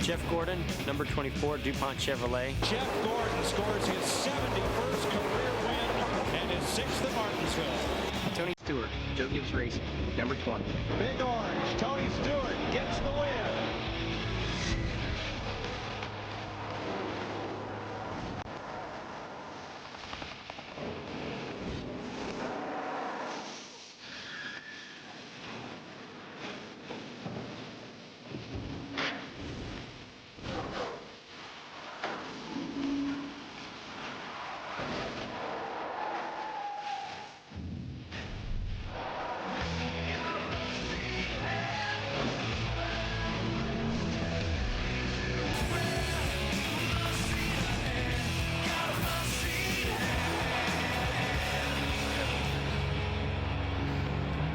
Jeff Gordon, number 24, DuPont Chevrolet. Jeff Gordon scores his 71st career win and his 6th at Martinsville. Tony Stewart, Joe Gibbs Racing, number 20. Big Orange, Tony Stewart gets the win.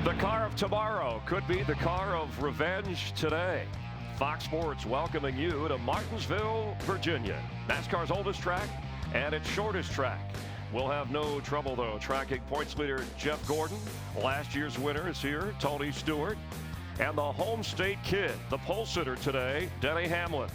The car of tomorrow could be the car of revenge today. Fox Sports welcoming you to Martinsville, Virginia. NASCAR's oldest track and its shortest track. We'll have no trouble, though, tracking points leader Jeff Gordon. Last year's winner is here, Tony Stewart. And the home state kid, the pole sitter today, Denny Hamlin.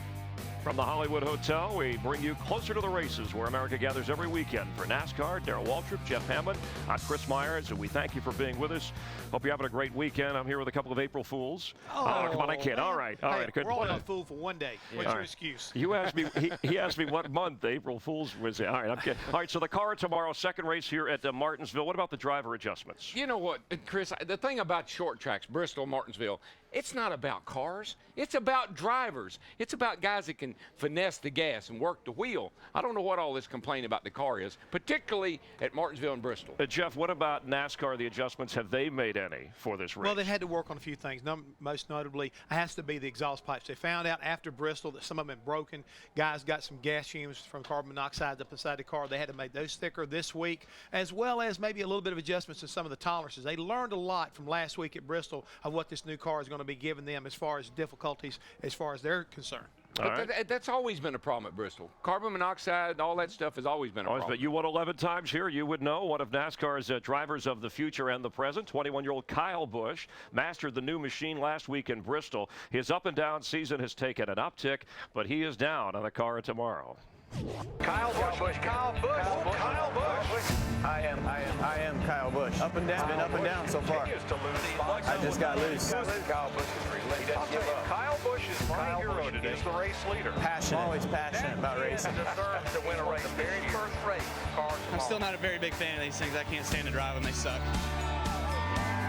From the Hollywood Hotel, we bring you closer to the races where America gathers every weekend. For NASCAR, Darrell Waltrip, Jeff Hammond, I'm Chris Myers, and we thank you for being with us. Hope you're having a great weekend. I'm here with a couple of April Fools. Oh, come on, I kid. All right. Good. We're only a fool for one day. What's your excuse? You asked me. He asked me what month April Fools was in. All right, I'm kidding. All right, so the car tomorrow, second race here at Martinsville. What about the driver adjustments? You know what, Chris, the thing about short tracks, Bristol, Martinsville, it's not about cars. It's about drivers. It's about guys that can finesse the gas and work the wheel. I don't know what all this complaint about the car is, particularly at Martinsville and Bristol. Jeff, what about NASCAR, the adjustments? Have they made any for this race? Well, they had to work on a few things. Most notably, it has to be the exhaust pipes. They found out after Bristol that some of them had broken. Guys got some gas fumes from carbon monoxide up inside the car. They had to make those thicker this week, as well as maybe a little bit of adjustments to some of the tolerances. They learned a lot from last week at Bristol of what this new car is going to be giving them as far as difficulties as far as they're concerned. But that's always been a problem at Bristol. Carbon monoxide, all that stuff has always been a problem. But you won 11 times here. You would know one of NASCAR's drivers of the future and the present. 21-year-old Kyle Busch mastered the new machine last week in Bristol. His up-and-down season has taken an uptick, but he is down on the car tomorrow. Kyle Busch. I am Kyle Busch. Up and down, been up and down so far. I just got loose. Kyle Busch is really, he doesn't give up. Kyle Busch is my hero today. He's the race leader. Passionate. I'm always passionate about racing. Deserves to win a race. The very first race. I'm still not a very big fan of these things. I can't stand to drive them. They suck.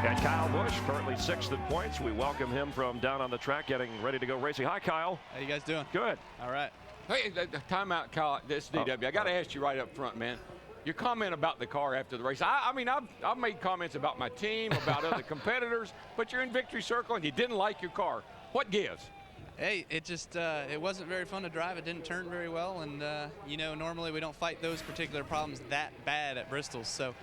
And Kyle Busch, currently 6th in points. We welcome him from down on the track, getting ready to go racing. Hi, Kyle. How you guys doing? Good. All right. Hey, time out, Kyle. This is DW. I got to ask you right up front, man. Your comment about the car after the race. I mean, I've made comments about my team, about other competitors, but you're in victory circle and you didn't like your car. What gives? Hey, it just it wasn't very fun to drive. It didn't turn very well, and you know, normally we don't fight those particular problems that bad at Bristol, so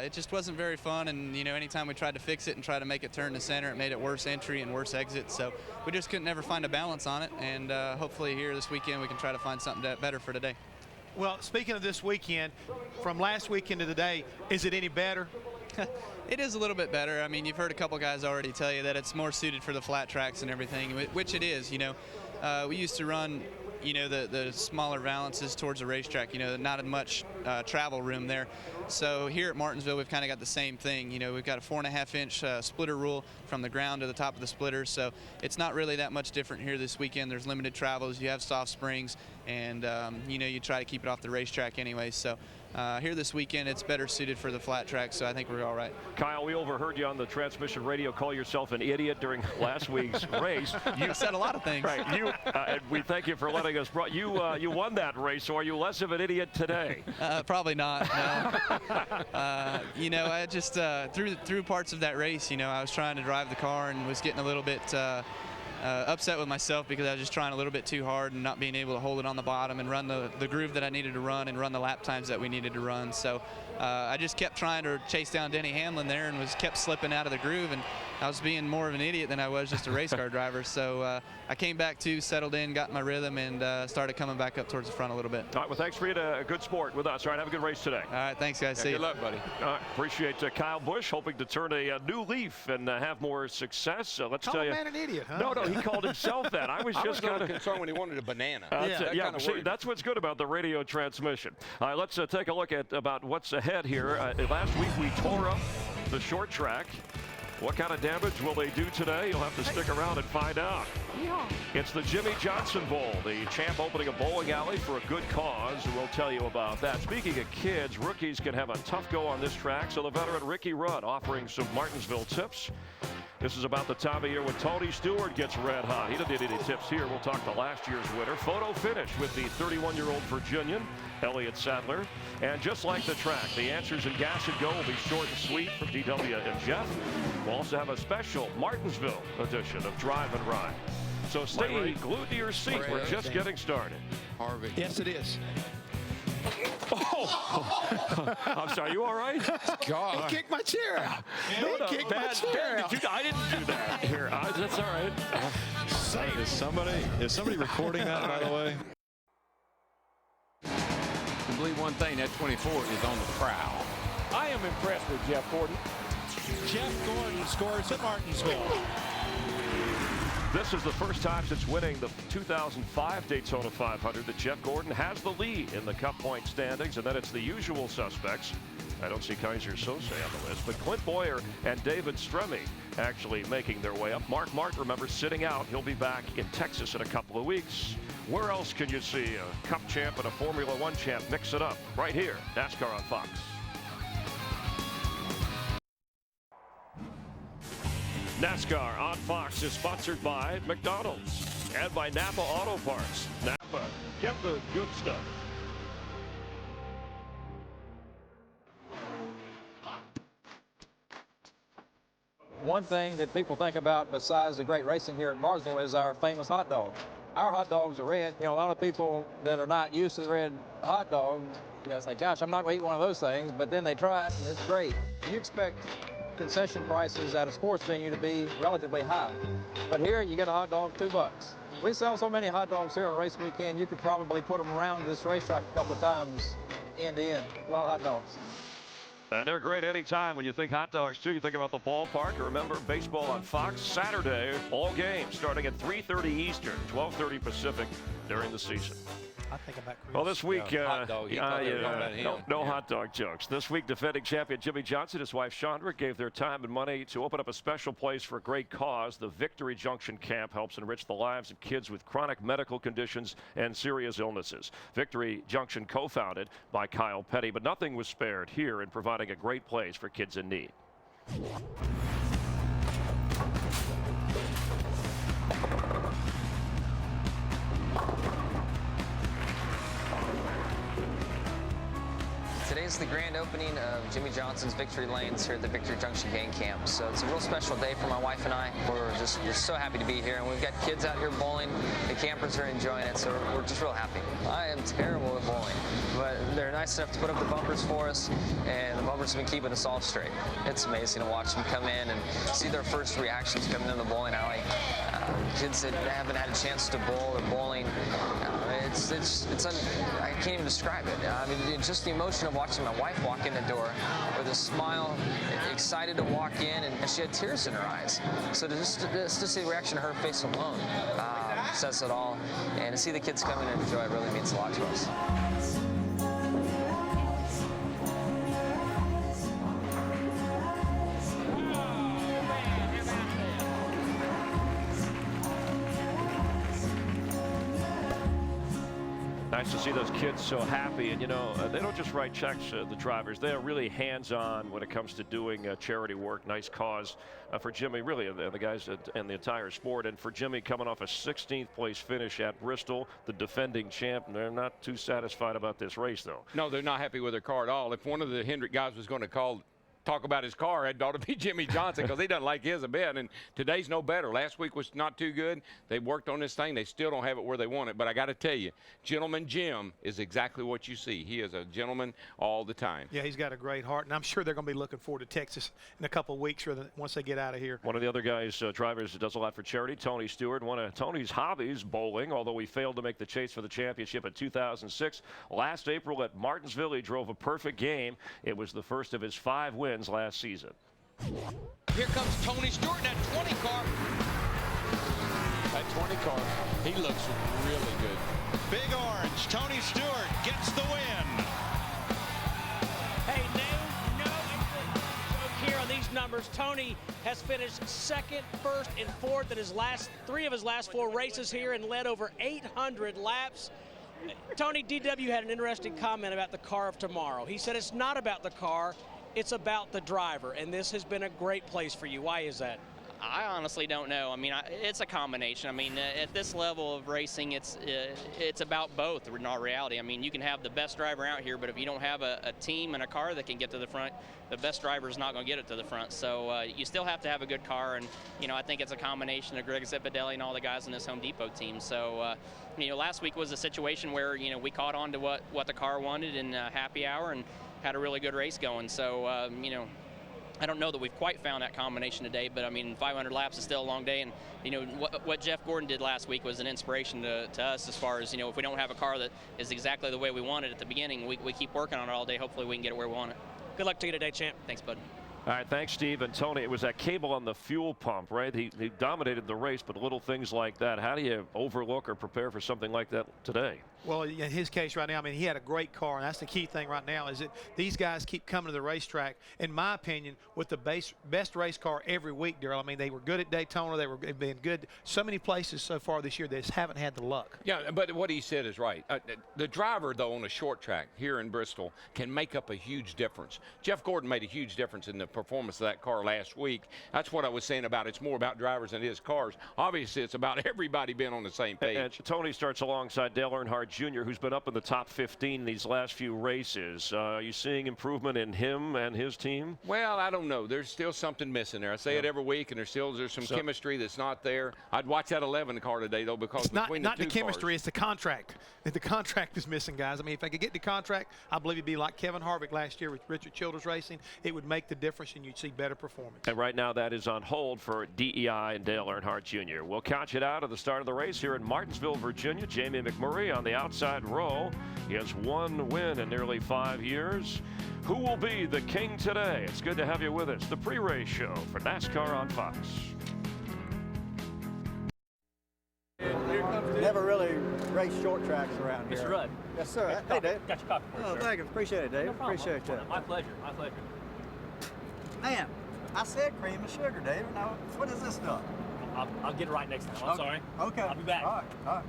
it just wasn't very fun. And you know, anytime we tried to fix it and try to make it turn to center, it made it worse entry and worse exit. So we just couldn't ever find a balance on it. And hopefully here this weekend we can try to find something better for today. Well, speaking of this weekend, from last weekend to today, is it any better? It is a little bit better. I mean, you've heard a couple guys already tell you that it's more suited for the flat tracks and everything, which it is. You know, we used to run, you know, the smaller valances towards the racetrack. You know, not as much travel room there. So here at Martinsville, we've kind of got the same thing. You know, we've got a 4.5-inch splitter rule from the ground to the top of the splitter. So it's not really that much different here this weekend. There's limited travels. You have soft springs, and you know, you try to keep it off the racetrack anyway. So here this weekend, it's better suited for the flat track, so I think we're all right. Kyle, we overheard you on the transmission radio call yourself an idiot during last week's race. You said a lot of things. Right. And we thank you for letting us. You won that race, so are you less of an idiot today? Probably not. No. You know, I just through parts of that race, you know, I was trying to drive the car and was getting a little bit upset with myself because I was just trying a little bit too hard and not being able to hold it on the bottom and run the groove that I needed to run and run the lap times that we needed to run. So I just kept trying to chase down Denny Hamlin there and kept slipping out of the groove, and I was being more of an idiot than I was just a race car driver. So I came back to, settled in, got my rhythm, and started coming back up towards the front a little bit. All right, well, thanks for being a good sport with us. All right, have a good race today. All right, thanks, guys. See you. Good luck, buddy. All right, appreciate Kyle Busch, hoping to turn a new leaf and have more success. Let's tell you. Call a man an idiot, huh? No, he called himself that. I was just kind of concerned when he wanted a banana. That's what's good about the radio transmission. All right, let's take a look at about what's ahead here. Last week we tore up the short track. What kind of damage will they do today? You'll have to stick around and find out. Yeah. It's the Jimmy Johnson Bowl, the champ opening a bowling alley for a good cause. We'll tell you about that. Speaking of kids, rookies can have a tough go on this track, so the veteran Ricky Rudd offering some Martinsville tips. This is about the time of year when Tony Stewart gets red hot. He didn't need any tips here. We'll talk to last year's winner. Photo finish with the 31-year-old Virginian, Elliott Sadler. And just like the track, the answers in Gas and Go will be short and sweet from DW and Jeff. We'll also have a special Martinsville edition of Drive and Ride. So stay glued to your seat. We're just getting started. Harvey. Yes, it is. Oh, I'm sorry. You all right? God. He kicked my chair out. I didn't do that. Here, that's all right. Is somebody recording that, by the way? To believe one thing, that 24 is on the prowl. I am impressed with Jeff Gordon. Jeff Gordon scores at Martinsville. This is the first time since winning the 2005 Daytona 500 that Jeff Gordon has the lead in the Cup point standings, and then it's the usual suspects. I don't see Kaiser Sose on the list, but Clint Boyer and David Stremme actually making their way up. Mark Martin, remember, sitting out. He'll be back in Texas in a couple of weeks. Where else can you see a Cup champ and a Formula One champ mix it up? Right here, NASCAR on Fox. NASCAR on Fox is sponsored by McDonald's and by Napa Auto Parts. Napa, get the good stuff. One thing that people think about besides the great racing here at Martinsville is our famous hot dog. Our hot dogs are red. You know, a lot of people that are not used to the red hot dog, say, gosh, I'm not going to eat one of those things, but then they try it and it's great. You expect concession prices at a sports venue to be relatively high. But here you get a hot dog, $2. We sell so many hot dogs here on race weekend, you could probably put them around this racetrack a couple of times end to end. A lot of hot dogs. And they're great anytime. When you think hot dogs, too, you think about the ballpark. Remember, baseball on Fox Saturday, all games starting at 3:30 Eastern, 12:30 Pacific during the season. I think about well, this week, hot dog. no hot dog jokes. This week, defending champion Jimmy Johnson, his wife Chandra, gave their time and money to open up a special place for a great cause. The Victory Junction Camp helps enrich the lives of kids with chronic medical conditions and serious illnesses. Victory Junction co-founded by Kyle Petty, but nothing was spared here in providing a great place for kids in need. Today's the grand opening of Jimmy Johnson's Victory Lanes here at the Victory Junction Gang Camp. So it's a real special day for my wife and I. We're so happy to be here, and we've got kids out here bowling. The campers are enjoying it, so we're just real happy. I am terrible at bowling, but they're nice enough to put up the bumpers for us, and the bumpers have been keeping us all straight. It's amazing to watch them come in and see their first reactions coming in the bowling alley. Kids that haven't had a chance to bowl or bowling. I can't even describe it. I mean, just the emotion of watching my wife walk in the door with a smile, excited to walk in, and she had tears in her eyes. So to just see the reaction of her face alone says it all. And to see the kids come in and enjoy it really means a lot to us. Nice to see those kids so happy, and they don't just write checks, the drivers. They are really hands-on when it comes to doing charity work. Nice cause for Jimmy, really, the guys and the entire sport. And for Jimmy, coming off a 16th place finish at Bristol, the defending champ, they're not too satisfied about this race, though. No, they're not happy with their car at all. If one of the Hendrick guys was going to talk about his car, it ought to be Jimmy Johnson, because he doesn't like his a bit, and today's no better. Last week was not too good. They worked on this thing. They still don't have it where they want it, but I got to tell you, Gentleman Jim is exactly what you see. He is a gentleman all the time. Yeah, he's got a great heart, and I'm sure they're going to be looking forward to Texas in a couple of weeks once they get out of here. One of the other guys, drivers that does a lot for charity, Tony Stewart. One of Tony's hobbies, bowling, although he failed to make the chase for the championship in 2006. Last April at Martinsville, he drove a perfect game. It was the first of his 5 wins last season. Here comes Tony Stewart in that 20 car. car. He looks really good. Big Orange, Tony Stewart gets the win. Hey, no joke here on these numbers. Tony has finished second, first, and fourth in his last 3 of his last 4 races here and led over 800 laps. Tony, DW had an interesting comment about the car of tomorrow. He said it's not about the car, it's about the driver, and this has been a great place for you. Why is that? I honestly don't know. I mean, it's a combination. I mean, at this level of racing, it's about both in all reality. I mean, you can have the best driver out here, but if you don't have a team and a car that can get to the front, the best driver is not going to get it to the front. So you still have to have a good car, and, you know, I think it's a combination of Greg Zipadelli and all the guys in this Home Depot team. So, you know, last week was a situation where, you know, we caught on to what the car wanted in happy hour and had a really good race going. So, you know, I don't know that we've quite found that combination today, but I mean, 500 laps is still a long day, and you know what Jeff Gordon did last week was an inspiration to us as far as, you know, if we don't have a car that is exactly the way we want it at the beginning, we keep working on it all day. Hopefully we can get it where we want it. Good luck to you today, champ. Thanks, bud. All right, thanks, Steve. And Tony, it was that cable on the fuel pump, right? He dominated the race, but little things like that, how do you overlook or prepare for something like that today? Well, in his case right now, I mean, he had a great car, and that's the key thing right now is that these guys keep coming to the racetrack, in my opinion, with the best race car every week, Darrell. I mean, they were good at Daytona. They've been good so many places so far this year. They just haven't had the luck. Yeah, but what he said is right. The driver, though, on a short track here in Bristol can make up a huge difference. Jeff Gordon made a huge difference in the performance of that car last week. That's what I was saying about it's more about drivers than it is cars. Obviously, it's about everybody being on the same page. And Tony starts alongside Dale Earnhardt Jr., who's been up in the top 15 these last few races. Are you seeing improvement in him and his team? Well, I don't know. There's still something missing there. I say it every week, and there's some chemistry that's not there. I'd watch that 11 car today, though, because it's not the chemistry, it's the contract. The contract is missing, guys. I mean, if they could get the contract, I believe it'd be like Kevin Harvick last year with Richard Childress Racing. It would make the difference, and you'd see better performance. And right now, that is on hold for DEI and Dale Earnhardt Jr. We'll count it out at the start of the race here in Martinsville, Virginia. Jamie McMurray on the outside row. He has 1 win in nearly 5 years. Who will be the king today? It's good to have you with us. The pre-race show for NASCAR on Fox. Never really raced short tracks around here. Mr. Rudd. Yes, sir. Hey, Dave. Got your coffee for you, Oh, sir. thank you. Appreciate it, Dave. No problem. Appreciate that. My pleasure. My pleasure. Man, I said cream and sugar, Dave. Now, what is this stuff? I'll get it right next time. I'm sorry. Okay. I'll be back. All right.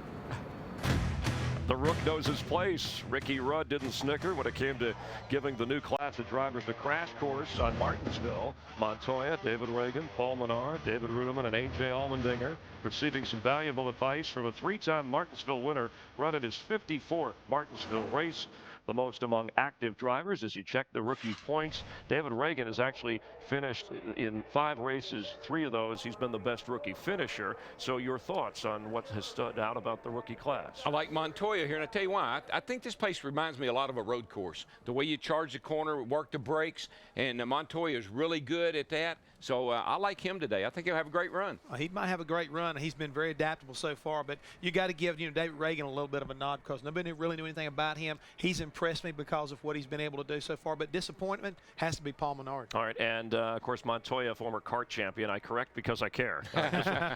The Rook knows his place. Ricky Rudd didn't snicker when it came to giving the new class of drivers the crash course on Martinsville. Montoya, David Reagan, Paul Menard, David Ruderman, and A.J. Allmendinger receiving some valuable advice from a 3-time Martinsville winner running his 54th Martinsville race. The most among active drivers as you check the rookie points. David Reagan has actually finished in 5 races. 3 of those, he's been the best rookie finisher. So your thoughts on what has stood out about the rookie class? I like Montoya here, and I tell you why. I think this place reminds me a lot of a road course. The way you charge the corner, work the brakes, and Montoya is really good at that. So I like him today. I think he'll have a great run. He might have a great run. He's been very adaptable so far, but you got to give David Reagan a little bit of a nod because nobody really knew anything about him. He's impressed me because of what he's been able to do so far, but disappointment has to be Paul Menard. All right, and of course Montoya, former kart champion. I correct because I care.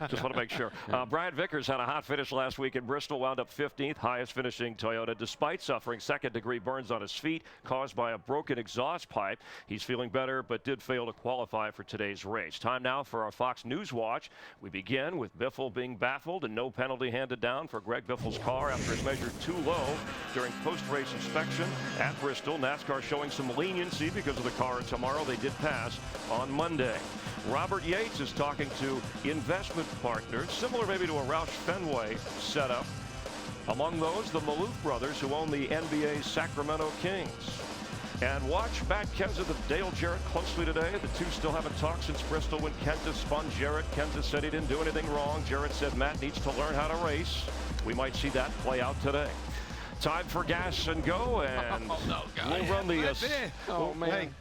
Just want to make sure. Brad Vickers had a hot finish last week in Bristol, wound up 15th, highest finishing Toyota, despite suffering second-degree burns on his feet caused by a broken exhaust pipe. He's feeling better, but did fail to qualify for today's race. Time now for our Fox News Watch. We begin with Biffle being baffled and no penalty handed down for Greg Biffle's car after it's measured too low during post-race inspection at Bristol. NASCAR showing some leniency because of the car tomorrow. They did pass on Monday. Robert Yates is talking to investment partners, similar maybe to a Roush Fenway setup. Among those, the Maloof brothers, who own the NBA's Sacramento Kings. And watch Matt Kenseth and Dale Jarrett closely today. The two still haven't talked since Bristol when Kenseth spun Jarrett. Kenseth said he didn't do anything wrong. Jarrett said Matt needs to learn how to race. We might see that play out today. time for gas and go, and we'll run the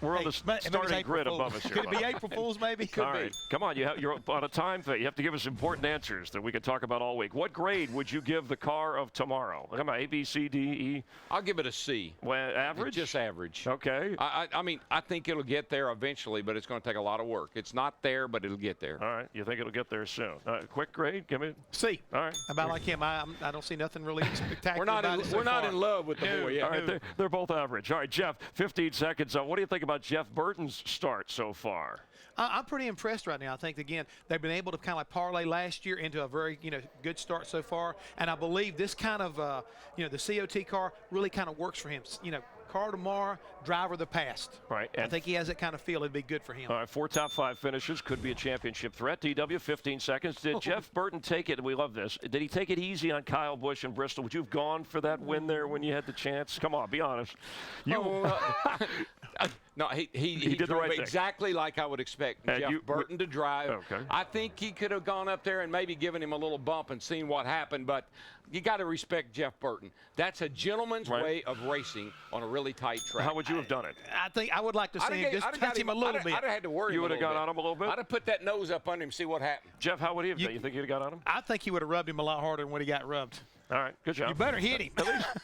we're on the starting grid above us here. Could it be April Fool's maybe? Could all right, come on, you're on a time thing. You have to give us important answers that we can talk about all week. What grade would you give the car of tomorrow? Come on, A, B, C, D, E. I'll give it a C. Well, average? Just average. Okay. I mean, I think it'll get there eventually, but it's going to take a lot of work. It's not there, but it'll get there. All right, you think it'll get there soon? Quick grade, give me C. All right. About like him, I don't see nothing really spectacular. We're not in love with the boy yet. All right, they're both average. All right, Jeff, 15 seconds. What do you think about Jeff Burton's start so far? I'm pretty impressed right now. I think, again, they've been able to kind of like parlay last year into a very, good start so far. And I believe this kind of, the COT car really kind of works for him. Car tomorrow, driver the past. Right. I think he has that kind of feel. It'd be good for him. All right, 4 top 5 finishes, could be a championship threat. DW, 15 seconds. Did Jeff Burton take it, and we love this, did he take it easy on Kyle Busch in Bristol? Would you have gone for that win there when you had the chance? Come on, be honest. No, he did the right thing. Exactly like I would expect Jeff Burton to drive. Okay. I think he could have gone up there and maybe given him a little bump and seen what happened, but you got to respect Jeff Burton. That's a gentleman's way of racing on a really tight track. How would you have done it? I think I would like to see him just touch him a little bit. I'd have had to worry. You would have got on him a little bit? I'd have put that nose up under him, see what happened. Jeff, how would he have done? You think he'd have got on him? I think he would have rubbed him a lot harder than what he got rubbed. All right, good job. You better hit him.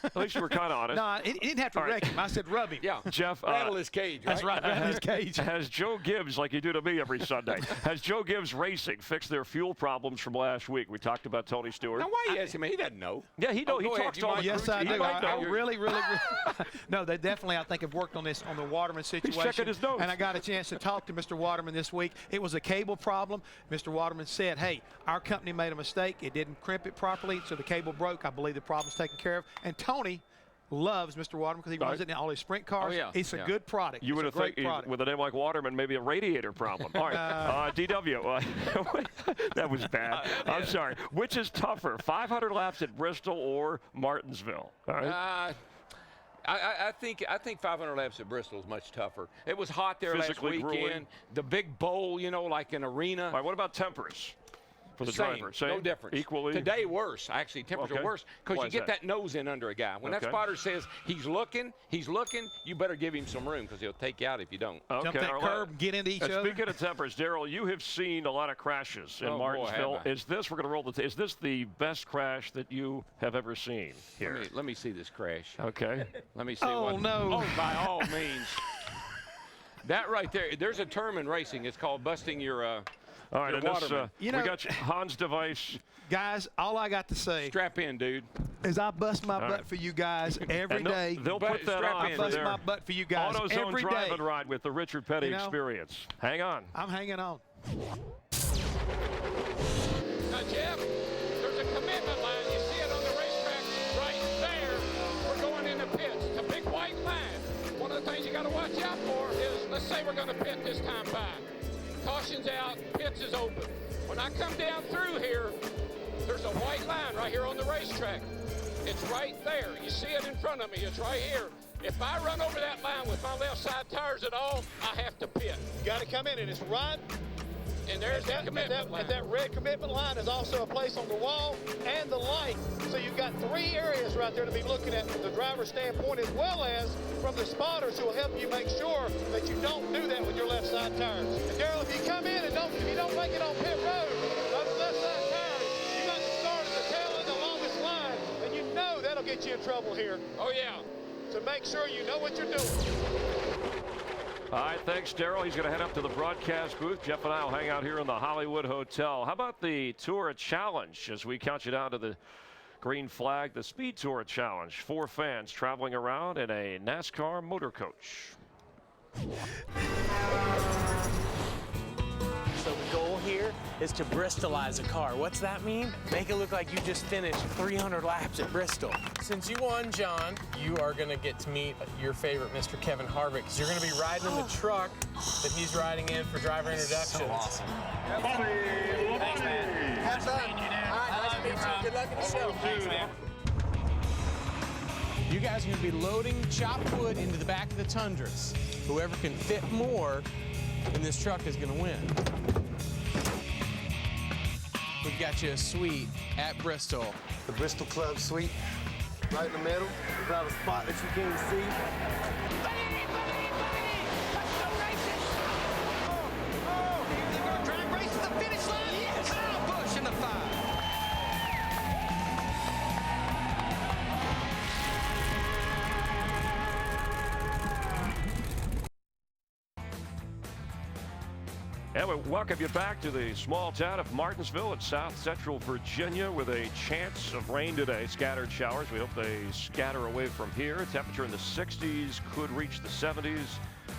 At least you were kind of honest. No, he didn't have to wreck him. I said rub him. Yeah, Jeff. Rattle his cage, right? That's right, rattle his cage. Has Joe Gibbs, like you do to me every Sunday, has Joe Gibbs Racing fixed their fuel problems from last week? We talked about Tony Stewart. Now, why you ask him? He doesn't know. Yeah, he knows. He talks to all the Yes, I do. I really. No, they definitely, I think, have worked on this on the Waterman situation. He's checking his notes. And I got a chance to talk to Mr. Waterman this week. It was a cable problem. Mr. Waterman said, hey, our company made a mistake. It didn't crimp it properly, so the cable broke. I believe the problem's taken care of. And Tony loves Mr. Waterman because he runs it in all his sprint cars. Oh, yeah. It's a good product. You would have thought with a name like Waterman, maybe a radiator problem. All right, DW, that was bad. I'm sorry. Which is tougher, 500 laps at Bristol or Martinsville? All right. I think 500 laps at Bristol is much tougher. It was hot there Physically last weekend. grueling. The big bowl, like an arena. All right, what about tempers? For the Same, driver, same, no difference. Equally. Today worse. Actually, tempers are worse because you get that nose in under a guy. When that spotter says he's looking, you better give him some room because he'll take you out if you don't. Okay. Jump that curb, get into each other. Speaking of tempers, Daryl, you have seen a lot of crashes in Martinsville. Boy, is this we're going to roll the? Is this the best crash that you have ever seen here? Let me see this crash. Okay. Let me see. Oh no! Oh, by all means. That right there. There's a term in racing. It's called busting your. All right, and this, we got Hans' device. Guys, all I got to say. Strap in, dude. Is I bust my butt for you guys every day. They'll put that on I bust my butt for you guys AutoZone every drive day. and ride with the Richard Petty experience. Hang on. I'm hanging on. Now, Jeff, there's a commitment line. You see it on the racetrack right there. We're going into pits. It's a big white line. One of the things you got to watch out for is, let's say we're going to pit this time by. Caution's out, pits is open. When I come down through here, there's a white line right here on the racetrack. It's right there. You see it in front of me. It's right here. If I run over that line with my left side tires at all, I have to pit. You got to come in, and it's right. And there's that commitment line. And that red commitment line is also a place on the wall and the light. So you've got 3 areas right there to be looking at from the driver's standpoint, as well as from the spotters who will help you make sure that you don't do that with your left side tires. And Daryl, if you come in and if you don't make it on pit road, those left side tires, you got to start at the tail end of the longest line, and you know that'll get you in trouble here. Oh yeah. So make sure you know what you're doing. All right, thanks, Daryl. He's going to head up to the broadcast booth. Jeff and I will hang out here in the Hollywood Hotel. How about the Tour Challenge as we count you down to the green flag, the Speed Tour Challenge? 4 fans traveling around in a NASCAR motor coach. So the goal here is to Bristolize a car. What's that mean? Make it look like you just finished 300 laps at Bristol. Since you won, John, you are going to get to meet your favorite Mr. Kevin Harvick, because you're going to be riding in the truck that he's riding in for driver introduction. So awesome. Thanks, man. Have fun. All right, nice to meet you. Good luck in the show. Thanks, man. You guys are going to be loading chopped wood into the back of the Tundras. Whoever can fit more in this truck is going to win. We've got you a suite at Bristol. The Bristol Club suite. right in the middle, without a spot that you can't see. Drag race to the finish line. Yes. Kyle Busch in the 5. And we welcome you back to the small town of Martinsville in south central Virginia with a chance of rain today. Scattered showers. We hope they scatter away from here. Temperature in the 60s, could reach the 70s.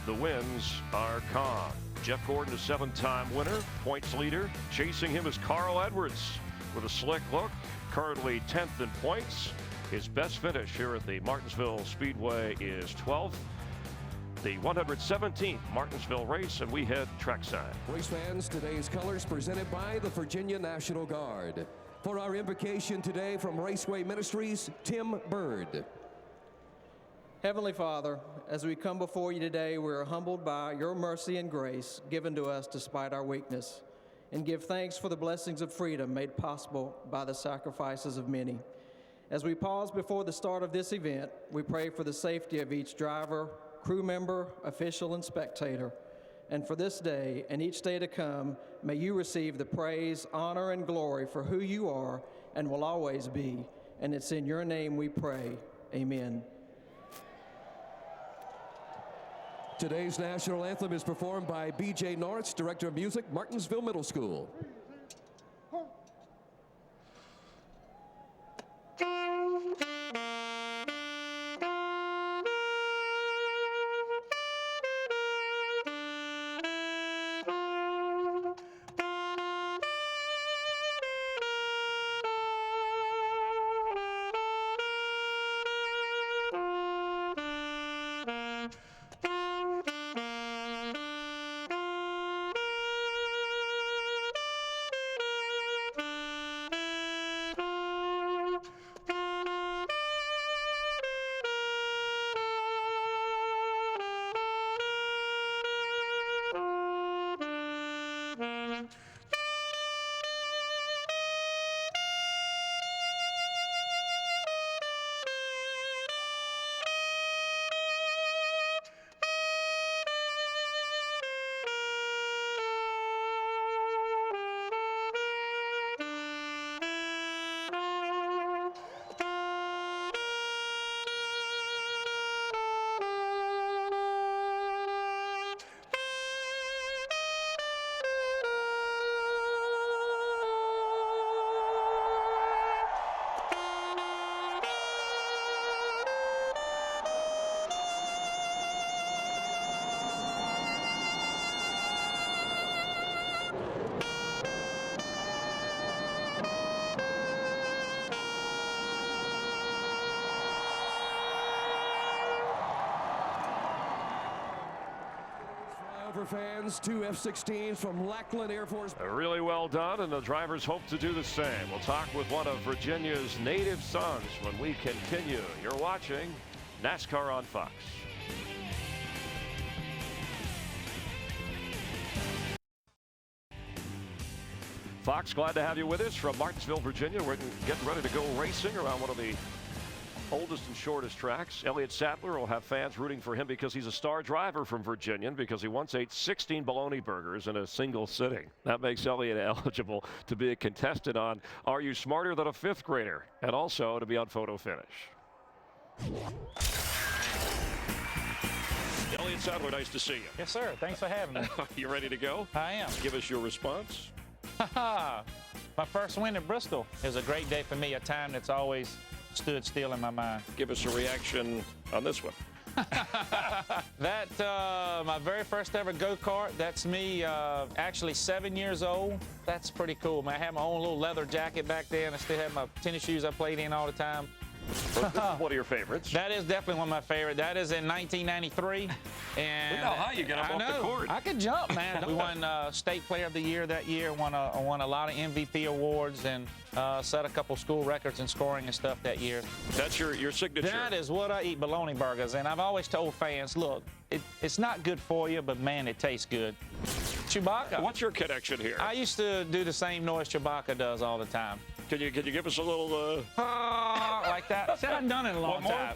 The winds are calm. Jeff Gordon, a 7-time winner, points leader. Chasing him is Carl Edwards with a slick look, currently 10th in points. His best finish here at the Martinsville Speedway is 12th. The 117th Martinsville race, and we head trackside. Race fans, today's colors presented by the Virginia National Guard. For our invocation today from Raceway Ministries, Tim Bird. Heavenly Father, as we come before you today, we are humbled by your mercy and grace given to us despite our weakness, and give thanks for the blessings of freedom made possible by the sacrifices of many. As we pause before the start of this event, we pray for the safety of each driver, crew member, official, and spectator. And for this day and each day to come, may you receive the praise, honor, and glory for who you are and will always be. And it's in your name we pray. Amen. Today's national anthem is performed by B.J. Norris, Director of Music, Martinsville Middle School. Fans, 2 F-16s from Lackland Air Force. Really well done, and the drivers hope to do the same. We'll talk with one of Virginia's native sons when we continue. You're watching NASCAR on Fox. Fox, glad to have you with us from Martinsville, Virginia. We're getting ready to go racing around one of the oldest and shortest tracks. Elliott Sadler will have fans rooting for him because he's a star driver from Virginia, because he once ate 16 bologna burgers in a single sitting. That makes Elliott eligible to be a contestant on Are You Smarter Than a Fifth Grader? And also to be on Photo Finish. Elliott Sadler, nice to see you. Yes, sir. Thanks for having me. You ready to go? I am. Give us your response. My first win at Bristol. It was a great day for me, a time that's always stood still in my mind. Give us a reaction on this one. That, my very first ever go-kart, that's me actually 7 years old. That's pretty cool, man. I had my own little leather jacket back then. I still have my tennis shoes I played in all the time. Well, this is one of your favorites. That is definitely one of my favorites. That is in 1993. And look how high you got up off the court. I could jump, man. We won State Player of the Year that year, won a lot of MVP awards, and set a couple school records in scoring and stuff that year. That's your signature. That is what I eat, bologna burgers. And I've always told fans, look, it's not good for you, but, man, it tastes good. Chewbacca. What's your connection here? I used to do the same noise Chewbacca does all the time. Can you give us a little like that? See, I haven't done it in a long time.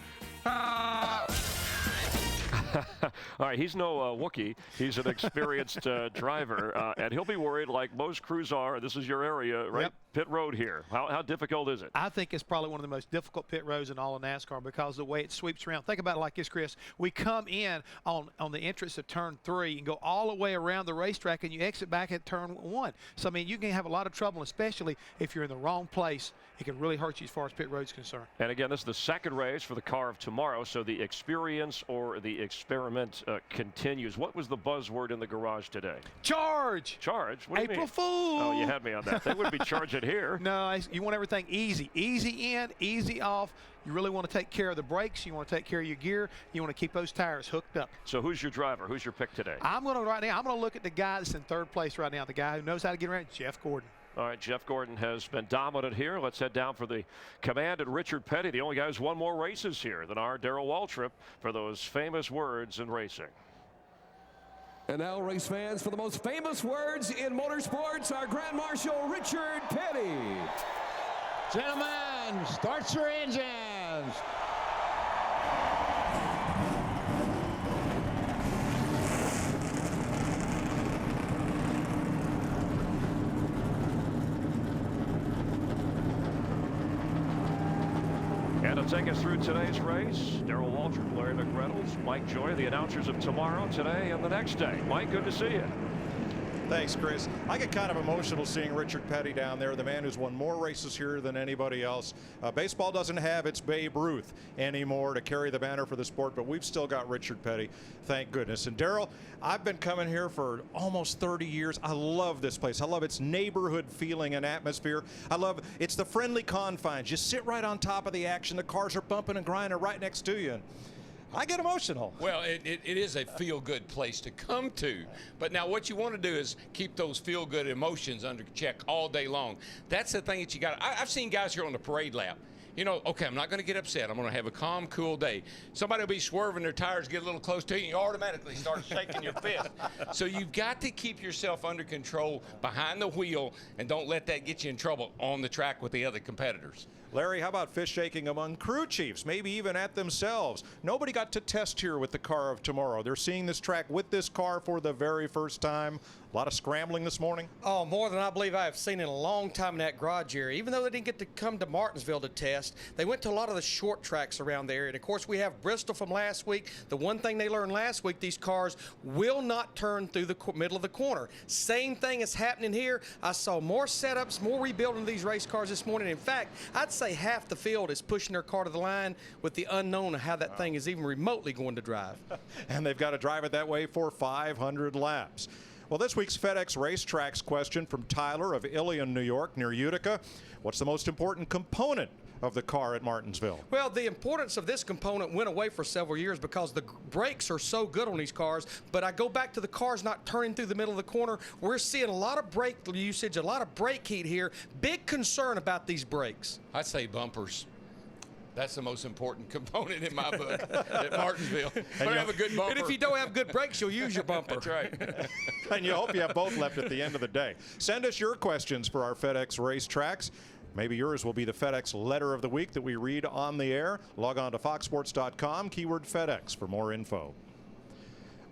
All right, he's no Wookiee. He's an experienced driver, and he'll be worried like most crews are. This is your area, right? Yep. Pit road here. How difficult is it? I think it's probably one of the most difficult pit roads in all of NASCAR because of the way it sweeps around. Think about it like this, Chris. We come in on the entrance of turn 3 and go all the way around the racetrack, and you exit back at turn 1. So, I mean, you can have a lot of trouble, especially if you're in the wrong place. It can really hurt you as far as pit road's concerned. And again, this is the second race for the car of tomorrow, so the experience or the experiment continues. What was the buzzword in the garage today? Charge! Charge? What do you mean? April Fool! Oh, you had me on that. They wouldn't be charging here. No, you want everything easy. Easy in, easy off. You really want to take care of the brakes. You want to take care of your gear. You want to keep those tires hooked up. So who's your driver? Who's your pick today? I'm going to look at the guy that's in third place right now, the guy who knows how to get around, Jeff Gordon. All right, Jeff Gordon has been dominant here. Let's head down for the command at Richard Petty, the only guy who's won more races here than our Darrell Waltrip, for those famous words in racing. And now, race fans, for the most famous words in motorsports, our Grand Marshal Richard Petty. Gentlemen, start your engines. And to take us through today's race, Darrell Waltrip, Larry McReynolds, Mike Joy, the announcers of tomorrow, today, and the next day. Mike, good to see you. Thanks, Chris. I get kind of emotional seeing Richard Petty down there, the man who's won more races here than anybody else. Baseball doesn't have its Babe Ruth anymore to carry the banner for the sport, but we've still got Richard Petty, thank goodness. And Darrell, I've been coming here for almost 30 years. I love this place. I love its neighborhood feeling and atmosphere. It's the friendly confines. You sit right on top of the action. The cars are bumping and grinding right next to you. I get emotional. Well, it is a feel-good place to come to. But now what you want to do is keep those feel-good emotions under check all day long. That's the thing that you got. I've seen guys here on the parade lap. You know, okay, I'm not going to get upset. I'm going to have a calm, cool day. Somebody will be swerving their tires, get a little close to you, and you automatically start shaking your fist. So you've got to keep yourself under control behind the wheel, and don't let that get you in trouble on the track with the other competitors. Larry, how about fist shaking among crew chiefs, maybe even at themselves? Nobody got to test here with the car of tomorrow. They're seeing this track with this car for the very first time. A lot of scrambling this morning. Oh, more than I believe I have seen in a long time in that garage area. Even though they didn't get to come to Martinsville to test, they went to a lot of the short tracks around the area. And of course, we have Bristol from last week. The one thing they learned last week, these cars will not turn through the middle of the corner. Same thing is happening here. I saw more setups, more rebuilding of these race cars this morning. In fact, I'd say half the field is pushing their car to the line with the unknown of how that thing is even remotely going to drive. And they've got to drive it that way for 500 laps. Well, this week's FedEx Racetracks question from Tyler of Ilion, New York, near Utica. What's the most important component of the car at Martinsville? Well, the importance of this component went away for several years because the brakes are so good on these cars. But I go back to the cars not turning through the middle of the corner. We're seeing a lot of brake usage, a lot of brake heat here. Big concern about these brakes. I'd say bumpers. That's the most important component in my book at Martinsville. But have a good bumper. And if you don't have good brakes, you'll use your bumper. That's right. And you hope you have both left at the end of the day. Send us your questions for our FedEx Racetracks. Maybe yours will be the FedEx letter of the week that we read on the air. Log on to foxsports.com, keyword FedEx for more info.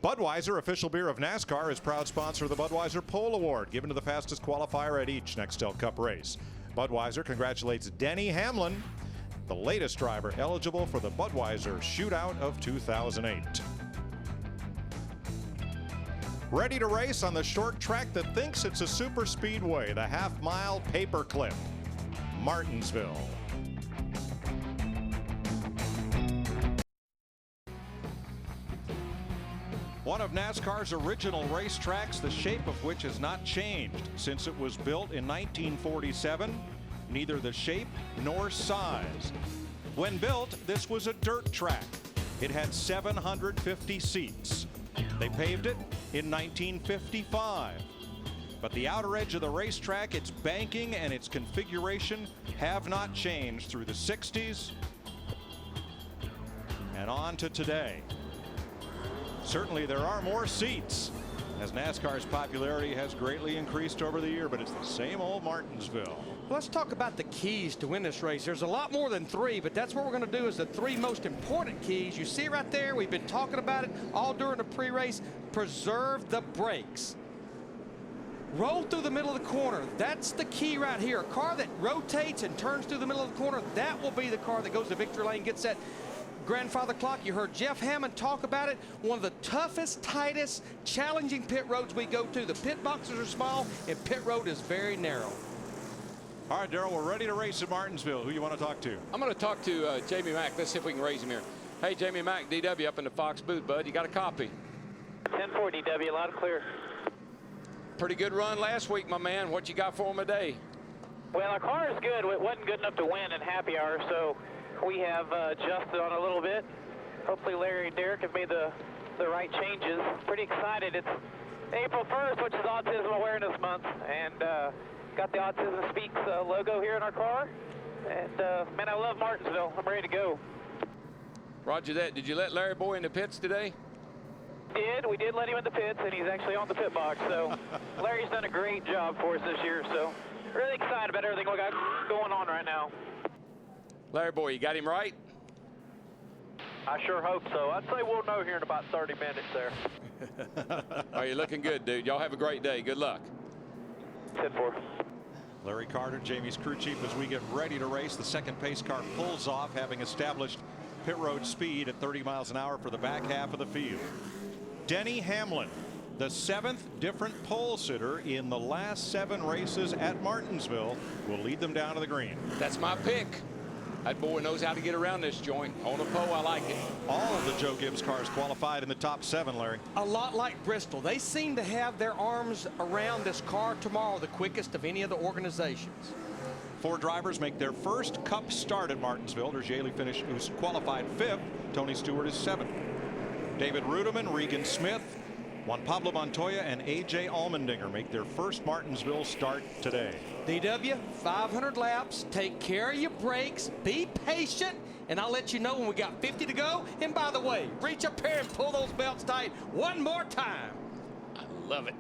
Budweiser, official beer of NASCAR, is proud sponsor of the Budweiser Pole Award, given to the fastest qualifier at each Nextel Cup race. Budweiser congratulates Denny Hamlin, the latest driver eligible for the Budweiser Shootout of 2008. Ready to race on the short track that thinks it's a super speedway, the half-mile paperclip, Martinsville. One of NASCAR's original racetracks, the shape of which has not changed since it was built in 1947. Neither the shape nor size. When built, this was a dirt track. It had 750 seats. They paved it in 1955. But the outer edge of the racetrack, its banking and its configuration have not changed through the 60s and on to today. Certainly there are more seats, as NASCAR's popularity has greatly increased over the year, but it's the same old Martinsville. Let's talk about the keys to win this race. There's a lot more than 3, but that's what we're going to do is the 3 most important keys. You see right there, we've been talking about it all during the pre-race. Preserve the brakes. Roll through the middle of the corner. That's the key right here. A car that rotates and turns through the middle of the corner, that will be the car that goes to victory lane, gets that grandfather clock. You heard Jeff Hammond talk about it. One of the toughest, tightest, challenging pit roads we go to. The pit boxes are small and pit road is very narrow. All right, Darrell, we're ready to race at Martinsville. Who you want to talk to? I'm going to talk to Jamie Mack. Let's see if we can raise him here. Hey, Jamie Mack, DW up in the Fox booth, bud. You got a copy? 10-4 DW, loud and clear. Pretty good run last week, my man. What you got for him today? Well, our car is good. It wasn't good enough to win in happy hour, so we have adjusted on a little bit. Hopefully Larry and Derek have made the right changes. Pretty excited. It's April 1st, which is Autism Awareness Month, and got the Autism Speaks logo here in our car. And man, I love Martinsville. I'm ready to go. Roger that. Did you let Larry Boy in the pits today? We did let him in the pits, and he's actually on the pit box. So Larry's done a great job for us this year. So really excited about everything we got going on right now. Larry Boy, you got him right? I sure hope so. I'd say we'll know here in about 30 minutes there. Oh, you're looking good, dude. Y'all have a great day. Good luck. 10-4. Larry Carter, Jamie's crew chief, as we get ready to race. The second pace car pulls off, having established pit road speed at 30 miles an hour for the back half of the field. Denny Hamlin, the 7th different pole sitter in the last 7 races at Martinsville, will lead them down to the green. That's my pick. That boy knows how to get around this joint. On a pole, I like it. All of the Joe Gibbs cars qualified in the top 7, Larry. A lot like Bristol. They seem to have their arms around this car tomorrow the quickest of any of the organizations. 4 drivers make their first Cup start at Martinsville. There's Yaley Finish, who's qualified 5th. Tony Stewart is 7th. David Ruderman, Regan Smith, Juan Pablo Montoya, and A.J. Allmendinger make their first Martinsville start today. DW, 500 laps. Take care of your brakes. Be patient, and I'll let you know when we got 50 to go. And by the way, reach up here and pull those belts tight one more time. I love it.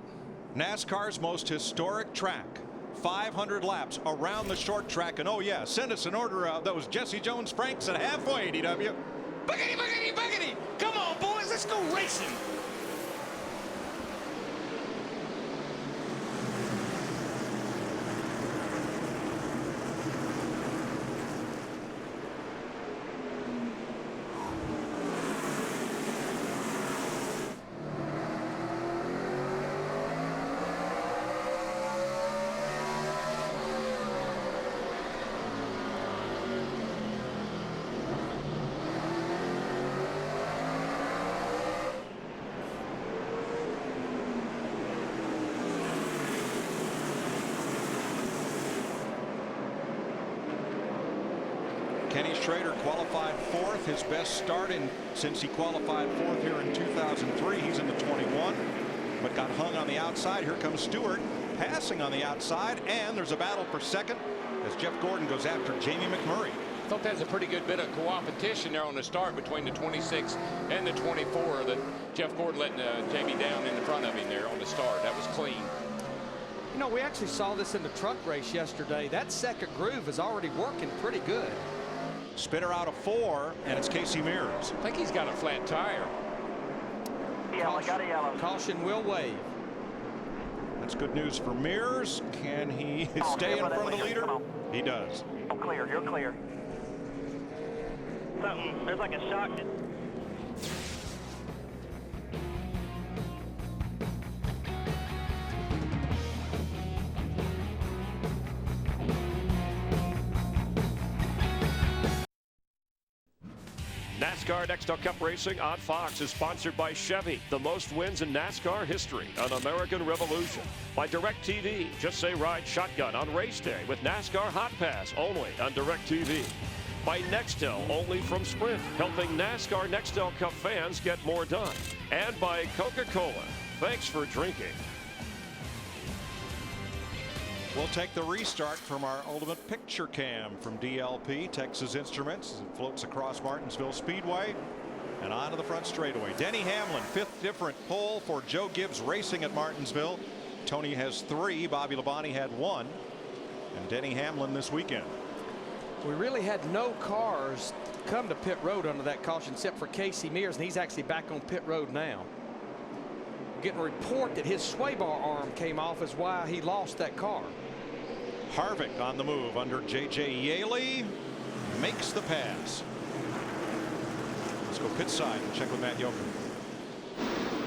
NASCAR's most historic track. 500 laps around the short track. And oh yeah, send us an order of those Jesse Jones Franks at halfway, DW. Boogity, boogity, boogity. Come on, boys, let's go racing. Kenny Schrader qualified 4th, his best start since he qualified 4th here in 2003. He's in the 21, but got hung on the outside. Here comes Stewart passing on the outside, and there's a battle for 2nd as Jeff Gordon goes after Jamie McMurray. I thought that was a pretty good bit of competition there on the start between the 26 and the 24. That Jeff Gordon letting Jamie down in the front of him there on the start. That was clean. You know, we actually saw this in the truck race yesterday. That second groove is already working pretty good. Spinner out of 4, and it's Casey Mears. I think he's got a flat tire. Yellow, got a yellow. Caution will wave. That's good news for Mears. Can he stay in front of the leader? He does. You're clear, you're clear. Something, there's like a shock. NASCAR Nextel Cup Racing on Fox is sponsored by Chevy, the most wins in NASCAR history, an American revolution. By DirecTV, just say ride shotgun on race day with NASCAR Hot Pass only on DirecTV. By Nextel, only from Sprint, helping NASCAR Nextel Cup fans get more done. And by Coca-Cola. Thanks for drinking. We'll take the restart from our Ultimate Picture Cam from DLP, Texas Instruments, as it floats across Martinsville Speedway. and onto the front straightaway. Denny Hamlin, 5th different pole for Joe Gibbs Racing at Martinsville. Tony has 3. Bobby Labonte had 1. And Denny Hamlin this weekend. We really had no cars come to pit road under that caution except for Casey Mears, and he's actually back on pit road now. Getting a report that his sway bar arm came off is why he lost that car. Harvick on the move under J.J. Yaley. Makes the pass. Let's go pit side and check with Matt Yoakum.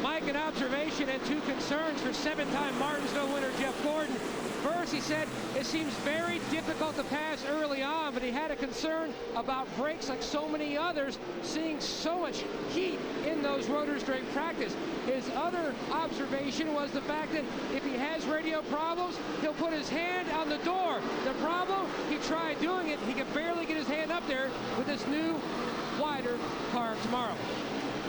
Mike, an observation and 2 concerns for 7-time Martinsville winner Jeff Gordon. First, he said it seems very difficult to pass early on, but he had a concern about brakes like so many others, seeing so much heat in those rotors during practice. His other observation was the fact that if he has radio problems, he'll put his hand on the door. The problem, he tried doing it, he could barely get his hand up there with this new, wider car tomorrow.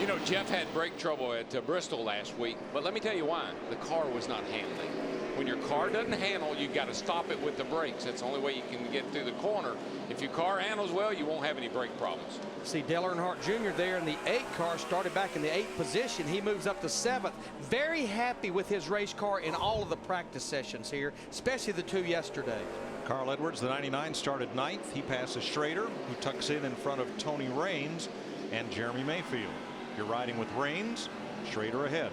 You know, Jeff had brake trouble at Bristol last week, but let me tell you why. The car was not handling. When your car doesn't handle, you've got to stop it with the brakes. That's the only way you can get through the corner. If your car handles well, you won't have any brake problems. See Dale Earnhardt Jr. there in the 8 car, started back in the 8th position. He moves up to 7th. Very happy with his race car in all of the practice sessions here, especially the 2 yesterday. Carl Edwards, the 99, started 9th. He passes Schrader, who tucks in front of Tony Raines and Jeremy Mayfield. You're riding with Raines, Schrader ahead.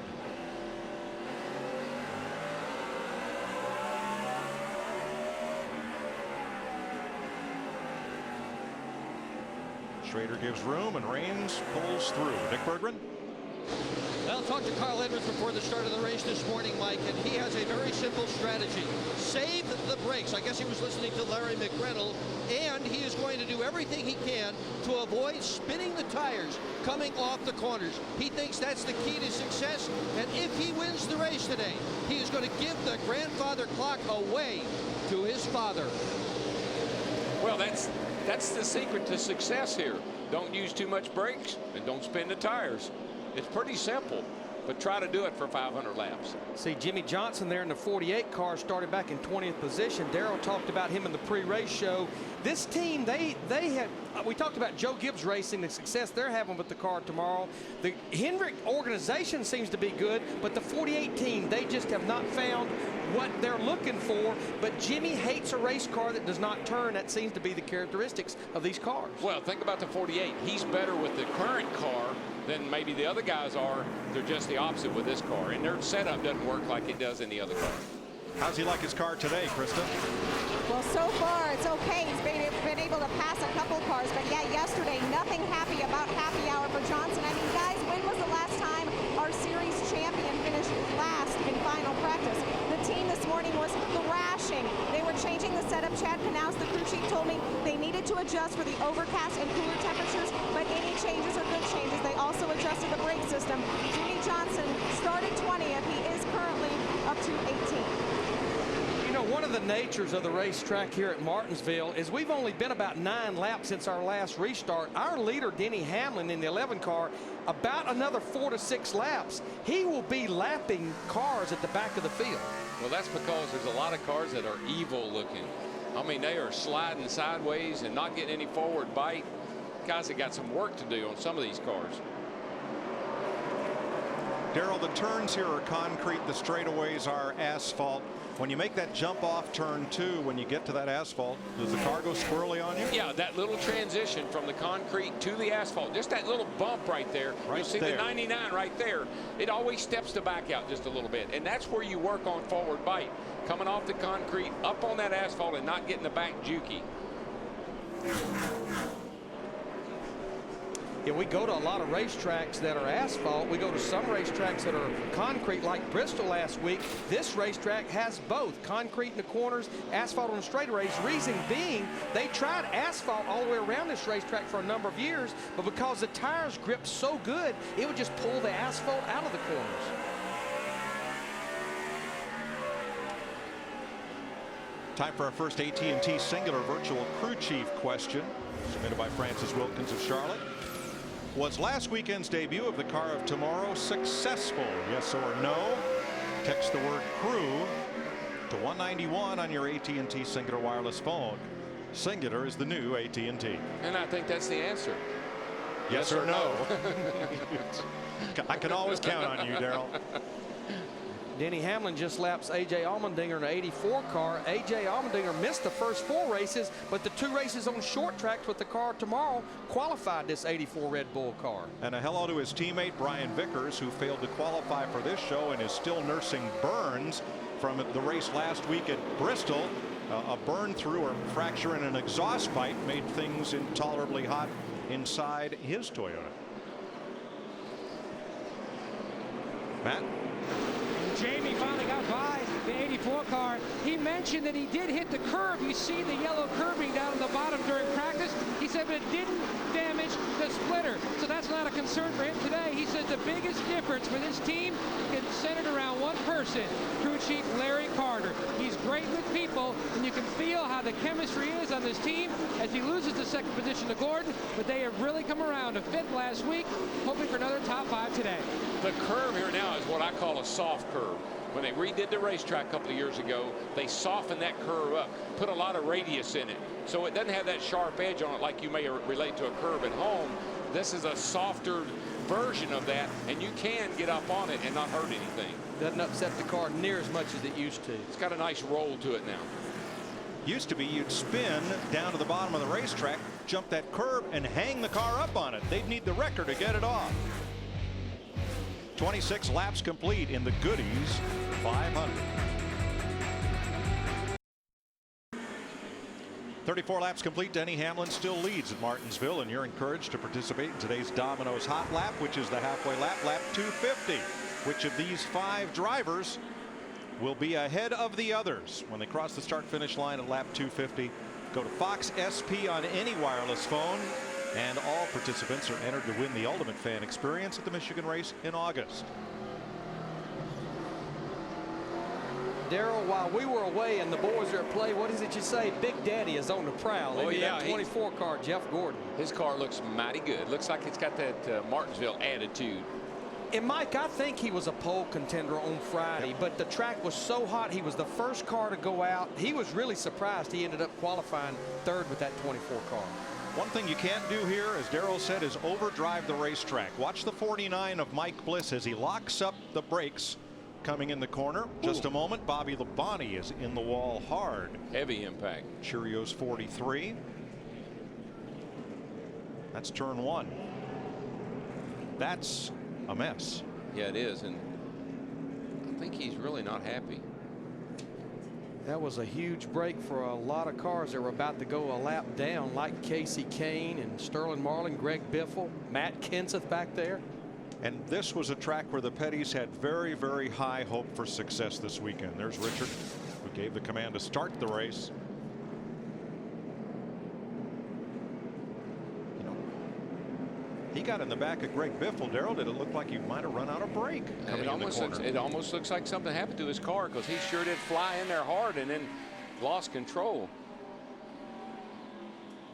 Schrader gives room and Raines pulls through. Nick Berggren. I'll talk to Carl Edwards before the start of the race this morning, Mike, and he has a very simple strategy. Save the brakes. I guess he was listening to Larry McReynolds, and he is going to do everything he can to avoid spinning the tires coming off the corners. He thinks that's the key to success, and if he wins the race today, he is going to give the grandfather clock away to his father. Well, that's the secret to success here. Don't use too much brakes and don't spin the tires. It's pretty simple, but try to do it for 500 laps. See Jimmy Johnson there in the 48 car, started back in 20th position. Darrell talked about him in the pre-race show. This team, they had, we talked about Joe Gibbs Racing, the success they're having with the car tomorrow. The Hendrick organization seems to be good, but the 48 team, they just have not found what they're looking for. But Jimmy hates a race car that does not turn. That seems to be the characteristics of these cars. Well, think about the 48. He's better with the current car than maybe the other guys are. They're just the opposite with this car, and their setup doesn't work like it does in the other car. How's he like his car today, Krista? Well, so far it's okay. He's been able to pass a couple cars, but yeah, yesterday nothing happy about happy hour for Johnson. I mean, guys, when was the last time our series champion finished last in final practice? The team this morning was thrashing. They were changing the setup. Chad Knaus, the crew chief, told me they needed to adjust for the overcast and cooler temperatures, but any changes are good changes. They also adjusted the brake system. Jimmy Johnson started 20th. He is currently up to 18th. You know, one of the natures of the racetrack here at Martinsville is we've only been about 9 laps since our last restart. Our leader, Denny Hamlin, in the 11 car, about another 4 to 6 laps. He will be lapping cars at the back of the field. Well, that's because there's a lot of cars that are evil looking. I mean, they are sliding sideways and not getting any forward bite. Guys have got some work to do on some of these cars. Darrell, the turns here are concrete, the straightaways are asphalt. When you make that jump off turn 2, when you get to that asphalt, does the car go squirrely on you? Yeah, that little transition from the concrete to the asphalt, just that little bump right there. Right You'll see there. the 99 right there. It always steps the back out just a little bit, and that's where you work on forward bite. Coming off the concrete, up on that asphalt, and not getting the back jukey. Yeah, we go to a lot of racetracks that are asphalt. We go to some racetracks that are concrete, like Bristol last week. This racetrack has both concrete in the corners, asphalt on the straightaways. Reason being, they tried asphalt all the way around this racetrack for a number of years, but because the tires gripped so good, it would just pull the asphalt out of the corners. Time for our first AT&T Singular Virtual Crew Chief question, submitted by Francis Wilkins of Charlotte. Was last weekend's debut of the car of tomorrow successful? Yes or no? Text the word crew to 191 on your AT&T Singular wireless phone. Singular is the new AT&T. And I think that's the answer. Yes or no? I can always count on you, Darrell. Denny Hamlin just laps A.J. Allmendinger in an 84 car. A.J. Allmendinger missed the first 4 races, but the 2 races on short tracks with the car tomorrow qualified this 84 Red Bull car. And a hello to his teammate Brian Vickers, who failed to qualify for this show and is still nursing burns from the race last week at Bristol. A burn through or fracture in an exhaust pipe made things intolerably hot inside his Toyota. Matt? Jamie finally got by the 84 car. He mentioned that he did hit the curb. You see the yellow curbing down at the bottom during practice. He said, but it didn't damage the splitter. So that's not a concern for him today. He says the biggest difference for this team is centered around one person, crew chief Larry Carter. He's great with people, and you can feel how the chemistry is on this team as he loses the second position to Gordon, but they have really come around to 5th last week, hoping for another top 5 today. The curve here now is what I call a soft curve. When they redid the racetrack a couple of years ago, they softened that curve up, put a lot of radius in it, so it doesn't have that sharp edge on it like you may relate to a curve at home. This is a softer version of that, and you can get up on it and not hurt anything. Doesn't upset the car near as much as it used to. It's got a nice roll to it now. Used to be you'd spin down to the bottom of the racetrack, jump that curb, and hang the car up on it. They'd need the wrecker to get it off. 26 laps complete in the Goody's 500. 34 laps complete. Denny Hamlin still leads at Martinsville, and you're encouraged to participate in today's Domino's Hot Lap, which is the halfway lap, lap 250. Which of these 5 drivers will be ahead of the others when they cross the start-finish line at lap 250? Go to Fox SP on any wireless phone, and all participants are entered to win the ultimate fan experience at the Michigan race in August. Darrell, while we were away and the boys are at play, what is it you say? Big Daddy is on the prowl. Oh, yeah. That 24 car, Jeff Gordon. His car looks mighty good. Looks like it's got that Martinsville attitude. And Mike, I think he was a pole contender on Friday, but the track was so hot. He was the first car to go out. He was really surprised he ended up qualifying 3rd with that 24 car. One thing you can't do here, as Darrell said, is overdrive the racetrack. Watch the 49 of Mike Bliss as he locks up the brakes coming in the corner. Just a moment, Bobby Labonte is in the wall hard. Heavy impact. Cheerios 43. That's turn 1. That's a mess. Yeah, it is, and I think he's really not happy. That was a huge break for a lot of cars that were about to go a lap down, like Casey Kane and Sterling Marlin, Greg Biffle, Matt Kenseth back there. And this was a track where the Petties had very, very high hope for success this weekend. There's Richard, who gave the command to start the race. You know, he got in the back of Greg Biffle. Darrell, did it look like he might have run out of brake coming in the corner? It almost looks like something happened to his car, because he sure did fly in there hard and then lost control.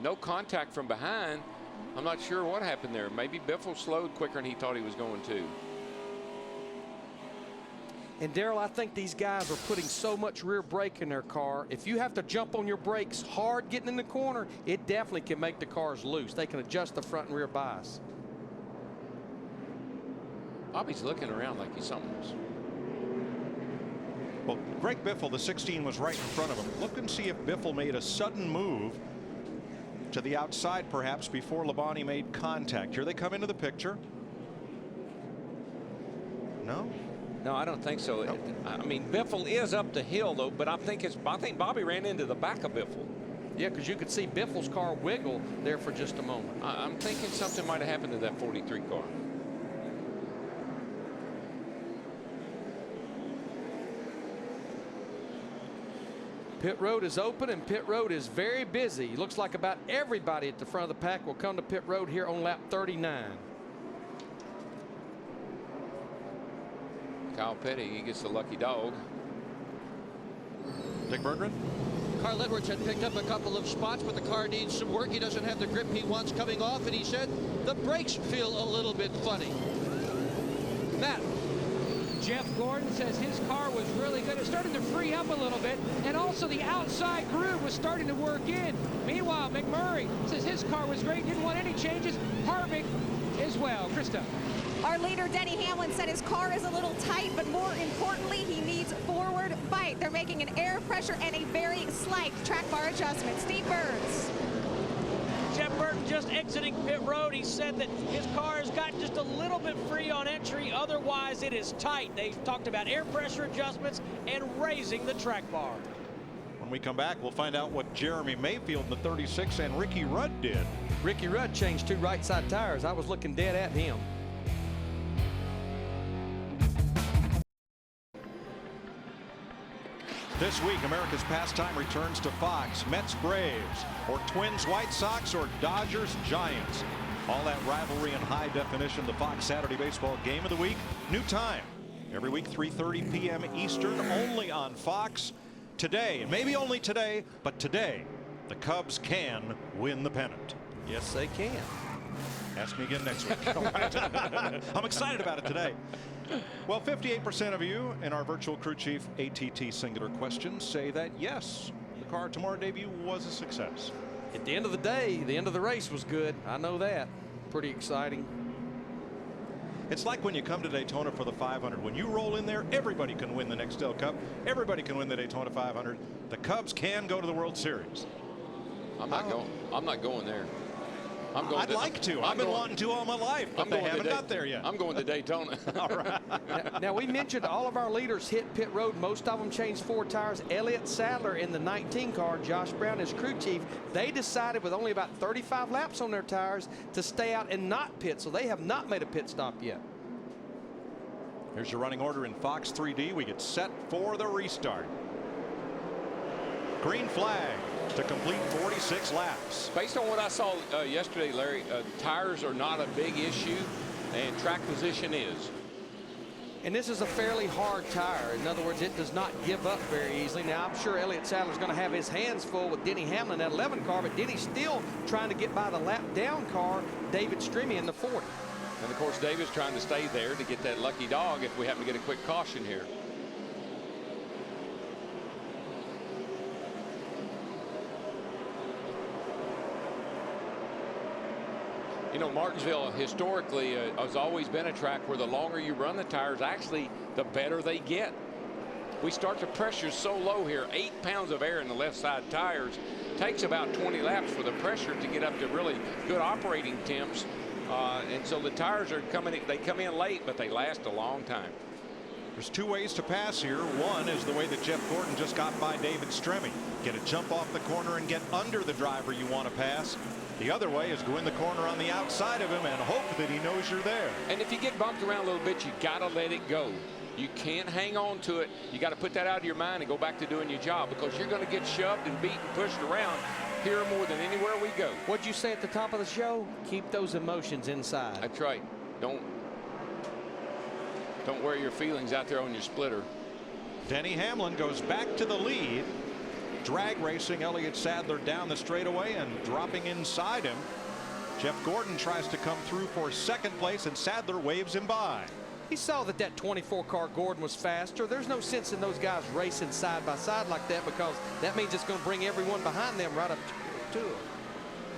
No contact from behind. I'm not sure what happened there. Maybe Biffle slowed quicker than he thought he was going to. And Darrell, I think these guys are putting so much rear brake in their car. If you have to jump on your brakes hard getting in the corner, it definitely can make the cars loose. They can adjust the front and rear bias. Bobby's looking around like he's something else. Well, Greg Biffle, the 16, was right in front of him. Look and see if Biffle made a sudden move to the outside, perhaps, before Labonte made contact. Here they come into the picture. No? No, I don't think so. Nope. I mean, Biffle is up the hill, though, but I think Bobby ran into the back of Biffle. Yeah, because you could see Biffle's car wiggle there for just a moment. I'm thinking something might have happened to that 43 car. Pit road is open, and pit road is very busy. Looks like about everybody at the front of the pack will come to pit road here on lap 39. Kyle Petty, he gets the lucky dog. Dick Berggren. Carl Edwards had picked up a couple of spots, but the car needs some work. He doesn't have the grip he wants coming off, and he said the brakes feel a little bit funny. Matt. Jeff Gordon says his car was really good. It started to free up a little bit, and also the outside groove was starting to work in. Meanwhile, McMurray says his car was great, didn't want any changes. Harvick as well. Krista. Our leader, Denny Hamlin, said his car is a little tight, but more importantly, he needs forward bite. They're making an air pressure and a very slight track bar adjustment. Steve Burns. Jeff Burton just exiting pit road. He said that his car has got just a little bit free on entry. Otherwise, it is tight. They talked about air pressure adjustments and raising the track bar. When we come back, we'll find out what Jeremy Mayfield in the 36 and Ricky Rudd did. Ricky Rudd changed 2 right side tires. I was looking dead at him. This week, America's pastime returns to Fox. Mets Braves, or Twins White Sox, or Dodgers Giants. All that rivalry in high definition. The Fox Saturday Baseball Game of the Week. New time. Every week, 3:30 p.m. Eastern, only on Fox. Today, and maybe only today, but today, the Cubs can win the pennant. Yes, they can. Ask me again next week. I'm excited about it today. Well, 58% of you in our virtual crew chief ATT singular questions say that yes, the car tomorrow debut was a success. At the end of the day, the end of the race was good. I know that. Pretty exciting. It's like when you come to Daytona for the 500. When you roll in there, everybody can win the Nextel Cup. Everybody can win the Daytona 500. The Cubs can go to the World Series. I'm not going there. I'd like to. I've been wanting to all my life, but they haven't got there yet. I'm going to Daytona. All right. Now, we mentioned all of our leaders hit pit road. Most of them changed 4 tires. Elliott Sadler in the 19 car, Josh Brown as crew chief, they decided with only about 35 laps on their tires to stay out and not pit, so they have not made a pit stop yet. Here's your running order in Fox 3D. We get set for the restart. Green flag to complete 46 laps. Based on what I saw yesterday, Larry, tires are not a big issue, and track position is. And this is a fairly hard tire. In other words, it does not give up very easily. Now, I'm sure Elliott Sadler's going to have his hands full with Denny Hamlin at 11 car, but Denny's still trying to get by the lap down car, David Stremme in the 40. And, of course, David's trying to stay there to get that lucky dog if we happen to get a quick caution here. You know, Martinsville historically has always been a track where the longer you run the tires, actually, the better they get. We start the pressure so low here, 8 pounds of air in the left side tires. Takes about 20 laps for the pressure to get up to really good operating temps. And so the tires are they come in late, but they last a long time. There's 2 ways to pass here. One is the way that Jeff Gordon just got by David Stremme. Get a jump off the corner and get under the driver you want to pass. The other way is go in the corner on the outside of him and hope that he knows you're there. And if you get bumped around a little bit, you got to let it go. You can't hang on to it. You got to put that out of your mind and go back to doing your job, because you're going to get shoved and beat and pushed around here more than anywhere we go. What'd you say at the top of the show? Keep those emotions inside. That's right. Don't wear your feelings out there on your splitter. Denny Hamlin goes back to the lead. Drag racing Elliott Sadler down the straightaway and dropping inside him. Jeff Gordon tries to come through for second place, and Sadler waves him by. He saw that 24 car Gordon was faster. There's no sense in those guys racing side by side like that, because that means it's going to bring everyone behind them right up to him.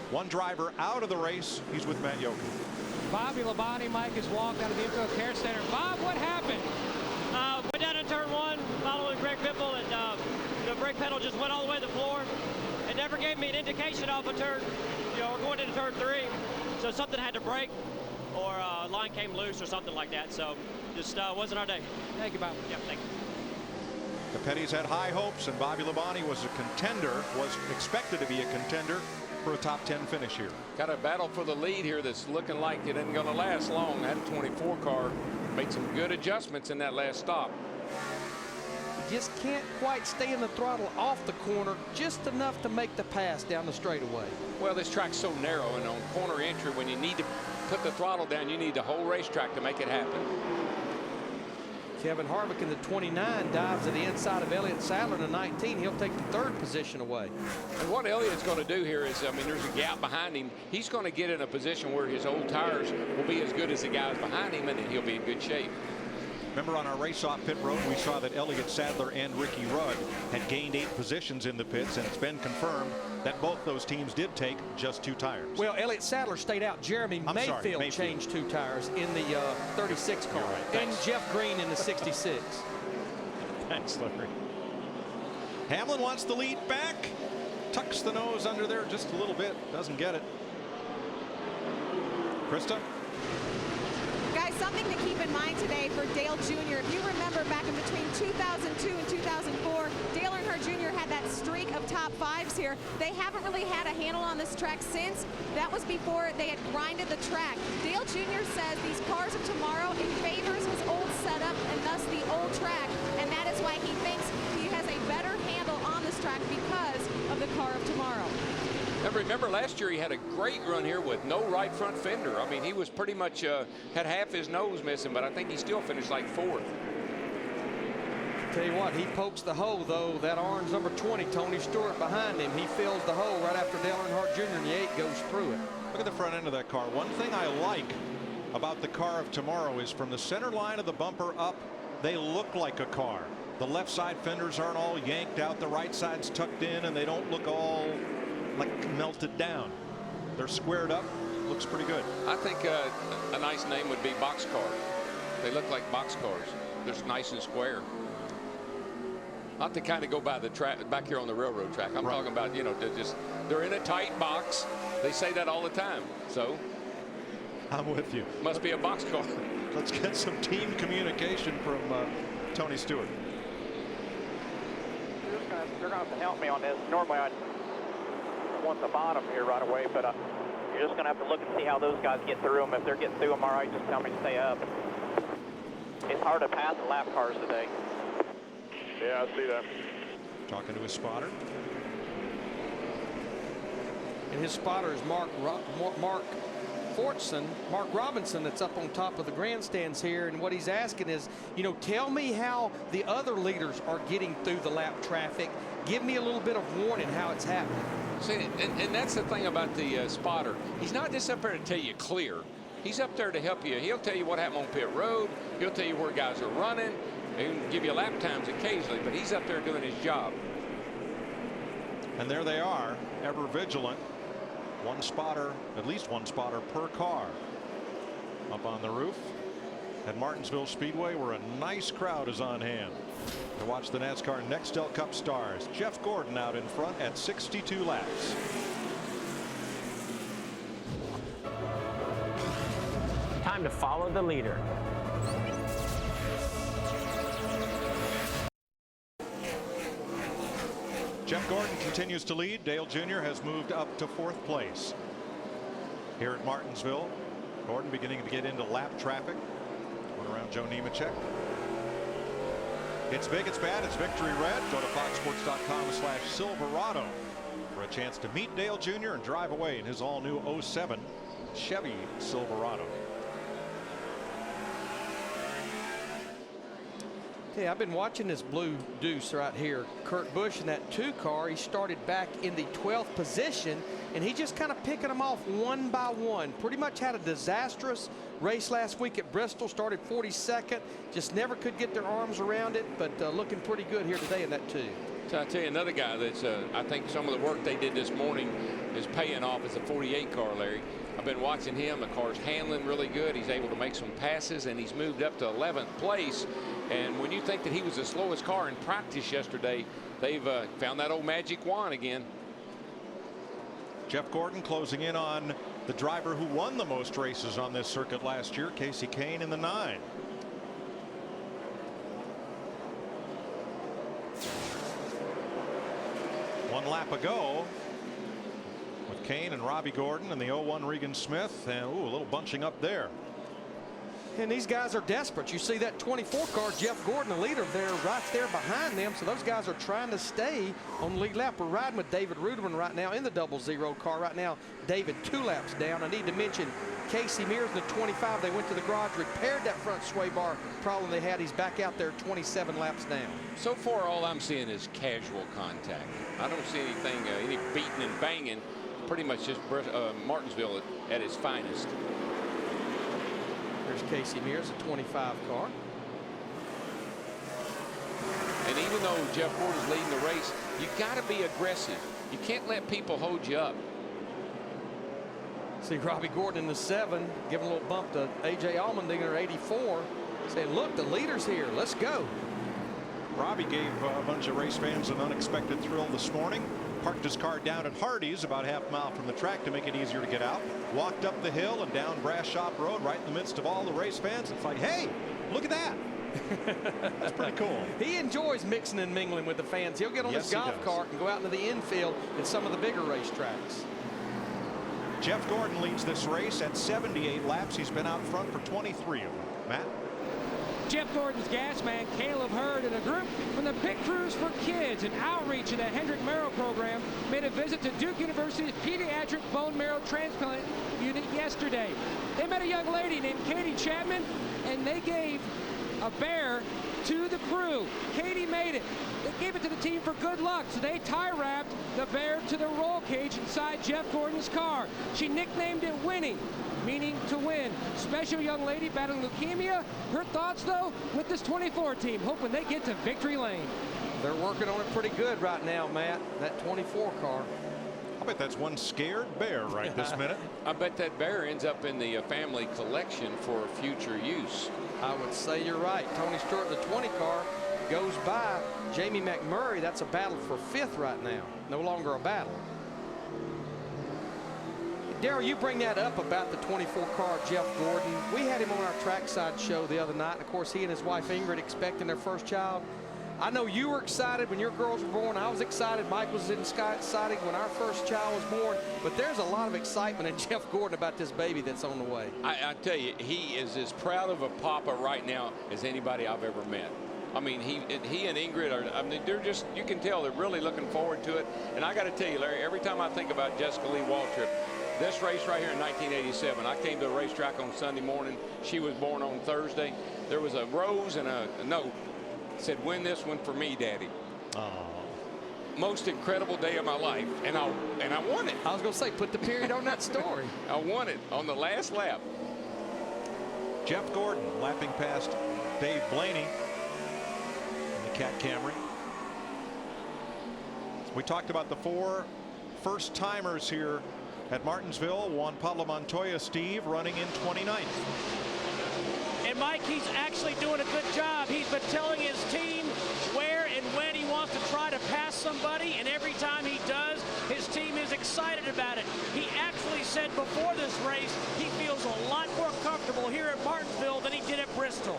One driver out of the race. He's with Matt Yoakum. Bobby Labonte, Mike, has walked out of the Info Care Center. Bob, what happened? Went down in turn 1, following Greg Biffle, and the brake pedal just went all the way to the floor. It never gave me an indication off a turn. We're going into turn 3, so something had to break, or a line came loose or something like that. So just wasn't our day. Thank you, Bob. Yep, thank you. The Petties had high hopes, and Bobby Labonte was a contender, was expected to be a contender for a top 10 finish here. Got a battle for the lead here that's looking like it isn't going to last long. That 24 car made some good adjustments in that last stop. Just can't quite stay in the throttle off the corner just enough to make the pass down the straightaway. Well, this track's so narrow, and on corner entry, when you need to put the throttle down, you need the whole racetrack to make it happen. Kevin Harvick in the 29 dives to the inside of Elliott Sadler in the 19. He'll take the 3rd position away. And what Elliott's going to do here is, I mean, there's a gap behind him. He's going to get in a position where his old tires will be as good as the guys behind him, and then he'll be in good shape. Remember on our race-off pit road, we saw that Elliott Sadler and Ricky Rudd had gained 8 positions in the pits, and it's been confirmed that both those teams did take just 2 tires. Well, Elliott Sadler stayed out. Jeremy Mayfield changed 2 tires in the 36 car. Right. And Jeff Green in the 66. Thanks, Larry. Hamlin wants the lead back. Tucks the nose under there just a little bit. Doesn't get it. Krista? Guys, something to keep in mind today for Dale Jr. If you remember back in between 2002 and 2004, Dale Earnhardt Jr. had that streak of top 5s here. They haven't really had a handle on this track since. That was before they had grinded the track. Dale Jr. says these cars of tomorrow, it favors his old setup and thus the old track. And that is why he thinks he has a better handle on this track because of the car of tomorrow. And remember, last year he had a great run here with no right front fender. I mean, he was pretty much had half his nose missing, but I think he still finished like 4th. Tell you what, he pokes the hole, though. That orange number 20, Tony Stewart, behind him. He fills the hole right after Dale Earnhardt Jr. and the 8 goes through it. Look at the front end of that car. One thing I like about the car of tomorrow is from the center line of the bumper up, they look like a car. The left side fenders aren't all yanked out. The right side's tucked in, and they don't look all like melted down. They're squared up. Looks pretty good. I think a nice name would be boxcar. They look like box cars. They're nice and square. Not to kind of go by the track back here on the railroad track. I'm talking about, you know, they're in a tight box. They say that all the time. So I'm with you. Must be a box car. Let's get some team communication from Tony Stewart. They're going to have to help me on this. Normally I'd want the bottom here right away, but you're just going to have to look and see how those guys get through them. If they're getting through them all right, just tell me to stay up. It's hard to pass the lap cars today. Yeah, I see that. Talking to his spotter. And his spotter is Mark Robinson, that's up on top of the grandstands here. And what he's asking is, you know, tell me how the other leaders are getting through the lap traffic. Give me a little bit of warning how it's happening. See, and that's the thing about the spotter. He's not just up there to tell you clear. He's up there to help you. He'll tell you what happened on pit road. He'll tell you where guys are running. He'll give you lap times occasionally, but he's up there doing his job. And there they are, ever vigilant. One spotter, at least one spotter per car. Up on the roof at Martinsville Speedway, where a nice crowd is on hand to watch the NASCAR Nextel Cup Stars. Jeff Gordon out in front at 62 laps. Time to follow the leader. Jeff Gordon continues to lead. Dale Jr. has moved up to 4th place. Here at Martinsville, Gordon beginning to get into lap traffic. Going around Joe Nemechek. It's big, it's bad, it's victory red. Go to foxsports.com/Silverado for a chance to meet Dale Jr. and drive away in his all-new 07 Chevy Silverado. Okay, I've been watching this blue deuce right here. Kurt Busch in that 2 car, he started back in the 12th position, and he just kind of picking them off one by one. Pretty much had a disastrous race last week at Bristol. Started 42nd, just never could get their arms around it, but looking pretty good here today in that 2. So I tell you another guy that's I think some of the work they did this morning is paying off as a 48 car, Larry. I've been watching him. The car's handling really good. He's able to make some passes, and he's moved up to 11th place. And when you think that he was the slowest car in practice yesterday, they've found that old magic wand again. Jeff Gordon closing in on the driver who won the most races on this circuit last year, Casey Kane, in the 9. One lap ago with Kane and Robbie Gordon and the 01 Regan Smith, and ooh, a little bunching up there. And these guys are desperate. You see that 24 car, Jeff Gordon, the leader, there right there behind them. So those guys are trying to stay on the lead lap. We're riding with David Ruderman right now in the 00 car right now. David 2 laps down. I need to mention Casey Mears in the 25. They went to the garage, repaired that front sway bar problem they had. He's back out there 27 laps down. So far, all I'm seeing is casual contact. I don't see anything, any beating and banging. Pretty much just Martinsville at its finest. There's Casey Mears, a 25 car. And even though Jeff Gordon's leading the race, you got to be aggressive. You can't let people hold you up. See Robbie Gordon in the 7, giving a little bump to A.J. Allmendinger, 84, saying, look, the leader's here. Let's go. Robbie gave a bunch of race fans an unexpected thrill this morning. Parked his car down at Hardee's about half mile from the track to make it easier to get out. Walked up the hill and down Brass Shop Road right in the midst of all the race fans. It's like, hey, look at that. That's pretty cool. He enjoys mixing and mingling with the fans. He'll get on his golf cart and go out into the infield at some of the bigger racetracks. Jeff Gordon leads this race at 78 laps. He's been out front for 23 of them. Matt? Jeff Gordon's gas man, Caleb Hurd, and a group from the Pit Crews for Kids, an outreach of the Hendrick Marrow program, made a visit to Duke University's Pediatric Bone Marrow Transplant Unit yesterday. They met a young lady named Katie Chapman, and they gave a bear to the crew. Katie made it. They gave it to the team for good luck, so they tie wrapped the bear to the roll cage inside Jeff Gordon's car. She nicknamed it Winnie, meaning to win. Special young lady battling leukemia. Her thoughts, though, with this 24 team, hoping they get to victory lane. They're working on it pretty good right now, Matt, that 24 car. I bet that's one scared bear right this minute. I bet that bear ends up in the family collection for future use. I would say you're right. Tony Stewart, the 20 car, goes by Jamie McMurray. That's a battle for 5th right now. No longer a battle. Darrell, you bring that up about the 24 car, Jeff Gordon. We had him on our trackside show the other night. And of course, he and his wife Ingrid expecting their first child. I know you were excited when your girls were born. I was excited. Mike was excited when our first child was born. But there's a lot of excitement in Jeff Gordon about this baby that's on the way. I tell you, he is as proud of a papa right now as anybody I've ever met. I mean, he and Ingrid are, I mean, they're just, you can tell they're really looking forward to it. And I got to tell you, Larry, every time I think about Jessica Lee Waltrip, this race right here in 1987, I came to the racetrack on Sunday morning. She was born on Thursday. There was a rose and a note. Said, win this one for me, Daddy. Oh. Most incredible day of my life, and I won it. I was going to say, put the period on that story. I won it on the last lap. Jeff Gordon lapping past Dave Blaney in the Cat Camry. We talked about the 4 first-timers here at Martinsville. Juan Pablo Montoya, Steve, running in 29th. And Mike, he's actually doing a good job. He's been telling his team where and when he wants to try to pass somebody, and every time he does, his team is excited about it. He actually said before this race he feels a lot more comfortable here at Martinsville than he did at Bristol.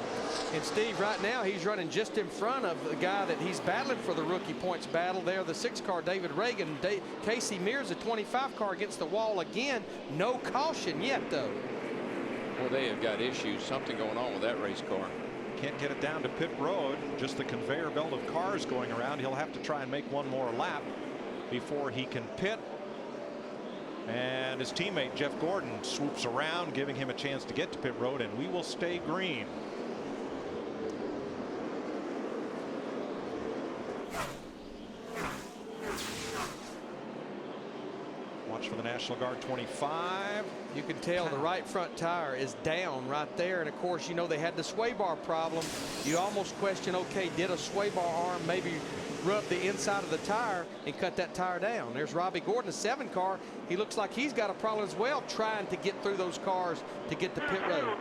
And Steve, right now he's running just in front of the guy that he's battling for the rookie points battle there, the 6 car, David Reagan. Casey Mears, the 25 car, against the wall again. No caution yet, though. Well, they have got issues. Something going on with that race car. Can't get it down to pit road. Just the conveyor belt of cars going around. He'll have to try and make one more lap before he can pit. And his teammate Jeff Gordon swoops around, giving him a chance to get to pit road, and we will stay green. Watch for the National Guard 25. You can tell the right front tire is down right there. And of course, you know, they had the sway bar problem. You almost question, okay, did a sway bar arm maybe rub the inside of the tire and cut that tire down? There's Robbie Gordon, a 7 car. He looks like he's got a problem as well, trying to get through those cars to get to pit road.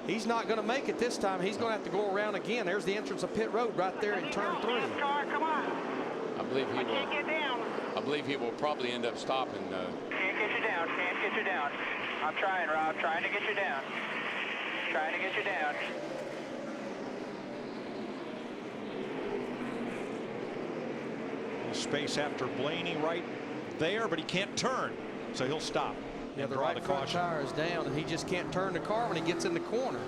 He's not going to make it this time. He's going to have to go around again. There's the entrance of pit road right there in turn 3. I believe he will. I believe he will probably end up stopping. Can't get you down. Can't get you down. I'm trying, Rob. Trying to get you down. Trying to get you down. Space after Blaney right there, but he can't turn, so he'll stop. Yeah, the right front tire is down, and he just can't turn the car when he gets in the corner.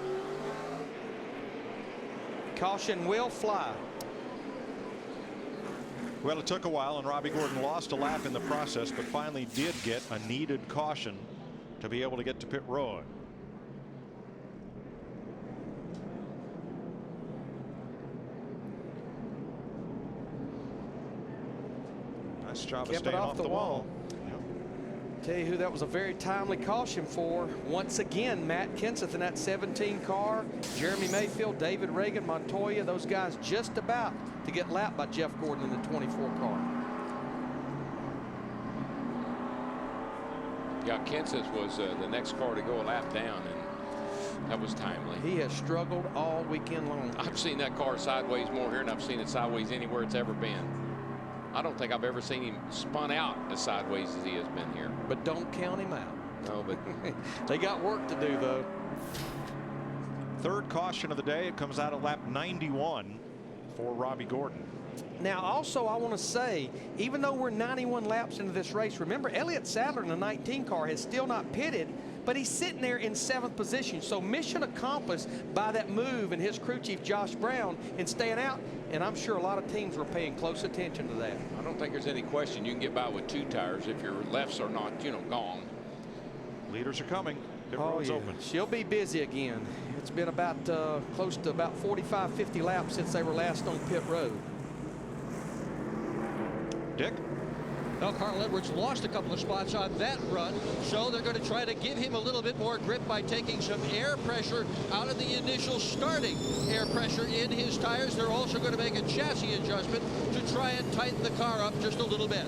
Caution will fly. Well, it took a while, and Robbie Gordon lost a lap in the process, but finally did get a needed caution to be able to get to pit road. Nice job of staying off the wall. Yep. Tell you who that was a very timely caution for. Once again, Matt Kenseth in that 17 car. Jeremy Mayfield, David Reagan, Montoya, those guys just about to get lapped by Jeff Gordon in the 24 car. Yeah, Kenseth was the next car to go a lap down, and that was timely. He has struggled all weekend long. I've seen that car sideways more here than I've seen it sideways anywhere it's ever been. I don't think I've ever seen him spun out as sideways as he has been here. But don't count him out. No, but they got work to do, though. Third caution of the day. It comes out at lap 91 for Robbie Gordon. Now, also, I want to say, even though we're 91 laps into this race, remember, Elliott Sadler in the 19 car has still not pitted, but he's sitting there in 7th position. So mission accomplished by that move and his crew chief, Josh Brown, in staying out. And I'm sure a lot of teams were paying close attention to that. I don't think there's any question you can get by with 2 tires if your lefts are not, gone. Leaders are coming. Pit road's open. She'll be busy again. It's been about close to about 45, 50 laps since they were last on pit road. Dick? Well, Carl Edwards lost a couple of spots on that run, so they're going to try to give him a little bit more grip by taking some air pressure out of the initial starting air pressure in his tires. They're also going to make a chassis adjustment to try and tighten the car up just a little bit.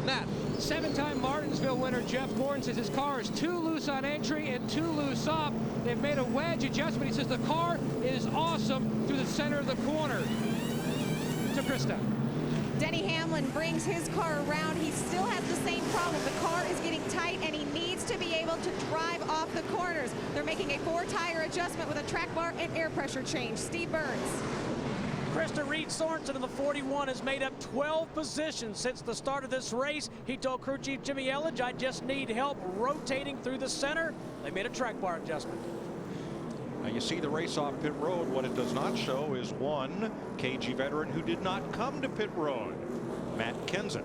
Matt. 7-time Martinsville winner Jeff Gordon says his car is too loose on entry and too loose off. They've made a wedge adjustment. He says the car is awesome through the center of the corner. To Krista. Denny Hamlin brings his car around. He still has the same problem. The car is getting tight, and he needs to be able to drive off the corners. They're making a 4-tire adjustment with a track bar and air pressure change. Steve Burns. Krista, Reed Sorensen in the 41 has made up 12 positions since the start of this race. He told crew chief Jimmy Elledge, I just need help rotating through the center. They made a track bar adjustment. Now you see the race off pit road. What it does not show is one KG veteran who did not come to pit road, Matt Kenseth.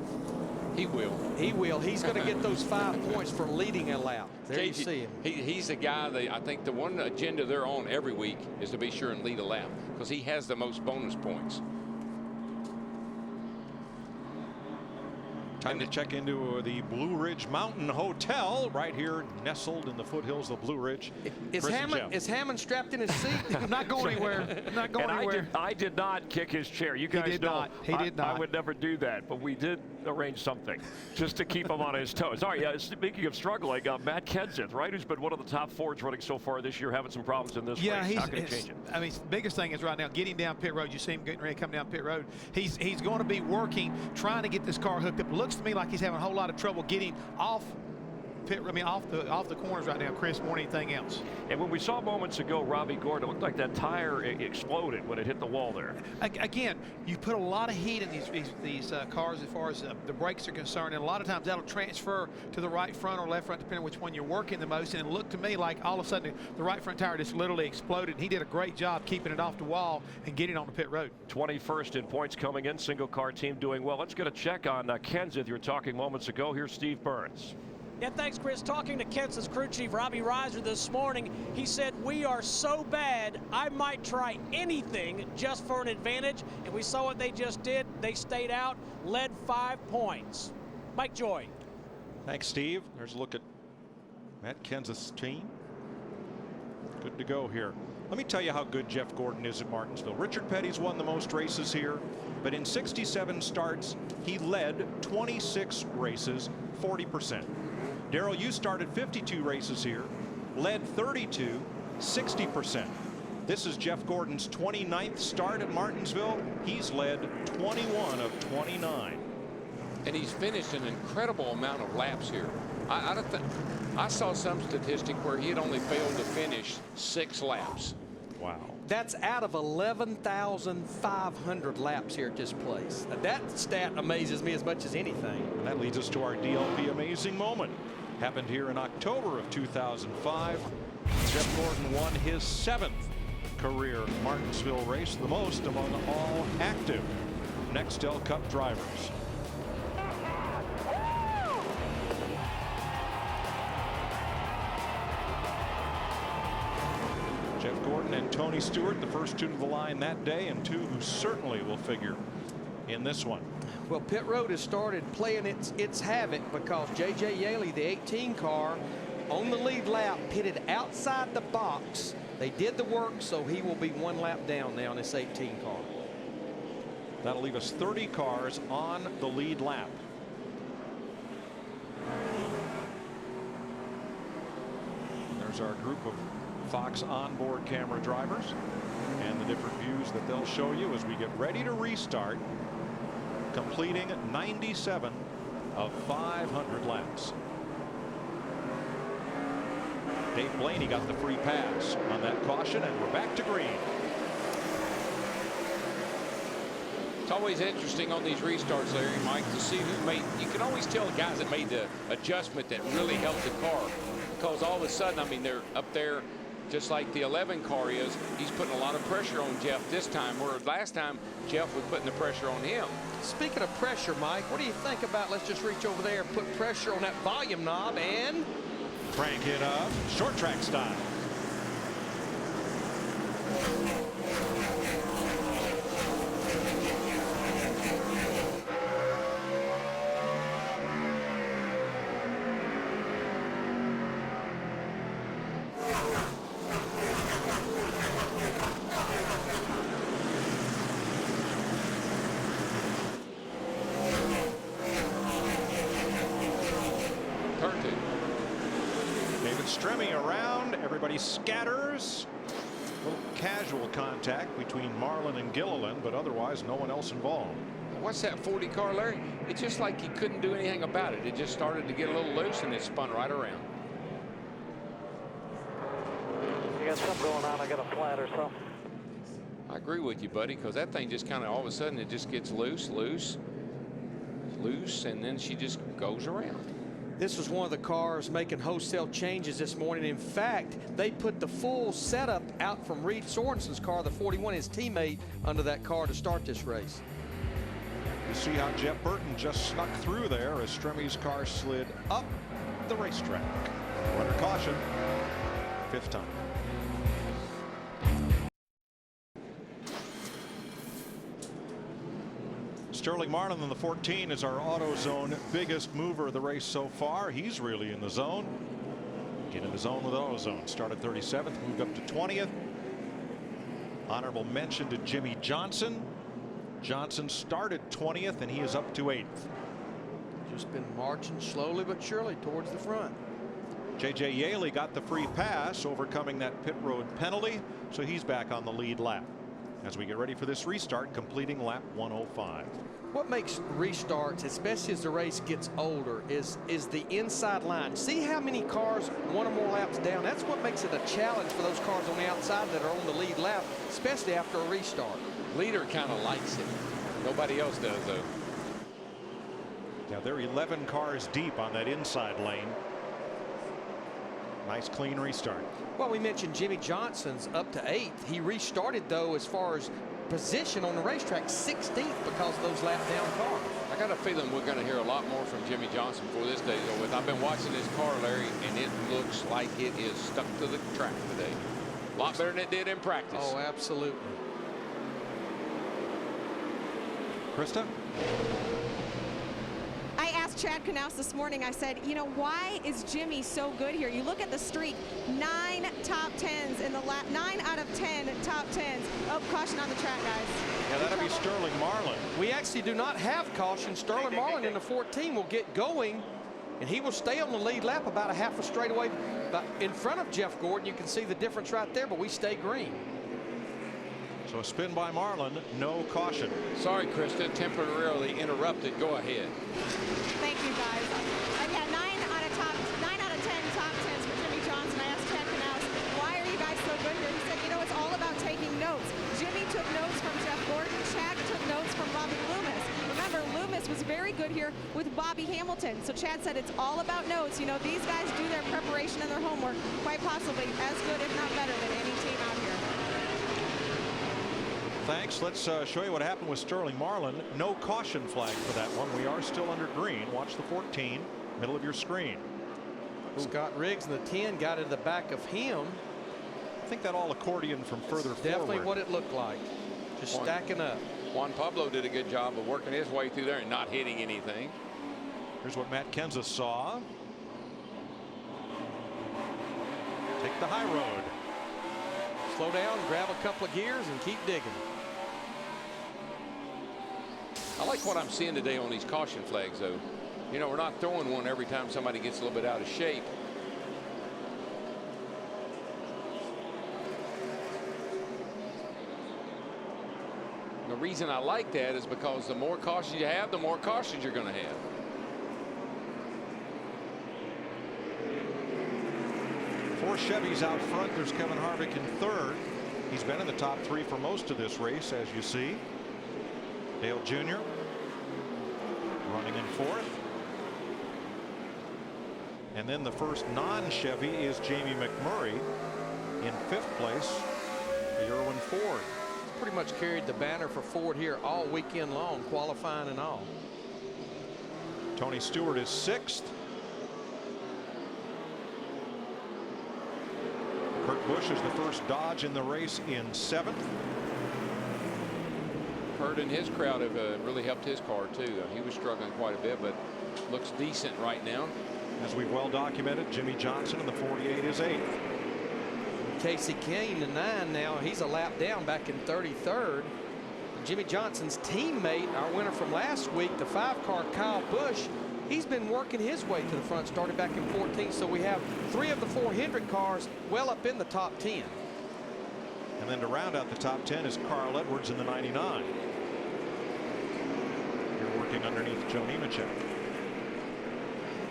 He will. He will. He's going to get those 5 points for leading a lap. There you see him. He's the guy that I think the one agenda they're on every week is to be sure and lead a lap because he has the most bonus points. Time to check into the Blue Ridge Mountain Hotel right here nestled in the foothills of Blue Ridge. Is Hammond strapped in his seat? I'm not going anywhere. Not going anywhere. I did not kick his chair. You guys did not. He did not. I would never do that, but we did arrange something just to keep him on his toes. All right, speaking of struggling, Matt Kenseth, right, who's been one of the top Fords running so far this year, having some problems in this race. How can he change it? I mean, the biggest thing is right now getting down pit road. You see him getting ready to come down pit road. He's going to be working, trying to get this car hooked up. Looks to me like he's having a whole lot of trouble getting off off the corners right now, Chris, more than anything else. And when we saw moments ago Robbie Gordon, it looked like that tire exploded when it hit the wall there. Again, you put a lot of heat in these cars as far as the brakes are concerned, and a lot of times that'll transfer to the right front or left front depending on which one you're working the most. And it looked to me like all of a sudden the right front tire just literally exploded. He did a great job keeping it off the wall and getting on the pit road. 21st in points coming in, single car team doing well. Let's get a check on Kenseth. You were talking moments ago. Here's Steve Burns. Yeah, thanks, Chris. Talking to Kenseth's crew chief, Robbie Reiser, this morning, he said, we are so bad, I might try anything just for an advantage. And we saw what they just did. They stayed out, led 5 points. Mike Joy. Thanks, Steve. There's a look at Matt Kenseth's team. Good to go here. Let me tell you how good Jeff Gordon is at Martinsville. Richard Petty's won the most races here, but in 67 starts, he led 26 races, 40%. Darrell, you started 52 races here, led 32, 60%. This is Jeff Gordon's 29th start at Martinsville. He's led 21 of 29. And he's finished an incredible amount of laps here. I saw some statistic where he had only failed to finish 6 laps. Wow. That's out of 11,500 laps here at this place. That stat amazes me as much as anything. That leads us to our DLP amazing moment. Happened here in October of 2005. Jeff Gordon won his 7th career Martinsville race, the most among all active Nextel Cup drivers. Jeff Gordon and Tony Stewart, the first 2 to the line that day, and 2 who certainly will figure in this one. Well, pit road has started playing its havoc because J.J. Yaley, the 18 car, on the lead lap, pitted outside the box. They did the work, so he will be 1 lap down now in this 18 car. That'll leave us 30 cars on the lead lap. There's our group of Fox onboard camera drivers and the different views that they'll show you as we get ready to restart, completing 97 of 500 laps. Dave Blaney got the free pass on that caution, and we're back to green. It's always interesting on these restarts, Larry, Mike, to see who made. You can always tell the guys that made the adjustment that really helped the car, because all of a sudden, I mean, they're up there just like the 11 car is. He's putting a lot of pressure on Jeff this time, where last time Jeff was putting the pressure on him. Speaking of pressure, Mike, what do you think about, let's just reach over there and put pressure on that volume knob and crank it up, short track style. Scatters. A little casual contact between Marlin and Gilliland, but otherwise no one else involved. What's that 40 car, Larry? It's just like he couldn't do anything about it. It just started to get a little loose and it spun right around. You got something going on. I got a flat or something. I agree with you, buddy, because that thing just kind of all of a sudden it just gets loose, and then she just goes around. This was one of the cars making wholesale changes this morning. In fact, they put the full setup out from Reed Sorensen's car, the 41, his teammate, under that car to start this race. You see how Jeff Burton just snuck through there as Stremmy's car slid up the racetrack. Runner caution, 5th time. Sterling Marlin in the 14 is our AutoZone biggest mover of the race so far. He's really in the zone. Get in the zone with AutoZone. Started 37th, moved up to 20th. Honorable mention to Jimmy Johnson. Johnson started 20th, and he is up to 8th. Just been marching slowly but surely towards the front. J.J. Yaley got the free pass, overcoming that pit road penalty, so he's back on the lead lap as we get ready for this restart, completing lap 105. What makes restarts, especially as the race gets older, is the inside line. See how many cars 1 or more laps down? That's what makes it a challenge for those cars on the outside that are on the lead lap, especially after a restart. Leader kind of likes it. Nobody else does, though. Yeah, they're 11 cars deep on that inside lane. Nice clean restart. Well, we mentioned Jimmy Johnson's up to 8th. He restarted, though, as far as position on the racetrack, 16th because of those lap down cars. I got a feeling we're going to hear a lot more from Jimmy Johnson before this day's over with. I've been watching this car, Larry, and it looks like it is stuck to the track today. A lot better than it did in practice. Oh, absolutely. Krista? I asked Chad Knaus this morning, I said, you know, why is Jimmy so good here? You look at the streak, 9 top 10s in the lap, 9 out of 10 top 10s. Oh, caution on the track, guys. Yeah, that'll be Sterling Marlin. We actually do not have caution. Sterling Marlin in the 14 will get going, and he will stay on the lead lap about a half a straightaway in front of Jeff Gordon. You can see the difference right there, but we stay green. So a spin by Marlin, no caution. Sorry, Krista, temporarily interrupted. Go ahead. Thank you, guys. Yeah, 9 out of 10 top 10s for Jimmy Johnson. I asked Chad Knaus, why are you guys so good here? He said, you know, it's all about taking notes. Jimmy took notes from Jeff Gordon. Chad took notes from Bobby Loomis. Remember, Loomis was very good here with Bobby Hamilton. So Chad said it's all about notes. You know, these guys do their preparation and their homework quite possibly as good, if not better, than any team out here. Thanks. Let's show you what happened with Sterling Marlin. No caution flag for that one. We are still under green. Watch the 14, middle of your screen. Scott Riggs in the 10 got in the back of him. I think that all accordion from further Definitely forward. what it looked like. Just stacking up. Juan Pablo did a good job of working his way through there and not hitting anything. Here's what Matt Kenseth saw. Take the high road. Slow down, grab a couple of gears, and keep digging. I like what I'm seeing today on these caution flags, though. You know, we're not throwing one every time somebody gets a little bit out of shape. The reason I like that is because the more cautions you have, the more cautions you're going to have. Four Chevys out front. There's Kevin Harvick in third. He's been in the top three for most of this race, as you see. Dale Jr. running in fourth. And then the first non-Chevy is Jamie McMurray in fifth place. The Irwin Ford. Pretty much carried the banner for Ford here all weekend long, qualifying and all. Tony Stewart is sixth. Kurt Busch is the first Dodge in the race in seventh. Kurt and his crowd have really helped his car too. He was struggling quite a bit, but looks decent right now. As we've well documented, Jimmy Johnson in the 48 is eighth. Casey Kane to 9 now. He's a lap down back in 33rd. Jimmy Johnson's teammate, our winner from last week, the 5-car Kyle Busch, he's been working his way to the front, started back in 14th. So we have 3 of the 4 Hendrick cars well up in the top 10. And then to round out the top 10 is Carl Edwards in the 99. You're working underneath Joe Nemechek.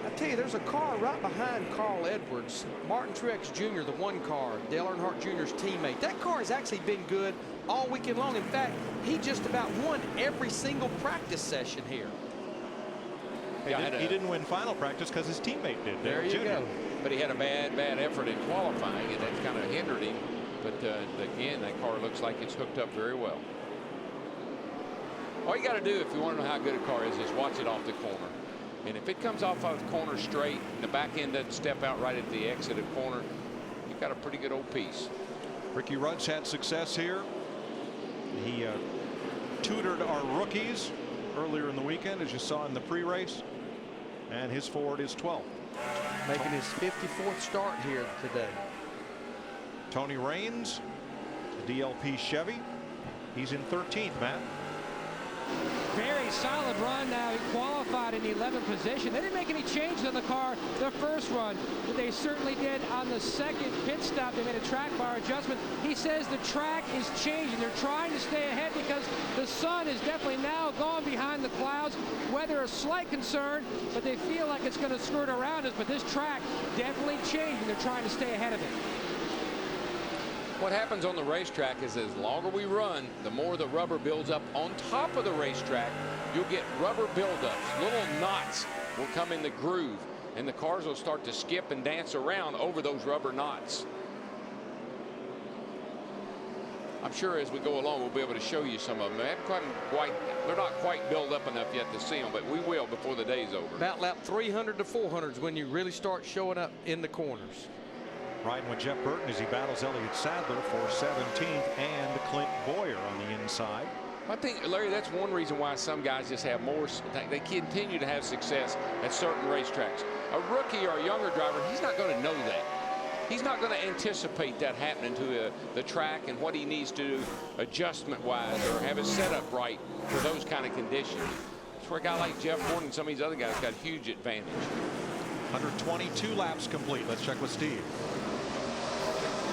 I tell you, there's a car right behind Carl Edwards, Martin Truex Jr., the 1 car, Dale Earnhardt Jr.'s teammate. That car has actually been good all weekend long. In fact, he just about won every single practice session here. He didn't win final practice because his teammate did. There you go. But he had a bad effort in qualifying, and that's kind of hindered him. But again, that car looks like it's hooked up very well. All you got to do if you want to know how good a car is watch it off the corner. And if it comes off of the corner straight and the back end doesn't step out right at the exit of the corner, you've got a pretty good old piece. Ricky Rudd's had success here. He tutored our rookies earlier in the weekend, as you saw in the pre-race, and his Ford is 12th. Making his 54th start here today. Tony Raines, the DLP Chevy. He's in 13th, Matt. Very solid run now. He qualified in the 11th position. They didn't make any changes on the car the first run, but they certainly did on the second pit stop. They made a track bar adjustment. He says the track is changing. They're trying to stay ahead because the sun is definitely now gone behind the clouds. Weather a slight concern, but they feel like it's going to skirt around us. But this track definitely changing. They're trying to stay ahead of it. What happens on the racetrack is as longer we run, the more the rubber builds up on top of the racetrack. You'll get rubber buildups. Little knots will come in the groove, and the cars will start to skip and dance around over those rubber knots. I'm sure as we go along, we'll be able to show you some of them. They're not quite built up enough yet to see them, but we will before the day's over. About lap 300 to 400 is when you really start showing up in the corners. Riding with Jeff Burton as he battles Elliott Sadler for 17th and Clint Boyer on the inside. I think, Larry, that's one reason why some guys just have more. They continue to have success at certain racetracks. A rookie or a younger driver, he's not going to know that. He's not going to anticipate that happening to the track and what he needs to do adjustment-wise or have his setup right for those kind of conditions. That's where a guy like Jeff Gordon and some of these other guys got a huge advantage. 122 laps complete. Let's check with Steve.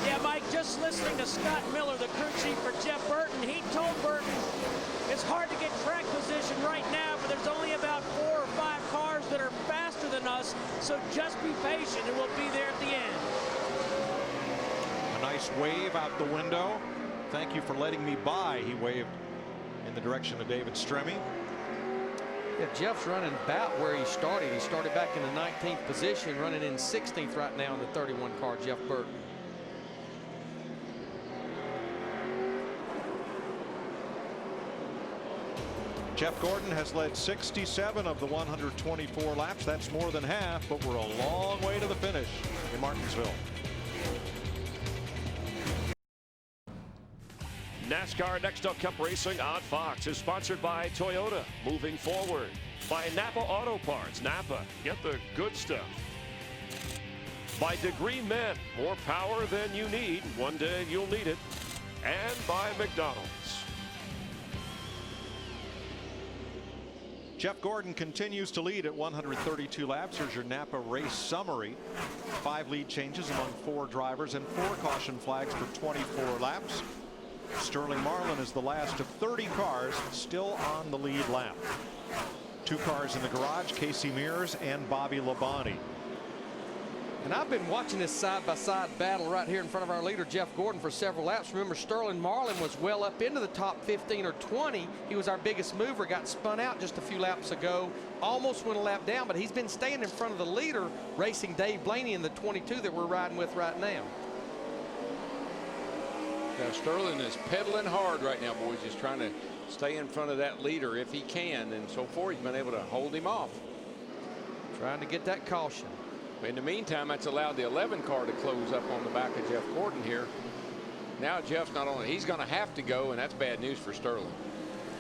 Yeah, Mike, just listening to Scott Miller, the crew chief for Jeff Burton, he told Burton it's hard to get track position right now, but there's only about 4 or 5 cars that are faster than us, so just be patient and we'll be there at the end. A nice wave out the window. Thank you for letting me by. He waved in the direction of David Stremme. Yeah, Jeff's running about where he started. He started back in the 19th position, running in 16th right now in the 31 car, Jeff Burton. Jeff Gordon has led 67 of the 124 laps. That's more than half, but we're a long way to the finish in Martinsville. NASCAR Nextel Cup Racing on Fox is sponsored by Toyota, moving forward. By Napa Auto Parts. Napa, get the good stuff. By Degree Men, more power than you need. One day you'll need it. And by McDonald's. Jeff Gordon continues to lead at 132 laps. Here's your Napa race summary. 5 lead changes among 4 drivers and 4 caution flags for 24 laps. Sterling Marlin is the last of 30 cars still on the lead lap. 2 cars in the garage, Casey Mears and Bobby Labonte. And I've been watching this side-by-side battle right here in front of our leader, Jeff Gordon, for several laps. Remember, Sterling Marlin was well up into the top 15 or 20. He was our biggest mover, got spun out just a few laps ago, almost went a lap down, but he's been staying in front of the leader, racing Dave Blaney in the 22 that we're riding with right now. Now, Sterling is pedaling hard right now, boys. He's trying to stay in front of that leader if he can, and so far he's been able to hold him off. Trying to get that caution. In the meantime, that's allowed the 11 car to close up on the back of Jeff Gordon here. Now Jeff's not on it. He's going to have to go, and that's bad news for Sterling.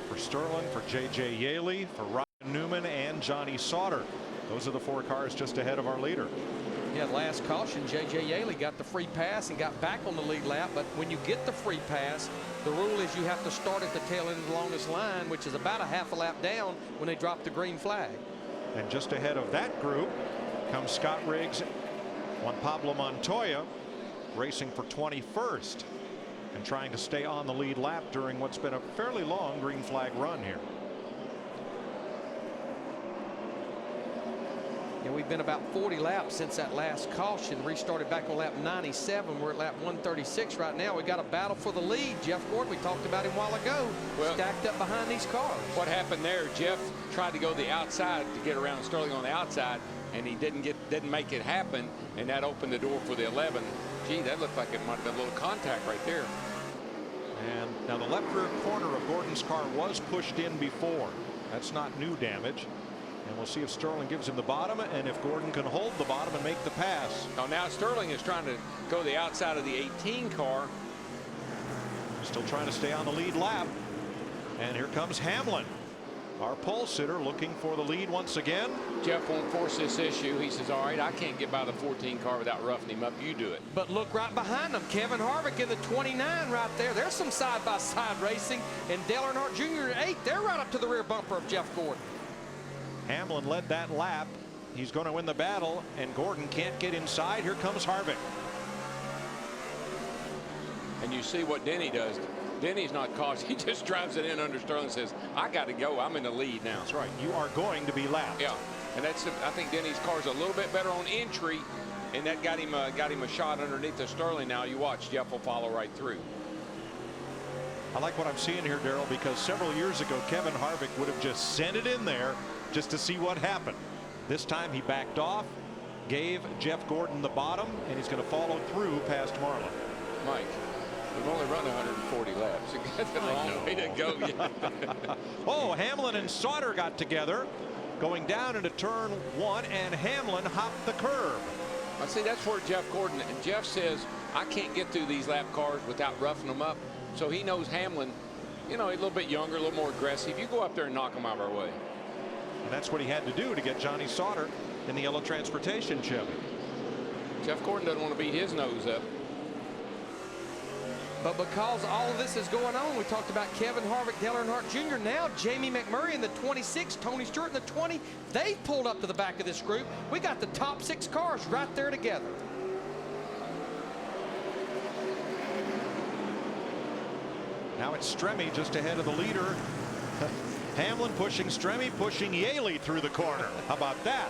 For Sterling, for J.J. Yaley, for Ryan Newman, and Johnny Sauter. Those are the 4 cars just ahead of our leader. Yeah, last caution, J.J. Yaley got the free pass and got back on the lead lap. But when you get the free pass, the rule is you have to start at the tail end of the longest line, which is about a half a lap down when they drop the green flag. And just ahead of that group comes Scott Riggs, Juan Pablo Montoya, racing for 21st and trying to stay on the lead lap during what's been a fairly long green flag run here. Yeah, we've been about 40 laps since that last caution. Restarted back on lap 97. We're at lap 136 right now. We got a battle for the lead. Jeff Gordon, we talked about him a while ago, stacked up behind these cars. What happened there? Jeff tried to go the outside to get around Sterling on the outside, and he didn't make it happen, and that opened the door for the 11. Gee, that looked like it might have been a little contact right there. And now the left rear corner of Gordon's car was pushed in before. That's not new damage. And we'll see if Sterling gives him the bottom and if Gordon can hold the bottom and make the pass. Oh, now Sterling is trying to go the outside of the 18 car. Still trying to stay on the lead lap. And here comes Hamlin, our pole sitter, looking for the lead once again. Jeff won't force this issue. He says, all right, I can't get by the 14 car without roughing him up. You do it. But look right behind them. Kevin Harvick in the 29 right there. There's some side-by-side racing. And Dale Earnhardt Jr. at 8. They're right up to the rear bumper of Jeff Gordon. Hamlin led that lap. He's going to win the battle, and Gordon can't get inside. Here comes Harvick. And you see what Denny does. Denny's not cautious. He just drives it in under Sterling and says, I got to go. I'm in the lead now. That's right. You are going to be lapped. Yeah. And that's, I think Denny's car's a little bit better on entry, and that got him a shot underneath the Sterling. Now you watch, Jeff will follow right through. I like what I'm seeing here, Darrell, because several years ago, Kevin Harvick would have just sent it in there just to see what happened. This time he backed off, gave Jeff Gordon the bottom, and he's going to follow through past Marlin. Mike, we've only run 140 laps. That's a long way to go yet. Oh, Hamlin and Sauter got together, going down into turn 1, and Hamlin hopped the curb. I see that's where Jeff Gordon, and Jeff says, I can't get through these lap cars without roughing them up. So he knows Hamlin, you know, a little bit younger, a little more aggressive. You go up there and knock him out of our way. And that's what he had to do to get Johnny Sauter in the yellow transportation Chevy. Jeff Gordon doesn't want to beat his nose up. But because all of this is going on, we talked about Kevin Harvick, Dale Earnhardt Jr. Now Jamie McMurray in the 26, Tony Stewart in the 20. They pulled up to the back of this group. We got the top 6 cars right there together. Now it's Stremme just ahead of the leader. Hamlin pushing Stremme, pushing Yaley through the corner. How about that?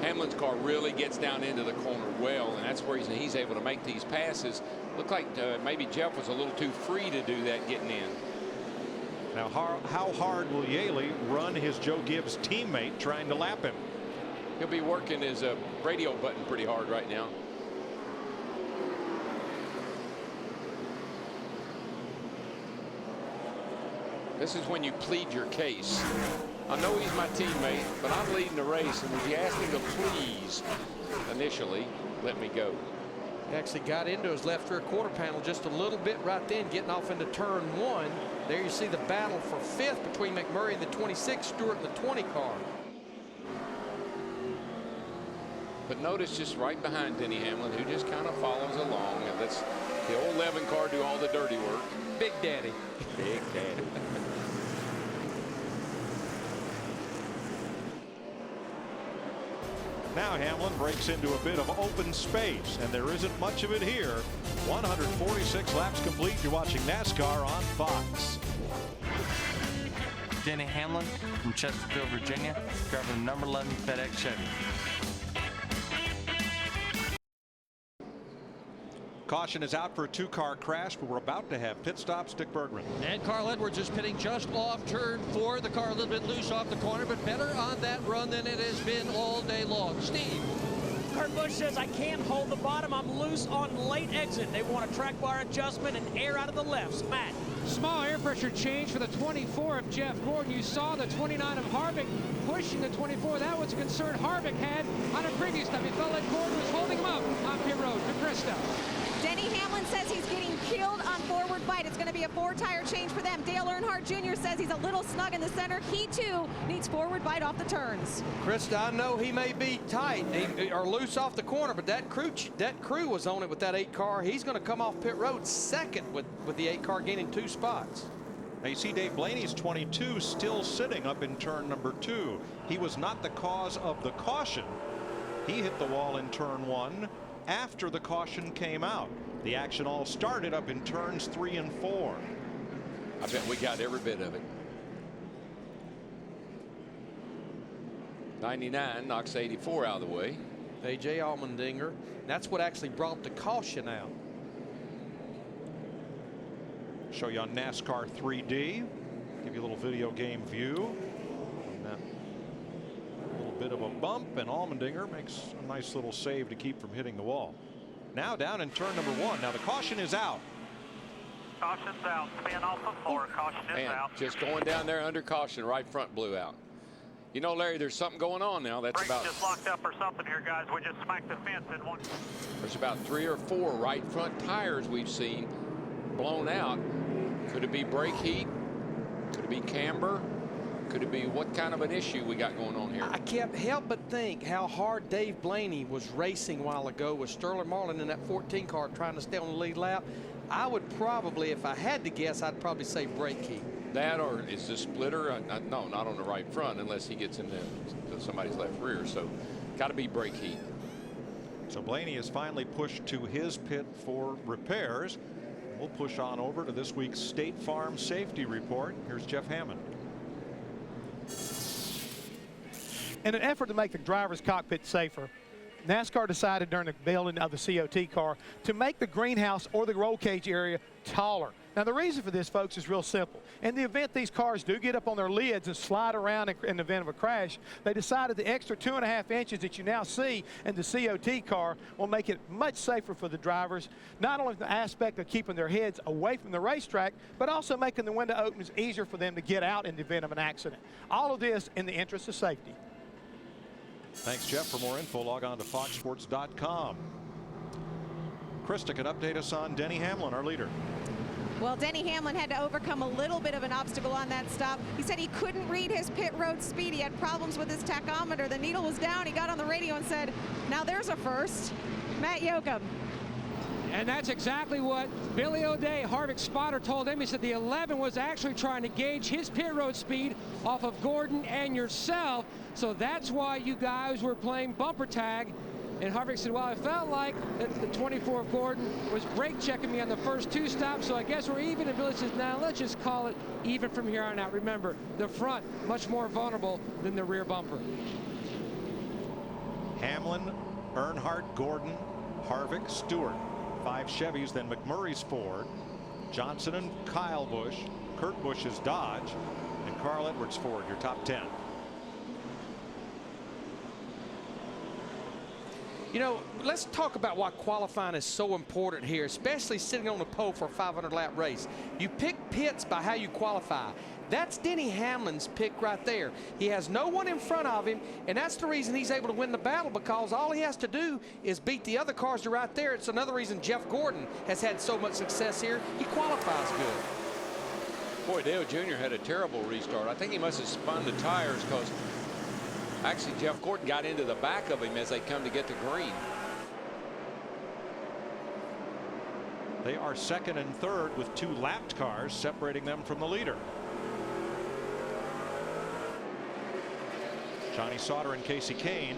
Hamlin's car really gets down into the corner well, and that's where he's able to make these passes. Looked like maybe Jeff was a little too free to do that getting in. Now how hard will Yaley run his Joe Gibbs teammate trying to lap him? He'll be working his radio button pretty hard right now. This is when you plead your case. I know he's my teammate, but I'm leading the race, and would you ask him to please initially let me go? Actually got into his left rear quarter panel just a little bit right then, getting off into turn 1. There you see the battle for 5th between McMurray and the 26, Stewart and the 20 car. But notice just right behind Denny Hamlin, who just kind of follows along, and lets the old 11 car do all the dirty work. Big Daddy. Big Daddy. Now Hamlin breaks into a bit of open space, and there isn't much of it here. 146 laps complete. You're watching NASCAR on Fox. Denny Hamlin from Chesterfield, Virginia, driving the number 11 FedEx Chevy. Caution is out for a 2-car crash, but we're about to have pit stops. Dick Bergman. And Carl Edwards is pitting just off turn 4. The car a little bit loose off the corner, but better on that run than it has been all day long. Steve. Kurt Busch says, I can't hold the bottom. I'm loose on late exit. They want a track bar adjustment and air out of the lefts. Matt. Small air pressure change for the 24 of Jeff Gordon. You saw the 29 of Harvick pushing the 24. That was a concern Harvick had on a previous time. He felt like Gordon was holding him up on pit road. DeCristo. Denny Hamlin says he's getting killed on forward bite. It's going to be a 4-tire change for them. Dale Earnhardt Jr. says he's a little snug in the center. He, too, needs forward bite off the turns. Krista, I know he may be tight or loose off the corner, but that crew was on it with that 8 car. He's going to come off pit road second with the 8 car gaining 2 spots. Now you see Dave Blaney's 22 still sitting up in turn number 2. He was not the cause of the caution. He hit the wall in turn 1 after the caution came out. The action all started up in turns 3 and 4. I bet we got every bit of it. 99 knocks 84 out of the way. A.J. Allmendinger. That's what actually brought the caution out. Show you on NASCAR 3D. Give you a little video game view. And that little bit of a bump, and Allmendinger makes a nice little save to keep from hitting the wall. Now down in turn number 1. Now the caution is out. Caution's out. Spin off the floor. Caution is out. Just going down there under caution, right front blew out. You know, Larry, there's something going on now. That's Brakes about just locked up or something here, guys. We just smacked the fence in one. There's about 3 or 4 right front tires we've seen blown out. Could it be brake heat? Could it be camber? Could it be what kind of an issue we got going on here? I can't help but think how hard Dave Blaney was racing a while ago with Sterling Marlin in that 14 car trying to stay on the lead lap. I would probably, if I had to guess, I'd probably say brake heat. That, or is the splitter? No, not on the right front unless he gets into somebody's left rear. So got to be brake heat. So Blaney is finally pushed to his pit for repairs. We'll push on over to this week's State Farm Safety Report. Here's Jeff Hammond. In an effort to make the driver's cockpit safer, NASCAR decided during the building of the COT car to make the greenhouse or the roll cage area taller. Now the reason for this, folks, is real simple. In the event these cars do get up on their lids and slide around in the event of a crash, they decided the extra 2.5 inches that you now see in the COT car will make it much safer for the drivers, not only the aspect of keeping their heads away from the racetrack, but also making the window openings easier for them to get out in the event of an accident. All of this in the interest of safety. Thanks, Jeff. For more info, log on to foxsports.com. Krista can update us on Denny Hamlin, our leader. Well, Denny Hamlin had to overcome a little bit of an obstacle on that stop. He said he couldn't read his pit road speed. He had problems with his tachometer. The needle was down. He got on the radio and said, now there's a first. Matt Yoakum. And that's exactly what Billy O'Day, Harvick's spotter, told him. He said the 11 was actually trying to gauge his pit road speed off of Gordon and yourself. So that's why you guys were playing bumper tag. And Harvick said, well, I felt like the 24 of Gordon was brake checking me on the first 2 stops, so I guess we're even. And Billy says, now let's just call it even from here on out. Remember, the front much more vulnerable than the rear bumper. Hamlin, Earnhardt, Gordon, Harvick, Stewart. 5 Chevys, then McMurray's Ford, Johnson and Kyle Busch, Kurt Busch's Dodge, and Carl Edwards Ford, your top 10. You know, let's talk about why qualifying is so important here, especially sitting on the pole for a 500-lap race. You pick pits by how you qualify. That's Denny Hamlin's pick right there. He has no one in front of him, and that's the reason he's able to win the battle, because all he has to do is beat the other cars that are right there. It's another reason Jeff Gordon has had so much success here. He qualifies good. Boy, Dale Jr. had a terrible restart. I think he must have spun the tires, because actually Jeff Gordon got into the back of him as they come to get to green. They are second and third with 2 lapped cars separating them from the leader. Johnny Sauter and Casey Kane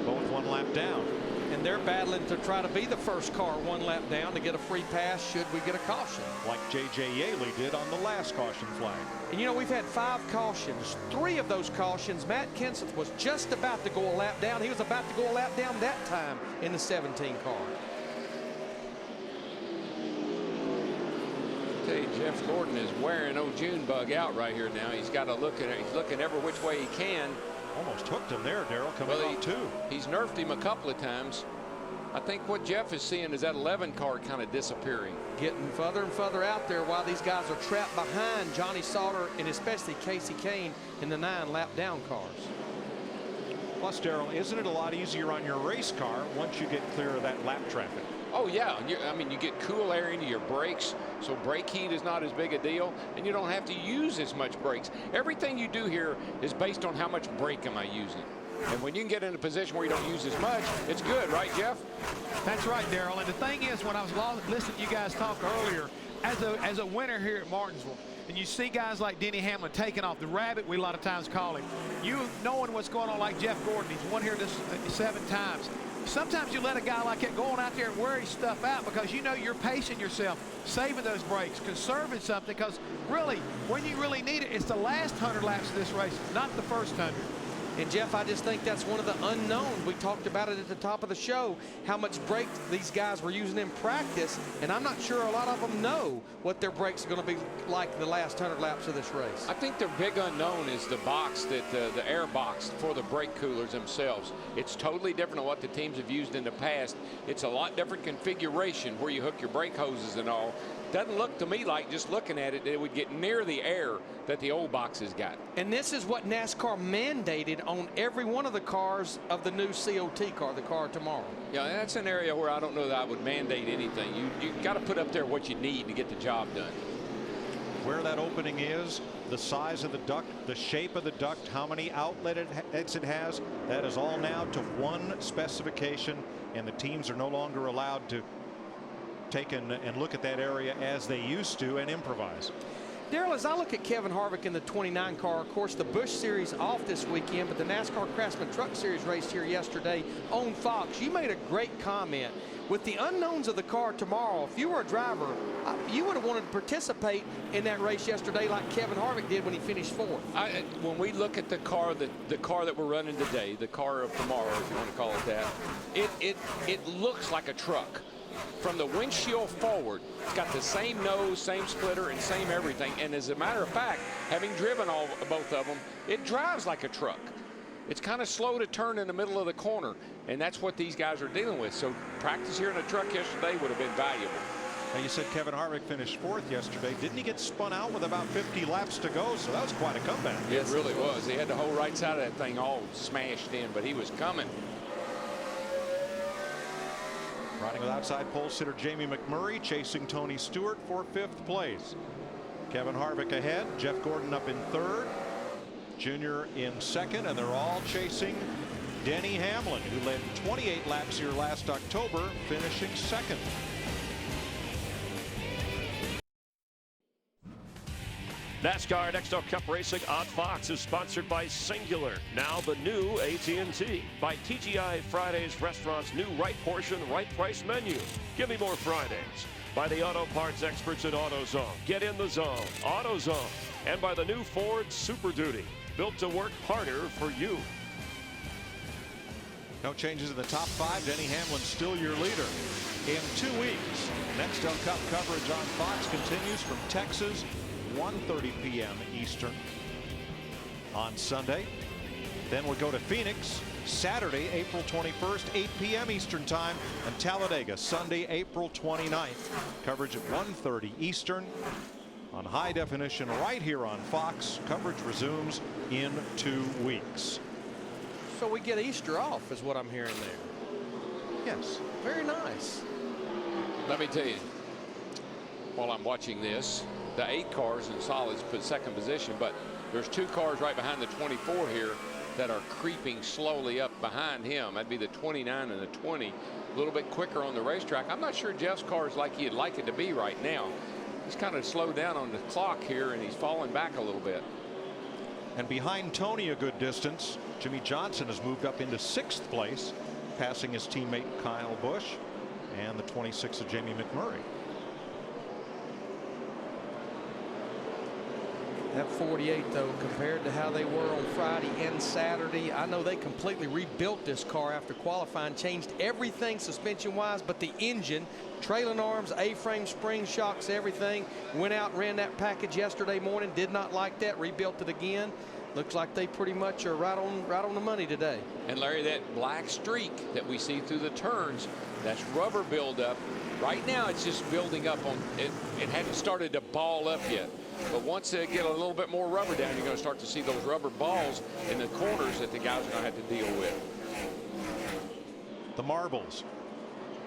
both 1 lap down. And they're battling to try to be the first car 1 lap down to get a free pass should we get a caution. Like J.J. Yaley did on the last caution flag. And you know, we've had 5 cautions. 3 of those cautions, Matt Kenseth was just about to go a lap down. He was about to go a lap down that time in the 17 car. I tell you, Jeff Gordon is wearing old Junebug out right here now. He's got to look at it. He's looking every which way he can. Almost hooked him there, Darrell, coming off 2. He's nerfed him a couple of times. I think what Jeff is seeing is that 11 car kind of disappearing. Getting further and further out there while these guys are trapped behind Johnny Sauter and especially Casey Kane in the 9 lap down cars. Plus, Darrell, isn't it a lot easier on your race car once you get clear of that lap traffic? Oh, yeah. I mean, you get cool air into your brakes, so brake heat is not as big a deal, and you don't have to use as much brakes. Everything you do here is based on how much brake am I using. And when you can get in a position where you don't use as much, it's good, right, Jeff? That's right, Darrell. And the thing is, when I was listening to you guys talk earlier, as a winner here at Martinsville, and you see guys like Denny Hamlin taking off the rabbit, we a lot of times call him. You knowing what's going on, like Jeff Gordon, he's won here this 7 times. Sometimes you let a guy like that go on out there and wear his stuff out because you know you're pacing yourself, saving those brakes, conserving something, because really, when you really need it, it's the last 100 laps of this race, not the first 100. And Jeff, I just think that's one of the unknowns. We talked about it at the top of the show, how much brake these guys were using in practice, and I'm not sure a lot of them know what their brakes are going to be like the last 100 laps of this race. I think the big unknown is the box, that the air box for the brake coolers themselves. It's totally different than what the teams have used in the past. It's a lot different configuration where you hook your brake hoses and all. Doesn't look to me like, just looking at it, that it would get near the air that the old boxes got. And this is what NASCAR mandated on every one of the cars of the new COT car, the car tomorrow. Yeah, that's an area where I don't know that I would mandate anything. You got to put up there what you need to get the job done. Where that opening is, the size of the duct, the shape of the duct, how many outlet exit it has, that is all now to one specification, and the teams are no longer allowed to take and look at that area as they used to and improvise. Darrell, as I look at Kevin Harvick in the 29 car, of course, the Busch Series off this weekend, but the NASCAR Craftsman Truck Series raced here yesterday on Fox. You made a great comment. With the unknowns of the car tomorrow, if you were a driver, you would have wanted to participate in that race yesterday like Kevin Harvick did when he finished 4th. When we look at the car that we're running today, the car of tomorrow, if you want to call it that, it looks like a truck. From the windshield forward, it's got the same nose, same splitter, and same everything. And as a matter of fact, having driven both of them, it drives like a truck. It's kind of slow to turn in the middle of the corner, and that's what these guys are dealing with. So practice here in a truck yesterday would have been valuable. Now, you said Kevin Harvick finished 4th yesterday. Didn't he get spun out with about 50 laps to go? So that was quite a comeback. It really was. He had the whole right side of that thing all smashed in, but he was coming. Riding with outside pole sitter Jamie McMurray, chasing Tony Stewart for 5th place. Kevin Harvick ahead, Jeff Gordon up in 3rd, Junior in 2nd, and they're all chasing Denny Hamlin, who led 28 laps here last October, finishing 2nd. NASCAR Nextel Cup Racing on Fox is sponsored by Singular, now the new AT&T. By TGI Fridays Restaurant's new right portion, right price menu. Give me more Fridays. By the auto parts experts at AutoZone. Get in the zone. AutoZone. And by the new Ford Super Duty, built to work harder for you. No changes in the top 5. Denny Hamlin still your leader. In 2 weeks, Nextel Cup coverage on Fox continues from Texas, 1:30 p.m. Eastern on Sunday. Then we'll go to Phoenix Saturday, April 21st, 8 p.m. Eastern time, and Talladega Sunday, April 29th. Coverage at 1:30 Eastern on high definition right here on Fox. Coverage resumes in 2 weeks. So we get Easter off is what I'm hearing there. Yes. Very nice. Let me tell you, while I'm watching this, the 8 cars in solids put second position, but there's 2 cars right behind the 24 here that are creeping slowly up behind him. That'd be the 29 and the 20. A little bit quicker on the racetrack. I'm not sure Jeff's car is like he'd like it to be right now. He's kind of slowed down on the clock here, and he's falling back a little bit. And behind Tony a good distance, Jimmy Johnson has moved up into 6th place, passing his teammate Kyle Busch and the 26 of Jamie McMurray. That 48, though, compared to how they were on Friday and Saturday, I know they completely rebuilt this car after qualifying, changed everything suspension-wise, but the engine, trailing arms, A-frame, spring shocks, everything. Went out and ran that package yesterday morning, did not like that, rebuilt it again. Looks like they pretty much are right on the money today. And Larry, that black streak that we see through the turns, that's rubber buildup. Right now, it's just building up on it. It hadn't started to ball up yet. But once they get a little bit more rubber down, you're going to start to see those rubber balls in the corners that the guys are going to have to deal with. The marbles,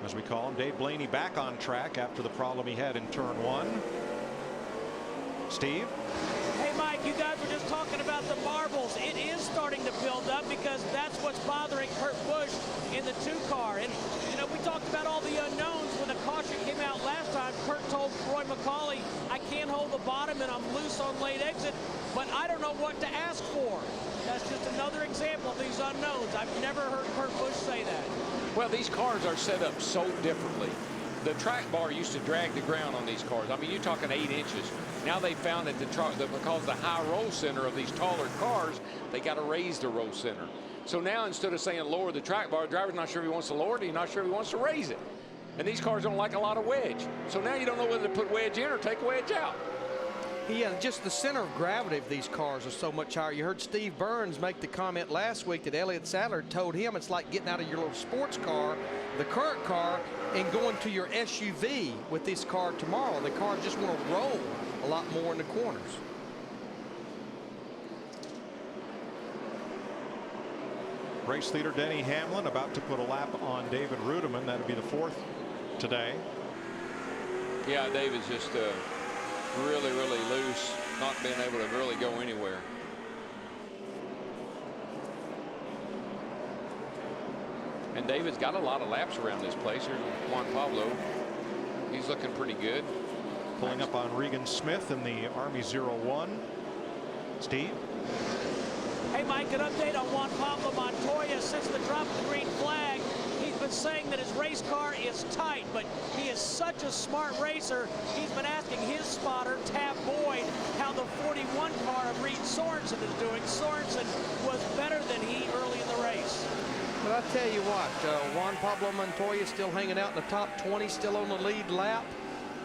as we call them. Dave Blaney back on track after the problem he had in turn 1. Steve? Hey, Mike, you guys were just talking about the marbles. It is starting to build up because that's what's bothering Kurt Busch in the 2 car. And, you know, we talked about all the unknowns when the caution came out last time. Kurt told Roy McCauley, I can't hold the bottom and I'm loose on late exit, but I don't know what to ask for. That's just another example of these unknowns. I've never heard Kurt Busch say that. Well, these cars are set up so differently. The track bar used to drag the ground on these cars. I mean, you're talking 8 inches. Now they found that because the high roll center of these taller cars, they got to raise the roll center. So now instead of saying lower the track bar, the driver's not sure if he wants to lower it, he's not sure if he wants to raise it. And these cars don't like a lot of wedge. So now you don't know whether to put wedge in or take wedge out. Yeah, just the center of gravity of these cars are so much higher. You heard Steve Burns make the comment last week that Elliott Sadler told him it's like getting out of your little sports car, the current car, and going to your SUV with this car tomorrow. The cars just want to roll a lot more in the corners. Race leader Denny Hamlin about to put a lap on David Rudiman. That'll be the 4th today. Yeah, David's just really loose, not being able to really go anywhere. And David's got a lot of laps around this place. Here's Juan Pablo. He's looking pretty good. Pulling up on Regan Smith in the Army 01. Steve? Hey, Mike, an update on Juan Pablo Montoya. Since the drop of the green flag, he's been saying that his race car is tight, but he is such a smart racer. He's been asking his spotter, Tab Boyd, how the 41 car of Reed Sorensen is doing. Sorensen was better than he early in the race. But I tell you what, Juan Pablo Montoya still hanging out in the top 20, still on the lead lap.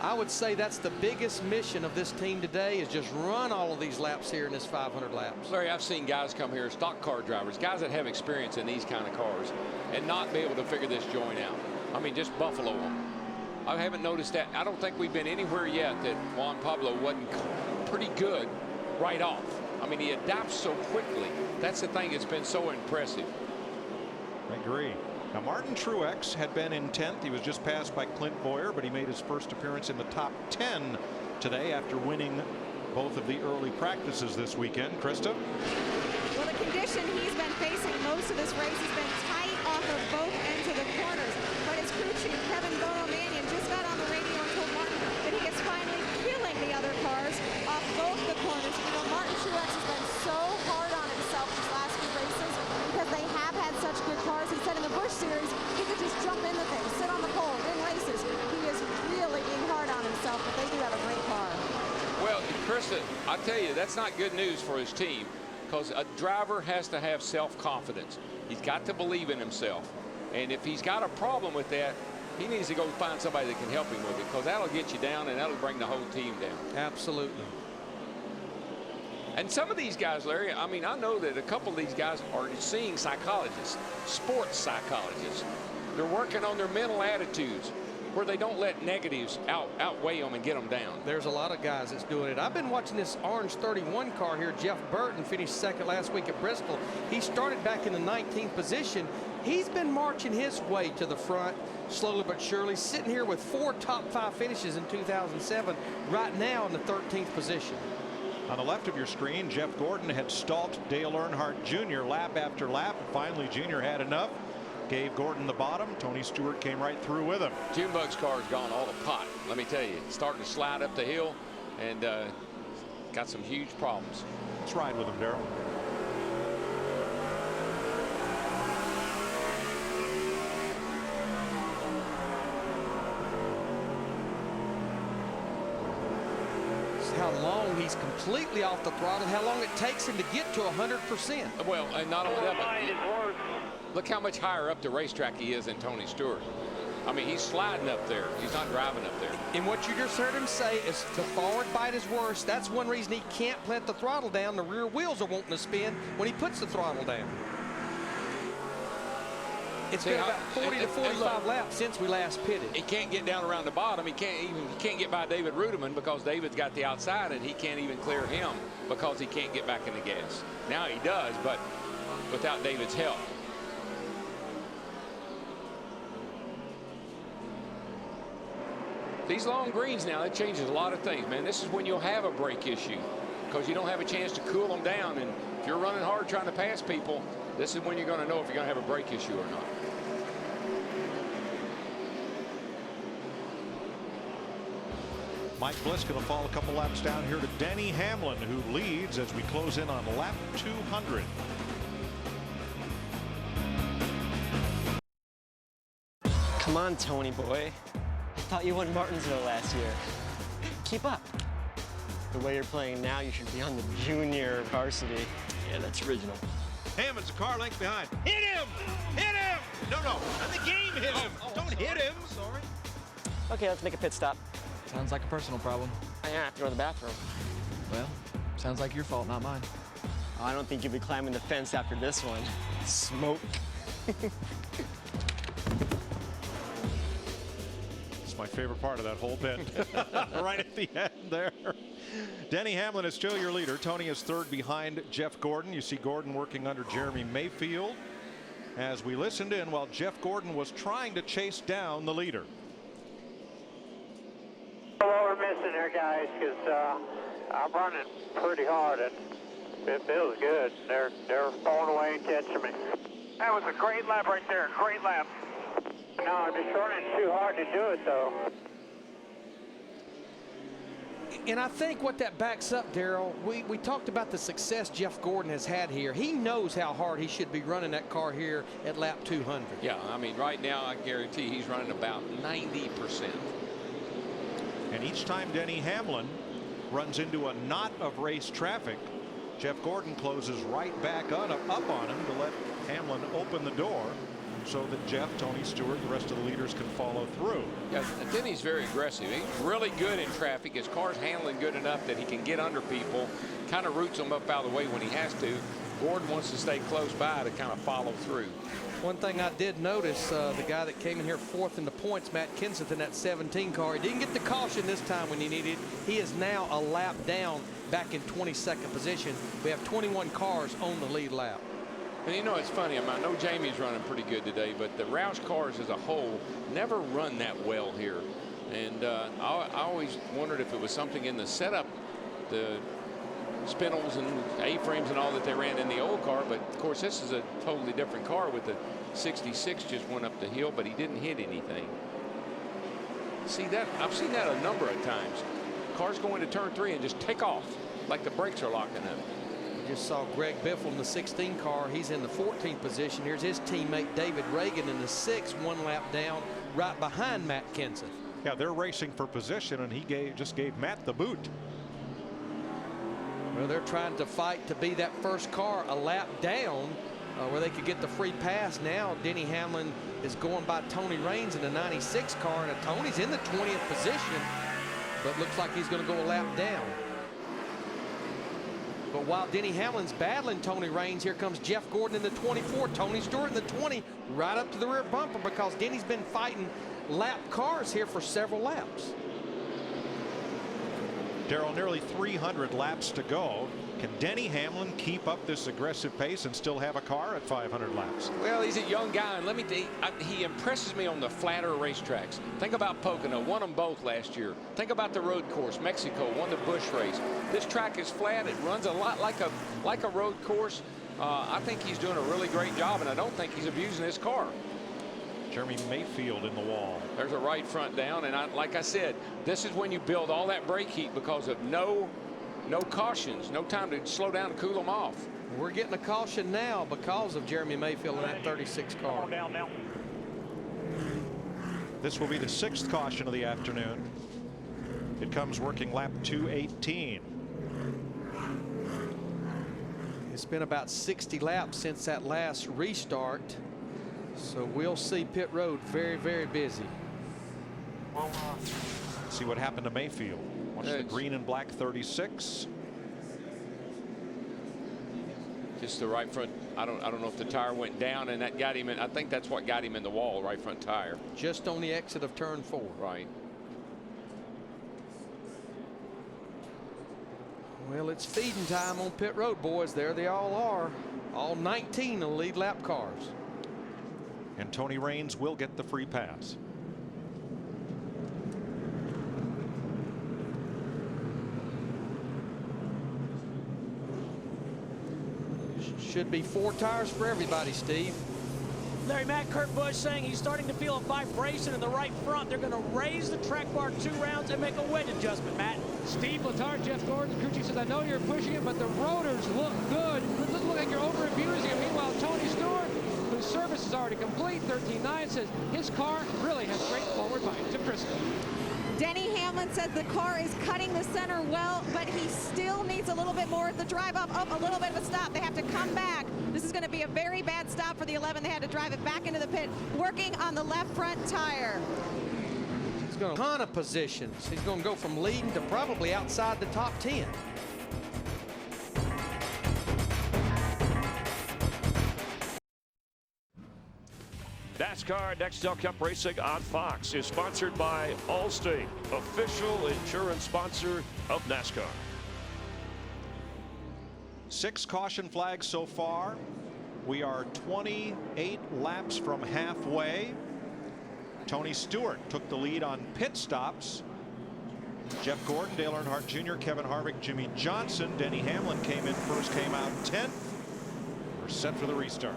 I would say that's the biggest mission of this team today, is just run all of these laps here in this 500 laps. Larry, I've seen guys come here, stock car drivers, guys that have experience in these kind of cars, and not be able to figure this joint out. I mean, just buffalo them. I haven't noticed that. I don't think we've been anywhere yet that Juan Pablo wasn't pretty good right off. I mean, he adapts so quickly. That's the thing that's been so impressive. I agree. Now, Martin Truex had been in 10th. He was just passed by Clint Boyer, but he made his first appearance in the top 10 today after winning both of the early practices this weekend. Krista? Well, the condition he's been facing most of this race has been tight off of both ends of the corners. But his crew chief, Kevin Bono-Mannion, just got on the radio and told Martin that he is finally killing the other cars off both the corners. You know, Martin Truex has been so hard on himself these last few races because they have had such good cars. He said in the Busch Series, he could just jump into things, sit on the pole, win races. He is really being hard on himself, but they do have a great car. Well, Krista, I tell you, that's not good news for his team, because a driver has to have self-confidence. He's got to believe in himself. And if he's got a problem with that, he needs to go find somebody that can help him with it, because that'll get you down and that'll bring the whole team down. Absolutely. And some of these guys, Larry, I mean, I know that a couple of these guys are seeing psychologists, sports psychologists. They're working on their mental attitudes. where they don't let negatives outweigh them and get them down. There's a lot of guys that's doing it. I've been watching this orange 31 car here. Jeff Burton finished second last week at Bristol. He started back in the 19th position. He's been marching his way to the front slowly but surely, sitting here with 4 top 5 finishes in 2007, right now in the 13th position. On the left of your screen, Jeff Gordon had stalked Dale Earnhardt Jr. lap after lap. Finally, Jr. had enough. Gave Gordon the bottom. Tony Stewart came right through with him. Junebug's car has gone all to pot. Let me tell you, it's starting to slide up the hill and got some huge problems. Let's ride with him, Darrell. How long he's completely off the throttle, how long it takes him to get to 100%. Well, and not only that, but look how much higher up the racetrack he is than Tony Stewart. I mean, he's sliding up there. He's not driving up there. And what you just heard him say is the forward bite is worse. That's one reason he can't let the throttle down. The rear wheels are wanting to spin when he puts the throttle down. It's been about 40 to 45 laps since we last pitted. He can't get down around the bottom. He can't get by David Ruderman because David's got the outside and he can't even clear him because he can't get back in the gas. Now he does, but without David's help. These long greens now, that changes a lot of things, man. This is when you'll have a brake issue because you don't have a chance to cool them down. And if you're running hard trying to pass people, this is when you're going to know if you're going to have a brake issue or not. Mike Bliss going to fall a couple laps down here to Denny Hamlin, who leads as we close in on lap 200. Come on, Tony boy. I thought you won Martinsville last year. Keep up. The way you're playing now, you should be on the junior varsity. Yeah, that's original. Hammond's a car length behind. Hit him! Hit him! No, let the game hit him. Don't hit him. Sorry. Okay, let's make a pit stop. Sounds like a personal problem. I have to go to the bathroom. Well, sounds like your fault, not mine. Oh, I don't think you'll be climbing the fence after this one. Smoke. It's my favorite part of that whole bit. Right at the end there. Denny Hamlin is still your leader. Tony is third behind Jeff Gordon. You see Gordon working under Jeremy Mayfield as we listened in while Jeff Gordon was trying to chase down the leader. What we're missing here, guys, because I'm running pretty hard and it feels good. They're pulling away and catching me. That was a great lap right there. Great lap. No, I'm just running too hard to do it, though. And I think what that backs up, Darrell, we talked about the success Jeff Gordon has had here. He knows how hard he should be running that car here at lap 200. Yeah, I mean, right now, I guarantee he's running about 90%. And each time Denny Hamlin runs into a knot of race traffic, Jeff Gordon closes right back up on him to let Hamlin open the door so that Jeff, Tony Stewart, the rest of the leaders can follow through. Yeah, Denny's very aggressive. He's really good in traffic. His car's handling good enough that he can get under people, kind of roots them up out of the way when he has to. Gordon wants to stay close by to kind of follow through. One thing I did notice, the guy that came in here fourth in the points, Matt Kenseth, in that 17 car, he didn't get the caution this time when he needed. He is now a lap down, back in 22nd position. We have 21 cars on the lead lap. And you know, it's funny. I know Jamie's running pretty good today, but the Roush cars as a whole never run that well here. And I always wondered if it was something in the setup, the spindles and A-frames and all that they ran in the old car. But of course, this is a totally different car with the 66 just went up the hill, but he didn't hit anything. See that? I've seen that a number of times. Cars go into turn 3 and just take off like the brakes are locking up. Just saw Greg Biffle in the 16 car. He's in the 14th position. Here's his teammate David Reagan in the 6th, one lap down, right behind Matt Kenseth. Yeah, they're racing for position, and he just gave Matt the boot. Well, they're trying to fight to be that first car a lap down where they could get the free pass. Now Denny Hamlin is going by Tony Raines in the 96 car, and Tony's in the 20th position, but looks like he's going to go a lap down. But while Denny Hamlin's battling Tony Raines, here comes Jeff Gordon in the 24, Tony Stewart in the 20, right up to the rear bumper because Denny's been fighting lap cars here for several laps. Darrell, nearly 300 laps to go. Can Denny Hamlin keep up this aggressive pace and still have a car at 500 laps? Well, he's a young guy, and let me tell you, he impresses me on the flatter racetracks. Think about Pocono, won them both last year. Think about the road course, Mexico, won the Busch race. This track is flat. It runs a lot like a road course. I think he's doing a really great job, and I don't think he's abusing his car. Jeremy Mayfield in the wall. There's a right front down, and like I said, this is when you build all that brake heat because of no cautions, no time to slow down and cool them off. We're getting a caution now because of Jeremy Mayfield in that 36 car. Down now. This will be the 6th caution of the afternoon. It comes working lap 218. It's been about 60 laps since that last restart, so we'll see pit road very, very busy. See what happened to Mayfield. Watch the green and black 36. Just the right front. I don't know if the tire went down and that got him in. I think that's what got him in the wall, right front tire. Just on the exit of turn 4. Right. Well, it's feeding time on pit road, boys. There they all are. All 19 of the lead lap cars. And Tony Raines will get the free pass. Should be 4 tires for everybody, Steve. Larry, Matt, Kurt Busch saying he's starting to feel a vibration in the right front. They're going to raise the track bar 2 rounds and make a wedge adjustment, Matt. Steve Letarte, Jeff Gordon, crew chief says, I know you're pushing it, but the rotors look good. It doesn't look like you're over-abusing it. Meanwhile, Tony Stewart, whose service is already complete, 13.9, says his car really has great forward bite. To Bristol. Denny Hamlin says the car is cutting the center well, but he still needs a little bit more at the drive up. A little bit of a stop. They have to come back. This is going to be a very bad stop for the 11. They had to drive it back into the pit, working on the left front tire. He's going to ton of positions. He's going to go from leading to probably outside the top 10. NASCAR Nextel Cup Racing on Fox is sponsored by Allstate, official insurance sponsor of NASCAR. 6 caution flags so far. We are 28 laps from halfway. Tony Stewart took the lead on pit stops. Jeff Gordon, Dale Earnhardt Jr., Kevin Harvick, Jimmy Johnson, Denny Hamlin came in first, came out 10th. We're set for the restart.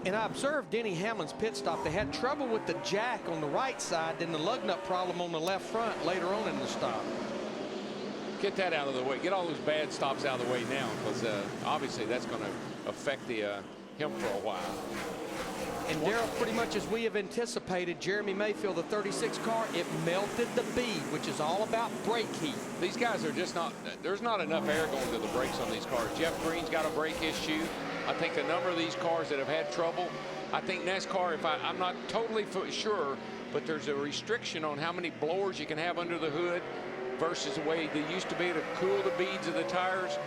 And I observed Denny Hamlin's pit stop. They had trouble with the jack on the right side, then the lug nut problem on the left front later on in the stop. Get that out of the way. Get all those bad stops out of the way now, because obviously that's going to affect him for a while. And Darrell, pretty much as we have anticipated, Jeremy Mayfield, the 36 car, it melted the bead, which is all about brake heat. These guys are just not, there's not enough air going to the brakes on these cars. Jeff Green's got a brake issue. I think a number of these cars that have had trouble, I think NASCAR, I'm not totally sure, but there's a restriction on how many blowers you can have under the hood versus the way they used to be to cool the beads of the tires.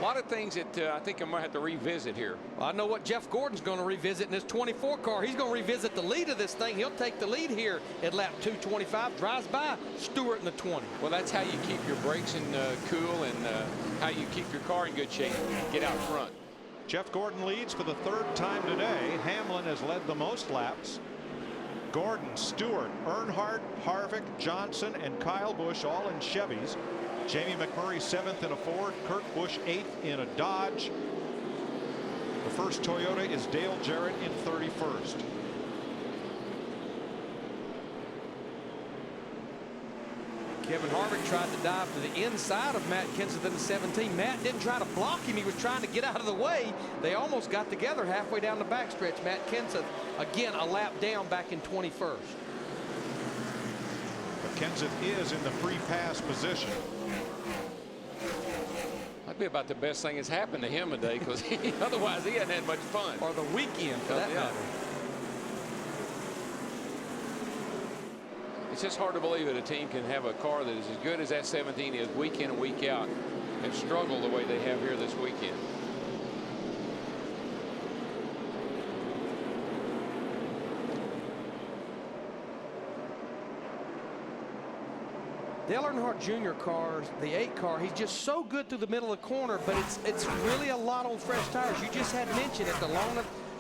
A lot of things that I think I'm going to have to revisit here. Well, I know what Jeff Gordon's going to revisit in his 24 car. He's going to revisit the lead of this thing. He'll take the lead here at lap 225, drives by Stewart in the 20. Well, that's how you keep your brakes in cool and how you keep your car in good shape. Get out front. Jeff Gordon leads for the 3rd time today. Hamlin has led the most laps. Gordon, Stewart, Earnhardt, Harvick, Johnson, and Kyle Busch all in Chevys. Jamie McMurray 7th in a Ford. Kurt Busch 8th in a Dodge. The first Toyota is Dale Jarrett in 31st. Kevin Harvick tried to dive to the inside of Matt Kenseth in the 17. Matt didn't try to block him. He was trying to get out of the way. They almost got together halfway down the backstretch. Matt Kenseth, again, a lap down back in 21st. But Kenseth is in the free pass position. That'd be about the best thing that's happened to him today, because otherwise he hadn't had much fun. Or the weekend, for that matter. It's just hard to believe that a team can have a car that is as good as that 17 is week in and week out and struggle the way they have here this weekend. Dale Earnhardt Jr. car, the 8 car, he's just so good through the middle of the corner, but it's really a lot on fresh tires. You just had mentioned at the long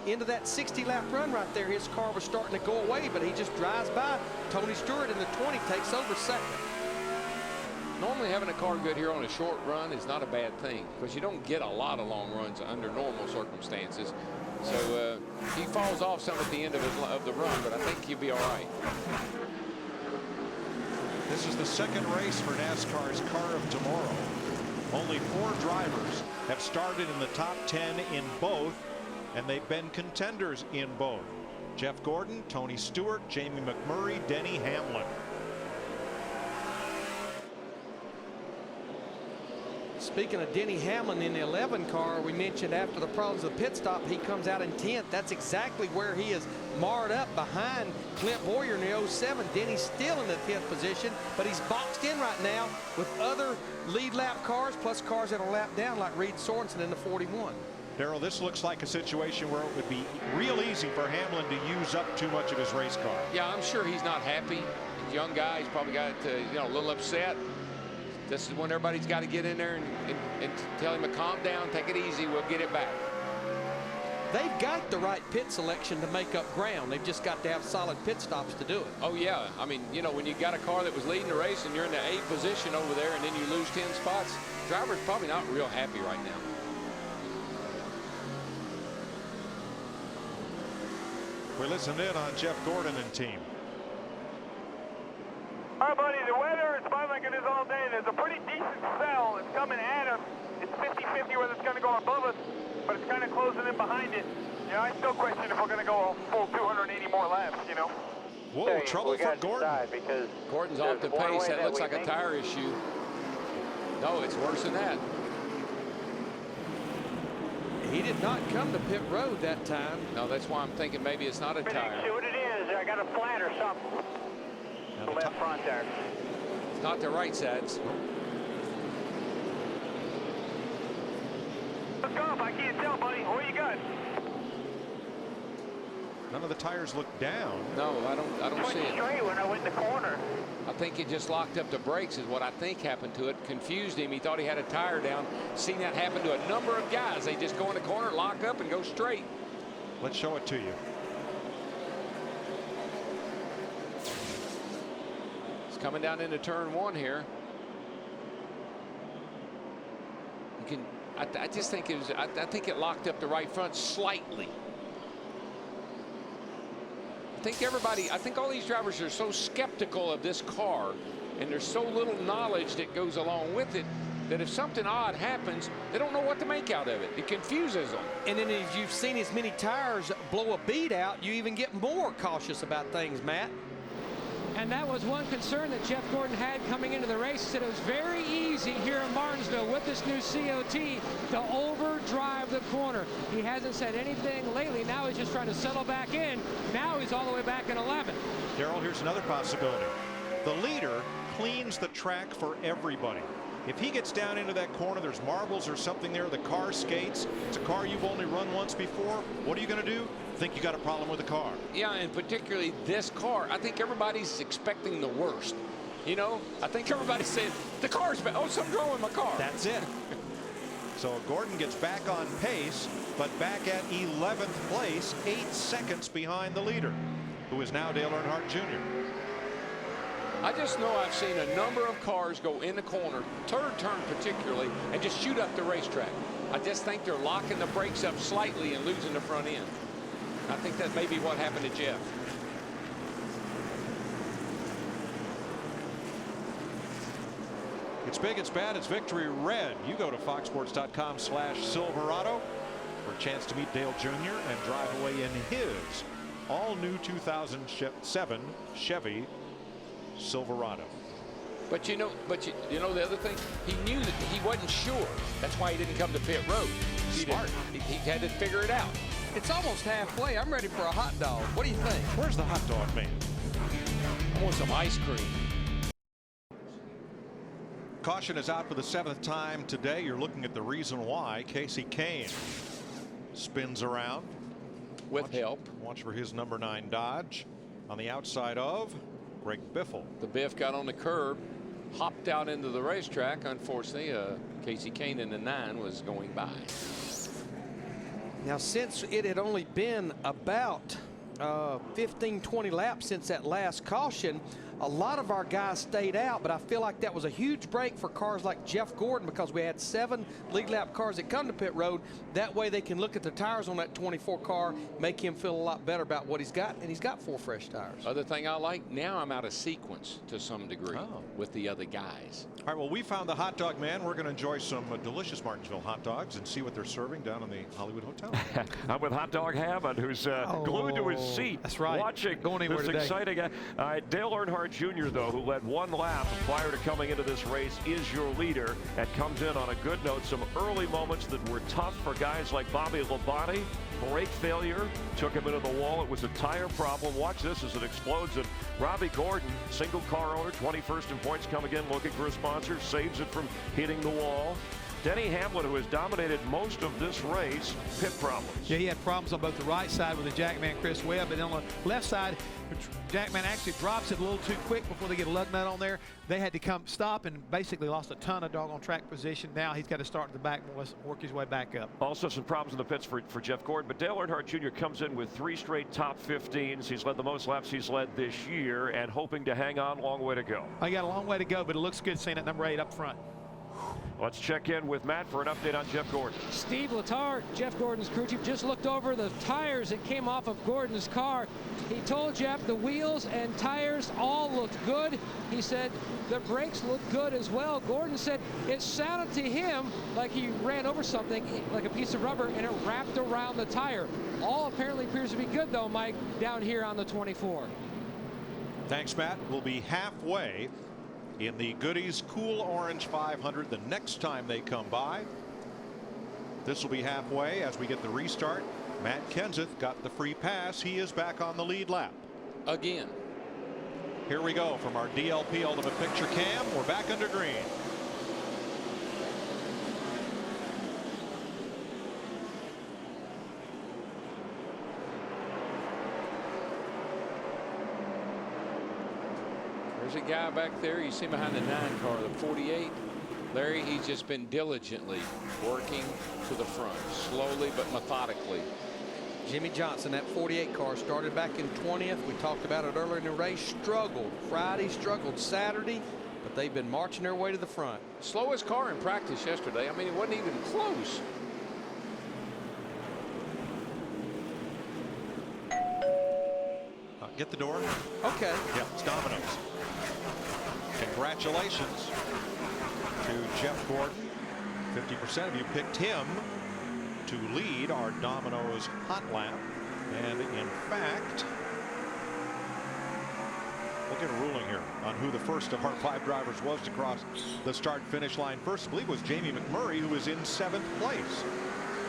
end of that 60-lap run right there, his car was starting to go away, but he just drives by. Tony Stewart in the 20 takes over second. Normally having a car good here on a short run is not a bad thing because you don't get a lot of long runs under normal circumstances. So he falls off some at the end of the run, but I think he'll be all right. This is the second race for NASCAR's Car of Tomorrow. Only 4 drivers have started in the top 10 in both, and they've been contenders in both. Jeff Gordon, Tony Stewart, Jamie McMurray, Denny Hamlin. Speaking of Denny Hamlin in the 11 car, we mentioned after the problems of the pit stop, he comes out in 10th. That's exactly where he is marred up behind Clint Boyer in the 07. Denny's still in the 10th position, but he's boxed in right now with other lead lap cars, plus cars that are lap down like Reed Sorensen in the 41. Darrell, this looks like a situation where it would be real easy for Hamlin to use up too much of his race car. Yeah, I'm sure he's not happy. He's a young guy. He's probably got a little upset. This is when everybody's got to get in there and tell him to calm down, take it easy, we'll get it back. They've got the right pit selection to make up ground. They've just got to have solid pit stops to do it. Oh, yeah. I mean, you know, when you got a car that was leading the race and you're in the 8th position over there and then you lose 10 spots, driver's probably not real happy right now. We listened in on Jeff Gordon and team. All right, buddy, the weather is fine like it is all day. There's a pretty decent cell. It's coming at us. It's 50-50 whether it's going to go above us, but it's kind of closing in behind it. You know, I still question if we're going to go a full 280 more laps, you know. Whoa, trouble for Gordon. Because Gordon's off the pace. That looks like a tire issue. No, it's worse than that. He did not come to pit road that time. No, that's why I'm thinking maybe it's not a tire. See what it is. I got a flat or something. The left front there. It's not the right sides. Look up. I can't tell, buddy. What you got? None of the tires look down. No, I don't see it. Straight when I went in the corner. I think it just locked up the brakes is what I think happened to it. Confused him. He thought he had a tire down. Seen that happen to a number of guys. They just go in the corner, lock up, and go straight. Let's show it to you. It's coming down into turn 1 here. You can. I just think it was. I think it locked up the right front slightly. I think all these drivers are so skeptical of this car and there's so little knowledge that goes along with it that if something odd happens, they don't know what to make out of it. It confuses them. And then as you've seen as many tires blow a bead out, you even get more cautious about things, Matt. And that was one concern that Jeff Gordon had coming into the race. He said it was very easy here in Martinsville with this new COT to overdrive the corner. He hasn't said anything lately. Now he's just trying to settle back in. Now he's all the way back in 11th. Darrell, here's another possibility. The leader cleans the track for everybody. If he gets down into that corner, there's marbles or something there, the car skates. It's a car you've only run once before. What are you going to do? Think you got a problem with the car? Yeah, and particularly this car. I think everybody's expecting the worst. You know, I think everybody's saying the car's bad. Oh, something's wrong with my car. That's it. So Gordon gets back on pace, but back at 11th place, 8 seconds behind the leader, who is now Dale Earnhardt Jr. I just know I've seen a number of cars go in the corner, third turn particularly, and just shoot up the racetrack. I just think they're locking the brakes up slightly and losing the front end. I think that may be what happened to Jeff. It's big, it's bad, it's victory red. You go to foxsports.com/Silverado for a chance to meet Dale Jr. and drive away in his all-new 2007 Chevy Silverado. But you know the other thing, he knew that he wasn't sure. That's why he didn't come to pit road. Smart. He had to figure it out. It's almost halfway. I'm ready for a hot dog. What do you think? Where's the hot dog man? I want some ice cream. Caution is out for the 7th time today. You're looking at the reason why. Casey Kane spins around. With help. Watch for his number 9 Dodge on the outside of Greg Biffle. The Biff got on the curb. hopped out into the racetrack. Unfortunately, Casey Kane in the 9 was going by. Now, since it had only been about 15, 20 laps since that last caution, a lot of our guys stayed out, but I feel like that was a huge break for cars like Jeff Gordon because we had 7 lead lap cars that come to pit road. That way they can look at the tires on that 24 car, make him feel a lot better about what he's got, and he's got 4 fresh tires. Other thing I like, now I'm out of sequence to some degree with the other guys. All right, well, we found the hot dog man. We're going to enjoy some delicious Martinsville hot dogs and see what they're serving down in the Hollywood Hotel. I'm with Hot Dog Hammond, who's glued to his seat. That's right. Watching Going anywhere this today. exciting. Dale Earnhardt Jr., though, who led 1 lap prior to coming into this race, is your leader and comes in on a good note. Some early moments that were tough for guys like Bobby Labonte. Brake failure took him into the wall. It was a tire problem. Watch this as it explodes. And Robbie Gordon, single car owner, 21st in points, come again looking for a sponsor, saves it from hitting the wall. Denny Hamlin, who has dominated most of this race, pit problems. Yeah, he had problems on both the right side with the Jackman Chris Webb, but on the left side, Jackman actually drops it a little too quick before they get a lug nut on there. They had to stop and basically lost a ton of doggone track position. Now he's got to start at the back and work his way back up. Also some problems in the pits for Jeff Gordon, but Dale Earnhardt Jr. comes in with 3 straight top 15s. He's led the most laps he's led this year and hoping to hang on. Long way to go. I got a long way to go, but it looks good seeing that number 8 up front. Let's check in with Matt for an update on Jeff Gordon. Steve Letarte, Jeff Gordon's crew chief, just looked over the tires that came off of Gordon's car. He told Jeff the wheels and tires all looked good. He said the brakes looked good as well. Gordon said it sounded to him like he ran over something, like a piece of rubber, and it wrapped around the tire. All apparently appears to be good, though, Mike, down here on the 24. Thanks, Matt. We'll be halfway in the Goody's Cool Orange 500 the next time they come by. This will be halfway as we get the restart. Matt Kenseth got the free pass. He is back on the lead lap. Again. Here we go from our DLP Ultimate Picture cam. We're back under green. There's a guy back there. You see behind the 9 car, the 48. Larry, he's just been diligently working to the front, slowly but methodically. Jimmy Johnson, that 48 car, started back in 20th. We talked about it earlier in the race. Struggled Friday, struggled Saturday, but they've been marching their way to the front. Slowest car in practice yesterday. I mean, it wasn't even close. Get the door. Okay. Yeah, it's Domino's. Congratulations to Jeff Gordon. 50% of you picked him to lead our Domino's hot lap. And in fact, we'll get a ruling here on who the first of our 5 drivers was to cross the start-finish line. First, I believe, was Jamie McMurray, who was in 7th place.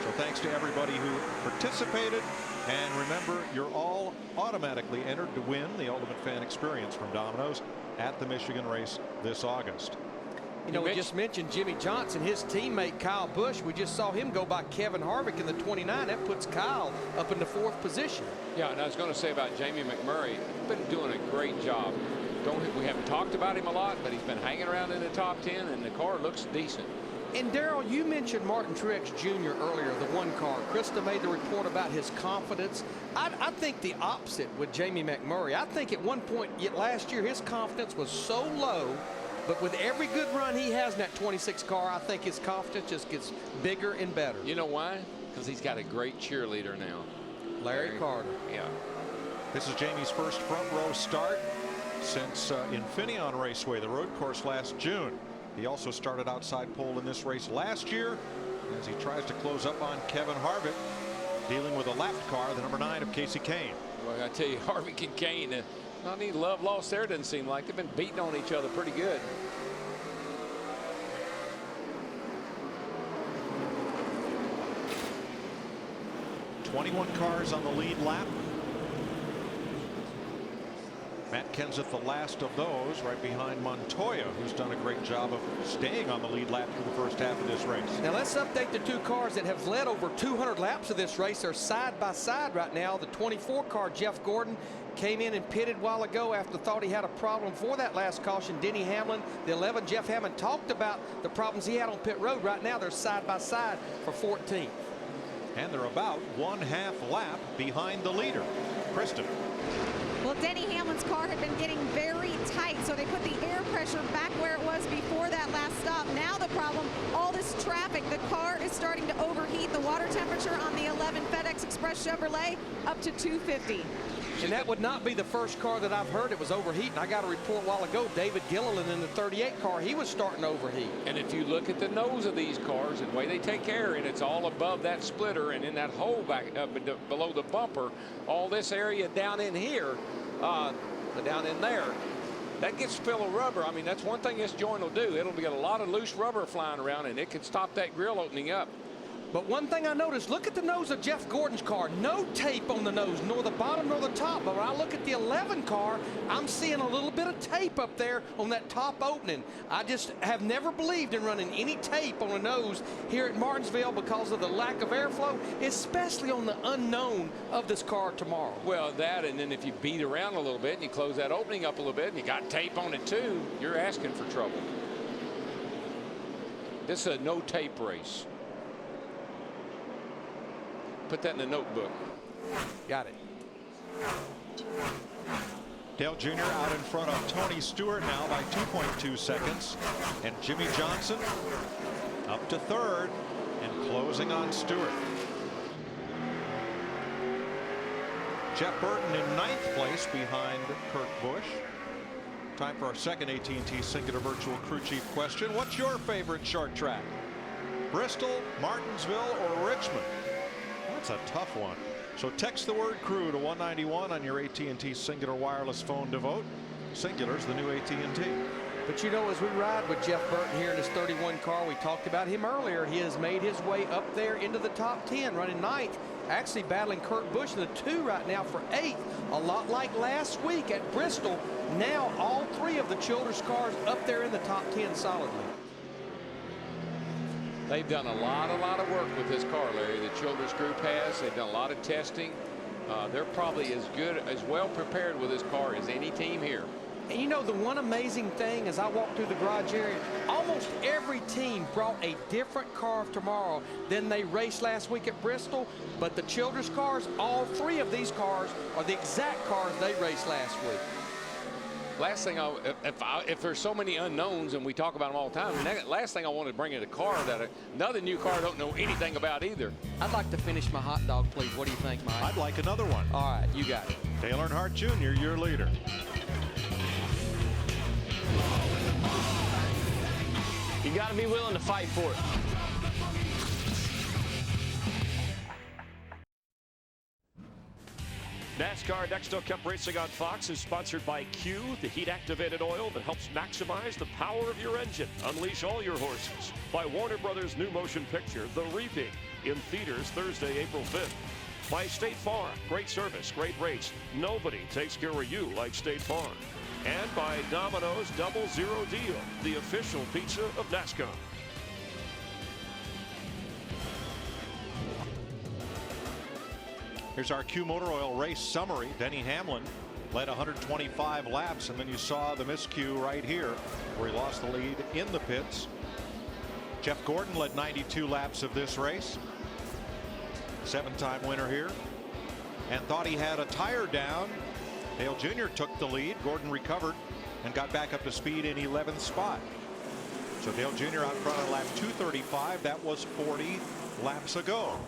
So thanks to everybody who participated. And remember, you're all automatically entered to win the Ultimate Fan Experience from Domino's at the Michigan race this August. You know, we just mentioned Jimmy Johnson, his teammate Kyle Busch. We just saw him go by Kevin Harvick in the 29. That puts Kyle up in the 4th position. Yeah, and I was going to say about Jamie McMurray, been doing a great job. We haven't talked about him a lot, but he's been hanging around in the top 10, and the car looks decent. And Darrell, you mentioned Martin Truex Jr. earlier, the 1 car. Krista made the report about his confidence. I think the opposite with Jamie McMurray. I think at one point last year his confidence was so low, but with every good run he has in that 26 car, I think his confidence just gets bigger and better. You know why? Because he's got a great cheerleader now. Larry Carter. Yeah. This is Jamie's first front row start since Infineon Raceway, the road course last June. He also started outside pole in this race last year as he tries to close up on Kevin Harvick, dealing with a lapped car, the number 9 of Casey Kane. Well, I tell you, Harvick and Kane, not any love lost there, doesn't seem like. They've been beating on each other pretty good. .21 cars on the lead lap. Matt Kenseth, the last of those, right behind Montoya, who's done a great job of staying on the lead lap through the first half of this race. Now let's update the two cars that have led over 200 laps of this race. They're side by side right now. The 24 car, Jeff Gordon, came in and pitted a while ago after thought he had a problem for that last caution. Denny Hamlin, the 11, Jeff Hammond, talked about the problems he had on pit road. Right now they're side by side for 14th. And they're about 1/2 lap behind the leader. Kristen. Well, Denny Hamlin's car had been getting very tight, so they put the air pressure back where it was before that last stop. Now the problem, all this traffic, the car is starting to overheat. The water temperature on the 11 FedEx Express Chevrolet up to 250. And that would not be the first car that I've heard it was overheating. I got a report a while ago, David Gilliland in the 38 car, he was starting to overheat. And if you look at the nose of these cars and the way they take care, and it's all above that splitter and in that hole back below the bumper, all this area down in here, down in there, that gets full of rubber. I mean, that's one thing this joint will do. It'll get a lot of loose rubber flying around, and it can stop that grill opening up. But one thing I noticed, look at the nose of Jeff Gordon's car. No tape on the nose, nor the bottom nor the top. But when I look at the 11 car, I'm seeing a little bit of tape up there on that top opening. I just have never believed in running any tape on a nose here at Martinsville because of the lack of airflow, especially on the unknown of this car tomorrow. Well, that, and then if you beat around a little bit and you close that opening up a little bit and you got tape on it too, you're asking for trouble. This is a no tape race. Put that in the notebook. Got it. Dale Jr. out in front of Tony Stewart now by 2.2 seconds. And Jimmy Johnson up to third and closing on Stewart. Jeff Burton in 9th place behind Kurt Busch. Time for our second AT&T Singular Virtual Crew Chief question. What's your favorite short track? Bristol, Martinsville, or Richmond? That's a tough one. So text the word crew to 191 on your AT&T Singular wireless phone to vote. Singular's the new AT&T. But you know, as we ride with Jeff Burton here in his 31 car, we talked about him earlier. He has made his way up there into the top 10, running 9th, actually battling Kurt Busch in the 2 right now for 8th. A lot like last week at Bristol. Now all 3 of the Childers cars up there in the top 10 solidly. They've done a lot of work with this car, Larry. The Childers group has. They've done a lot of testing. They're probably as good, as well prepared with this car as any team here. And you know, the one amazing thing as I walk through the garage area, almost every team brought a different car tomorrow than they raced last week at Bristol. But the Childers cars, all 3 of these cars are the exact cars they raced last week. Last thing, if there's so many unknowns and we talk about them all the time, last thing I want to bring in a car that another new car don't know anything about either. I'd like to finish my hot dog, please. What do you think, Mike? I'd like another one. All right, you got it. Dale Earnhardt Jr., your leader. You got to be willing to fight for it. NASCAR Nextel Cup Racing on Fox is sponsored by Q, the heat-activated oil that helps maximize the power of your engine. Unleash all your horses. By Warner Brothers' new motion picture, The Reaping, in theaters Thursday, April 5th. By State Farm, great service, great rates. Nobody takes care of you like State Farm. And by Domino's Double Zero Deal, the official pizza of NASCAR. Here's our Q Motor Oil race summary. Denny Hamlin led 125 laps, and then you saw the miscue right here where he lost the lead in the pits. Jeff Gordon led 92 laps of this race. 7-time winner here, and thought he had a tire down. Dale Jr. took the lead. Gordon recovered and got back up to speed in 11th spot. So Dale Jr. out front on lap 235. That was 40 laps ago.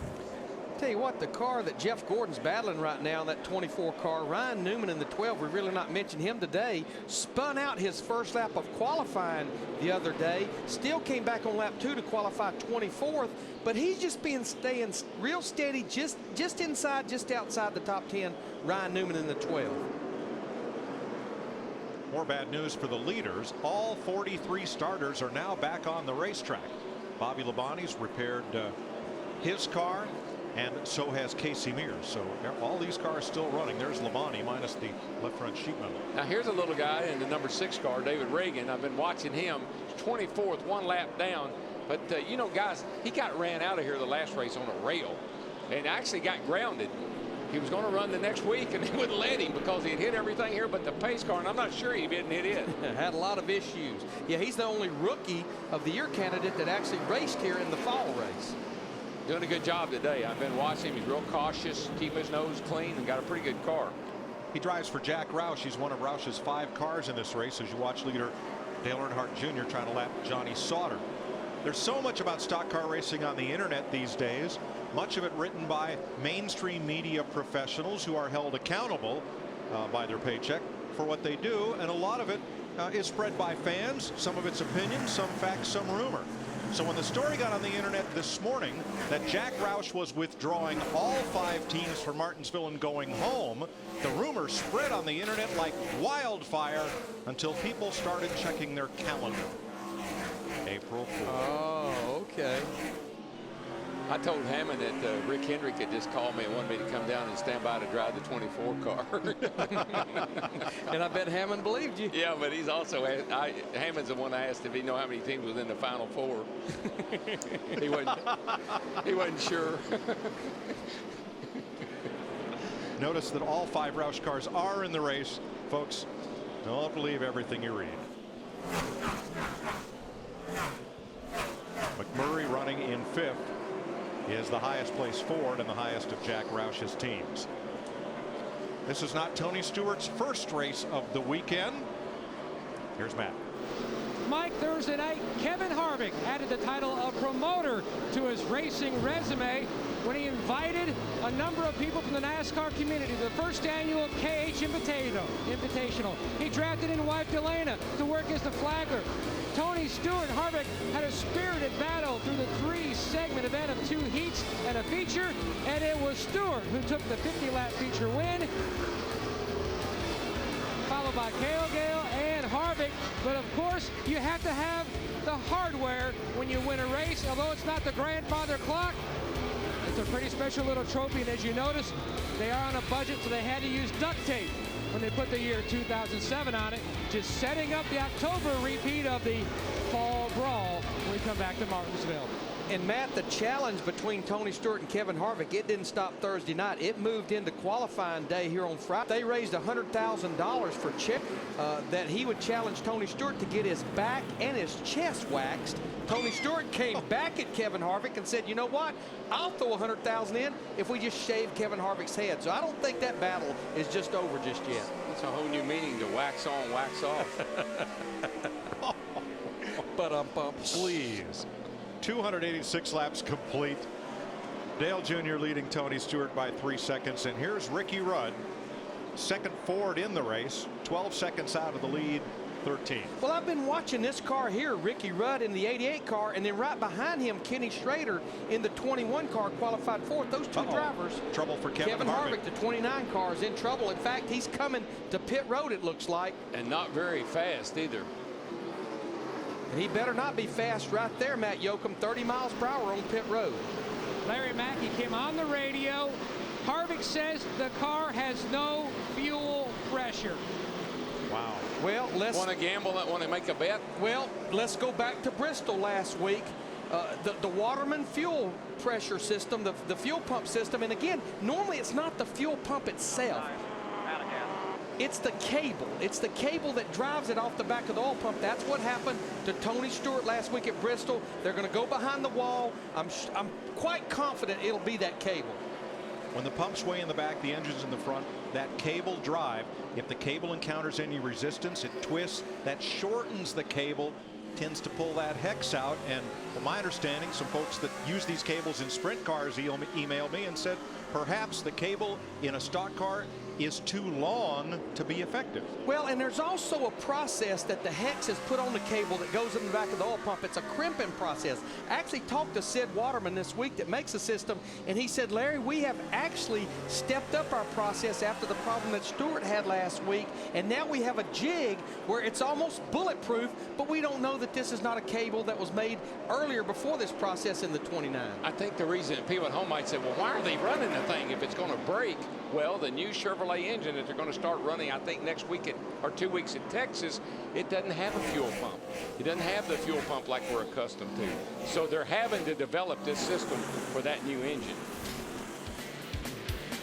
Tell you what, the car that Jeff Gordon's battling right now, that 24 car, Ryan Newman in the 12, we've really not mentioned him today, spun out his first lap of qualifying the other day, still came back on lap 2 to qualify 24th, but he's just been staying real steady, just inside, just outside the top 10, Ryan Newman in the 12. More bad news for the leaders. All 43 starters are now back on the racetrack. Bobby Labonte's repaired his car. and so has Casey Mears. So all these cars still running. There's Labonte minus the left front sheet metal. Now here's a little guy in the number 6 car, David Reagan. I've been watching him. 24th, 1 lap down. But you know, guys, he got ran out of here the last race on a rail and actually got grounded. He was going to run the next week, and they wouldn't let him because he had hit everything here but the pace car, and I'm not sure he didn't hit it. Had a lot of issues. Yeah, he's the only rookie of the year candidate that actually raced here in the fall race. Doing a good job today. I've been watching him. He's real cautious, keeping his nose clean, and got a pretty good car. He drives for Jack Roush. He's one of Roush's 5 cars in this race as you watch leader Dale Earnhardt Jr. trying to lap Johnny Sauter. There's so much about stock car racing on the internet these days, much of it written by mainstream media professionals who are held accountable by their paycheck for what they do, and a lot of it is spread by fans, some of it's opinion, some facts, some rumor. So when the story got on the internet this morning that Jack Roush was withdrawing all 5 teams from Martinsville and going home, the rumor spread on the internet like wildfire until people started checking their calendar. April 4th. Oh, okay. I told Hammond that Rick Hendrick had just called me and wanted me to come down and stand by to drive the 24 car. And I bet Hammond believed you. Yeah, but he's also Hammond's the one I asked if he knew how many teams was in the Final 4. he wasn't sure. Notice that all 5 Roush cars are in the race, folks. Don't believe everything you read. McMurray running in 5th. He is the highest place Ford and the highest of Jack Roush's teams. This is not Tony Stewart's first race of the weekend. Here's Matt. Mike, Thursday night, Kevin Harvick added the title of promoter to his racing resume when he invited a number of people from the NASCAR community to the first annual KH Invitational. He drafted in wife Delana to work as the flagger. Tony Stewart and Harvick had a spirited battle through the 3-segment event of 2 heats and a feature, and it was Stewart who took the 50-lap feature win, followed by Gale and Harvick. But of course, you have to have the hardware when you win a race. Although it's not the grandfather clock, it's a pretty special little trophy, and as you notice, they are on a budget, so they had to use duct tape when they put the year 2007 on it, just setting up the October repeat of the Fall Brawl when we come back to Martinsville. And Matt, the challenge between Tony Stewart and Kevin Harvick, it didn't stop Thursday night. It moved into qualifying day here on Friday. They raised $100,000 for Chip that he would challenge Tony Stewart to get his back and his chest waxed. Tony Stewart came back at Kevin Harvick and said, you know what? I'll throw $100,000 in if we just shave Kevin Harvick's head. So I don't think that battle is just over just yet. It's a whole new meaning to wax on, wax off. Please. 286 laps complete. Dale Jr. leading Tony Stewart by 3 seconds. And here's Ricky Rudd, second Ford in the race, 12 seconds out of the lead, 13. Well, I've been watching this car here, Ricky Rudd in the 88 car, and then right behind him, Kenny Schrader in the 21 car qualified 4th. Those 2 drivers. Trouble for Kevin Harvick, the 29 car, is in trouble. In fact, he's coming to pit road, it looks like. And not very fast either. And he better not be fast right there, Matt Yoakum. 30 miles per hour on pit road. Larry Mackey came on the radio. Harvick says the car has no fuel pressure. Wow. Well, let's want to gamble. Want to make a bet. Well, let's go back to Bristol last week. The Waterman fuel pressure system, the fuel pump system, and again, normally it's not the fuel pump itself. It's the cable. It's the cable that drives it off the back of the oil pump. That's what happened to Tony Stewart last week at Bristol. They're going to go behind the wall. I'm quite confident it'll be that cable. When the pump's way in the back, the engine's in the front, that cable drive, if the cable encounters any resistance, it twists. That shortens the cable, tends to pull that hex out. And from my understanding, some folks that use these cables in sprint cars emailed me and said perhaps the cable in a stock car is too long to be effective. Well, and there's also a process that the hex is put on the cable that goes in the back of the oil pump. It's a crimping process. I actually talked to Sid Waterman this week that makes the system, and he said, Larry, we have actually stepped up our process after the problem that Stewart had last week, and now we have a jig where it's almost bulletproof, but we don't know that this is not a cable that was made early earlier before this process in the 29. I think the reason people at home might say, well, why are they running the thing if it's going to break? Well, the new Chevrolet engine that they're going to start running, I think next week or 2 weeks in Texas, it doesn't have a fuel pump. It doesn't have the fuel pump like we're accustomed to. So they're having to develop this system for that new engine.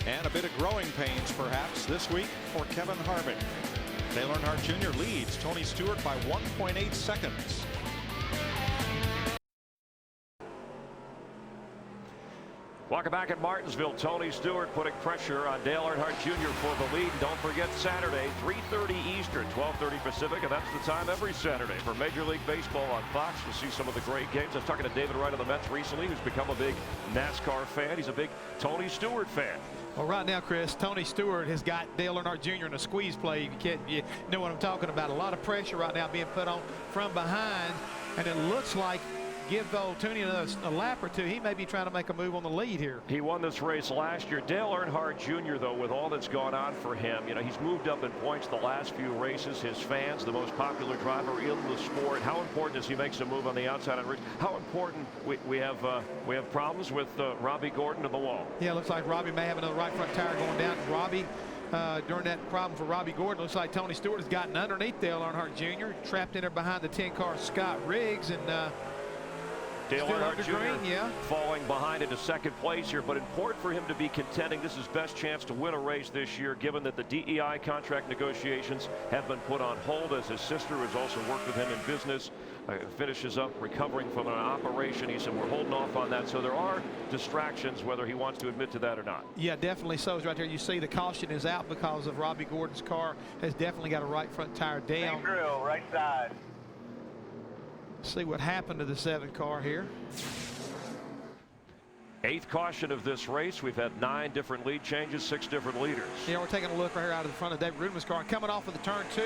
And a bit of growing pains, perhaps, this week for Kevin Harvick. Dale Earnhardt Jr. leads Tony Stewart by 1.8 seconds. Welcome back at Martinsville. Tony Stewart putting pressure on Dale Earnhardt Jr. for the lead. Don't forget Saturday, 3:30 Eastern, 12:30 Pacific, and that's the time every Saturday for Major League Baseball on Fox to see some of the great games. I was talking to David Wright of the Mets recently, who's become a big NASCAR fan. He's a big Tony Stewart fan. Well, right now, Chris, Tony Stewart has got Dale Earnhardt Jr. in a squeeze play. You know what I'm talking about. A lot of pressure right now being put on from behind, and it looks like give old Tony a lap or two. He may be trying to make a move on the lead here. He won this race last year. Dale Earnhardt Jr., though, with all that's gone on for him, you know, he's moved up in points the last few races. His fans, the most popular driver in the sport. How important is he makes a move on the outside on race? How important we have problems with Robbie Gordon to the wall. Yeah, looks like Robbie may have another right front tire going down. Robbie, during that problem for Robbie Gordon, looks like Tony Stewart has gotten underneath Dale Earnhardt Jr., trapped in there behind the 10-car Scott Riggs, and Dale Earnhardt Jr. Green, falling behind into second place here, but important for him to be contending. This is his best chance to win a race this year, given that the DEI contract negotiations have been put on hold, as his sister has also worked with him in business, finishes up recovering from an operation. He said, we're holding off on that. So there are distractions, whether he wants to admit to that or not. Yeah, definitely so. Right there, you see the caution is out because of Robbie Gordon's car has definitely got a right front tire down. Same drill, right side. See what happened to the 7 car here. 8th caution of this race. We've had 9 different lead changes, 6 different leaders. Yeah, we're taking a look right here out of the front of David Rudeman's car. Coming off of the turn 2,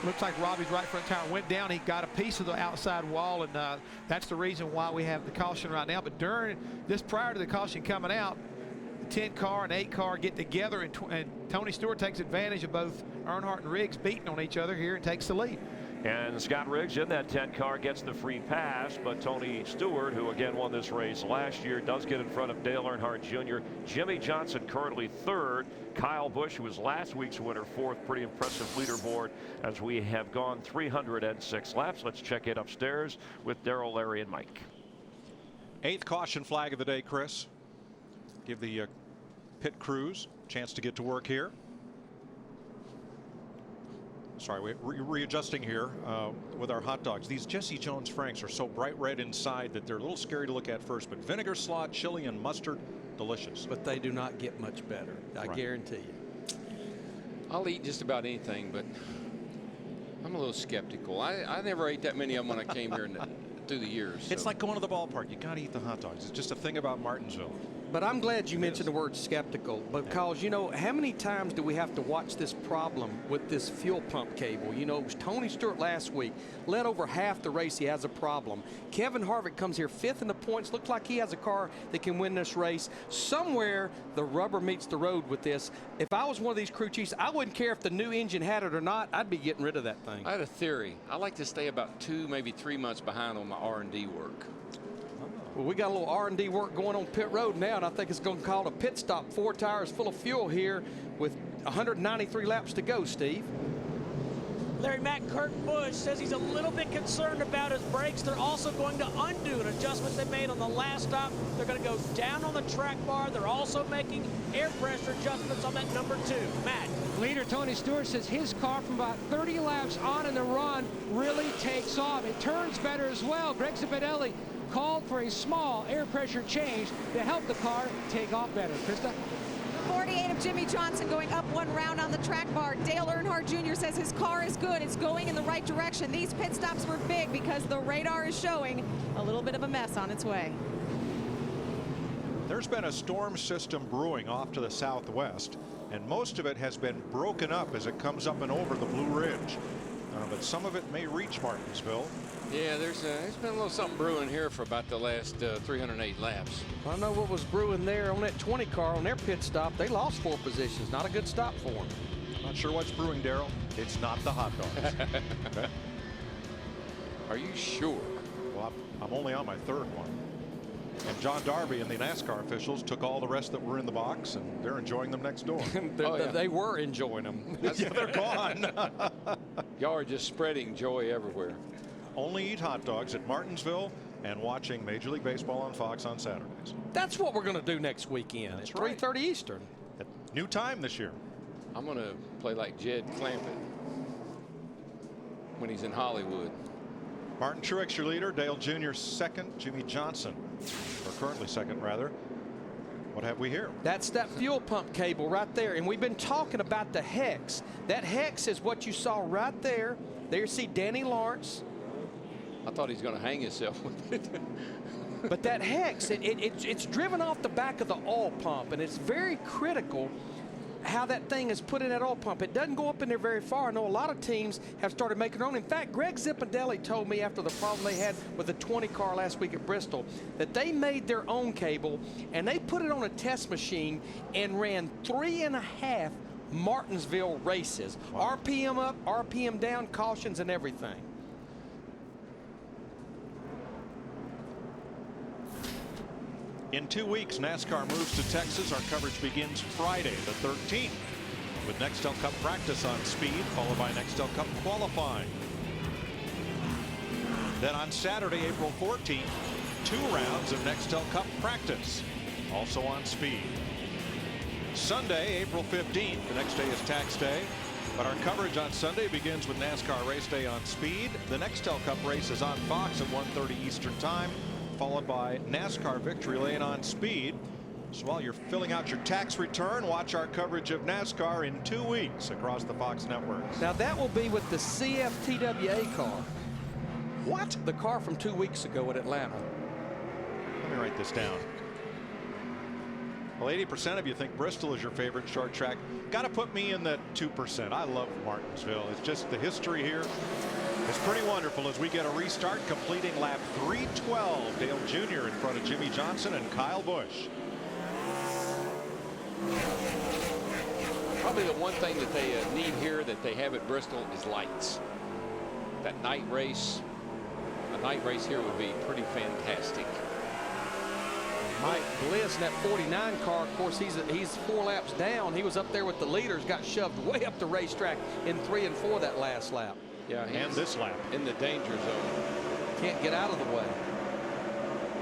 looks like Robbie's right front tire went down. He got a piece of the outside wall, and that's the reason why we have the caution right now. But during this, prior to the caution coming out, the 10 car and 8 car get together, and Tony Stewart takes advantage of both Earnhardt and Riggs beating on each other here and takes the lead. And Scott Riggs in that 10 car gets the free pass, but Tony Stewart, who again won this race last year, does get in front of Dale Earnhardt Jr. Jimmy Johnson currently 3rd. Kyle Busch, who was last week's winner, 4th. Pretty impressive leaderboard as we have gone 306 laps. Let's check it upstairs with Darrell, Larry, and Mike. 8th caution flag of the day, Chris. Give the pit crews a chance to get to work here. Sorry, we're readjusting here with our hot dogs. These Jesse Jones Franks are so bright red inside that they're a little scary to look at first, but vinegar, slaw, chili, and mustard, delicious. But they do not get much better, I guarantee you. I'll eat just about anything, but I'm a little skeptical. I never ate that many of them when I came here through the years. It's like going to the ballpark. You got to eat the hot dogs. It's just a thing about Martinsville. But I'm glad you mentioned the word skeptical, because, you know, how many times do we have to watch this problem with this fuel pump cable? You know, it was Tony Stewart last week, led over half the race. He has a problem. Kevin Harvick comes here 5th in the points. Looks like he has a car that can win this race. Somewhere the rubber meets the road with this. If I was one of these crew chiefs, I wouldn't care if the new engine had it or not. I'd be getting rid of that thing. I had a theory. I like to stay about 2, maybe 3 months behind on my R&D work. Well, we got a little R&D work going on pit road now, and I think it's going to call a pit stop. 4 tires full of fuel here with 193 laps to go, Steve. Larry, Matt, Kurt Busch says he's a little bit concerned about his brakes. They're also going to undo an adjustment they made on the last stop. They're going to go down on the track bar. They're also making air pressure adjustments on that number 2. Matt. Leader Tony Stewart says his car from about 30 laps on in the run really takes off. It turns better as well. Greg Zabinelli called for a small air pressure change to help the car take off better. Krista? 48 of Jimmy Johnson going up 1 round on the track bar. Dale Earnhardt Jr. says his car is good. It's going in the right direction. These pit stops were big because the radar is showing a little bit of a mess on its way. There's been a storm system brewing off to the southwest, and most of it has been broken up as it comes up and over the Blue Ridge. But some of it may reach Martinsville. Yeah, there's been a little something brewing here for about the last 308 laps. I know what was brewing there on that 20 car on their pit stop. They lost 4 positions. Not a good stop for them. Not sure what's brewing, Darrell. It's not the hot dogs. Are you sure? Well, I'm only on my third one. And John Darby and the NASCAR officials took all the rest that were in the box, and they're enjoying them next door. They were enjoying them. Yeah, they're gone. Y'all are just spreading joy everywhere. Only eat hot dogs at Martinsville and watching Major League Baseball on Fox on Saturdays. That's what we're going to do next weekend at 3:30 Eastern. At new time this year. I'm going to play like Jed Clampett when he's in Hollywood. Martin Truex, your leader. Dale Jr. second. Jimmy Johnson, or currently second, rather. What have we here? That's that fuel pump cable right there. And we've been talking about the hex. That hex is what you saw right there. There you see Danny Lawrence. I thought he's going to hang himself with it. But that hex, it's driven off the back of the oil pump, and it's very critical how that thing is put in that oil pump. It doesn't go up in there very far. I know a lot of teams have started making their own. In fact, Greg Zipadelli told me after the problem they had with the 20 car last week at Bristol that they made their own cable, and they put it on a test machine and ran 3.5 Martinsville races. Wow. RPM up, RPM down, cautions and everything. In 2 weeks, NASCAR moves to Texas. Our coverage begins Friday the 13th with Nextel Cup practice on Speed, followed by Nextel Cup qualifying. Then on Saturday, April 14th, 2 rounds of Nextel Cup practice, also on Speed. Sunday, April 15th, the next day is tax day, but our coverage on Sunday begins with NASCAR race day on Speed. The Nextel Cup race is on Fox at 1:30 Eastern Time, followed by NASCAR Victory Lane on Speed. So while you're filling out your tax return, watch our coverage of NASCAR in 2 weeks across the Fox networks. Now that will be with the CFTWA car. What? The car from 2 weeks ago at Atlanta. Let me write this down. Well, 80% of you think Bristol is your favorite short track. Got to put me in that 2%. I love Martinsville. It's just the history here. It's pretty wonderful as we get a restart, completing lap 312. Dale Jr. in front of Jimmy Johnson and Kyle Busch. Probably the one thing that they need here that they have at Bristol is lights. That night race, a night race here would be pretty fantastic. Mike Bliss in that 49 car, of course, he's 4 laps down. He was up there with the leaders, got shoved way up the racetrack in 3 and 4 that last lap. Yeah, and this lap in the danger zone. Can't get out of the way.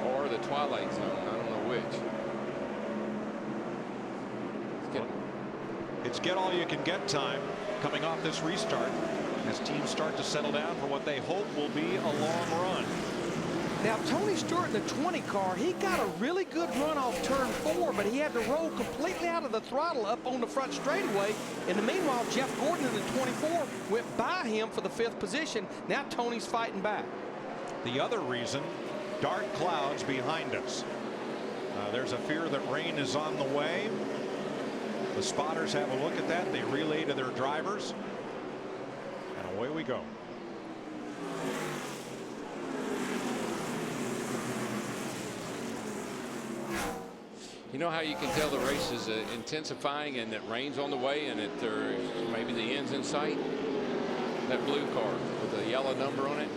Or the twilight zone. I don't know which. It's get all you can get time coming off this restart as teams start to settle down for what they hope will be a long run. Now Tony Stewart in the 20 car, he got a really good run off turn 4, but he had to roll completely out of the throttle up on the front straightaway. In the meanwhile, Jeff Gordon in the 24 went by him for the 5th position. Now Tony's fighting back. The other reason, dark clouds behind us. There's a fear that rain is on the way. The spotters have a look at that. They relay to their drivers, and away we go. You know how you can tell the race is intensifying and that rain's on the way and that there maybe the end's in sight? That blue car with the yellow number on it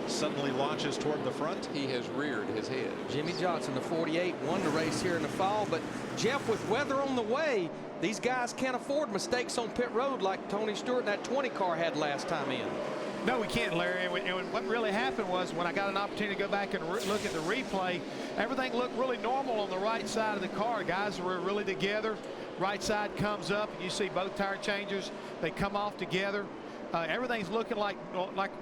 suddenly launches toward the front. He has reared his head. Jimmy Johnson, the 48, won the race here in the fall, but Jeff, with weather on the way, these guys can't afford mistakes on pit road like Tony Stewart and that 20 car had last time in. No, we can't, Larry. And what really happened was when I got an opportunity to go back and look at the replay, everything looked really normal on the right side of the car. Guys were really together. Right side comes up, and you see both tire changers. They come off together. Everything's looking like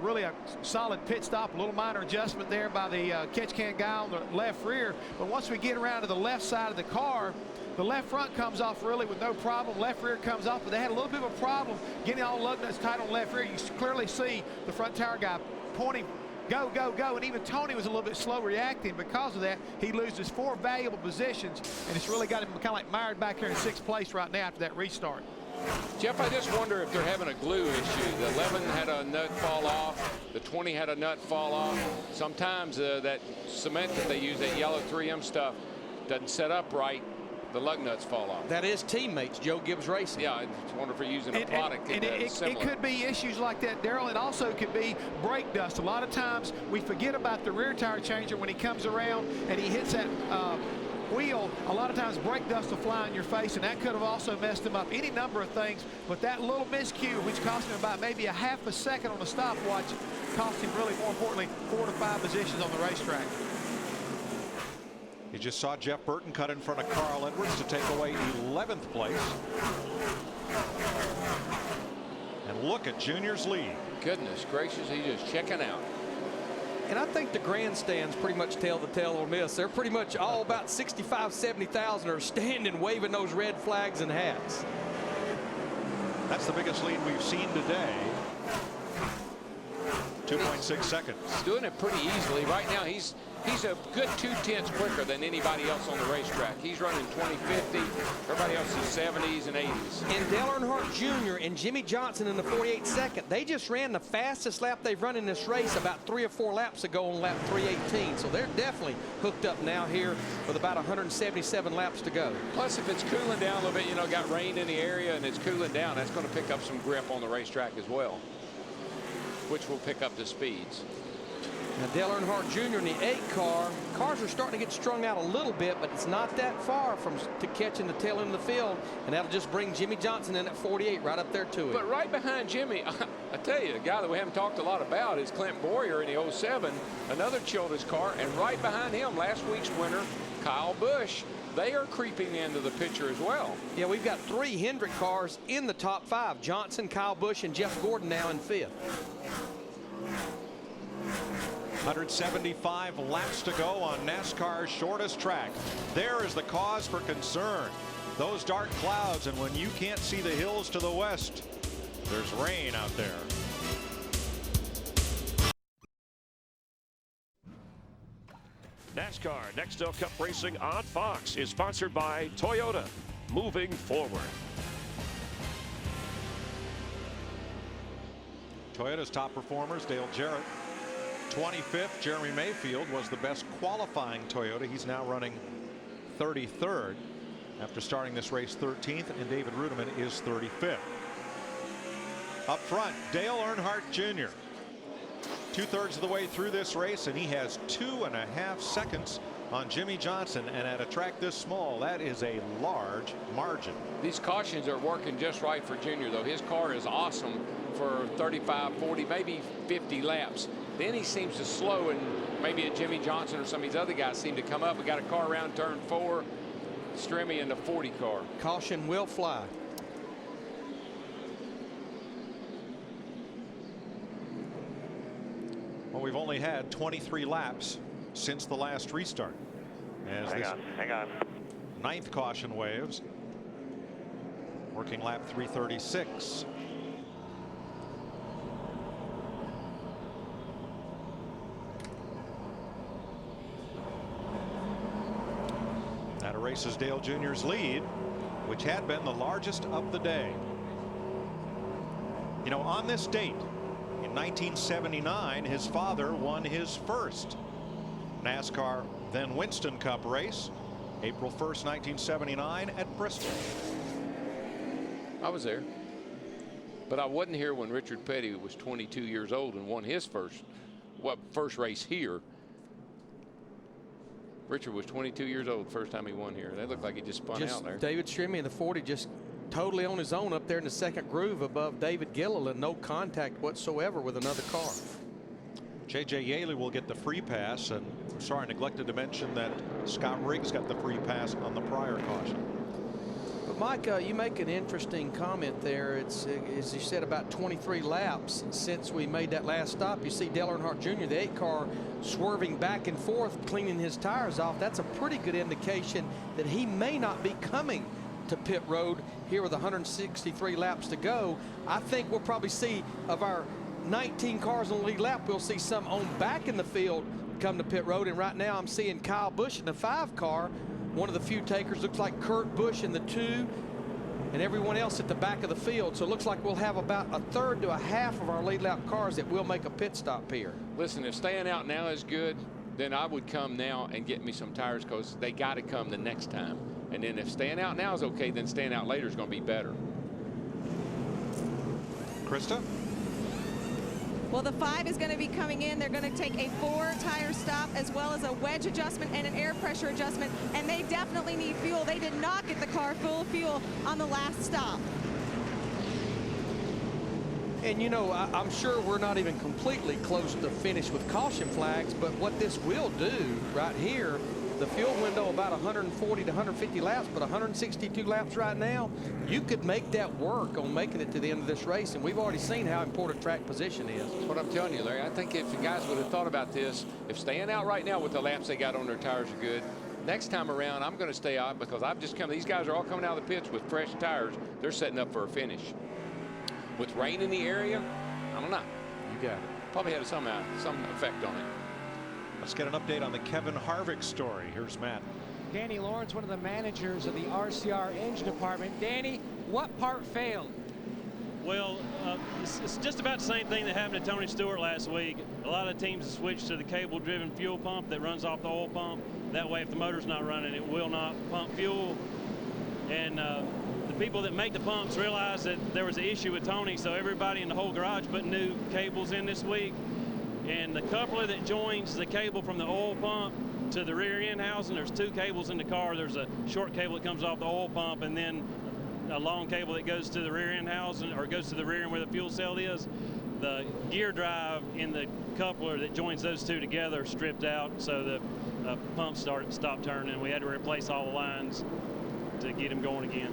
really a solid pit stop. A little minor adjustment there by the catch can guy on the left rear. But once we get around to the left side of the car, the left front comes off really with no problem. Left rear comes off, but they had a little bit of a problem getting all lug nuts tight on the left rear. You clearly see the front tire guy pointing, go, go, go. And even Tony was a little bit slow reacting. Because of that, he loses 4 valuable positions, and it's really got him kind of like mired back here in 6th place right now after that restart. Jeff, I just wonder if they're having a glue issue. The 11 had a nut fall off. The 20 had a nut fall off. Sometimes that cement that they use, that yellow 3M stuff, doesn't set up right. the lug nuts fall off. That is teammates, Joe Gibbs Racing. Yeah, I just wonder if we're using a product it could be issues like that, Daryl. It also could be brake dust. A lot of times we forget about the rear tire changer when he comes around and he hits that wheel. A lot of times brake dust will fly in your face, and that could have also messed him up. Any number of things, but that little miscue, which cost him about maybe a half a second on the stopwatch, cost him really, more importantly, 4 to 5 positions on the racetrack. You just saw Jeff Burton cut in front of Carl Edwards to take away 11th place. And look at Junior's lead. Goodness gracious, he's just checking out. And I think the grandstands pretty much tell the tale on this. They're pretty much all about 65, 70,000 are standing waving those red flags and hats. That's the biggest lead we've seen today. 2.6 seconds. He's doing it pretty easily. Right now, he's a good 2/10 quicker than anybody else on the racetrack. He's running 2050. Everybody else is 70s and 80s. And Dale Earnhardt Jr. and Jimmy Johnson in the 48 second. They just ran the fastest lap they've run in this race about 3 or 4 laps ago on lap 318. So they're definitely hooked up now here with about 177 laps to go. Plus, if it's cooling down a little bit, you know, got rain in the area and it's cooling down, that's going to pick up some grip on the racetrack as well, which will pick up the speeds. Now Dale Earnhardt Jr. in the 8 car. Cars are starting to get strung out a little bit, but it's not that far from to catching the tail end of the field, and that'll just bring Jimmy Johnson in at 48 right up there to him. But right behind Jimmy, I tell you, a guy that we haven't talked a lot about is Clint Boyer in the 07, another Childress car, and right behind him, last week's winner, Kyle Busch. They are creeping into the picture as well. Yeah, we've got 3 Hendrick cars in the top 5. Johnson, Kyle Busch, and Jeff Gordon now in 5th. 175 laps to go on NASCAR's shortest track. There is the cause for concern. Those dark clouds, and when you can't see the hills to the west, there's rain out there. NASCAR Nextel Cup Racing on Fox is sponsored by Toyota. Moving forward. Toyota's top performers, Dale Jarrett. 25th, Jeremy Mayfield was the best qualifying Toyota. He's now running 33rd after starting this race 13th, and David Rudiman is 35th. Up front, Dale Earnhardt Jr. 2/3 of the way through this race, and he has 2.5 seconds on Jimmy Johnson, and at a track this small, that is a large margin. These cautions are working just right for Junior, though. His car is awesome for 35, 40, maybe 50 laps. Then he seems to slow, and maybe a Jimmy Johnson or some of these other guys seem to come up. We got a car around turn 4, Stremme in the 40 car. Caution will fly. Well, we've only had 23 laps since the last restart. As Hang on. 9th caution waves. Working lap 336. That erases Dale Jr.'s lead, which had been the largest of the day. You know, on this date in 1979, his father won his first NASCAR then Winston Cup race, April 1st, 1979 at Bristol. I was there, but I wasn't here when Richard Petty was 22 years old and won his first race here. Richard was 22 years old the first time he won here. That looked like he just spun out there. David Stremme in the 40 just totally on his own up there in the 2nd groove above David Gilliland. No contact whatsoever with another car. J.J. Yaley will get the free pass, and sorry, neglected to mention that Scott Riggs got the free pass on the prior caution. But Mike, you make an interesting comment there. It's as you said, about 23 laps since we made that last stop. You see Dale Earnhardt Jr., the 8 car, swerving back and forth, cleaning his tires off. That's a pretty good indication that he may not be coming to pit road here with 163 laps to go. I think we'll probably see, of our 19 cars on the lead lap, we'll see some on back in the field come to pit road. And right now I'm seeing Kyle Busch in the 5 car. One of the few takers looks like Kurt Busch in the 2, and everyone else at the back of the field. So it looks like we'll have about a third to a half of our lead lap cars that will make a pit stop here. Listen, if staying out now is good, then I would come now and get me some tires, because they got to come the next time. And then if staying out now is okay, then staying out later is going to be better. Krista? Well, the 5 is going to be coming in. They're going to take a 4-tire stop as well as a wedge adjustment and an air pressure adjustment, and they definitely need fuel. They did not get the car full of fuel on the last stop. And, you know, I'm sure we're not even completely close to finish with caution flags, but what this will do right here, the fuel window about 140 to 150 laps, but 162 laps right now, you could make that work on making it to the end of this race, and we've already seen how important track position is. That's what I'm telling you, Larry. I think if the guys would have thought about this, if staying out right now with the laps they got on their tires are good, next time around I'm going to stay out because I've just come. These guys are all coming out of the pits with fresh tires. They're setting up for a finish. With rain in the area, I don't know. You got it. Probably had some effect on it. Let's get an update on the Kevin Harvick story. Here's Matt. Danny Lawrence, one of the managers of the RCR engine department. Danny, what part failed? Well, it's just about the same thing that happened to Tony Stewart last week. A lot of teams have switched to the cable-driven fuel pump that runs off the oil pump. That way, if the motor's not running, it will not pump fuel. And the people that make the pumps realized that there was an issue with Tony, so everybody in the whole garage put new cables in this week. And the coupler that joins the cable from the oil pump to the rear end housing, there's 2 cables in the car. There's a short cable that comes off the oil pump, and then a long cable that goes to the rear end housing, or goes to the rear end where the fuel cell is. The gear drive in the coupler that joins those 2 together stripped out, so the pump stopped turning. We had to replace all the lines to get him going again.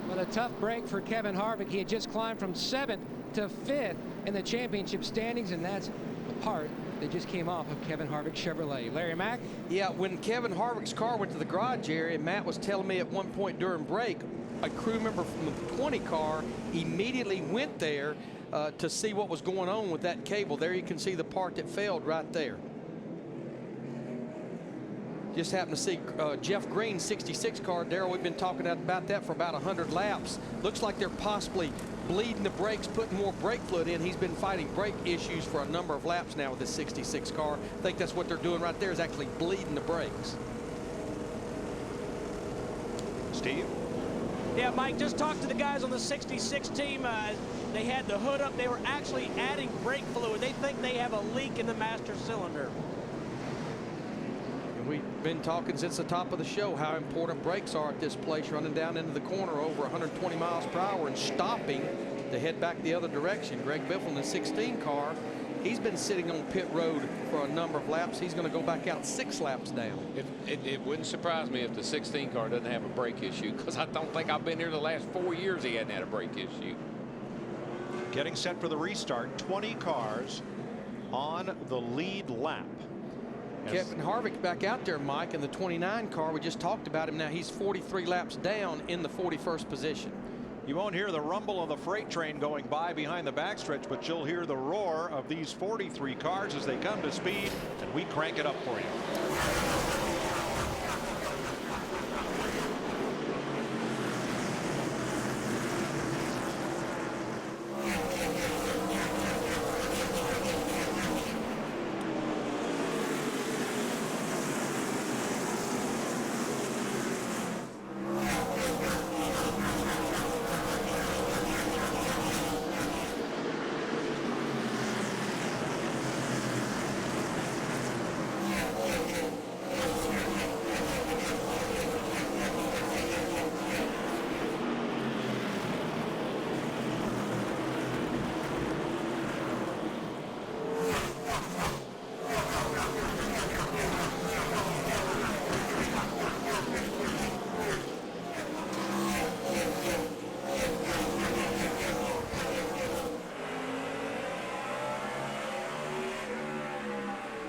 Well, a tough break for Kevin Harvick. He had just climbed from 7th to 5th in the championship standings, and that's the part that just came off of Kevin Harvick's Chevrolet. Larry Mack? Yeah, when Kevin Harvick's car went to the garage area, Matt was telling me at one point during break, a crew member from the 20 car immediately went there to see what was going on with that cable. There you can see the part that failed right there. Just happened to see Jeff Green's 66 car. Darrell, we've been talking about that for about 100 laps. Looks like they're possibly bleeding the brakes, putting more brake fluid in. He's been fighting brake issues for a number of laps now with this 66 car. I think that's what they're doing right there, is actually bleeding the brakes. Steve? Yeah, Mike, just talked to the guys on the 66 team. They had the hood up. They were actually adding brake fluid. They think they have a leak in the master cylinder. We've been talking since the top of the show how important brakes are at this place, running down into the corner over 120 miles per hour and stopping to head back the other direction. Greg Biffle in the 16 car, he's been sitting on pit road for a number of laps. He's going to go back out 6 laps down. It wouldn't surprise me if the 16 car doesn't have a brake issue, because I don't think I've been here the last 4 years he hadn't had a brake issue. Getting set for the restart, 20 cars on the lead lap. Kevin Harvick back out there, Mike, in the 29 car. We just talked about him. Now he's 43 laps down in the 41st position. You won't hear the rumble of the freight train going by behind the backstretch, but you'll hear the roar of these 43 cars as they come to speed, and we crank it up for you.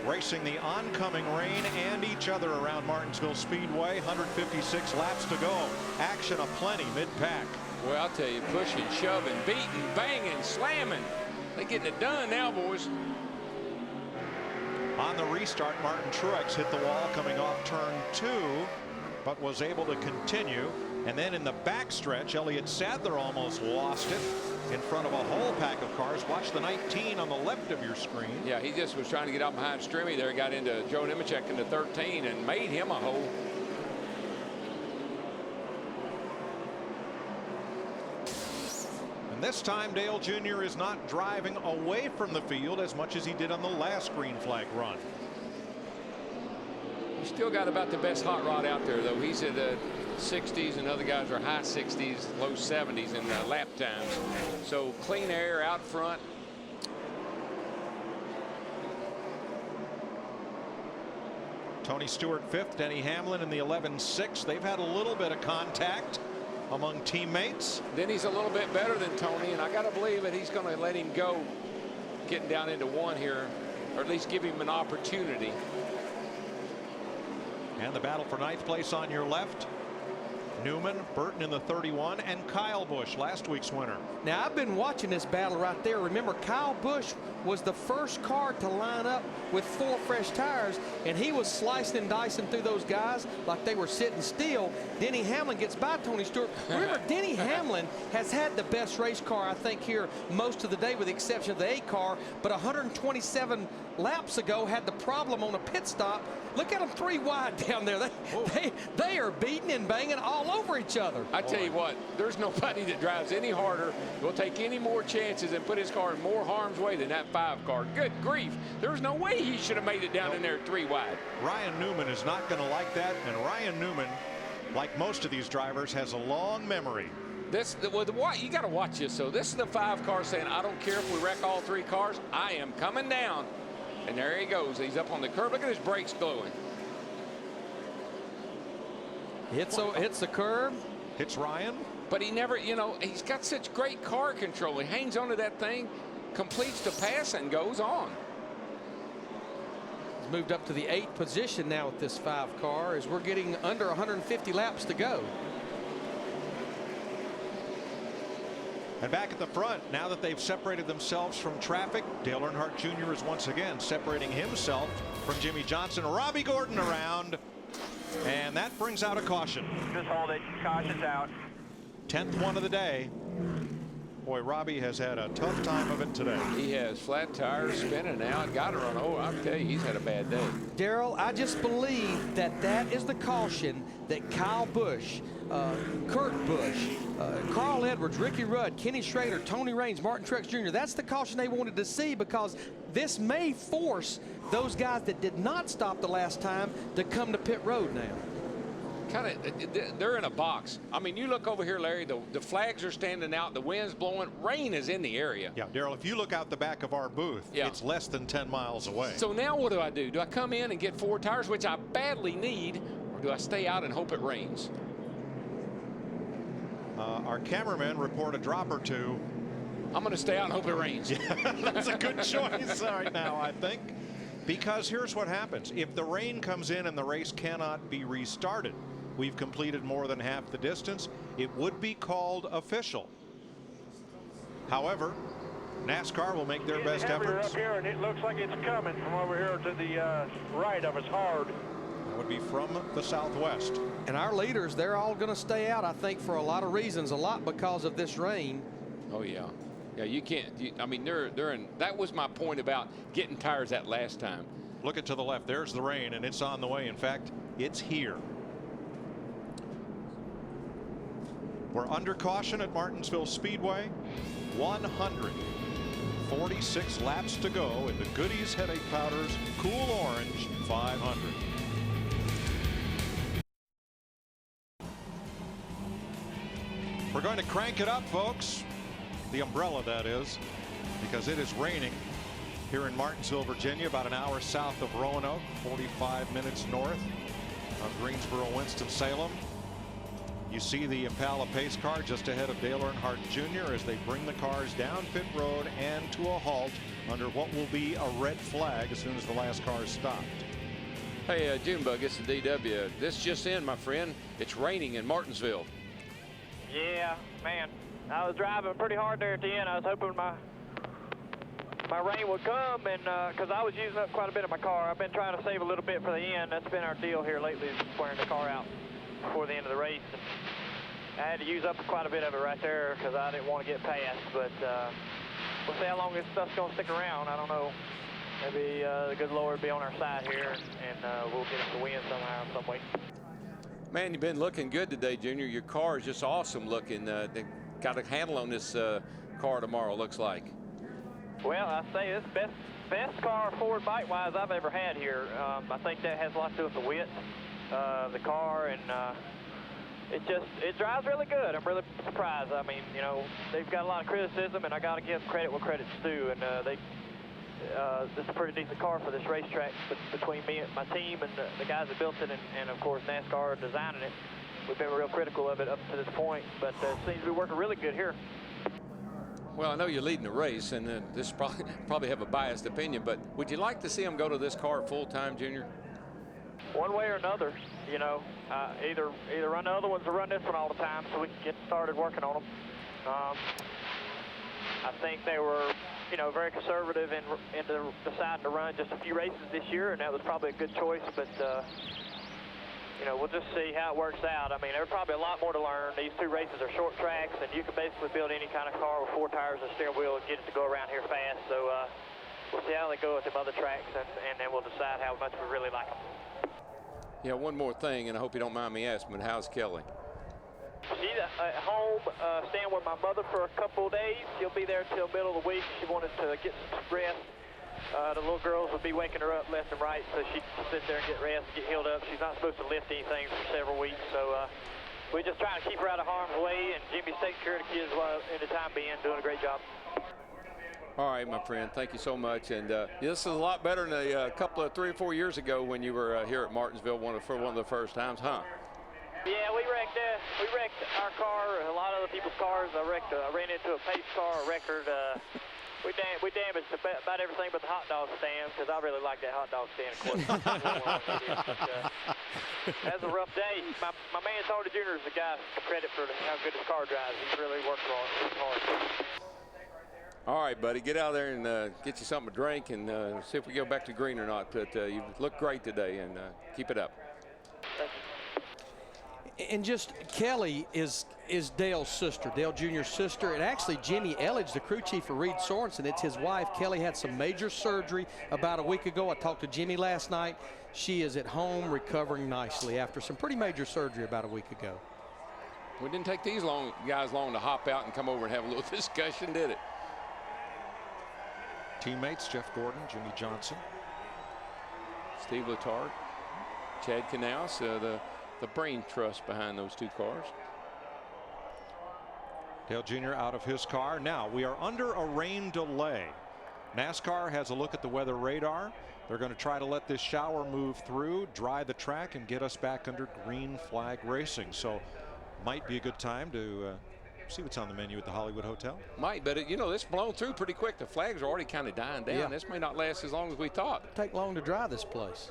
Racing the oncoming rain and each other around Martinsville Speedway. 156 laps to go. Action aplenty mid-pack. Well, I'll tell you, pushing, shoving, beating, banging, slamming. They're getting it done now, boys. On the restart, Martin Truex hit the wall coming off turn 2, but was able to continue. And then in the backstretch, Elliott Sadler almost lost it in front of a whole pack of cars. Watch the 19 on the left of your screen. Yeah, he just was trying to get out behind Strimmy there. Got into Joe Nemechek in the 13 and made him a hole. And this time Dale Jr. is not driving away from the field as much as he did on the last green flag run. He's still got about the best hot rod out there, though. He's at the 60s, and other guys are high 60s, low 70s in lap times. So clean air out front. Tony Stewart fifth, Denny Hamlin in the 11.6. They've had a little bit of contact among teammates. Denny's a little bit better than Tony, and I got to believe that he's going to let him go getting down into one here, or at least give him an opportunity. And the battle for ninth place on your left. Newman, Burton in the 31, and Kyle Busch, last week's winner. Now, I've been watching this battle right there. Remember, Kyle Busch was the first car to line up with 4 fresh tires, and he was slicing and dicing through those guys like they were sitting still. Denny Hamlin gets by Tony Stewart. Remember, Denny Hamlin has had the best race car, I think, here most of the day, with the exception of the 8 car, but 127 laps ago had the problem on a pit stop. Look at them 3 wide down there. They are beating and banging all over each other. I tell you what, there's nobody that drives any harder, will take any more chances, and put his car in more harm's way than that 5 car. Good grief. There's no way he should have made it down in there 3 wide. Ryan Newman is not going to like that, and Ryan Newman, like most of these drivers, has a long memory. You got to watch this. So this is the 5 car saying, I don't care if we wreck all 3 cars. I am coming down. And there he goes. He's up on the curb. Look at his brakes glowing. Hits the curb. Hits Ryan. But he never, he's got such great car control. He hangs onto that thing, completes the pass, and goes on. He's moved up to the 8th position now with this 5 car as we're getting under 150 laps to go. And back at the front, now that they've separated themselves from traffic, Dale Earnhardt Jr. is once again separating himself from Jimmy Johnson. Robbie Gordon around, and that brings out a caution. Just hold it. Caution's out. 10th one of the day. Boy, Robbie has had a tough time of it today. He has flat tires, spinning out, got her on. Oh, I'll tell you, he's had a bad day. Darrell, I just believe that is the caution that Kyle Busch, Kurt Busch, Carl Edwards, Ricky Rudd, Kenny Schrader, Tony Raines, Martin Truex Jr. That's the caution they wanted to see, because this may force those guys that did not stop the last time to come to pit road now. They're in a box. I mean, you look over here, Larry, the flags are standing out, the wind's blowing, rain is in the area. Yeah, Darrell, if you look out the back of our booth, it's less than 10 miles away. So now what do? Do I come in and get 4 tires, which I badly need, or do I stay out and hope it rains? Our cameramen report a drop or 2. I'm going to stay out and hope it rains. Yeah, that's a good choice right now, I think. Because here's what happens. If the rain comes in and the race cannot be restarted, we've completed more than half the distance, it would be called official. However, NASCAR will make their best efforts. Up here, and it looks like it's coming from over here to the right of us hard. That would be from the southwest. And our leaders, they're all going to stay out, I think, for a lot of reasons, a lot because of this rain. Oh, yeah. Yeah, you can't. I mean, they're in. That was my point about getting tires that last time. Look it to the left. There's the rain, and it's on the way. In fact, it's here. We're under caution at Martinsville Speedway. 146 laps to go in the Goody's Headache Powders Cool Orange 500. We're going to crank it up, folks. The umbrella, that is, because it is raining here in Martinsville, Virginia, about an hour south of Roanoke, 45 minutes north of Greensboro, Winston-Salem. You see the Impala pace car just ahead of Dale Earnhardt Jr. as they bring the cars down pit road and to a halt under what will be a red flag as soon as the last car is stopped. Hey, Junebug, it's the DW. This just in, my friend. It's raining in Martinsville. Yeah, man. I was driving pretty hard there at the end. I was hoping my rain would come, and because I was using up quite a bit of my car. I've been trying to save a little bit for the end. That's been our deal here lately, is wearing the car out before the end of the race. And I had to use up quite a bit of it right there because I didn't want to get past. But we'll see how long this stuff's going to stick around. I don't know. Maybe the good Lord will be on our side here, and we'll get us the win somehow, some way. Man, you've been looking good today, Junior. Your car is just awesome looking. They got a handle on this car tomorrow looks like? Well, I say this best car forward bike-wise I've ever had here. I think that has a lot to do with the width, the car, and it drives really good. I'm really surprised. I mean, you know, they've got a lot of criticism, and I got to give credit where credit's due. And this is a pretty decent car for this racetrack. But between me and my team and the guys that built it, and of course NASCAR designing it, we've been real critical of it up to this point. But it seems to be working really good here. Well, I know you're leading the race, and this probably have a biased opinion, but would you like to see them go to this car full-time, Junior? One way or another, you know, either run the other ones or run this one all the time so we can get started working on them. I think they were, you know, very conservative in deciding to run just a few races this year, and that was probably a good choice, but you know, we'll just see how it works out. I mean, there's probably a lot more to learn. These two races are short tracks, and you can basically build any kind of car with 4 tires and a steering wheel and get it to go around here fast. So we'll see how they go with them other tracks, and then we'll decide how much we really like them. Yeah, one more thing, and I hope you don't mind me asking, but how's Kelly? She's at home, staying with my mother for a couple of days. She'll be there till middle of the week. She wanted to get some rest. The little girls would be waking her up left and right, so she can sit there and get rest, get healed up. She's not supposed to lift anything for several weeks, so we're just trying to keep her out of harm's way, and Jimmy's taking care of the kids while in the time being, doing a great job. All right, my friend, thank you so much. And this is a lot better than a couple of 3 or 4 years ago when you were here at Martinsville for one of the first times, huh? Yeah, we wrecked our car, a lot of other people's cars. I ran into a pace car, a record. We damaged about everything but the hot dog stand, because I really like that hot dog stand, of course. That's a rough day. My man Tony Jr. is the guy for credit for how good his car drives. He's really worked hard. All right, buddy, get out there and get you something to drink and see if we go back to green or not. But you look great today, and keep it up. Thank you. And just Kelly is Dale's sister, Dale Jr.'s sister, and actually Jimmy Elledge, the crew chief for Reed Sorensen, it's his wife. Kelly had some major surgery about a week ago. I talked to Jimmy last night. She is at home recovering nicely after some pretty major surgery about a week ago. We didn't take these guys long to hop out and come over and have a little discussion, did it? Teammates Jeff Gordon, Jimmy Johnson, Steve Letarte, Chad Knaus, the brain trust behind those two cars. Dale Jr. out of his car. Now we are under a rain delay. NASCAR has a look at the weather radar. They're going to try to let this shower move through, dry the track, and get us back under green flag racing. So might be a good time to see what's on the menu at the Hollywood Hotel. Might, but you know, it's blown through pretty quick. The flags are already kind of dying down. Yeah. This may not last as long as we thought. It'll take long to dry this place.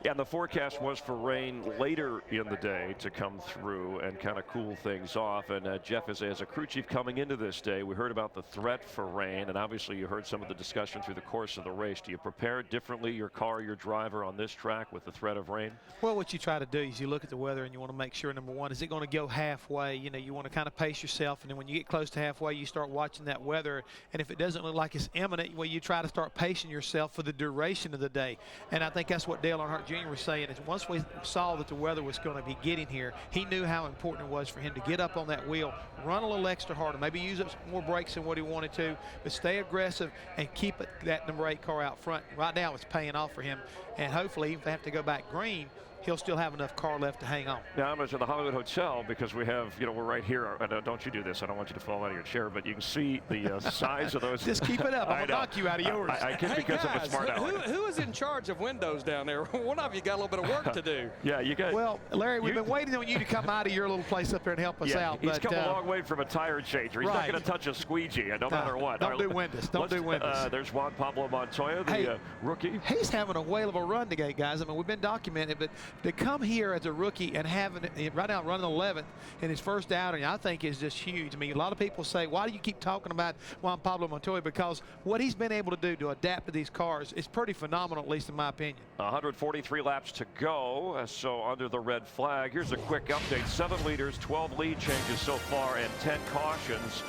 Yeah, and the forecast was for rain later in the day to come through and kind of cool things off. And Jeff, as a crew chief coming into this day, we heard about the threat for rain, and obviously you heard some of the discussion through the course of the race. Do you prepare differently your car, your driver on this track with the threat of rain? Well, what you try to do is you look at the weather and you want to make sure, number one, is it going to go halfway? You know, you want to kind of pace yourself, and then when you get close to halfway, you start watching that weather. And if it doesn't look like it's imminent, well, you try to start pacing yourself for the duration of the day. And I think that's what Dale Earnhardt Jr. was saying, is once we saw that the weather was going to be getting here, he knew how important it was for him to get up on that wheel, run a little extra harder, maybe use up some more brakes than what he wanted to, but stay aggressive and keep that number 8 car out front. Right now it's paying off for him, and hopefully if they have to go back green, he'll still have enough car left to hang on. Now I'm at the Hollywood Hotel because we have, you know, we're right here. Don't you do this. I don't want you to fall out of your chair, but you can see the size of those. Just keep it up. I'm going to knock you out of yours. I can, because guys, of a smart aleck. Who is in charge of windows down there? One of you got a little bit of work to do. Yeah, you got. Well, Larry, we've been waiting on you to come out of your little place up there and help us out. He's come a long way from a tire changer. He's not going to touch a squeegee, no matter what. Don't do windows. Don't do windows. There's Juan Pablo Montoya, the rookie. He's having a whale of a run today, guys. I mean, we've been documenting, but to come here as a rookie and having right now running 11th in his first outing, I think is just huge. I mean, a lot of people say, why do you keep talking about Juan Pablo Montoya? Because what he's been able to do to adapt to these cars is pretty phenomenal, at least in my opinion. 143 laps to go, so under the red flag. Here's a quick update. 7 leaders, 12 lead changes so far, and 10 cautions.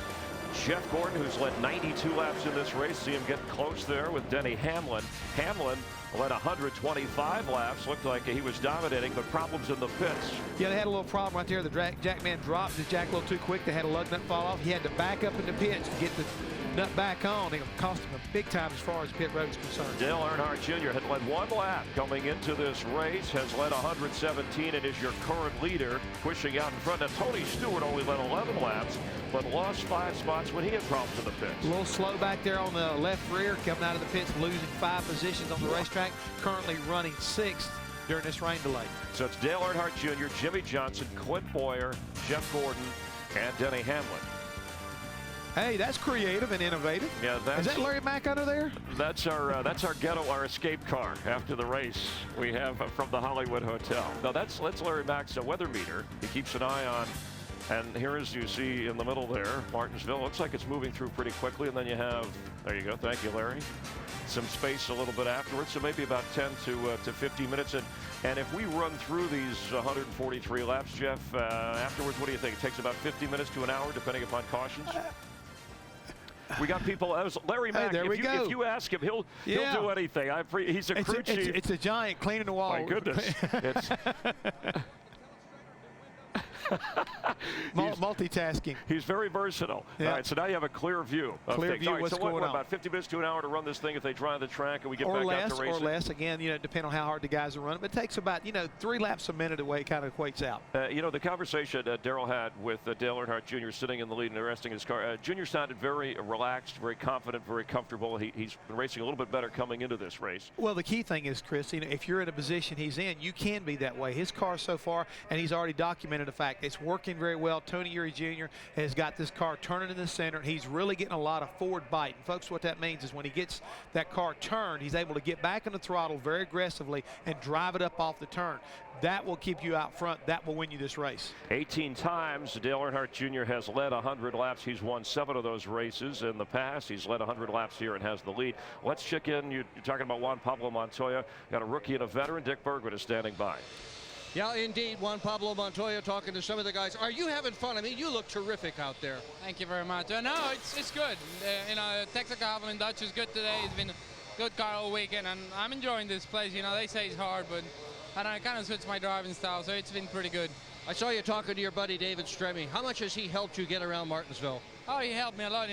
Jeff Gordon, who's led 92 laps in this race. See him get close there with Denny Hamlin. Hamlin led 125 laps. Looked like he was dominating, but problems in the pits. Yeah, they had a little problem right there. The jack man dropped his jack a little too quick. They had a lug nut fall off. He had to back up in the pits to get the nut back on. It cost him a big time as far as pit road is concerned. Dale Earnhardt Jr. had led 1 lap coming into this race, has led 117 and is your current leader, pushing out in front. Now, Tony Stewart only led 11 laps, but lost 5 spots when he had problems in the pits. A little slow back there on the left rear, coming out of the pits, losing 5 positions on the racetrack, currently running 6th during this rain delay. So it's Dale Earnhardt Jr., Jimmy Johnson, Clint Boyer, Jeff Gordon, and Denny Hamlin. Hey, that's creative and innovative. Yeah, is that Larry Mack under there? That's our ghetto, our escape car after the race we have from the Hollywood Hotel. Now that's Larry Mack's weather meter. He keeps an eye on. And here, as you see in the middle there, Martinsville, looks like it's moving through pretty quickly. And then you have, there you go, thank you, Larry, some space a little bit afterwards. So maybe about 10 to 15 minutes. And if we run through these 143 laps, Jeff, afterwards, what do you think? It takes about 50 minutes to an hour, depending upon cautions? We got people. Larry Mack. Hey, if you ask him, he'll do anything. He's a crew chief. It's a giant cleaning the wall. My goodness. Multitasking. He's very versatile. Yeah. All right, so now you have a clear view of clear things. view. Right, what's so going on? About 50 minutes to an hour to run this thing if they drive the track and we get or back less, out to racing? Or less. Again, depending on how hard the guys are running. But it takes about, 3 laps a minute the way it kind of equates out. The conversation Darrell had with Dale Earnhardt Jr. sitting in the lead and resting his car. Jr. sounded very relaxed, very confident, very comfortable. He's been racing a little bit better coming into this race. Well, the key thing is, Chris, if you're in a position he's in, you can be that way. His car so far, and he's already documented the fact it's working very well. Tony Eury Jr. has got this car turning in the center. He's really getting a lot of forward bite. And folks, what that means is when he gets that car turned, he's able to get back on the throttle very aggressively and drive it up off the turn. That will keep you out front. That will win you this race. 18 times Dale Earnhardt Jr. has led 100 laps. He's won 7 of those races in the past. He's led 100 laps here and has the lead. Let's check in. You're talking about Juan Pablo Montoya. Got a rookie and a veteran. Dick Bergman is standing by. Yeah, indeed, Juan Pablo Montoya talking to some of the guys. Are you having fun? I mean, you look terrific out there. Thank you very much. No, it's good. Texas Havoline Dutch is good today. It's been a good car all weekend, and I'm enjoying this place. They say it's hard, but I don't know, I kind of switched my driving style, so it's been pretty good. I saw you talking to your buddy David Stremme. How much has he helped you get around Martinsville? Oh, he helped me a lot.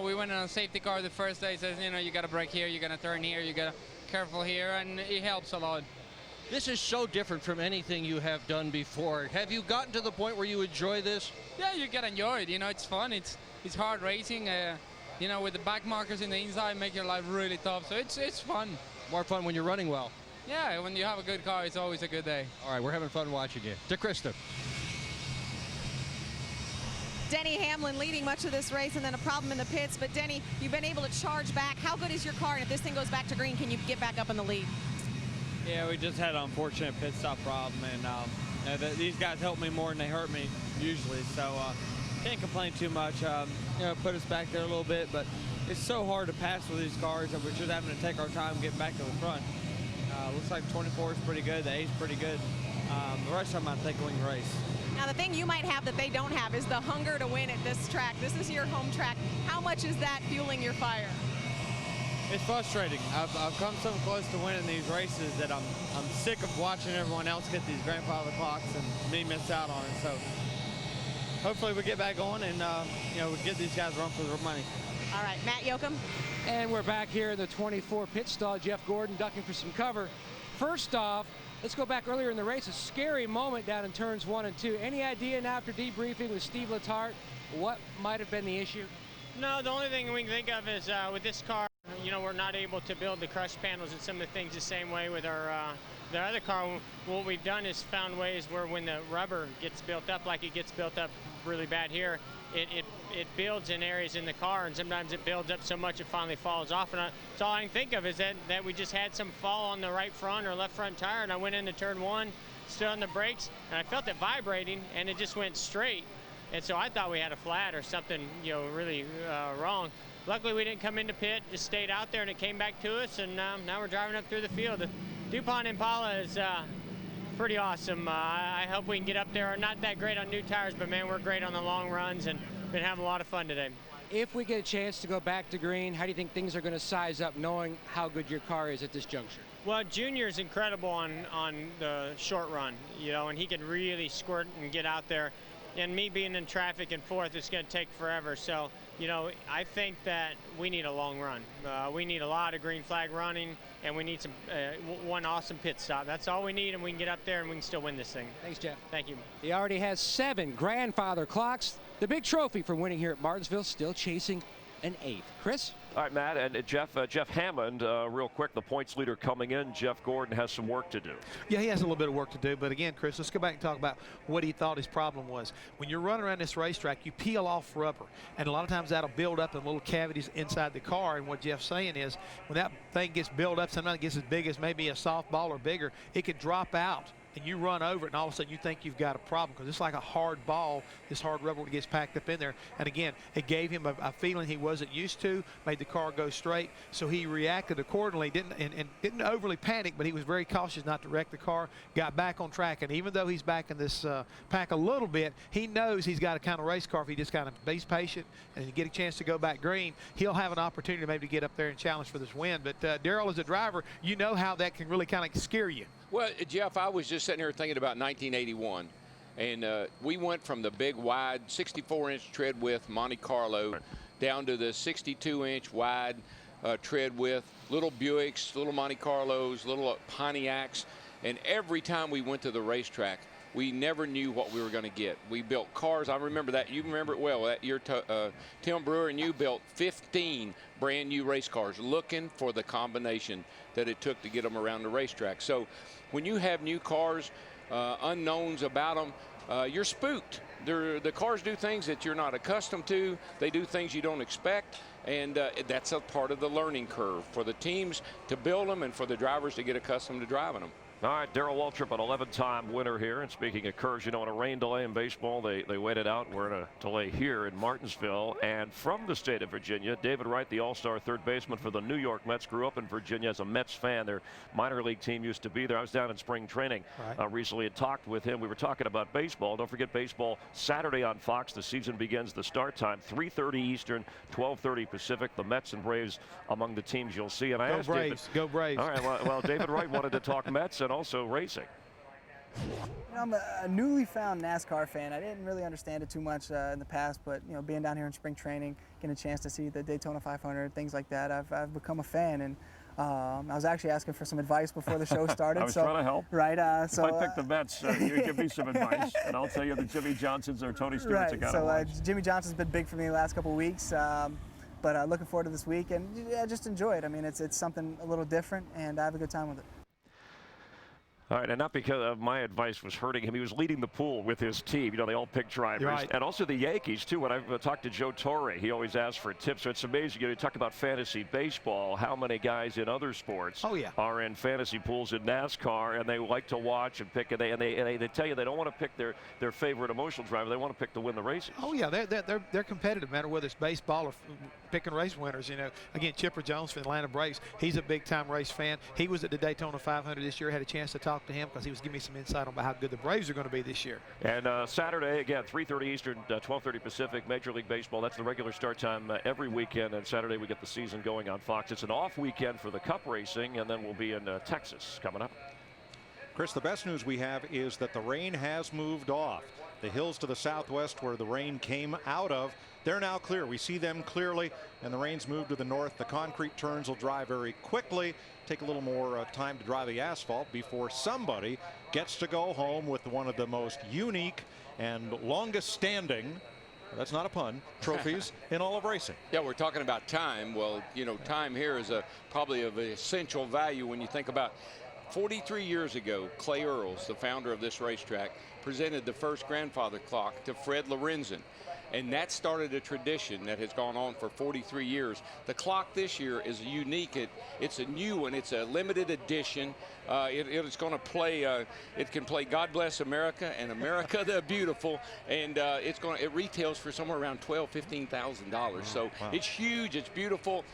We went on a safety car the first day. Says, you got to brake here, you got to turn here, you got to careful here, and he helps a lot. This is so different from anything you have done before. Have you gotten to the point where you enjoy this? Yeah, you can enjoy it. It's fun. It's hard racing. With the back markers in the inside, make your life really tough. So it's fun. More fun when you're running well. Yeah, when you have a good car, it's always a good day. All right, we're having fun watching you. DeChrista. Denny Hamlin leading much of this race, and then a problem in the pits. But Denny, you've been able to charge back. How good is your car? And if this thing goes back to green, can you get back up in the lead? Yeah, we just had an unfortunate pit stop problem, and these guys help me more than they hurt me usually, so can't complain too much. Put us back there a little bit, but it's so hard to pass with these cars that we're just having to take our time getting back to the front. Looks like 24 is pretty good, the 8 is pretty good. The rest of them I think we can race. Now the thing you might have that they don't have is the hunger to win at this track. This is your home track. How much is that fueling your fire? It's frustrating. I've come so close to winning these races that I'm sick of watching everyone else get these grandfather clocks and me miss out on it. So hopefully we get back going and we get these guys run for their money. All right, Matt Yoakum. And we're back here in the 24 pit stall. Jeff Gordon ducking for some cover. First off, let's go back earlier in the race. A scary moment down in turns 1 and 2. Any idea now after debriefing with Steve Letarte what might have been the issue? No, the only thing we can think of is with this car, we're not able to build the crush panels and some of the things the same way with our the other car. What we've done is found ways where when the rubber gets built up like it gets built up really bad here, it builds in areas in the car, and sometimes it builds up so much it finally falls off. And that's all I can think of is that we just had some fall on the right front or left front tire, and I went into turn 1, stood on the brakes, and I felt it vibrating, and it just went straight. And so I thought we had a flat or something, really wrong. Luckily, we didn't come into pit, just stayed out there, and it came back to us, and now we're driving up through the field. The DuPont Impala is pretty awesome. I hope we can get up there. Not that great on new tires, but man, we're great on the long runs and been having a lot of fun today. If we get a chance to go back to green, how do you think things are going to size up knowing how good your car is at this juncture? Well, Junior's incredible on the short run, you know, and he can really squirt and get out there. And me being in traffic and fourth, it's going to take forever. So, you know, I think that we need a long run. We need a lot of green flag running, and we need some one awesome pit stop. That's all we need, and we can get up there and we can still win this thing. Thanks, Jeff. Thank you. He already has 7 grandfather clocks. The big trophy for winning here at Martinsville, still chasing an 8th. Chris? All right, Matt, and Jeff Hammond, real quick, the points leader coming in. Jeff Gordon has some work to do. Yeah, he has a little bit of work to do. But again, Chris, let's go back and talk about what he thought his problem was. When you're running around this racetrack, you peel off rubber. And a lot of times that'll build up in little cavities inside the car. And what Jeff's saying is when that thing gets built up, sometimes it gets as big as maybe a softball or bigger, it could drop out. And you run over it, and all of a sudden you think you've got a problem because it's like a hard ball, this hard rubber gets packed up in there. And again, it gave him a feeling he wasn't used to, made the car go straight. So he reacted accordingly, didn't overly panic, but he was very cautious not to wreck the car, got back on track. And even though he's back in this pack a little bit, he knows he's got a kind of race car. If he just kind of be patient and get a chance to go back green, he'll have an opportunity maybe to get up there and challenge for this win. But Darrell, as a driver, you know how that can really kind of scare you. Well, Jeff, I was just sitting here thinking about 1981, and we went from the big, wide 64-inch tread width Monte Carlo down to the 62-inch wide tread width, little Buicks, little Monte Carlos, little Pontiacs, and every time we went to the racetrack, we never knew what we were going to get. We built cars. I remember that. You remember it well. That year, Tim Brewer and you built 15 brand new race cars looking for the combination that it took to get them around the racetrack. So when you have new cars, unknowns about them, you're spooked. The cars do things that you're not accustomed to. They do things you don't expect. And that's a part of the learning curve for the teams to build them and for the drivers to get accustomed to driving them. All right, Darrell Waltrip, an 11-time winner here. And speaking of curves, you know, in a rain delay in baseball, they waited out. We're in a delay here in Martinsville. And from the state of Virginia, David Wright, the all-star third baseman for the New York Mets, grew up in Virginia as a Mets fan. Their minor league team used to be there. I was down in spring training recently and talked with him. We were talking about baseball. Don't forget baseball Saturday on Fox. The season begins. The start time, 3:30 Eastern, 12:30 Pacific. The Mets and Braves among the teams you'll see. And I asked Braves. David, go Braves. All right, well, David Wright wanted to talk Mets and also racing. You know, I'm a newly found NASCAR fan. I didn't really understand it too much in the past, but you know, being down here in spring training, getting a chance to see the Daytona 500, things like that, I've become a fan. And I was actually asking for some advice before the show started. I was trying to help. Right. So if I pick the Mets, you give me some advice, and I'll tell you the Jimmy Johnsons or Tony Stewart's right. So Jimmy Johnson's been big for me the last couple of weeks. But looking forward to this week, and yeah, just enjoy it. I mean, it's something a little different, and I have a good time with it. All right, and not because of my advice was hurting him. He was leading the pool with his team. You know, they all pick drivers. Right. And also the Yankees, too. When I've talked to Joe Torre, he always asks for tips. So it's amazing. You know, you talk about fantasy baseball, how many guys in other sports are in fantasy pools in NASCAR, and they like to watch and pick. And they tell you they don't want to pick their favorite emotional driver. They want to pick to win the races. Oh, yeah, they're competitive, no matter whether it's baseball or picking race winners. You know, again, Chipper Jones for the Atlanta Braves, he's a big-time race fan. He was at the Daytona 500 this year. Had a chance to talk to him because he was giving me some insight on how good the Braves are going to be this year. And Saturday, again, 3:30 Eastern, 12:30 Pacific, Major League Baseball. That's the regular start time every weekend. And Saturday, we get the season going on Fox. It's an off weekend for the Cup racing, and then we'll be in Texas coming up. Chris, the best news we have is that the rain has moved off. The hills to the southwest where the rain came out of, they're now clear. We see them clearly, and the rain's moved to the north. The concrete turns will dry very quickly. Take a little more time to dry the asphalt before somebody gets to go home with one of the most unique and longest standing, that's not a pun, trophies in all of racing. Yeah, we're talking about time. Well, you know, time here is probably of essential value when you think about 43 years ago, Clay Earls, the founder of this racetrack, presented the first grandfather clock to Fred Lorenzen. And that started a tradition that has gone on for 43 years. The clock this year is unique. It's a new one. It's a limited edition. It's going to play. It can play "God Bless America" and "America the Beautiful," and it retails for somewhere around $12,000–$15,000. So it's huge. It's beautiful.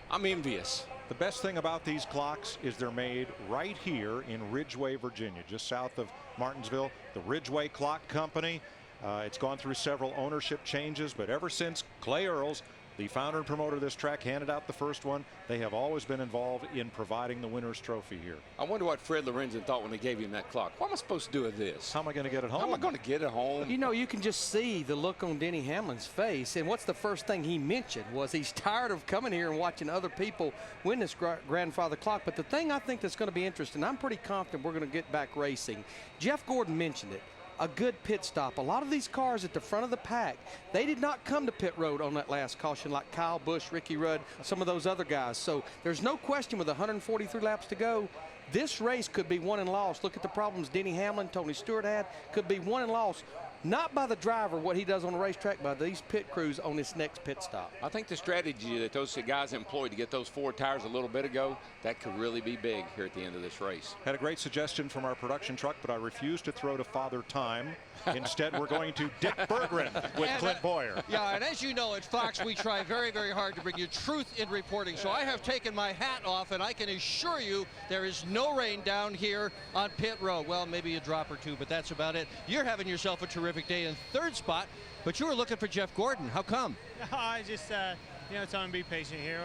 I'm envious. The best thing about these clocks is they're made right here in Ridgeway, Virginia, just south of Martinsville. The Ridgeway Clock Company. It's gone through several ownership changes, but ever since Clay Earls, the founder and promoter of this track, handed out the first one, they have always been involved in providing the winner's trophy here. I wonder what Fred Lorenzen thought when they gave him that clock. What am I supposed to do with this? How am I going to get it home? How am I going to get it home? You know, you can just see the look on Denny Hamlin's face. And what's the first thing he mentioned was he's tired of coming here and watching other people win this grandfather clock. But the thing I think that's going to be interesting, I'm pretty confident we're going to get back racing. Jeff Gordon mentioned it. A good pit stop. A lot of these cars at the front of the pack, they did not come to pit road on that last caution like Kyle Busch, Ricky Rudd, some of those other guys. So there's no question with 143 laps to go, this race could be won and lost. Look at the problems Denny Hamlin, Tony Stewart had. Could be won and lost. Not by the driver, what he does on the racetrack, by these pit crews on this next pit stop. I think the strategy that those guys employed to get those 4 tires a little bit ago, that could really be big here at the end of this race. Had a great suggestion from our production truck, but I refuse to throw to Father Time. Instead, we're going to Dick Berggren with Clint Boyer. Yeah, and as you know, at Fox, we try very, very hard to bring you truth in reporting. So I have taken my hat off, and I can assure you there is no rain down here on pit road. Well, maybe a drop or two, but that's about it. You're having yourself a terrific day in 3rd spot, but you were looking for Jeff Gordon. How come? I just, you know, tell him to be patient here.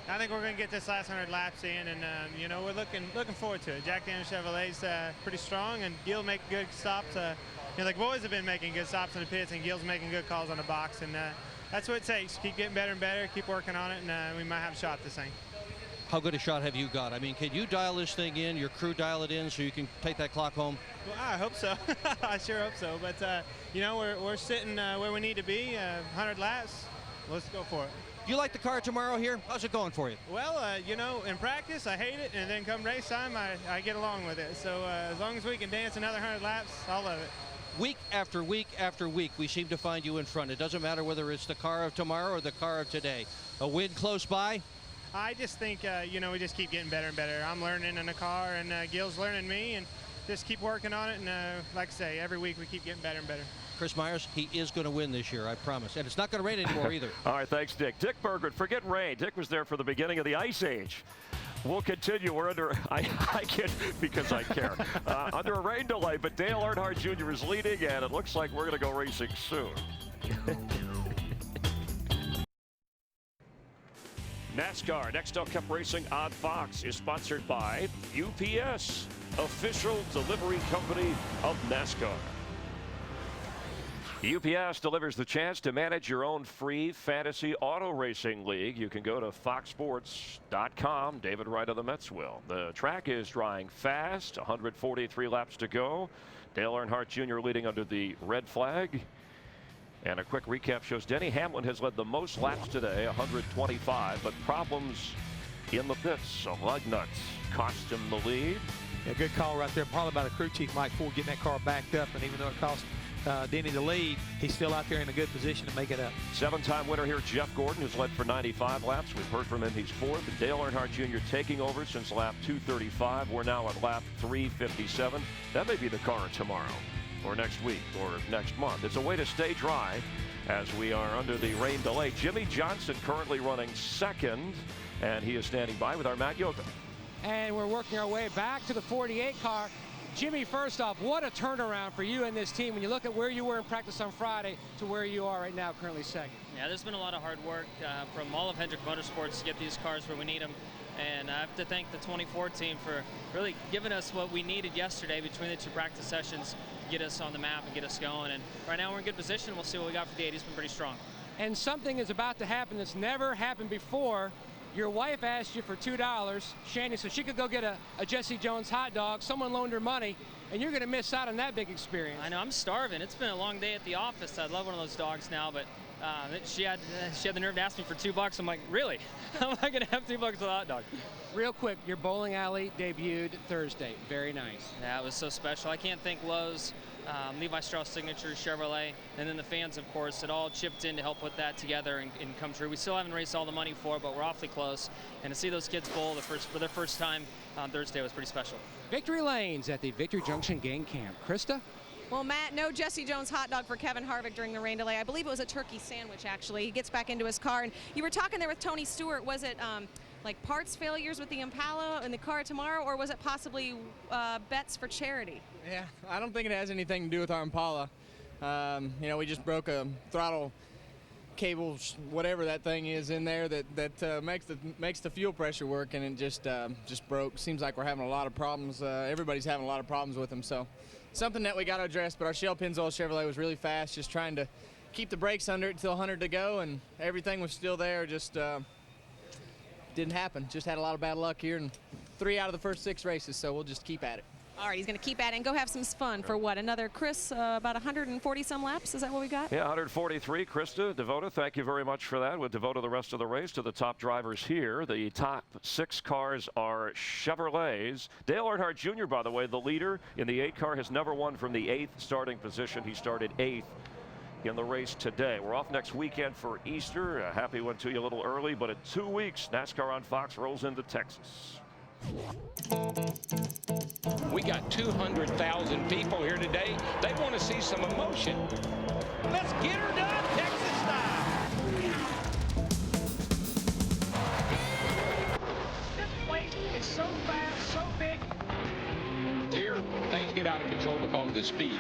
I think we're going to get this last 100 laps in, and you know, we're looking forward to it. Jack Daniels Chevrolet's pretty strong, and Gil make good stops. You know, the boys have been making good stops in the pits, and Gil's making good calls on the box, and that's what it takes. Keep getting better and better, keep working on it, and we might have a shot this thing. How good a shot have you got? I mean, can you dial this thing in, your crew dial it in so you can take that clock home? Well, I hope so. I sure hope so. But, you know, we're sitting where we need to be, 100 laps. Let's go for it. Do you like the car tomorrow here? How's it going for you? Well, you know, in practice, I hate it, and then come race time, I get along with it. So as long as we can dance another 100 laps, I'll love it. Week after week after week, we seem to find you in front. It doesn't matter whether it's the car of tomorrow or the car of today. A win close by? I just think, you know, we just keep getting better and better. I'm learning in the car, and Gil's learning me, and just keep working on it. And like I say, every week we keep getting better and better. Chris Myers, he is going to win this year, I promise. And it's not going to rain anymore either. All right, thanks, Dick. Dick Berggren, forget rain. Dick was there for the beginning of the Ice Age. We'll continue. We're under, I can't because I care, under a rain delay, but Dale Earnhardt Jr. is leading, and it looks like we're going to go racing soon. NASCAR Nextel Cup Racing on Fox is sponsored by UPS, official delivery company of NASCAR. UPS delivers the chance to manage your own free fantasy auto racing league. You can go to foxsports.com. David Wright of the Mets will. The track is drying fast, 143 laps to go. Dale Earnhardt Jr. leading under the red flag. And a quick recap shows Denny Hamlin has led the most laps today, 125, but problems in the pits. So lug nuts cost him the lead. Yeah, good call right there. Probably by the crew chief, Mike Ford, getting that car backed up. And even though it cost Denny the lead, he's still out there in a good position to make it up. 7-time winner here, Jeff Gordon, has led for 95 laps. We've heard from him. He's 4th. Dale Earnhardt Jr. taking over since lap 235. We're now at lap 357. That may be the car tomorrow, or next week, or next month. It's a way to stay dry as we are under the rain delay. Jimmy Johnson currently running 2nd, and he is standing by with our Matt Yoga. And we're working our way back to the 48 car. Jimmy, first off, what a turnaround for you and this team when you look at where you were in practice on Friday to where you are right now, currently 2nd. Yeah, there's been a lot of hard work from all of Hendrick Motorsports to get these cars where we need them. And I have to thank the 24 team for really giving us what we needed yesterday between the 2 practice sessions to get us on the map and get us going. And right now we're in good position. We'll see what we got for the 80s. It's been pretty strong. And something is about to happen that's never happened before. Your wife asked you for $2, Shandy, so she could go get a Jesse Jones hot dog. Someone loaned her money, and you're going to miss out on that big experience. I know, I'm starving. It's been a long day at the office. I'd love one of those dogs now, but she had the nerve to ask me for $2. I'm like, really? How am I going to have $2 for a hot dog? Real quick, your bowling alley debuted Thursday. Very nice. Yeah, it was so special. I can't thank Lowe's, Levi Strauss Signature, Chevrolet, and then the fans, of course, that all chipped in to help put that together and come true. We still haven't raised all the money for it, but we're awfully close. And to see those kids bowl for their first time on Thursday was pretty special. Victory lanes at the Victory Junction Gang Camp. Krista? Well, Matt, no Jesse Jones hot dog for Kevin Harvick during the rain delay. I believe it was a turkey sandwich, actually. He gets back into his car, and you were talking there with Tony Stewart. Was it like parts failures with the Impala and the car tomorrow, or was it possibly bets for charity? Yeah, I don't think it has anything to do with our Impala. You know, we just broke a throttle cable, whatever that thing is in there that makes the fuel pressure work, and it just broke. Seems like we're having a lot of problems. Everybody's having a lot of problems with them, so something that we got to address. But our Shell Pennzoil Chevrolet was really fast, just trying to keep the brakes under it till 100 to go, and everything was still there. Just didn't happen. Just had a lot of bad luck here, and 3 out of the first 6 races, so we'll just keep at it. All right, he's going to keep at it and go have some fun for what? Another, Chris, about 140 some laps? Is that what we got? Yeah, 143. Krista, Devoto, thank you very much for that. We'll devote the rest of the race to the top drivers here. The top 6 cars are Chevrolets. Dale Earnhardt Jr., by the way, the leader in the 8 car, has never won from the 8th starting position. He started 8th in the race today. We're off next weekend for Easter. A happy one to you a little early, but in 2 weeks, NASCAR on Fox rolls into Texas. We got 200,000 people here today. They want to see some emotion. Let's get her done, Texas style. This place is so fast, so big. Here, things get out of control because of the speed.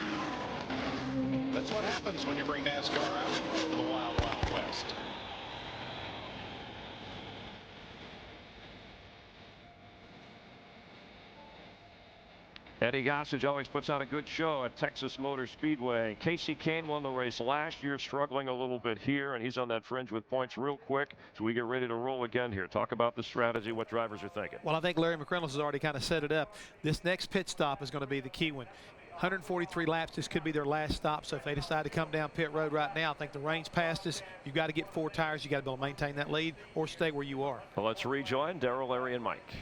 That's what happens when you bring NASCAR out to the Wild Wild West. Eddie Gossage always puts on a good show at Texas Motor Speedway. Casey Kane won the race last year, struggling a little bit here, and he's on that fringe with points real quick. So we get ready to roll again here. Talk about the strategy, what drivers are thinking. Well, I think Larry McReynolds has already kind of set it up. This next pit stop is going to be the key one. 143 laps, this could be their last stop, so if they decide to come down pit road right now, I think the rain's past us. You've got to get 4 tires. You've got to be able to maintain that lead or stay where you are. Well, let's rejoin Darrell, Larry, and Mike.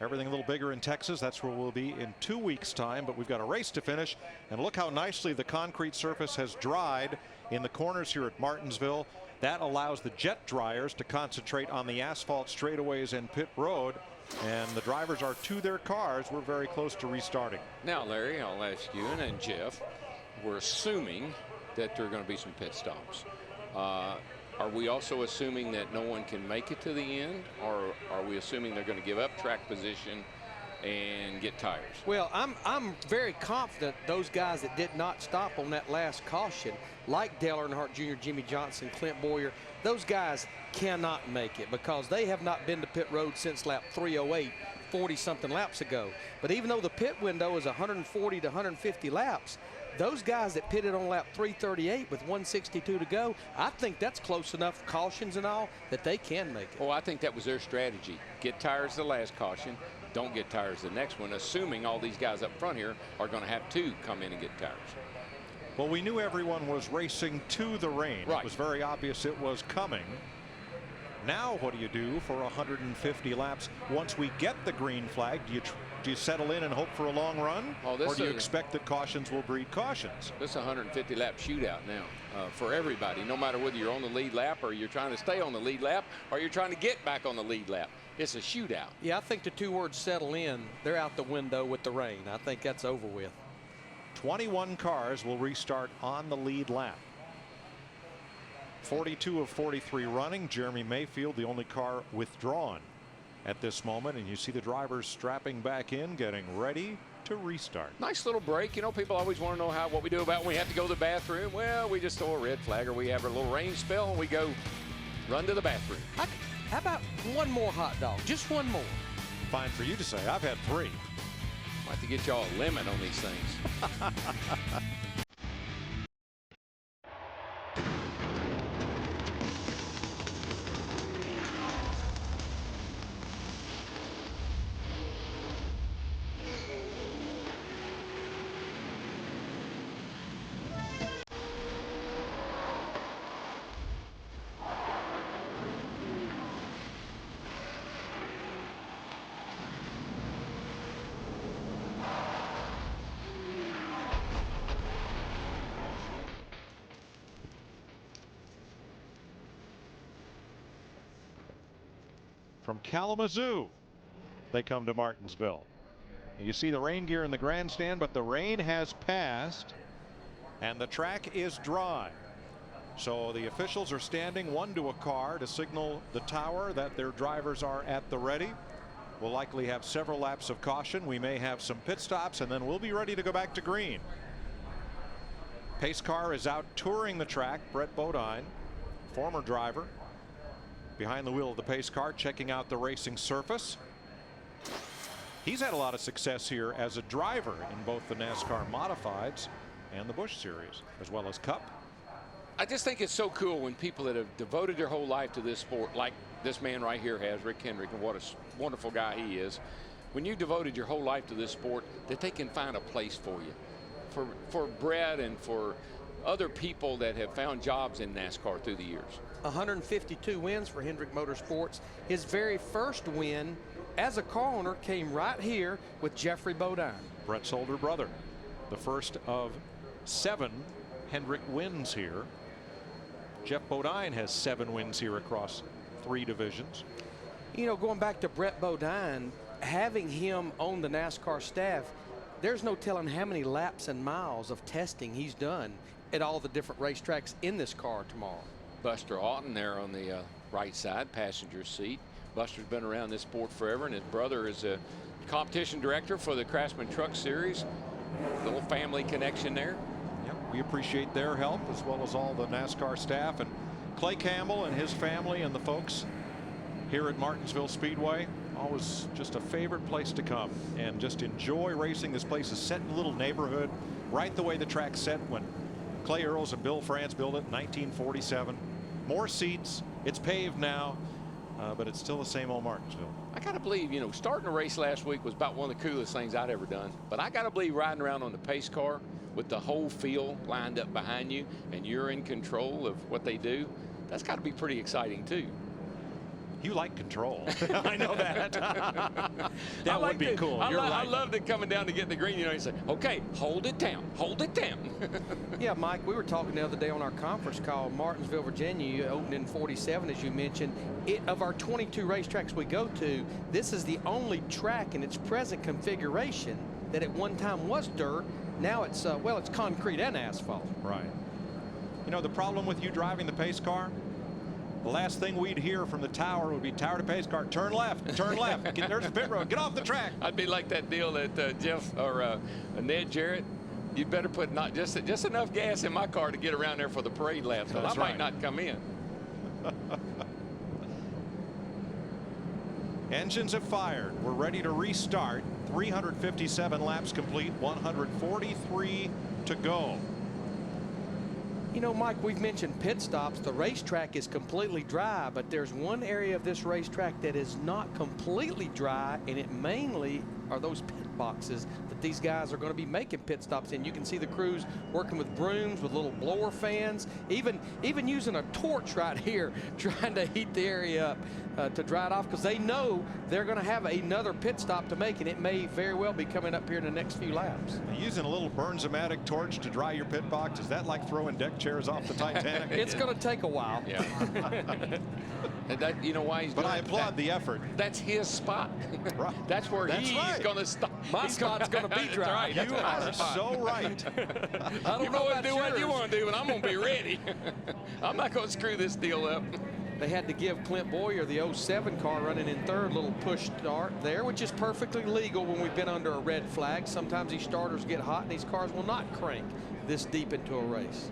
Everything a little bigger in Texas. That's where we'll be in 2 weeks' time, but we've got a race to finish. And look how nicely the concrete surface has dried in the corners here at Martinsville. That allows the jet dryers to concentrate on the asphalt straightaways and pit road. And the drivers are to their cars. We're very close to restarting. Now, Larry, I'll ask you and Jeff, we're assuming that there are going to be some pit stops. Are we also assuming that no one can make it to the end, or are we assuming they're going to give up track position and get tires? Well, I'm very confident those guys that did not stop on that last caution, like Dale Earnhardt Jr., Jimmy Johnson, Clint Boyer, those guys cannot make it because they have not been to pit road since lap 308, 40-something laps ago. But even though the pit window is 140 to 150 laps, those guys that pitted on lap 338 with 162 to go, I think that's close enough, cautions and all, that they can make it. Oh, I think that was their strategy. Get tires the last caution, don't get tires the next one, assuming all these guys up front here are going to have to come in and get tires. Well, we knew everyone was racing to the rain. Right. It was very obvious it was coming. Now what do you do for 150 laps? Once we get the green flag, do you settle in and hope for a long run? Oh, or do you expect that cautions will breed cautions? This is a 150 lap shootout now for everybody, no matter whether you're on the lead lap or you're trying to stay on the lead lap or you're trying to get back on the lead lap. It's a shootout. Yeah, I think the 2 words settle in, they're out the window with the rain. I think that's over with. 21 cars will restart on the lead lap. 42 of 43 running. Jeremy Mayfield, the only car withdrawn at this moment, and you see the drivers strapping back in, getting ready to restart. Nice little break. You know, people always want to know what we do about when we have to go to the bathroom. Well, we just throw a red flag, or we have a little rain spell and we go run to the bathroom. How about one more hot dog? Just one more. Fine for you to say. I've had 3. I'll have to get y'all a limit on these things. From Kalamazoo, they come to Martinsville. You see the rain gear in the grandstand, but the rain has passed and the track is dry. So the officials are standing one to a car to signal the tower that their drivers are at the ready. We'll likely have several laps of caution. We may have some pit stops, and then we'll be ready to go back to green. Pace car is out touring the track. Brett Bodine, former driver, behind the wheel of the pace car, checking out the racing surface. He's had a lot of success here as a driver in both the NASCAR Modifieds and the Busch Series, as well as Cup. I just think it's so cool when people that have devoted their whole life to this sport, like this man right here has, Rick Hendrick, and what a wonderful guy he is. When you devoted your whole life to this sport, that they can find a place for you. For Brett and for other people that have found jobs in NASCAR through the years. 152 wins for Hendrick Motorsports. His very first win as a car owner came right here with Jeffrey Bodine. Brett's older brother. The first of 7 Hendrick wins here. Jeff Bodine has 7 wins here across 3 divisions. You know, going back to Brett Bodine, having him on the NASCAR staff, there's no telling how many laps and miles of testing he's done at all the different racetracks in this car tomorrow. Buster Auten there on the right side, passenger seat. Buster's been around this sport forever, and his brother is a competition director for the Craftsman Truck Series. Little family connection there. Yep, we appreciate their help, as well as all the NASCAR staff, and Clay Campbell and his family and the folks here at Martinsville Speedway. Always just a favorite place to come and just enjoy racing. This place is set in a little neighborhood, right the way the track's set when Clay Earls and Bill France built it in 1947. More seats. It's paved now, but it's still the same old Martinsville. I gotta believe, you know, starting a race last week was about one of the coolest things I'd ever done. But I gotta believe riding around on the pace car with the whole field lined up behind you and you're in control of what they do, that's got to be pretty exciting too. You like control. I know that. That would be cool. I loved it coming down to get the green. You know, you say, okay, hold it down, hold it down. Yeah, Mike, we were talking the other day on our conference call, Martinsville, Virginia, opened in 47, as you mentioned. Of our 22 racetracks we go to, this is the only track in its present configuration that at one time was dirt. Now it's, well, it's concrete and asphalt. Right. You know, the problem with you driving the pace car, the last thing we'd hear from the tower would be, tower to pace car, turn left, there's the pit road, get off the track. I'd be like that deal that Jeff or Ned Jarrett, you'd better put not just enough gas in my car to get around there for the parade lap, so I might not come in. Engines have fired. We're ready to restart. 357 laps complete, 143 to go. You know, Mike, we've mentioned pit stops. The racetrack is completely dry, but there's one area of this racetrack that is not completely dry, and it mainly are those pit boxes that these guys are going to be making pit stops in. You can see the crews working with brooms, with little blower fans, even using a torch right here, trying to heat the area up to dry it off, because they know they're going to have another pit stop to make, and it may very well be coming up here in the next few laps. Using a little Burns-O-Matic torch to dry your pit box, is that like throwing deck chairs off the Titanic? It's going to take a while. Yeah. And that, you know why he's doing I applaud the effort. That's his spot. Right. That's where he's going to stop. My spot's going to be dry. Right. You are so right. I don't know about do what you want to do, and I'm going to be ready. I'm not going to screw this deal up. They had to give Clint Boyer, the 07 car running in third, little push start there, which is perfectly legal when we've been under a red flag. Sometimes these starters get hot and these cars will not crank this deep into a race.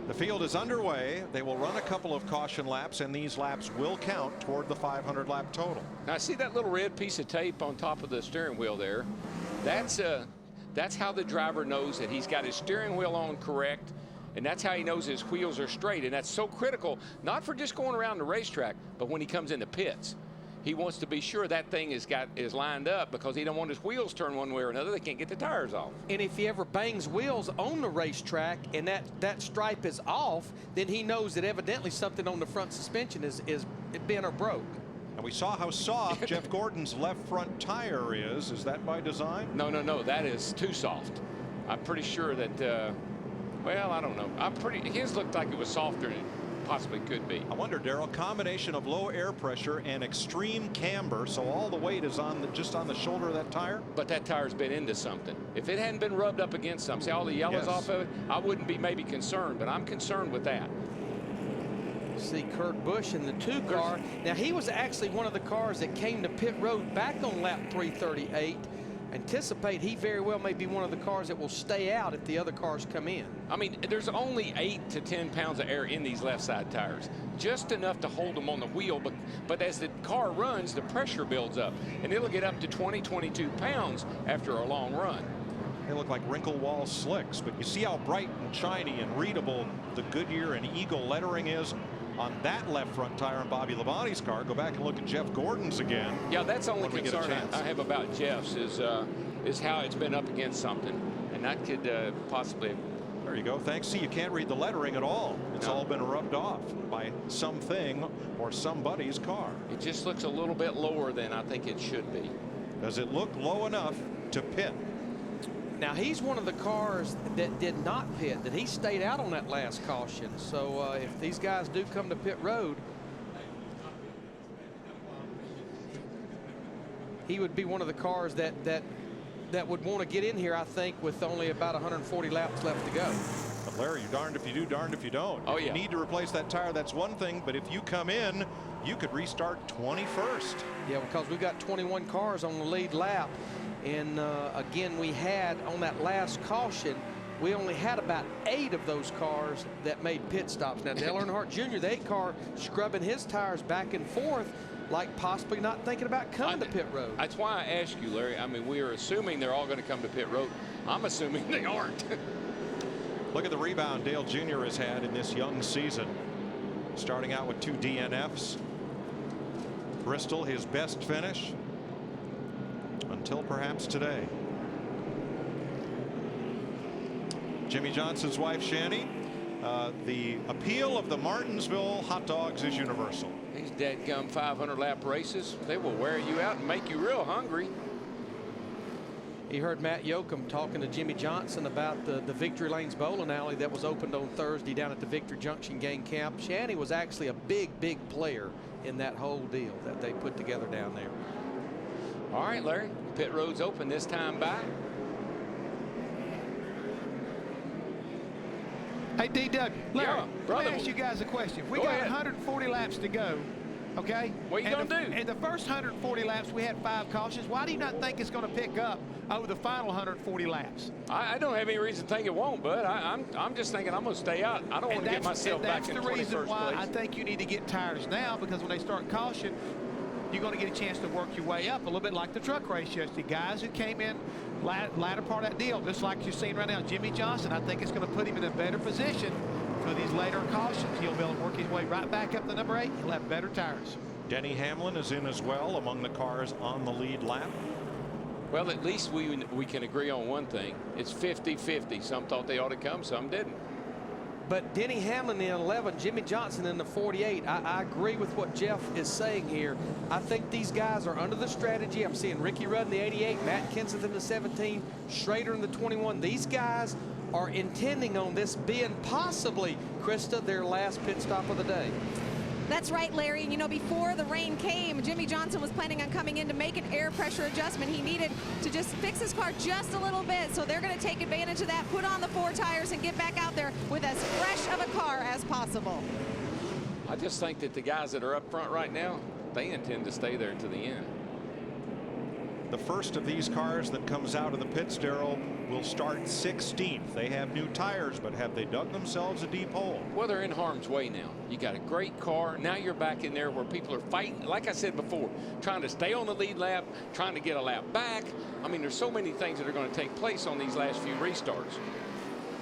The field is underway. They will run a couple of caution laps, and these laps will count toward the 500 lap total. Now see that little red piece of tape on top of the steering wheel there? That's how the driver knows that he's got his steering wheel on correct, and that's how he knows his wheels are straight. And that's so critical, not for just going around the racetrack, but when he comes in the pits. He wants to be sure that thing is lined up, because he don't want his wheels turned one way or another. They can't get the tires off. And if he ever bangs wheels on the racetrack and that stripe is off, then he knows that evidently something on the front suspension is bent or broke. And we saw how soft Jeff Gordon's left front tire is. Is that by design? No, that is too soft. I'm pretty sure that, well, I don't know. His looked like it was softer. possibly could be. I wonder, Darrell, combination of low air pressure and extreme camber, so all the weight is on just on the shoulder of that tire? But that tire's been into something. If it hadn't been rubbed up against something, see all the yellows off of it, I wouldn't be maybe concerned, but I'm concerned with that. See Kurt Busch in the 2 car. Now, he was actually one of the cars that came to pit road back on lap 338. Anticipate he very well may be one of the cars that will stay out if the other cars come in. I mean, there's only 8 to 10 pounds of air in these left side tires, just enough to hold them on the wheel, but as the car runs, the pressure builds up, and it'll get up to 20, 22 pounds after a long run. They look like wrinkle wall slicks, but you see how bright and shiny and readable the Goodyear and Eagle lettering is on that left front tire on Bobby Labonte's car. Go back and look at Jeff Gordon's again. Yeah, that's the only concern I have about Jeff's is how it's been up against something, and that could possibly. There you go. Thanks. See, you can't read the lettering at all. It's all been rubbed off by something or somebody's car. It just looks a little bit lower than I think it should be. Does it look low enough to pit? Now, he's one of the cars that did not pit, that he stayed out on that last caution. So if these guys do come to pit road, he would be one of the cars that would want to get in here, I think, with only about 140 laps left to go. But Larry, you're darned if you do, darned if you don't. Oh, if yeah. you need to replace that tire, that's one thing, but if you come in, you could restart 21st. Yeah, because we got 21 cars on the lead lap. And again, we had on that last caution, we only had about 8 of those cars that made pit stops. Now, Dale Earnhardt Jr., the 8 car, scrubbing his tires back and forth, like possibly not thinking about coming to pit road. That's why I asked you, Larry. I mean, we are assuming they're all going to come to pit road. I'm assuming they aren't. Look at the rebound Dale Jr. has had in this young season. Starting out with 2 DNFs. Bristol, his best finish until perhaps today. Jimmy Johnson's wife, Shani. The appeal of the Martinsville hot dogs is universal. These dadgum 500 lap races, they will wear you out and make you real hungry. He heard Matt Yoakum talking to Jimmy Johnson about the Victory Lanes bowling alley that was opened on Thursday down at the Victory Junction Gang Camp. Shani was actually a big player in that whole deal that they put together down there. All right, Larry, pit road's open this time by. Hey, D-Doug, Larry, brother, let me ask you guys a question. If we go got ahead. 140 laps to go, okay? What you gonna do? In the first 140 laps, we had 5 cautions. Why do you not think it's going to pick up over the final 140 laps? I don't have any reason to think it won't, bud. I'm just thinking I'm going to stay out. I don't want to get myself back in 21st place. That's the reason why I think you need to get tires now, because when they start caution, you're going to get a chance to work your way up a little bit like the truck race yesterday. Guys who came in latter part of that deal, just like you're seeing right now, Jimmy Johnson, I think it's going to put him in a better position for these later cautions. He'll be able to work his way right back up to number 8. He'll have better tires. Denny Hamlin is in as well among the cars on the lead lap. Well, at least we can agree on one thing. It's 50-50. Some thought they ought to come, some didn't. But Denny Hamlin in 11, Jimmy Johnson in the 48. I agree with what Jeff is saying here. I think these guys are under the strategy. I'm seeing Ricky Rudd in the 88, Matt Kenseth in the 17, Schrader in the 21. These guys are intending on this being possibly, Krista, their last pit stop of the day. That's right, Larry. You know, before the rain came, Jimmy Johnson was planning on coming in to make an air pressure adjustment. He needed to just fix his car just a little bit, so they're going to take advantage of that, put on the 4 tires, and get back out there with as fresh of a car as possible. I just think that the guys that are up front right now, they intend to stay there to the end. The first of these cars that comes out of the pits, Darrell, will start 16th. They have new tires, but have they dug themselves a deep hole? Well, they're in harm's way now. You got a great car. Now you're back in there where people are fighting, like I said before, trying to stay on the lead lap, trying to get a lap back. I mean, there's so many things that are going to take place on these last few restarts.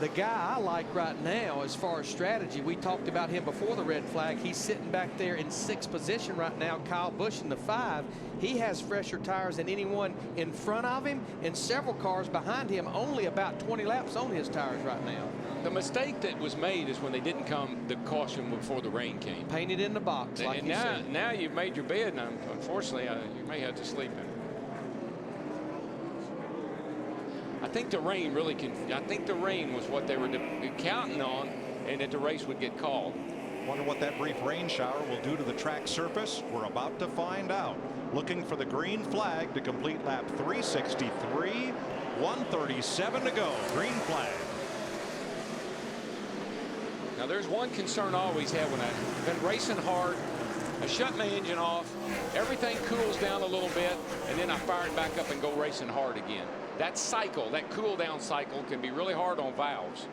The guy I like right now, as far as strategy, we talked about him before the red flag. He's sitting back there in 6th position right now, Kyle Busch in the 5. He has fresher tires than anyone in front of him, and several cars behind him, only about 20 laps on his tires right now. The mistake that was made is when they didn't come the caution before the rain came. Painted in the box, like you said. Now you've made your bed, and unfortunately, you may have to sleep in it. I think the rain really I think the rain was what they were counting on, and that the race would get called. Wonder what that brief rain shower will do to the track surface. We're about to find out. Looking for the green flag to complete lap 363. 137 to go. Green flag. Now there's one concern I always have when I've been racing hard. I shut my engine off, everything cools down a little bit, and then I fire it back up and go racing hard again. That cycle, that cool down cycle, can be really hard on valves.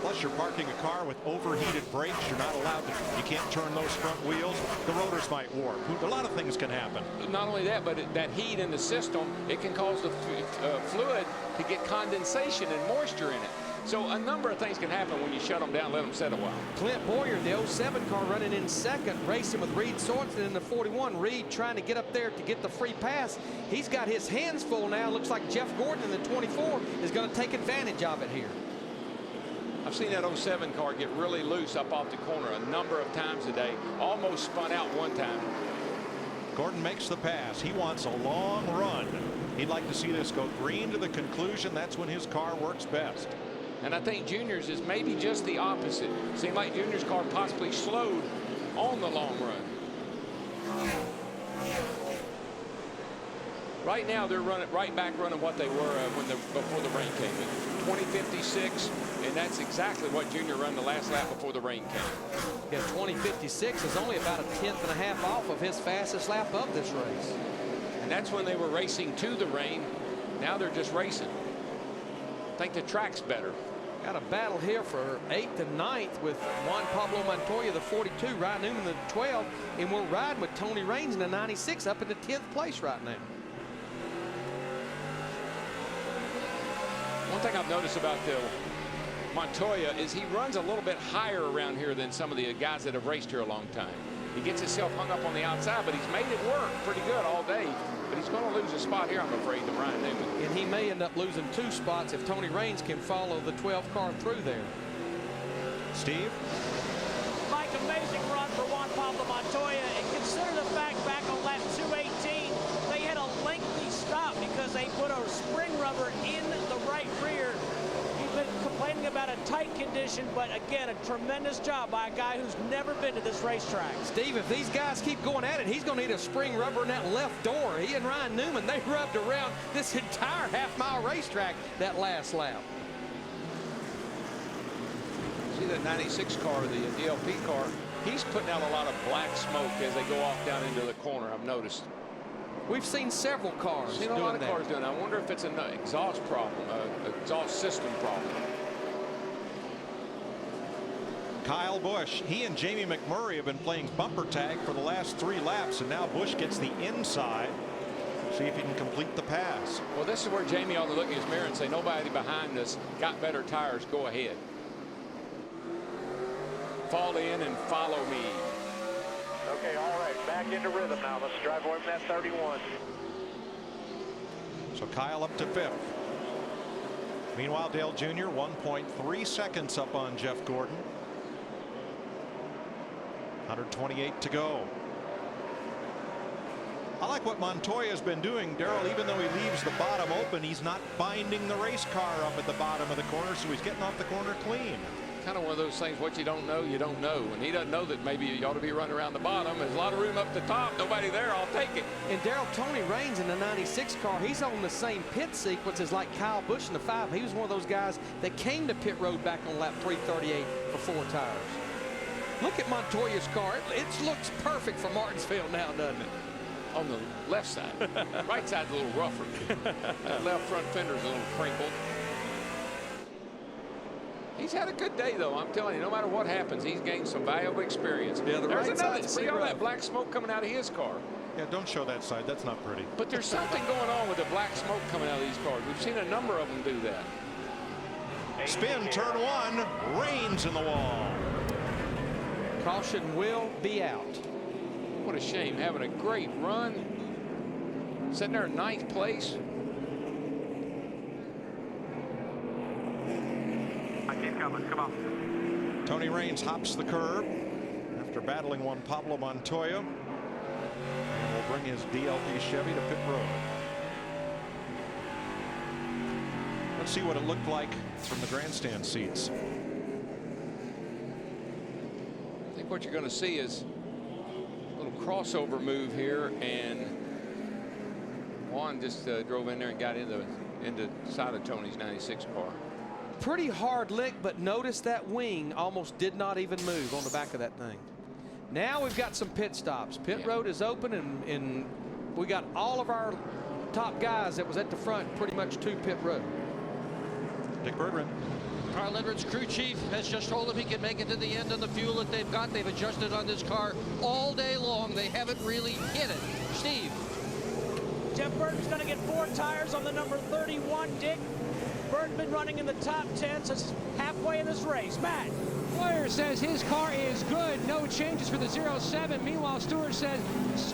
Plus, you're parking a car with overheated brakes. You're not allowed to, you can't turn those front wheels. The rotors might warp. A lot of things can happen. Not only that, but that heat in the system, it can cause the fluid to get condensation and moisture in it. So a number of things can happen when you shut them down, let them set a while. Clint Boyer, the 07 car, running in second, racing with Reed Sorensen in the 41. Reed trying to get up there to get the free pass. He's got his hands full now. Looks like Jeff Gordon in the 24 is going to take advantage of it here. I've seen that 07 car get really loose up off the corner a number of times today. Almost spun out one time. Gordon makes the pass. He wants a long run. He'd like to see this go green to the conclusion. That's when his car works best. And I think Junior's is maybe just the opposite. Seemed like Junior's car possibly slowed on the long run. Right now they're running right back running what they were before the rain came in. 20:56, and that's exactly what Junior ran the last lap before the rain came. Yeah, 20:56 is only about a tenth and a half off of his fastest lap of this race. And that's when they were racing to the rain. Now they're just racing. I think the track's better. Got a battle here for 8th and 9th with Juan Pablo Montoya, the 42, Ryan Newman, the 12, and we're riding with Tony Raines in the 96 up in the 10th place right now. One thing I've noticed about Montoya is he runs a little bit higher around here than some of the guys that have raced here a long time. He gets himself hung up on the outside, but he's made it work pretty good all day. But he's going to lose a spot here, I'm afraid, to Ryan Newman. And he may end up losing 2 spots if Tony Raines can follow the 12 car through there. Steve? Mike, amazing run for Juan Pablo Montoya. And consider the fact back on lap 218, they had a lengthy stop because they put a spring rubber in the right rear. He's been complaining about a tight condition, but again, a tremendous job by a guy who's never been to this racetrack. Steve, if these guys keep going at it, he's going to need a spring rubber in that left door. He and Ryan Newman, they rubbed around this entire half-mile racetrack that last lap. See that 96 car, the DLP car, he's putting out a lot of black smoke as they go off down into the corner, I've noticed. We've seen several cars doing that. Seen a lot of cars doing that. I wonder if it's an exhaust problem, an exhaust system problem. Kyle Busch, he and Jamie McMurray have been playing bumper tag for the last 3 laps, and now Busch gets the inside. See if he can complete the pass. Well, this is where Jamie ought to look in his mirror and say, nobody behind us got better tires, go ahead. Fall in and follow me. Okay, all right, back into rhythm now. Let's drive away from that 31. So Kyle up to 5th. Meanwhile, Dale Jr. 1.3 seconds up on Jeff Gordon. 128 to go. I like what Montoya's been doing, Darrell. Even though he leaves the bottom open, he's not binding the race car up at the bottom of the corner, so he's getting off the corner clean. Kind of one of those things, what you don't know, you don't know. And he doesn't know that maybe you ought to be running around the bottom. There's a lot of room up the top. Nobody there. I'll take it. And Darrell, Tony Raines in the 96 car, he's on the same pit sequence as like Kyle Busch in the 5. He was one of those guys that came to pit road back on lap 338 for 4 tires. Look at Montoya's car. It looks perfect for Martinsville now, doesn't it? On the left side. Right side's a little rougher. That left front fender's a little crinkled. He's had a good day, though. I'm telling you, no matter what happens, he's gained some valuable experience. Yeah, the there's right another. side's See all rough. that black smoke coming out of his car. Yeah, don't show that side. That's not pretty. But there's something going on with the black smoke coming out of these cars. We've seen a number of them do that. Spin, turn 1, Raines in the wall. Caution will be out. What a shame, having a great run. Sitting there in 9th place. Keep coming, come on. Tony Raines hops the curb after battling Juan Pablo Montoya. And will bring his DLP Chevy to pit road. Let's see what it looked like from the grandstand seats. what you're going to see is a little crossover move here, and Juan just drove in there and got into the side of Tony's 96 car. Pretty hard lick, but notice that wing almost did not even move on the back of that thing. Now we've got some pit stops. Pit road is open, and we got all of our top guys that was at the front pretty much to pit road. Dick Berggren. Carl Edwards, crew chief, has just told him he can make it to the end on the fuel that they've got. They've adjusted on this car all day long. They haven't really hit it. Steve. Jeff Burton's going to get 4 tires on the number 31, Dick. Burton's been running in the top 10 since halfway in this race. Matt. Boyer says his car is good. No changes for the 07. Meanwhile, Stewart says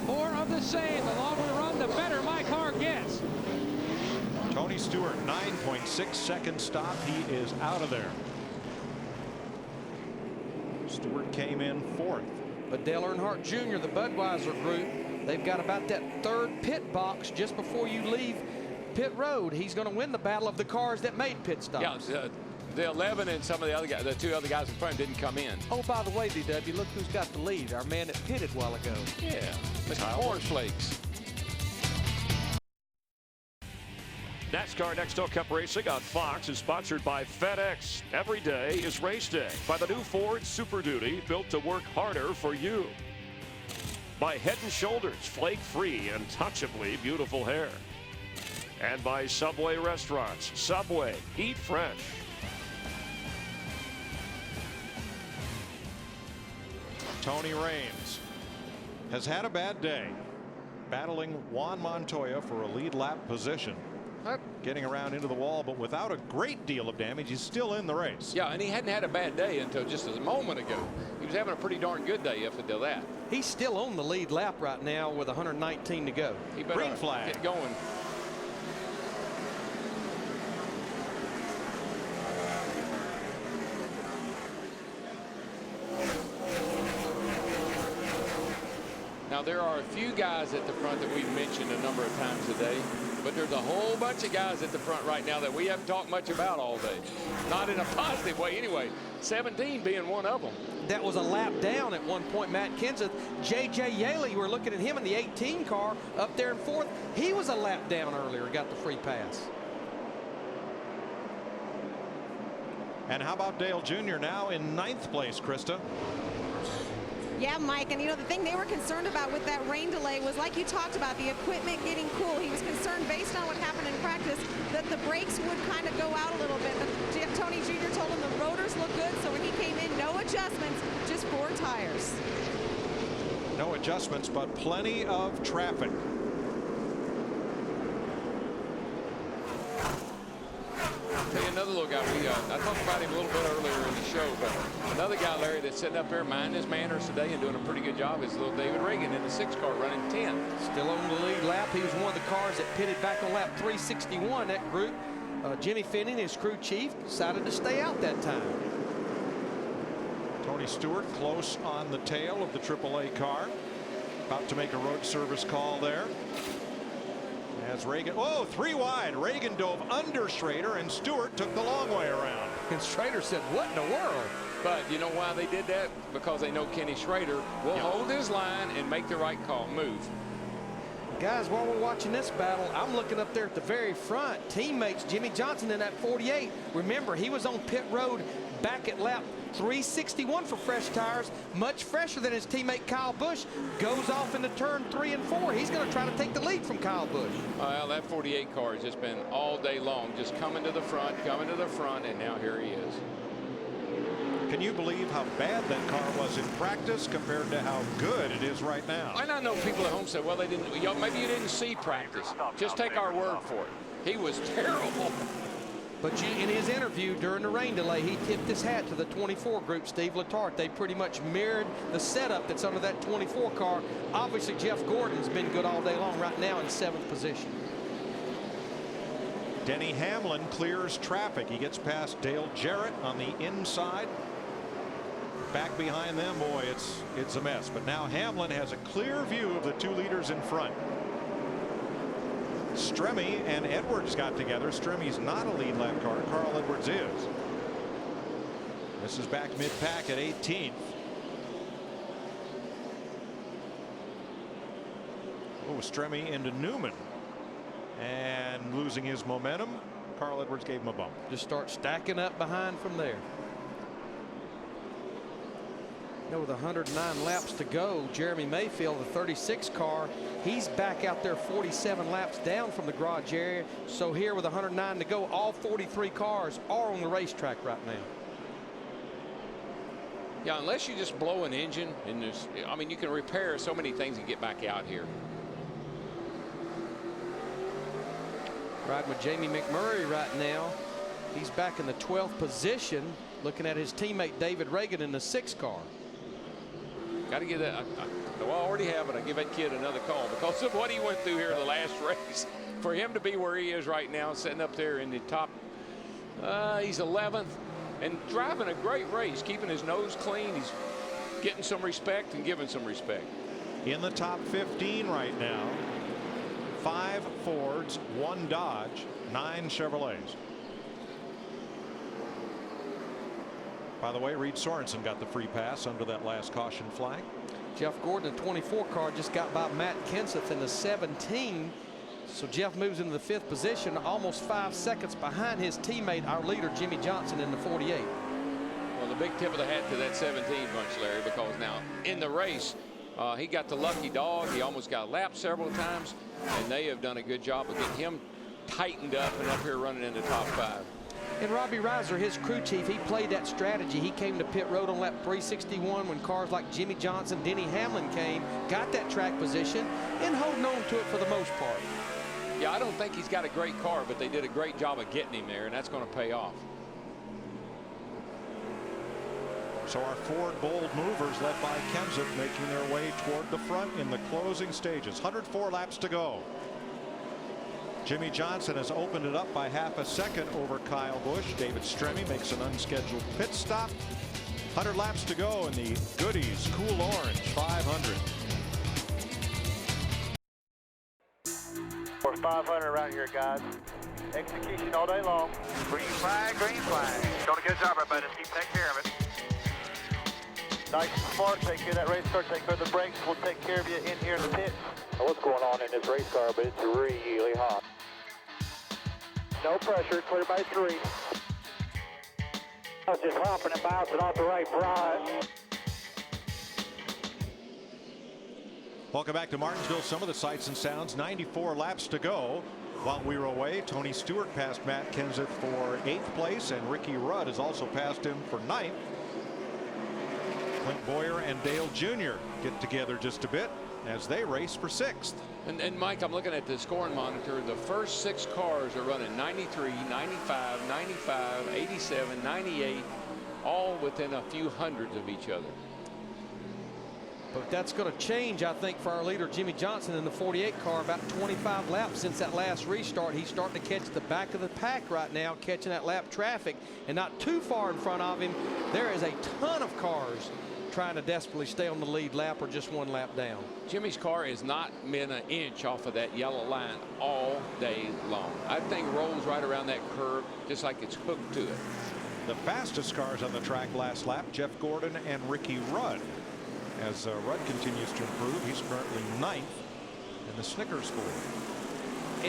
more of the same. The longer we run, the better my car gets. Tony Stewart, 9.6 second stop. He is out of there. Stewart came in 4th. But Dale Earnhardt Jr., the Budweiser group, they've got about that 3rd pit box just before you leave pit road. He's going to win the battle of the cars that made pit stops. Yeah, the 11 and some of the other guys, the 2 other guys in front didn't come in. Oh, by the way, DW, look who's got the lead. Our man that pitted a while ago. Yeah, Mr. Cornflakes. NASCAR Nextel Cup Racing on Fox is sponsored by FedEx. Every day is race day. By the new Ford Super Duty, built to work harder for you. By Head & Shoulders, flake-free and touchably beautiful hair. And by Subway Restaurants. Subway, eat fresh. Tony Raines has had a bad day, battling Juan Montoya for a lead lap position. Getting around into the wall, but without a great deal of damage. He's still in the race. Yeah, and he hadn't had a bad day until just a moment ago. He was having a pretty darn good day up until that. He's still on the lead lap right now with 119 to go. He better Green flag. Get going. Now, there are a few guys at the front that we've mentioned a number of times today, but there's a whole bunch of guys at the front right now that we haven't talked much about all day. Not in a positive way anyway. 17 being one of them. That was a lap down at one point, Matt Kenseth. J.J. Yaley, you were looking at him in the 18 car up there in 4th. He was a lap down earlier, got the free pass. And how about Dale Jr. now in 9th place, Krista? Yeah, Mike, and you know, the thing they were concerned about with that rain delay was, like you talked about, the equipment getting cool. He was concerned, based on what happened in practice, that the brakes would kind of go out a little bit. But Tony Jr. told him the rotors look good, so when he came in, no adjustments, just 4 tires. No adjustments, but plenty of traffic. I'll tell you another little guy. I talked about him a little bit earlier in the show, but another guy, Larry, that's sitting up there minding his manners today and doing a pretty good job is little David Reagan in the 6 car running 10. Still on the lead lap. He was one of the cars that pitted back on lap 361. That group, Jimmy Finning, his crew chief, decided to stay out that time. Tony Stewart close on the tail of the AAA car. About to make a road service call there. As Reagan, 3 wide. Reagan dove under Schrader, and Stewart took the long way around. And Schrader said, what in the world? But you know why they did that? Because they know Kenny Schrader will hold his line and make the right call, move. Guys, while we're watching this battle, I'm looking up there at the very front. Teammates Jimmy Johnson in that 48. Remember, he was on pit road back at lap 361 for fresh tires, much fresher than his teammate Kyle Busch. Goes off into turn 3 and 4. He's going to try to take the lead from Kyle Busch. Well, that 48 car has just been all day long, just coming to the front, and now here he is. Can you believe how bad that car was in practice compared to how good it is right now? I know people at home said, well, they didn't. Maybe you didn't see practice. Just take our word for it. He was terrible. But in his interview during the rain delay, he tipped his hat to the 24 group, Steve Letarte. They pretty much mirrored the setup that's under that 24 car. Obviously, Jeff Gordon's been good all day long, right now in 7th position. Denny Hamlin clears traffic. He gets past Dale Jarrett on the inside. Back behind them, boy, it's a mess. But now Hamlin has a clear view of the 2 leaders in front. Stremme and Edwards got together. Stremme's not a lead lap car. Carl Edwards is. This is back mid-pack at 18th. Oh, Stremme into Newman. And losing his momentum. Carl Edwards gave him a bump. Just start stacking up behind from there. With 109 laps to go, Jeremy Mayfield, the 36 car, he's back out there 47 laps down from the garage area. So here with 109 to go, all 43 cars are on the racetrack right now. Yeah, unless you just blow an engine, and there's, I mean, you can repair so many things and get back out here. Riding with Jamie McMurray right now. He's back in the 12th position, looking at his teammate David Reagan in the 6th car. Got to give that. I already have it. I give that kid another call because of what he went through here in the last race. For him to be where he is right now, sitting up there in the top, he's 11th and driving a great race, keeping his nose clean. He's getting some respect and giving some respect. In the top 15 right now, 5 Fords, 1 Dodge, 9 Chevrolets. By the way, Reed Sorensen got the free pass under that last caution flag. Jeff Gordon, the 24 car, just got by Matt Kenseth in the 17. So Jeff moves into the 5th position, almost 5 seconds behind his teammate, our leader, Jimmy Johnson, in the 48. Well, the big tip of the hat to that 17 bunch, Larry, because now in the race, he got the lucky dog. He almost got lapped several times, and they have done a good job of getting him tightened up and up here running in the top 5. And Robbie Reiser, his crew chief, he played that strategy. He came to pit road on lap 361 when cars like Jimmy Johnson, Denny Hamlin came, got that track position, and holding on to it for the most part. Yeah, I don't think he's got a great car, but they did a great job of getting him there, and that's going to pay off. So our Ford bold movers led by Kenseth making their way toward the front in the closing stages. 104 laps to go. Jimmy Johnson has opened it up by half a second over Kyle Busch. David Stremme makes an unscheduled pit stop. 100 laps to go in the Goody's Cool Orange 500. For 500 right here, guys. Execution all day long. Green flag, green flag. Doing a good job, everybody. Keep taking care of it. Nice and smart. Take care of that race car. Take care of the brakes. We'll take care of you in here in the pit. What's going on in this race car, but it's really hot. No pressure. Clear by 3. I was just hopping and bouncing off the right front. Welcome back to Martinsville. Some of the sights and sounds. 94 laps to go. While we were away, Tony Stewart passed Matt Kenseth for 8th place, and Ricky Rudd has also passed him for 9th. Clint Boyer and Dale Jr. get together just a bit as they race for 6th. And Mike, I'm looking at the scoring monitor. The first 6 cars are running 93, 95, 95, 87, 98, all within a few hundreds of each other. But that's going to change, I think, for our leader, Jimmy Johnson, in the 48 car. About 25 laps since that last restart. He's starting to catch the back of the pack right now, catching that lap traffic. And not too far in front of him, there is a ton of cars trying to desperately stay on the lead lap or just 1 lap down. Jimmy's car has not been an inch off of that yellow line all day long. I think rolls right around that curve just like it's hooked to it. The fastest cars on the track last lap, Jeff Gordon and Ricky Rudd. As Rudd continues to improve, he's currently 9th in the Snickers score.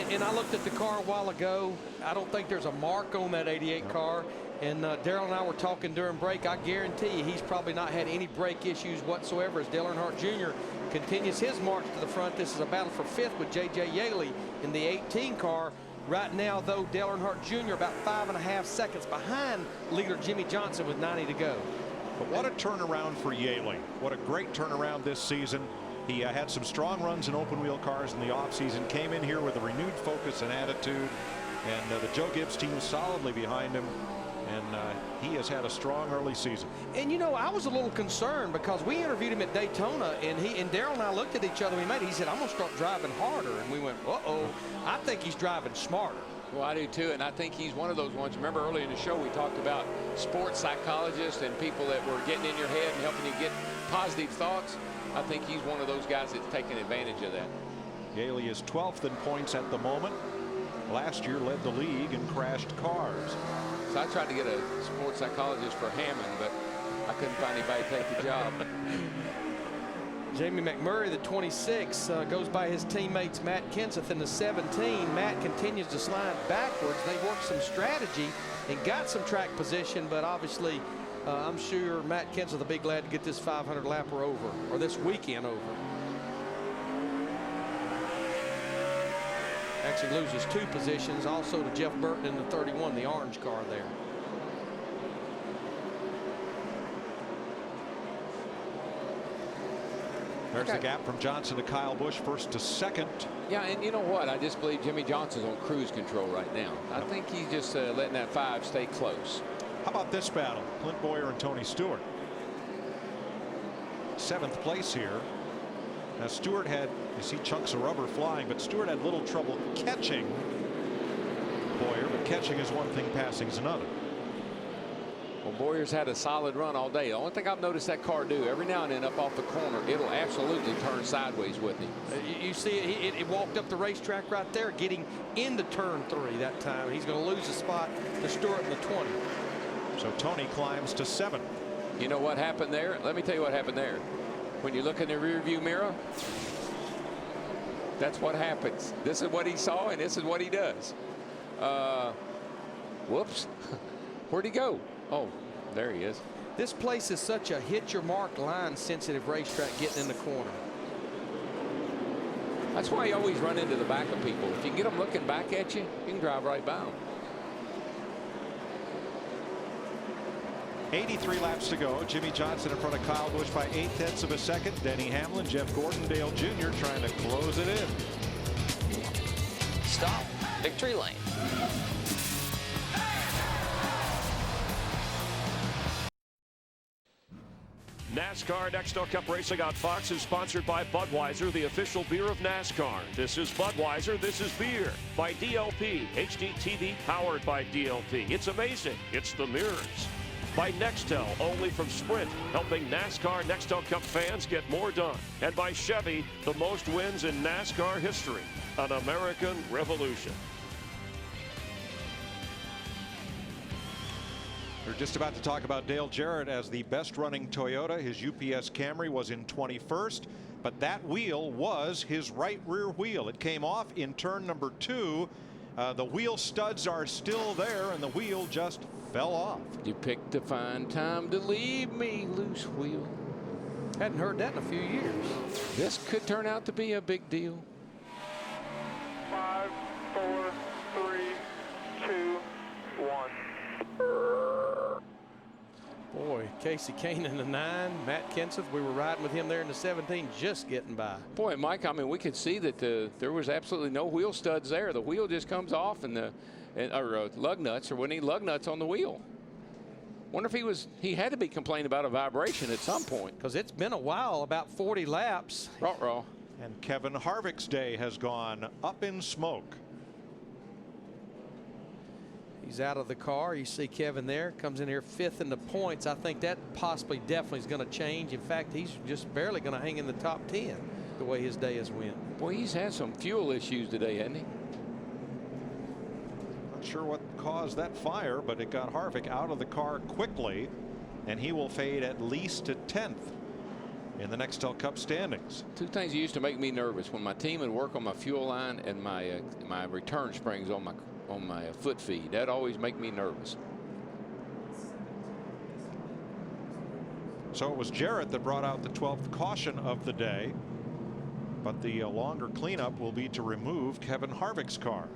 And I looked at the car a while ago. I don't think there's a mark on that 88 car. And Darrell and I were talking during break. I guarantee you he's probably not had any brake issues whatsoever as Dale Earnhardt Jr. continues his march to the front. This is a battle for 5th with J.J. Yaley in the 18 car. Right now, though, Dale Earnhardt Jr. about 5.5 seconds behind leader Jimmy Johnson with 90 to go. But what a turnaround for Yaley. What a great turnaround this season. He had some strong runs in open wheel cars in the offseason, came in here with a renewed focus and attitude, and the Joe Gibbs team is solidly behind him, and he has had a strong early season. And you know, I was a little concerned because we interviewed him at Daytona, and Darrell and I looked at each other. He said, I'm going to start driving harder, and we went, uh-oh. I think he's driving smarter. Well, I do too, and I think he's one of those ones. Remember earlier in the show we talked about sports psychologists and people that were getting in your head and helping you get positive thoughts. I think he's one of those guys that's taking advantage of that. Yaley is 12th in points at the moment. Last year led the league in crashed cars. So I tried to get a sports psychologist for Hammond, but I couldn't find anybody to take the job. Jamie McMurray, the 26, goes by his teammates Matt Kenseth in the 17. Matt continues to slide backwards. They worked some strategy and got some track position, but obviously I'm sure Matt Kenseth will be glad to get this 500 lapper over, or this weekend over. Actually loses 2 positions, also to Jeff Burton in the 31, the orange car there. There's the gap from Johnson to Kyle Busch, first to second. Yeah, and you know what? I just believe Jimmy Johnson's on cruise control right now. I think he's just letting that 5 stay close. How about this battle? Clint Boyer and Tony Stewart. 7th place here. Now Stewart had, you see chunks of rubber flying, but Stewart had little trouble catching Boyer, but catching is one thing, passing is another. Well, Boyer's had a solid run all day. The only thing I've noticed that car do, every now and then up off the corner, it'll absolutely turn sideways with him. You see it walked up the racetrack right there, getting into turn 3 that time. He's going to lose a spot to Stewart in the 20. So Tony climbs to 7. You know what happened there? Let me tell you what happened there. When you look in the rear view mirror, that's what happens. This is what he saw, and this is what he does. Whoops. Where'd he go? Oh, there he is. This place is such a hit your mark line sensitive racetrack, getting in the corner. That's why you always run into the back of people. If you can get them looking back at you, you can drive right by them. 83 laps to go. Jimmy Johnson in front of Kyle Busch by 0.8 of a second. Denny Hamlin, Jeff Gordon, Dale Jr. trying to close it in. Stop. Victory lane. NASCAR Nextel Cup Racing on Fox is sponsored by Budweiser, the official beer of NASCAR. This is Budweiser, this is beer. By DLP, HD TV powered by DLP. It's amazing, it's the mirrors. By Nextel, only from Sprint, helping NASCAR Nextel Cup fans get more done. And by Chevy, the most wins in NASCAR history, an American revolution. We're just about to talk about Dale Jarrett as the best running Toyota. His UPS Camry was in 21st, but that wheel was his right rear wheel. It came off in turn number 2. The wheel studs are still there, and the wheel just fell off. You picked a fine time to leave me, loose wheel. Hadn't heard that in a few years. This could turn out to be a big deal. 5, 4, 3, 2, 1. Boy, Casey Kane in the 9, Matt Kenseth, we were riding with him there in the 17, just getting by. Boy, Mike, I mean, we could see that there was absolutely no wheel studs there. The wheel just comes off, and lug nuts, or wasn't he lug nuts on the wheel? Wonder if he had to be complaining about a vibration at some point. Because it's been a while, about 40 laps. Raw. And Kevin Harvick's day has gone up in smoke. He's out of the car. You see Kevin there, comes in here 5th in the points. I think that possibly definitely is going to change. In fact, he's just barely going to hang in the top 10 the way his day has went. Boy, he's had some fuel issues today, hasn't he? Not sure what caused that fire, but it got Harvick out of the car quickly, and he will fade at least to 10th in the Nextel Cup standings. 2 things used to make me nervous: when my team would work on my fuel line and my return springs on my foot feed. That always make me nervous. So it was Jarrett that brought out the 12th caution of the day, but the longer cleanup will be to remove Kevin Harvick's car.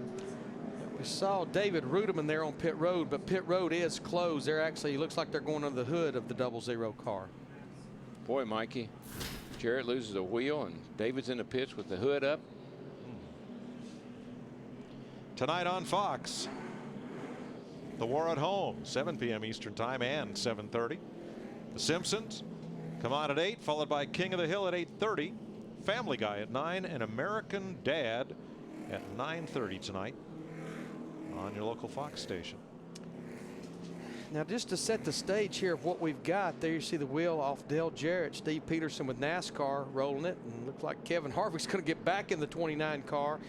We saw David Rudeman there on pit road, but pit road is closed. They're actually, looks like they're going under the hood of the 00 car. Boy, Mikey, Jarrett loses a wheel and David's in the pits with the hood up. Tonight on Fox, The War at Home, 7 p.m. Eastern Time and 7:30. The Simpsons come on at 8, followed by King of the Hill at 8:30. Family Guy at 9, and American Dad at 9:30 tonight on your local Fox station. Now, just to set the stage here of what we've got, there you see the wheel off Dale Jarrett, Steve Peterson with NASCAR rolling it, and looks like Kevin Harvick's going to get back in the 29 car.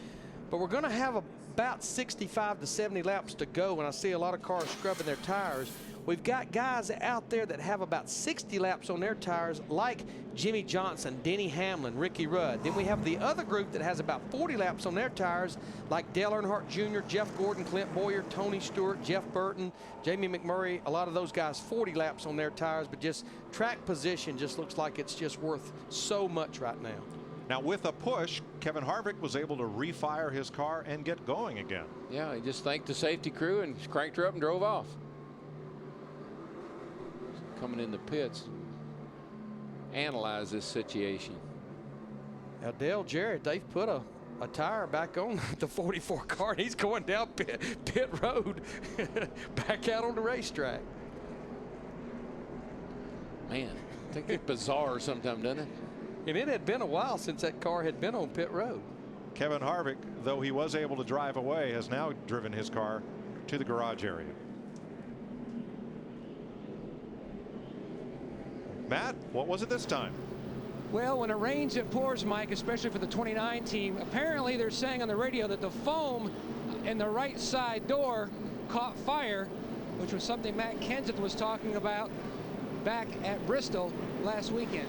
But we're going to have about 65 to 70 laps to go, and I see a lot of cars scrubbing their tires. we've got guys out there that have about 60 laps on their tires, like Jimmy Johnson, Denny Hamlin, Ricky Rudd. Then we have the other group that has about 40 laps on their tires, like Dale Earnhardt Jr., Jeff Gordon, Clint Boyer, Tony Stewart, Jeff Burton, Jamie McMurray. A lot of those guys 40 laps on their tires, but just track position just looks like it's just worth so much right now. Now with a push, Kevin Harvick was able to refire his car and get going again. Yeah, he just thanked the safety crew and cranked her up and drove off. Coming in the pits, analyze this situation. Now Dale Jarrett, they've put a tire back on the 44 car, and he's going down pit road back out on the racetrack. Man, I think it's bizarre sometimes, doesn't it? And it had been a while since that car had been on pit road. Kevin Harvick, though he was able to drive away, has now driven his car to the garage area. Matt, what was it this time? Well, when it rains, it pours, Mike, especially for the 29 team. Apparently, they're saying on the radio that the foam in the right side door caught fire, which was something Matt Kenseth was talking about back at Bristol last weekend.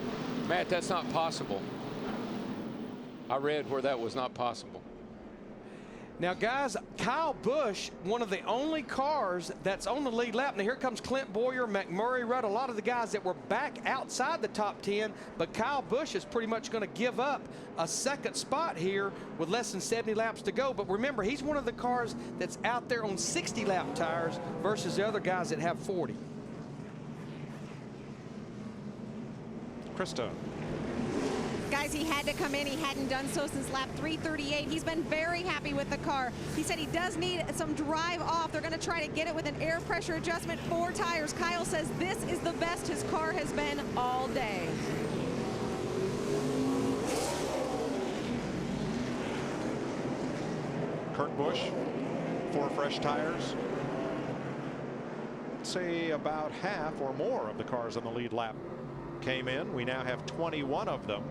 Matt, that's not possible. I read where that was not possible. Now, guys, Kyle Busch, one of the only cars that's on the lead lap. Now, here comes Clint Boyer, McMurray, Rudd, a lot of the guys that were back outside the top 10. But Kyle Busch is pretty much going to give up a second spot here with less than 70 laps to go. But remember, he's one of the cars that's out there on 60-lap tires versus the other guys that have 40. Krista. Guys, he had to come in. He hadn't done so since lap 338. He's been very happy with the car. He said he does need some drive off. They're going to try to get it with an air pressure adjustment, 4 tires. Kyle says this is the best his car has been all day. Kurt Busch, 4 fresh tires. Let's say about half or more of the cars on the lead lap came in. We now have 21 of them.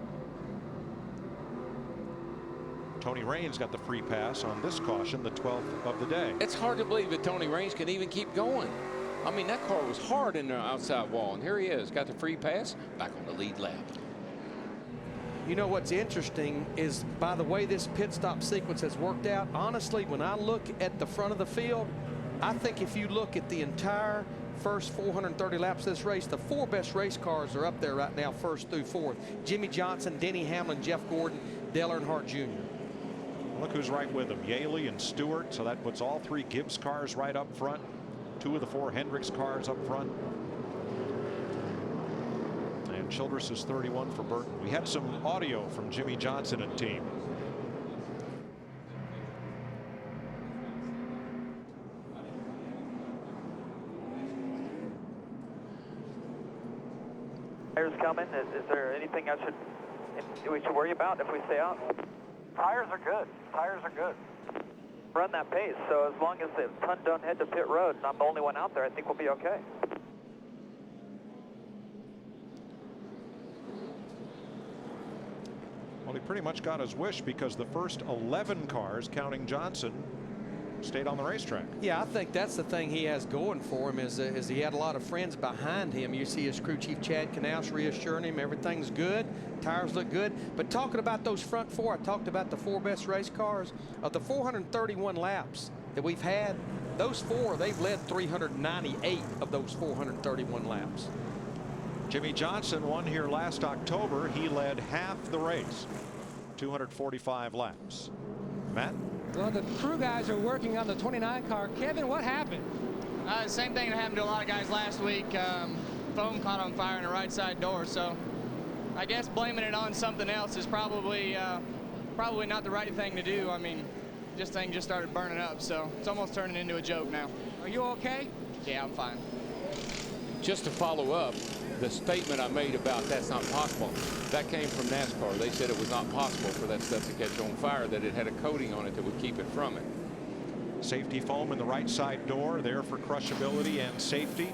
Tony Raines got the free pass on this caution, the 12th of the day. It's hard to believe that Tony Raines can even keep going. I mean, that car was hard in the outside wall, and here he is, got the free pass, back on the lead lap. You know what's interesting is by the way this pit stop sequence has worked out, honestly, when I look at the front of the field, I think if you look at the entire first 430 laps of this race, the 4 best race cars are up there right now, first through 4th. Jimmy Johnson, Denny Hamlin, Jeff Gordon, Dale Earnhardt Jr. Look who's right with them, Yaley and Stewart. So that puts all 3 Gibbs cars right up front. 2 of the 4 Hendricks cars up front. And Childress is 31 for Burton. We had some audio from Jimmy Johnson and team. Tires coming. Is there anything we should worry about if we stay out? Tires are good. Tires are good. Run that pace. So as long as the ton don't head to pit road and I'm the only one out there, I think we'll be okay. Well, he pretty much got his wish because the first 11 cars, counting Johnson, stayed on the racetrack. Yeah, I think that's the thing he has going for him is he had a lot of friends behind him. You see his crew chief Chad Knaus reassuring him everything's good, tires look good. But talking about those front 4, I talked about the 4 best race cars. Of the 431 laps that we've had, those 4, they've led 398 of those 431 laps. Jimmy Johnson won here last October. He led half the race, 245 laps. Matt? Well, the crew guys are working on the 29 car. Kevin, what happened? Same thing that happened to a lot of guys last week. Foam caught on fire in the right side door. So I guess blaming it on something else is probably not the right thing to do. I mean, this thing just started burning up. So it's almost turning into a joke now. Are you okay? Yeah, I'm fine. Just to follow up, the statement I made about that's not possible, that came from NASCAR. They said it was not possible for that stuff to catch on fire, that it had a coating on it that would keep it from it. Safety foam in the right side door there for crushability and safety.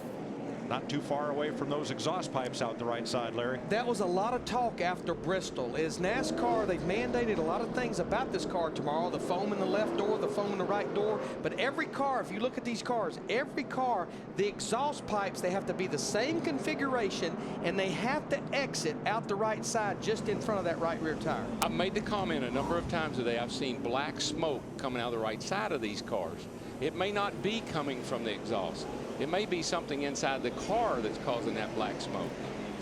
not too far away from those exhaust pipes out the right side, Larry. That was a lot of talk after Bristol. Is NASCAR, they've mandated a lot of things about this car tomorrow, the foam in the left door, the foam in the right door, but every car, if you look at these cars, every car, the exhaust pipes, they have to be the same configuration, and they have to exit out the right side just in front of that right rear tire. I've made the comment a number of times today, I've seen black smoke coming out of the right side of these cars. It may not be coming from the exhaust. It may be something inside the car that's causing that black smoke.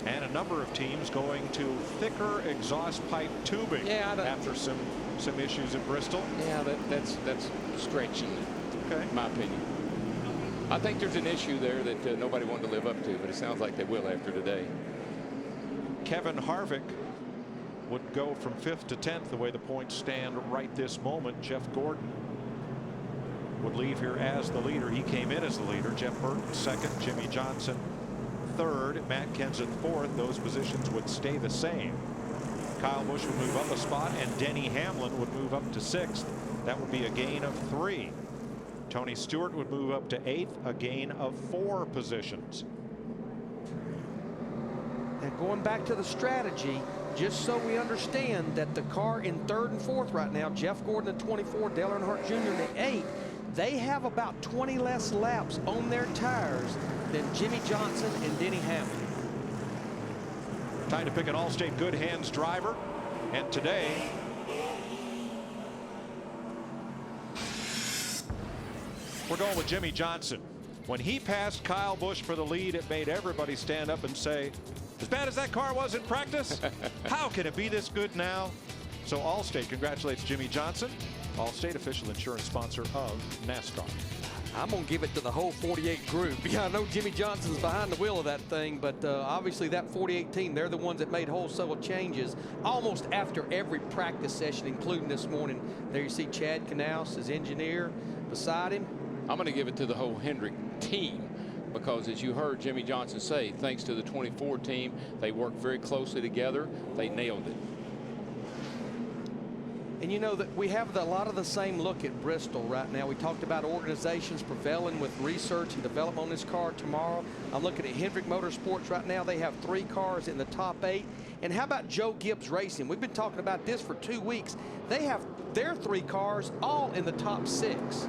And a number of teams going to thicker exhaust pipe tubing after some issues at Bristol. Yeah, that's stretching it, okay, in my opinion. I think there's an issue there that nobody wanted to live up to, but it sounds like they will after today. Kevin Harvick would go from 5th to 10th the way the points stand right this moment. Jeff Gordon would leave here as the leader. He came in as the leader. Jeff Burton 2nd, Jimmy Johnson 3rd, Matt Kenseth 4th. Those positions would stay the same. Kyle Busch would move up a spot, and Denny Hamlin would move up to 6th. That would be a gain of 3. Tony Stewart would move up to 8th, a gain of 4 positions. And going back to the strategy, just so we understand that the car in 3rd and 4th right now, Jeff Gordon at 24, Dale Earnhardt Jr. at 8, they have about 20 less laps on their tires than Jimmy Johnson and Denny Hamlin. Time to pick an Allstate Good Hands driver. And today, we're going with Jimmy Johnson. When he passed Kyle Busch for the lead, it made everybody stand up and say, as bad as that car was in practice, how can it be this good now? So Allstate congratulates Jimmy Johnson, Allstate official insurance sponsor of NASCAR. I'm going to give it to the whole 48 group. Yeah, I know Jimmy Johnson's behind the wheel of that thing, but obviously that 48 team, they're the ones that made wholesale changes almost after every practice session, including this morning. There you see Chad Knaus, his engineer, beside him. I'm going to give it to the whole Hendrick team, because as you heard Jimmy Johnson say, thanks to the 24 team, they worked very closely together. They nailed it. And you know that we have a lot of the same look at Bristol right now. We talked about organizations prevailing with research and development on this car tomorrow. I'm looking at Hendrick Motorsports right now. They have 3 cars in the top 8. And how about Joe Gibbs Racing? We've been talking about this for 2 weeks. They have their 3 cars all in the top 6.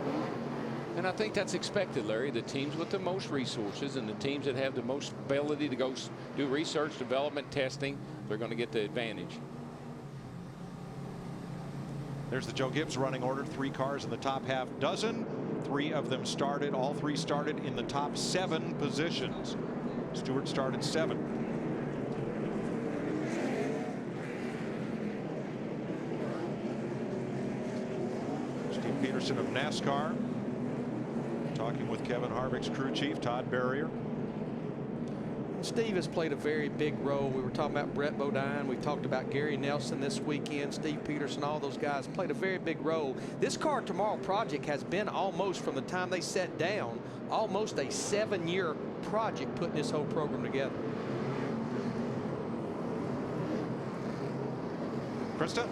And I think that's expected, Larry. The teams with the most resources and the teams that have the most ability to go do research, development, testing, they're going to get the advantage. There's the Joe Gibbs running order. 3 cars in the top half dozen. 3 of them started. All 3 started in the top 7 positions. Stewart started 7. Steve Peterson of NASCAR talking with Kevin Harvick's crew chief, Todd Berrier. Steve has played a very big role. We were talking about Brett Bodine. We talked about Gary Nelson this weekend. Steve Peterson, all those guys played a very big role. This Car Tomorrow project has been almost, from the time they sat down, almost a 7-year project putting this whole program together. Krista?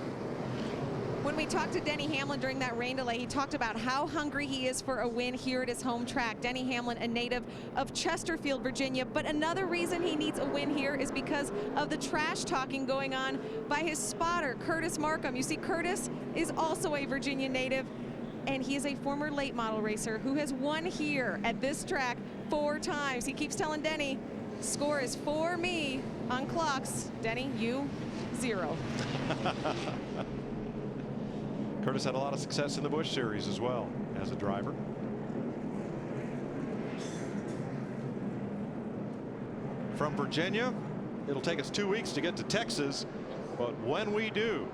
When we talked to Denny Hamlin during that rain delay, he talked about how hungry he is for a win here at his home track. Denny Hamlin, a native of Chesterfield, Virginia, but another reason he needs a win here is because of the trash talking going on by his spotter, Curtis Markham. You see, Curtis is also a Virginia native, and he is a former late model racer who has won here at this track 4 times. He keeps telling Denny, score is for me on clocks. Denny, you 0. Curtis had a lot of success in the Busch Series as well as a driver. From Virginia, it'll take us 2 weeks to get to Texas, but when we do,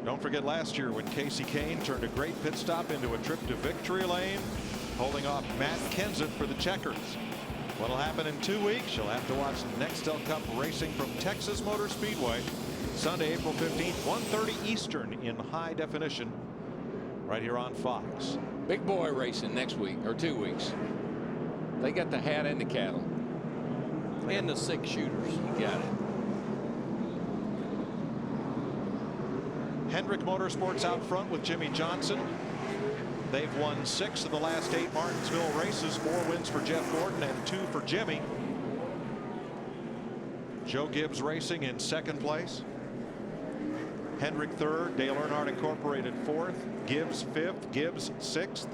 don't forget last year when Casey Kane turned a great pit stop into a trip to victory lane, holding off Matt Kenseth for the checkers. What'll happen in 2 weeks? You'll have to watch Nextel Cup racing from Texas Motor Speedway. Sunday, April 15th, 1:30 Eastern in high definition right here on Fox. Big boy racing next week or 2 weeks. They got the hat and the cattle. And the 6-shooters. You got it. Hendrick Motorsports out front with Jimmy Johnson. They've won 6 of the last 8 Martinsville races. 4 wins for Jeff Gordon and 2 for Jimmy. Joe Gibbs Racing in 2nd place. Hendrick 3rd. Dale Earnhardt Incorporated 4th. Gibbs 5th. Gibbs 6th.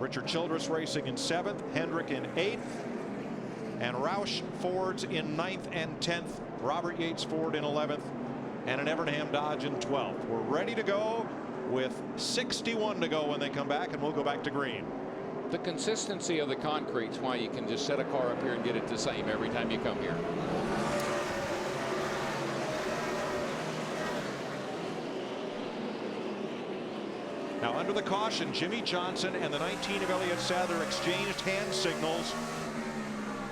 Richard Childress Racing in 7th. Hendrick in 8th. And Roush Fords in 9th and 10th. Robert Yates Ford in 11th. And an Evernham Dodge in 12th. We're ready to go with 61 to go when they come back, and we'll go back to green. The consistency of the concrete's why you can just set a car up here and get it the same every time you come here. Now under the caution, Jimmy Johnson and the 19 of Elliott Sadler exchanged hand signals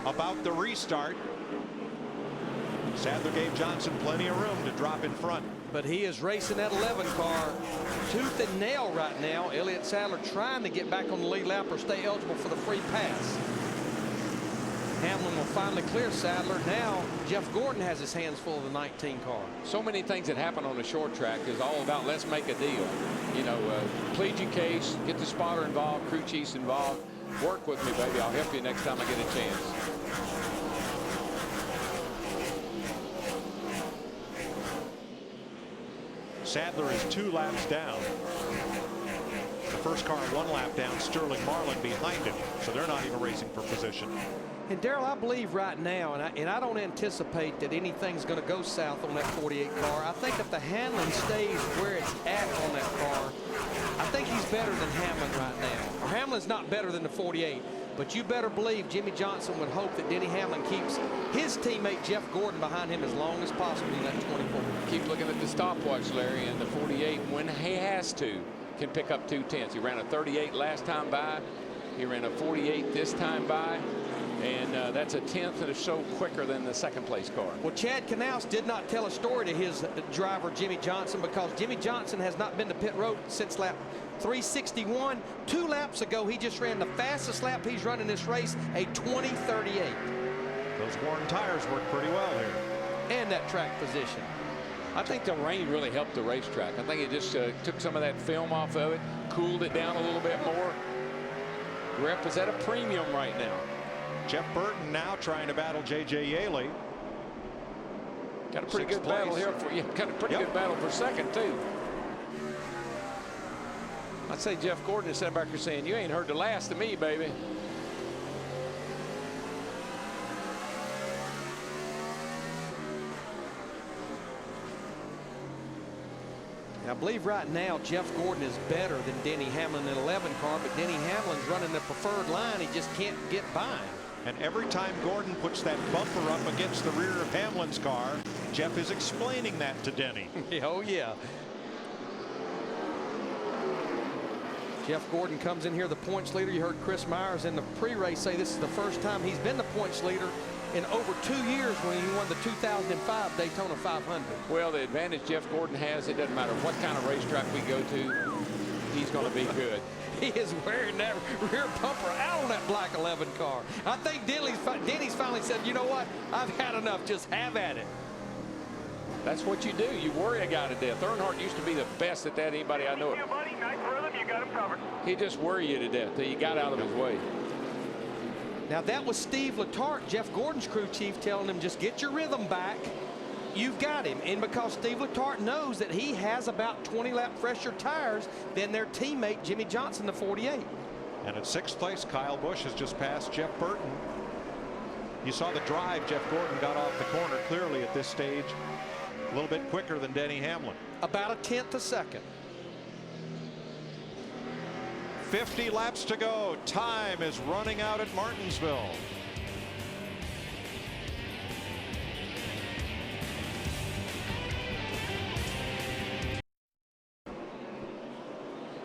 about the restart. Sadler gave Johnson plenty of room to drop in front. But he is racing that 11 car tooth and nail right now. Elliott Sadler trying to get back on the lead lap or stay eligible for the free pass. Hamlin will finally clear Sadler. Now Jeff Gordon has his hands full of the 19 car. So many things that happen on a short track is all about let's make a deal. You know, plead your case, get the spotter involved, crew chiefs involved. Work with me, baby. I'll help you next time I get a chance. Sadler is 2 laps down. The first car 1 lap down. Sterling Marlin behind him, so they're not even racing for position. And Darrell, I believe right now, and I don't anticipate that anything's going to go south on that 48 car. I think if the handling stays where it's at on that car, I think he's better than Hamlin right now. Or Hamlin's not better than the 48. But you better believe Jimmy Johnson would hope that Denny Hamlin keeps his teammate Jeff Gordon behind him as long as possible in that 24. Keep looking at the stopwatch, Larry, and the 48, when he has to, can pick up 2 tenths. He ran a 38 last time by. He ran a 48 this time by. And that's a 10th and so quicker than the 2nd place car. Well, Chad Knaus did not tell a story to his driver, Jimmy Johnson, because Jimmy Johnson has not been to pit road since lap 361. 2 laps ago, he just ran the fastest lap he's run in this race, a 20:38. Those worn tires work pretty well here. And that track position. I think the rain really helped the racetrack. I think it just took some of that film off of it, cooled it down a little bit more. Grip is at a premium right now. Jeff Burton now trying to battle J.J. Yaley. Got a pretty good battle here for you. Got a pretty good battle for 2nd too. I'd say Jeff Gordon is sitting back here saying, "You ain't heard the last of me, baby." I believe right now Jeff Gordon is better than Denny Hamlin in 11 car, but Denny Hamlin's running the preferred line. He just can't get by him. And every time Gordon puts that bumper up against the rear of Hamlin's car, Jeff is explaining that to Denny. Oh, yeah. Jeff Gordon comes in here, the points leader. You heard Chris Myers in the pre-race say this is the first time he's been the points leader in over 2 years when he won the 2005 Daytona 500. Well, the advantage Jeff Gordon has, it doesn't matter what kind of racetrack we go to, he's going to be good. He is wearing that rear bumper out on that black 11 car. I think Denny's finally said, you know what? I've had enough. Just have at it. That's what you do. You worry a guy to death. Earnhardt used to be the best at that anybody I know. Thank you, buddy. Nice rhythm. You got him covered. He just worry you to death till you got out of his way. Now that was Steve Letarte, Jeff Gordon's crew chief, telling him just get your rhythm back. You've got him. And because Steve Letarte knows that he has about 20 lap fresher tires than their teammate Jimmy Johnson, the 48. And at 6th place, Kyle Busch has just passed Jeff Burton. You saw the drive Jeff Gordon got off the corner clearly at this stage. A little bit quicker than Denny Hamlin. About a 10th a second. 50 laps to go. Time is running out at Martinsville.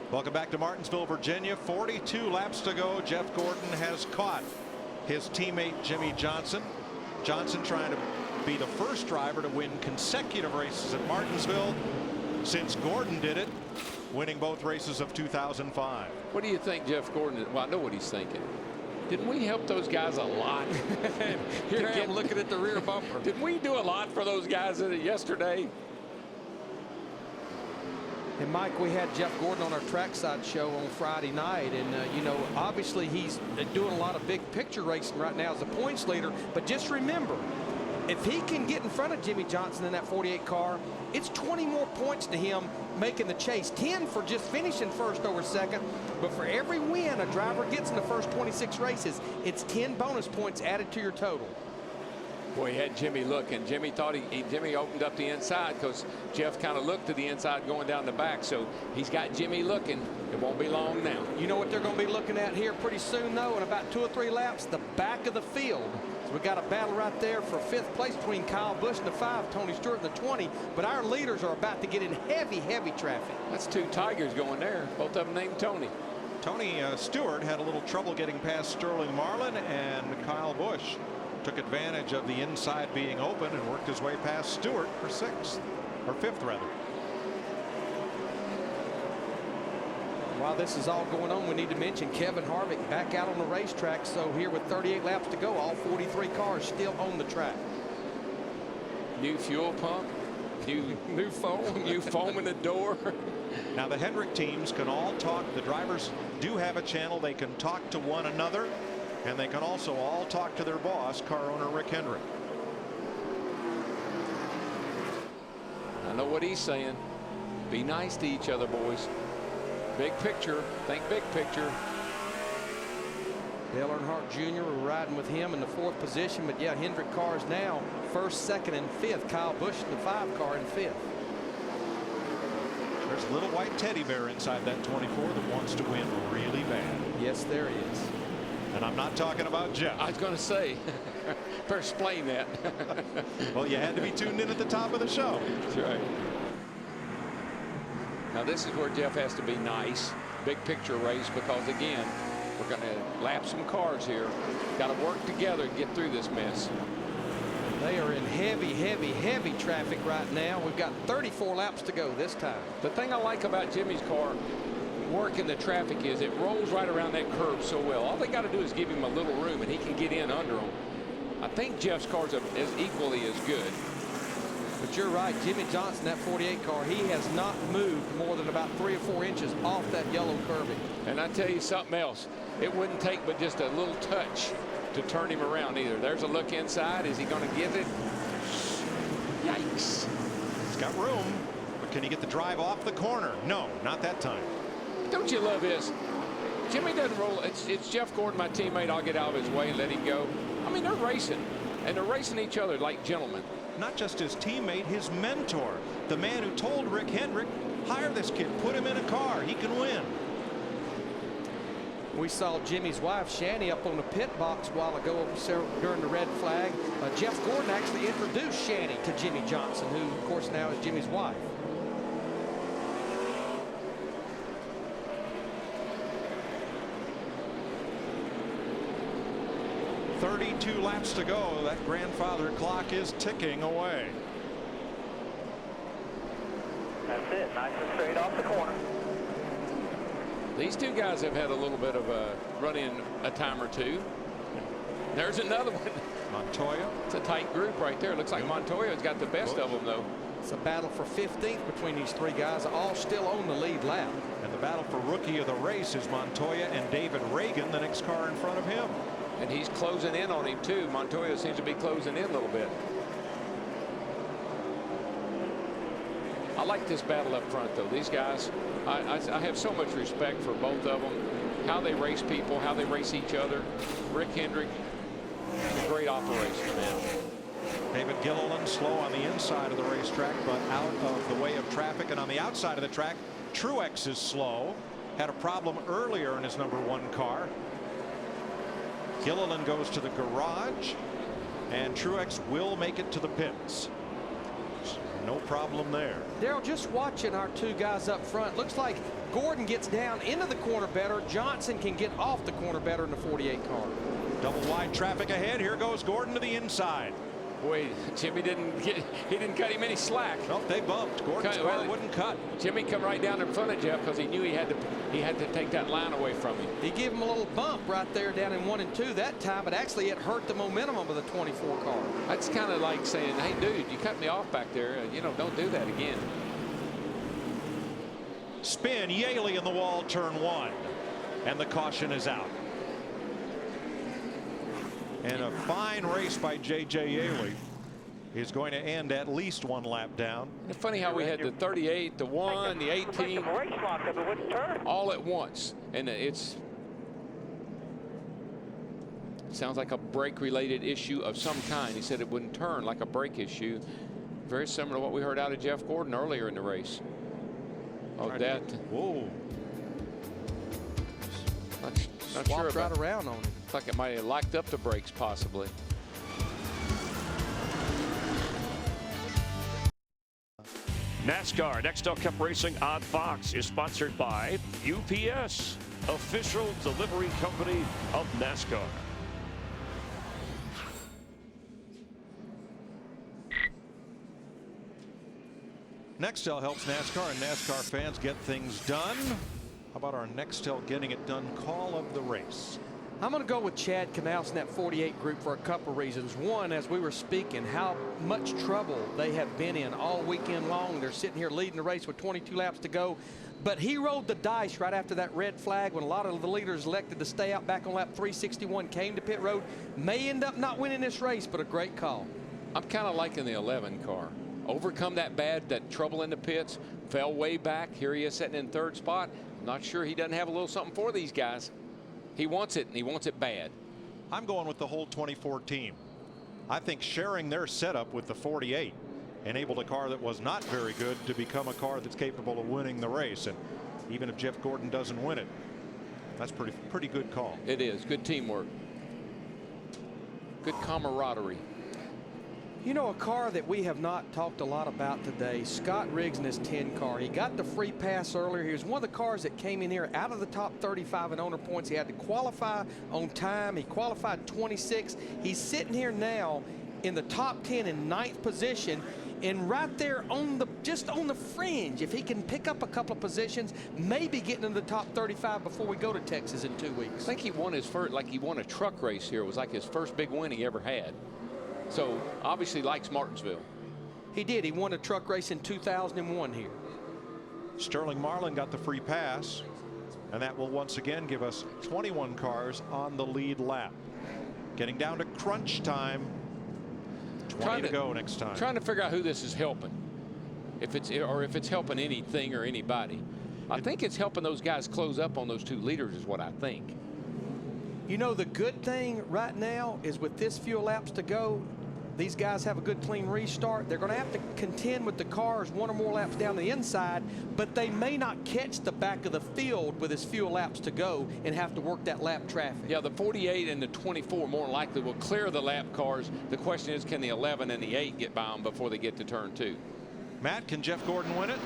Welcome back to Martinsville, Virginia. 42 laps to go. Jeff Gordon has caught his teammate Jimmy Johnson. Johnson trying to be the first driver to win consecutive races at Martinsville since Gordon did it, winning both races of 2005. What do you think Jeff Gordon is? Well, I know what he's thinking. Didn't we help those guys a lot? Here I am looking at the rear bumper. Didn't we do a lot for those guys yesterday? And Mike, we had Jeff Gordon on our trackside show on Friday night, and you know, obviously he's doing a lot of big picture racing right now as the points leader. But just remember, if he can get in front of Jimmy Johnson in that 48 car, it's 20 more points to him making the chase. 10 for just finishing first over second. But for every win a driver gets in the first 26 races, it's 10 bonus points added to your total. Boy, he had Jimmy looking. Jimmy thought Jimmy opened up the inside because Jeff kind of looked to the inside going down the back. So he's got Jimmy looking. It won't be long now. You know what they're going to be looking at here pretty soon, though, in about 2 or 3 laps? The back of the field. So we got a battle right there for 5th place between Kyle Busch in the 5, Tony Stewart in the 20. But our leaders are about to get in heavy, heavy traffic. That's 2 Tigers going there. Both of them named Tony. Tony Stewart had a little trouble getting past Sterling Marlin, and Kyle Busch took advantage of the inside being open and worked his way past Stewart for 6th, or 5th rather. While this is all going on, we need to mention Kevin Harvick back out on the racetrack. So here with 38 laps to go, all 43 cars still on the track. New fuel pump, new foam, new foam in the door. Now the Hendrick teams can all talk. The drivers do have a channel. They can talk to one another, and they can also all talk to their boss, car owner Rick Hendrick. I know what he's saying. Be nice to each other, boys. Big picture. Think big picture. Dale Earnhardt Jr. We're riding with him in the 4th position. But yeah, Hendrick cars now 1st, 2nd, and 5th. Kyle Busch in the 5 car in 5th. There's a little white teddy bear inside that 24 that wants to win really bad. Yes, there is. And I'm not talking about Jeff. I was going to say, better explain that. Well, you had to be tuned in at the top of the show. That's right. Now this is where Jeff has to be nice. Big picture race, because again, we're going to lap some cars here. Got to work together and get through this mess. They are in heavy, heavy, heavy traffic right now. We've got 34 laps to go this time. The thing I like about Jimmy's car working the traffic is it rolls right around that curve so well. All they got to do is give him a little room and he can get in under them. I think Jeff's car's is equally as good. But you're right, Jimmy Johnson, that 48 car, he has not moved more than about 3 or 4 inches off that yellow curving. And I tell you something else, it wouldn't take but just a little touch to turn him around either. There's a look inside. Is he going to give it? Yikes. He's got room, but can he get the drive off the corner? No, not that time. Don't you love this? Jimmy doesn't roll. It's Jeff Gordon, my teammate. I'll get out of his way and let him go. I mean, they're racing, and they're racing each other like gentlemen. Not just his teammate, his mentor, the man who told Rick Hendrick, hire this kid, put him in a car, he can win. We saw Jimmy's wife, Shani, up on the pit box a while ago during the red flag. Jeff Gordon actually introduced Shani to Jimmy Johnson, who, of course, now is Jimmy's wife. "32 laps to go. That grandfather clock is ticking away." That's it. Nice and straight off the corner. These two guys have had a little bit of a run-in a time or two. There's another one. Montoya. It's a tight group right there. Looks like Montoya's got the best of them, though. It's a battle for 15th between these 3 guys, all still on the lead lap. And the battle for rookie of the race is Montoya and David Reagan, the next car in front of him. And he's closing in on him, too. Montoya seems to be closing in a little bit. I like this battle up front, though. These guys, I have so much respect for both of them. How they race people, how they race each other. Rick Hendrick, a great operation, man. David Gilliland slow on the inside of the racetrack, but out of the way of traffic. And on the outside of the track, Truex is slow. Had a problem earlier in his #1 car. Gilliland goes to the garage, and Truex will make it to the pits. No problem there. Darrell, just watching our 2 guys up front, looks like Gordon gets down into the corner better. Johnson can get off the corner better in the 48 car. Double wide traffic ahead. Here goes Gordon to the inside. Boy, Jimmy didn't cut him any slack. Nope, they bumped. Gordon's car wouldn't cut. Jimmy come right down in front of Jeff because he knew he had to take that line away from him. He gave him a little bump right there down in 1 and 2 that time, but actually it hurt the momentum of the 24 car. That's kind of like saying, hey, dude, you cut me off back there. You know, don't do that again. Spin, Yaley in the wall, turn 1. And the caution is out. And a fine race by J.J. Yaley is going to end at least 1 lap down. It's funny how we had the 38, the 1, the 18, all at once. And it sounds like a brake-related issue of some kind. He said it wouldn't turn, like a brake issue. Very similar to what we heard out of Jeff Gordon earlier in the race. Oh, that. Whoa. Not sure about, right around on it. Looks like it might have locked up the brakes, possibly. NASCAR Nextel Cup Racing on Fox is sponsored by UPS, official delivery company of NASCAR. Nextel helps NASCAR and NASCAR fans get things done. How about our Nextel getting it done call of the race? I'm going to go with Chad Knaus in that 48 group for a couple reasons. One, as we were speaking, how much trouble they have been in all weekend long. They're sitting here leading the race with 22 laps to go. But he rolled the dice right after that red flag when a lot of the leaders elected to stay out back on lap 361, came to pit road. May end up not winning this race, but a great call. I'm kind of liking the 11 car. Overcome that trouble in the pits, fell way back. Here he is sitting in 3rd spot. I'm not sure he doesn't have a little something for these guys. He wants it, and he wants it bad. I'm going with the whole 24 team. I think sharing their setup with the 48 enabled a car that was not very good to become a car that's capable of winning the race. And even if Jeff Gordon doesn't win it, that's pretty good call. It is good teamwork, good camaraderie. You know, a car that we have not talked a lot about today, Scott Riggs in his 10 car. He got the free pass earlier. He was one of the cars that came in here out of the top 35 in owner points. He had to qualify on time. He qualified 26. He's sitting here now in the top 10 in 9th position. And right there on just on the fringe, if he can pick up a couple of positions, maybe getting into the top 35 before we go to Texas in 2 weeks. I think he won his first, like he won a truck race here. It was like his first big win he ever had. So obviously likes Martinsville. He did. He won a truck race in 2001 here. Sterling Marlin got the free pass, and that will once again give us 21 cars on the lead lap. Getting down to crunch time. 20 to go next time. Trying to figure out who this is helping, if it's helping anything or anybody. I think it's helping those guys close up on those 2 leaders is what I think. You know, the good thing right now is with this few laps to go, these guys have a good clean restart. They're going to have to contend with the cars 1 or more laps down the inside, but they may not catch the back of the field with as few laps to go and have to work that lap traffic. Yeah, the 48 and the 24 more likely will clear the lap cars. The question is, can the 11 and the 8 get by them before they get to turn 2? Matt, can Jeff Gordon win it?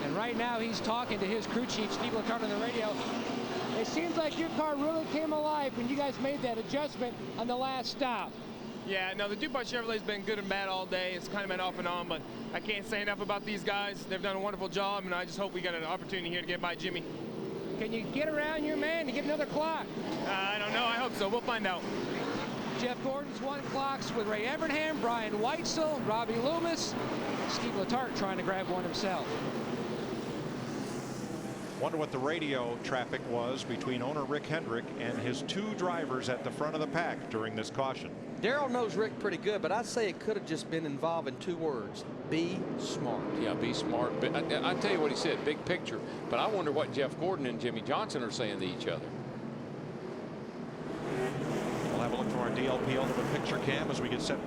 And right now he's talking to his crew chief, Steve Letarte, on the radio. It seems like your car really came alive when you guys made that adjustment on the last stop. Yeah, no, the DuPont Chevrolet's been good and bad all day. It's kind of been off and on, but I can't say enough about these guys. They've done a wonderful job, and I just hope we get an opportunity here to get by Jimmy. Can you get around your man to get another clock? I don't know. I hope so. We'll find out. Jeff Gordon's won clocks with Ray Evernham, Brian Weitzel, Robbie Loomis, Steve Letarte trying to grab one himself. Wonder what the radio traffic was between owner Rick Hendrick and his 2 drivers at the front of the pack during this caution. Darrell knows Rick pretty good, but I'd say it could have just been involving 2 words: be smart. Yeah, be smart. But I tell you what he said, big picture. But I wonder what Jeff Gordon and Jimmy Johnson are saying to each other. We'll have a look from our DLP Ultimate Picture Cam as we get set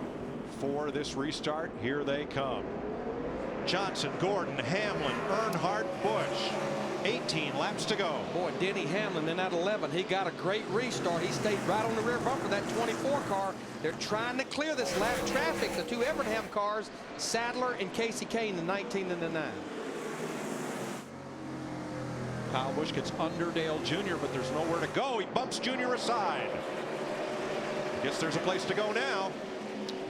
for this restart. Here they come. Johnson, Gordon, Hamlin, Earnhardt, Busch. 18 laps to go. Boy, Denny Hamlin in that 11, he got a great restart. He stayed right on the rear bumper of that 24 car. They're trying to clear this lap traffic. The 2 Evernham cars, Sadler and Casey Kane, the 19 and the 9. Kyle Busch gets under Dale Jr., but there's nowhere to go. He bumps Jr. aside. Guess there's a place to go now.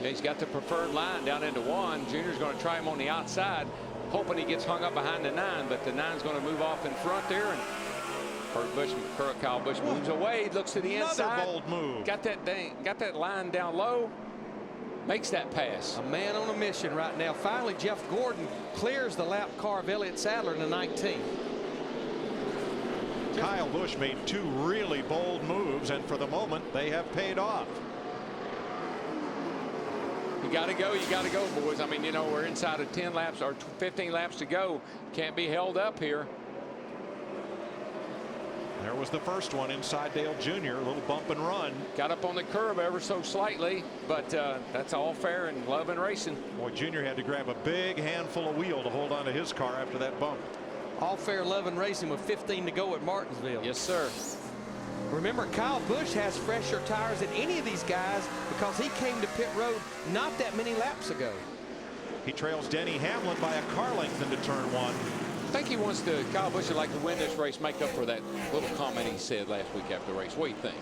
Yeah, he's got the preferred line down into 1. Junior's going to try him on the outside, hoping he gets hung up behind the 9, but the 9's going to move off in front there, and Kyle Busch moves away, looks to the inside. Another bold move. Got that line down low. makes that pass. A man on a mission right now. Finally, Jeff Gordon clears the lap car of Elliott Sadler in the 19th. Kyle Busch made 2 really bold moves, and for the moment, they have paid off. You got to go, boys. I mean, you know, we're inside of 10 laps or 15 laps to go. Can't be held up here. There was the first one inside Dale Jr. A little bump and run. Got up on the curb ever so slightly, but that's all fair in love and racing. Boy, Jr. had to grab a big handful of wheel to hold on to his car after that bump. All fair, love, and racing with 15 to go at Martinsville. Yes, sir. Remember, Kyle Busch has fresher tires than any of these guys because he came to pit road not that many laps ago. He trails Denny Hamlin by a car length into turn 1. I think he wants to, Kyle Busch would like to win this race, make up for that little comment he said last week after the race. What do you think?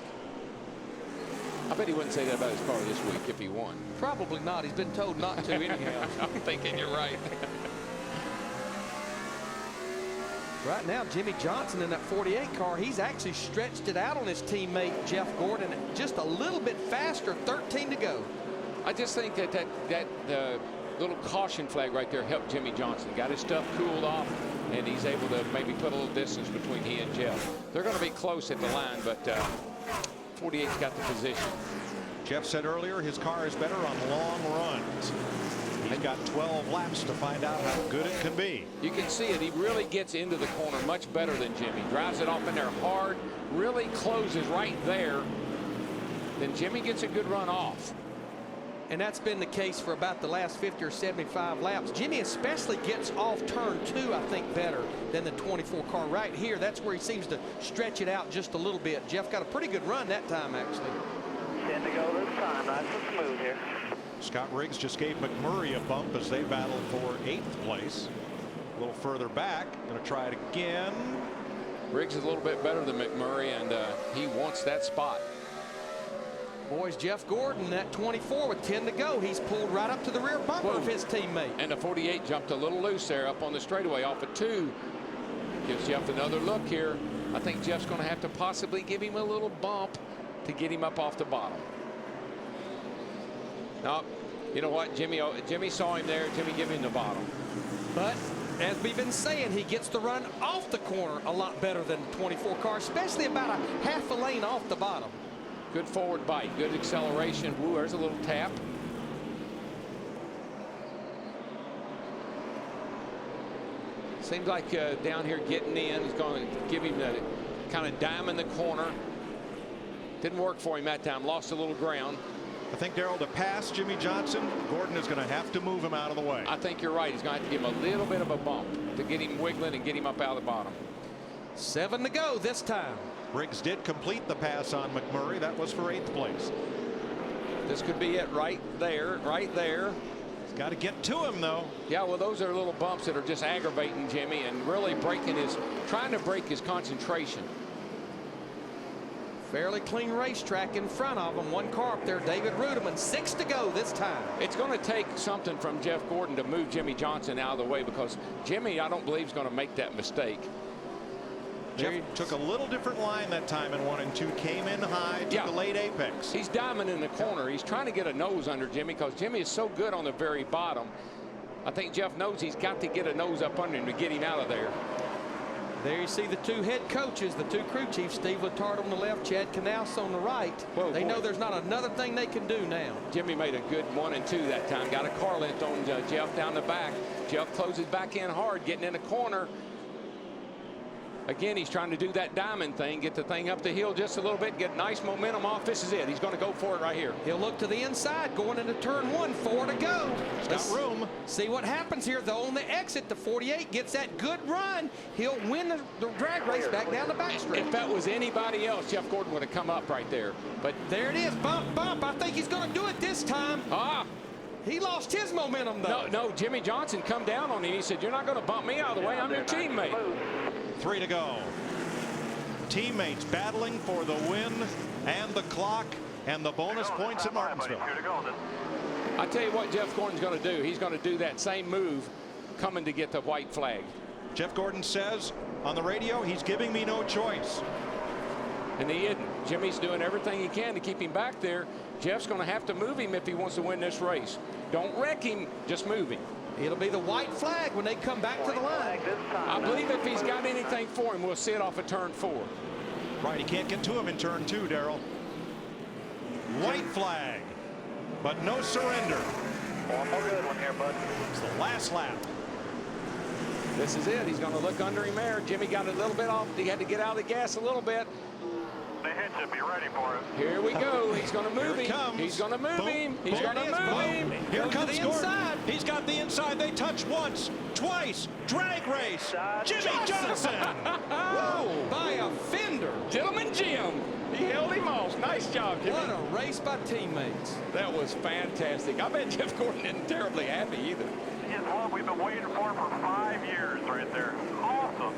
I bet he wouldn't say that about his car this week if he won. Probably not. He's been told not to anyhow. I'm thinking you're right. Right now, Jimmy Johnson in that 48 car, he's actually stretched it out on his teammate Jeff Gordon just a little bit faster, 13 to go. I just think that little caution flag right there helped Jimmy Johnson. Got his stuff cooled off, and he's able to maybe put a little distance between he and Jeff. They're going to be close at the line, but 48's got the position. Jeff said earlier his car is better on long runs. He's got 12 laps to find out how good it can be. You can see it. He really gets into the corner much better than Jimmy. Drives it off in there hard, really closes right there. Then Jimmy gets a good run off. And that's been the case for about the last 50 or 75 laps. Jimmy especially gets off turn 2, I think, better than the 24 car. Right here, that's where he seems to stretch it out just a little bit. Jeff got a pretty good run that time, actually. 10 to go this time. Nice and smooth here. Scott Riggs just gave McMurray a bump as they battled for 8th place. A little further back. Going to try it again. Riggs is a little bit better than McMurray, and he wants that spot. Boys, Jeff Gordon at 24 with 10 to go. He's pulled right up to the rear bumper of his teammate. And the 48 jumped a little loose there up on the straightaway off of 2. Gives Jeff another look here. I think Jeff's going to have to possibly give him a little bump to get him up off the bottom. No, you know what? Jimmy saw him there. Jimmy gave him the bottom. But as we've been saying, he gets the run off the corner a lot better than the 24 car, especially about a half a lane off the bottom. Good forward bite, good acceleration. Woo, there's a little tap. Seems like down here getting in, he's going to give him that kind of dime in the corner. Didn't work for him that time, lost a little ground. I think, Darrell, to pass Jimmy Johnson, Gordon is going to have to move him out of the way. I think you're right. He's going to have to give him a little bit of a bump to get him wiggling and get him up out of the bottom. 7 to go this time. Riggs did complete the pass on McMurray. That was for 8th place. This could be it right there, right there. He's got to get to him, though. Yeah, well, those are little bumps that are just aggravating Jimmy and really trying to break his concentration. Fairly clean racetrack in front of him. One car up there, David Rudeman. 6 to go this time. It's going to take something from Jeff Gordon to move Jimmy Johnson out of the way, because Jimmy, I don't believe, is going to make that mistake. Jeff took a little different line that time in 1 and 2. Came in high, took a late apex. He's diming in the corner. He's trying to get a nose under Jimmy because Jimmy is so good on the very bottom. I think Jeff knows he's got to get a nose up under him to get him out of there. There you see the 2 head coaches, the 2 crew chiefs, Steve Letard on the left, Chad Knaus on the right. Whoa, they know there's not another thing they can do now. Jimmy made a good 1 and 2 that time. Got a car length on Jeff down the back. Jeff closes back in hard, getting in the corner. Again, he's trying to do that diamond thing, get the thing up the hill just a little bit, get nice momentum off. This is it. He's going to go for it right here. He'll look to the inside, going into turn 1, 4 to go. He's got room. See what happens here, though. On the exit, the 48 gets that good run. He'll win the drag race back down the backstretch. If that was anybody else, Jeff Gordon would have come up right there. But there it is, bump, bump. I think he's going to do it this time. He lost his momentum, though. No, Jimmy Johnson come down on him. He said, "You're not going to bump me out of the way. I'm your teammate." 3 to go. Teammates battling for the win and the clock and the bonus points at Martinsville. I tell you what Jeff Gordon's going to do. He's going to do that same move coming to get the white flag. Jeff Gordon says on the radio, he's giving me no choice. And he isn't. Jimmy's doing everything he can to keep him back there. Jeff's going to have to move him if he wants to win this race. Don't wreck him, just move him. It'll be the white flag when they come back to the line. I believe if he's got anything for him, we'll see it off of turn 4. Right, he can't get to him in turn 2, Darrell. White flag, but no surrender. One more good one here, bud. It's the last lap. This is it. He's going to look under him there. Jimmy got a little bit off. He had to get out of the gas a little bit. The hitch should be ready for it. Here we go. He's going to move him. He's going to move him. He's going to move him. Here comes the Gordon. inside. He's got the inside. They touch once, twice. Drag race. Jimmy Johnson. Whoa! By a fender. Gentleman Jim. He held him off. Nice job, Jimmy. What a race by teammates. That was fantastic. I bet Jeff Gordon isn't terribly happy either. It's one we've been waiting for 5 years right there. Awesome.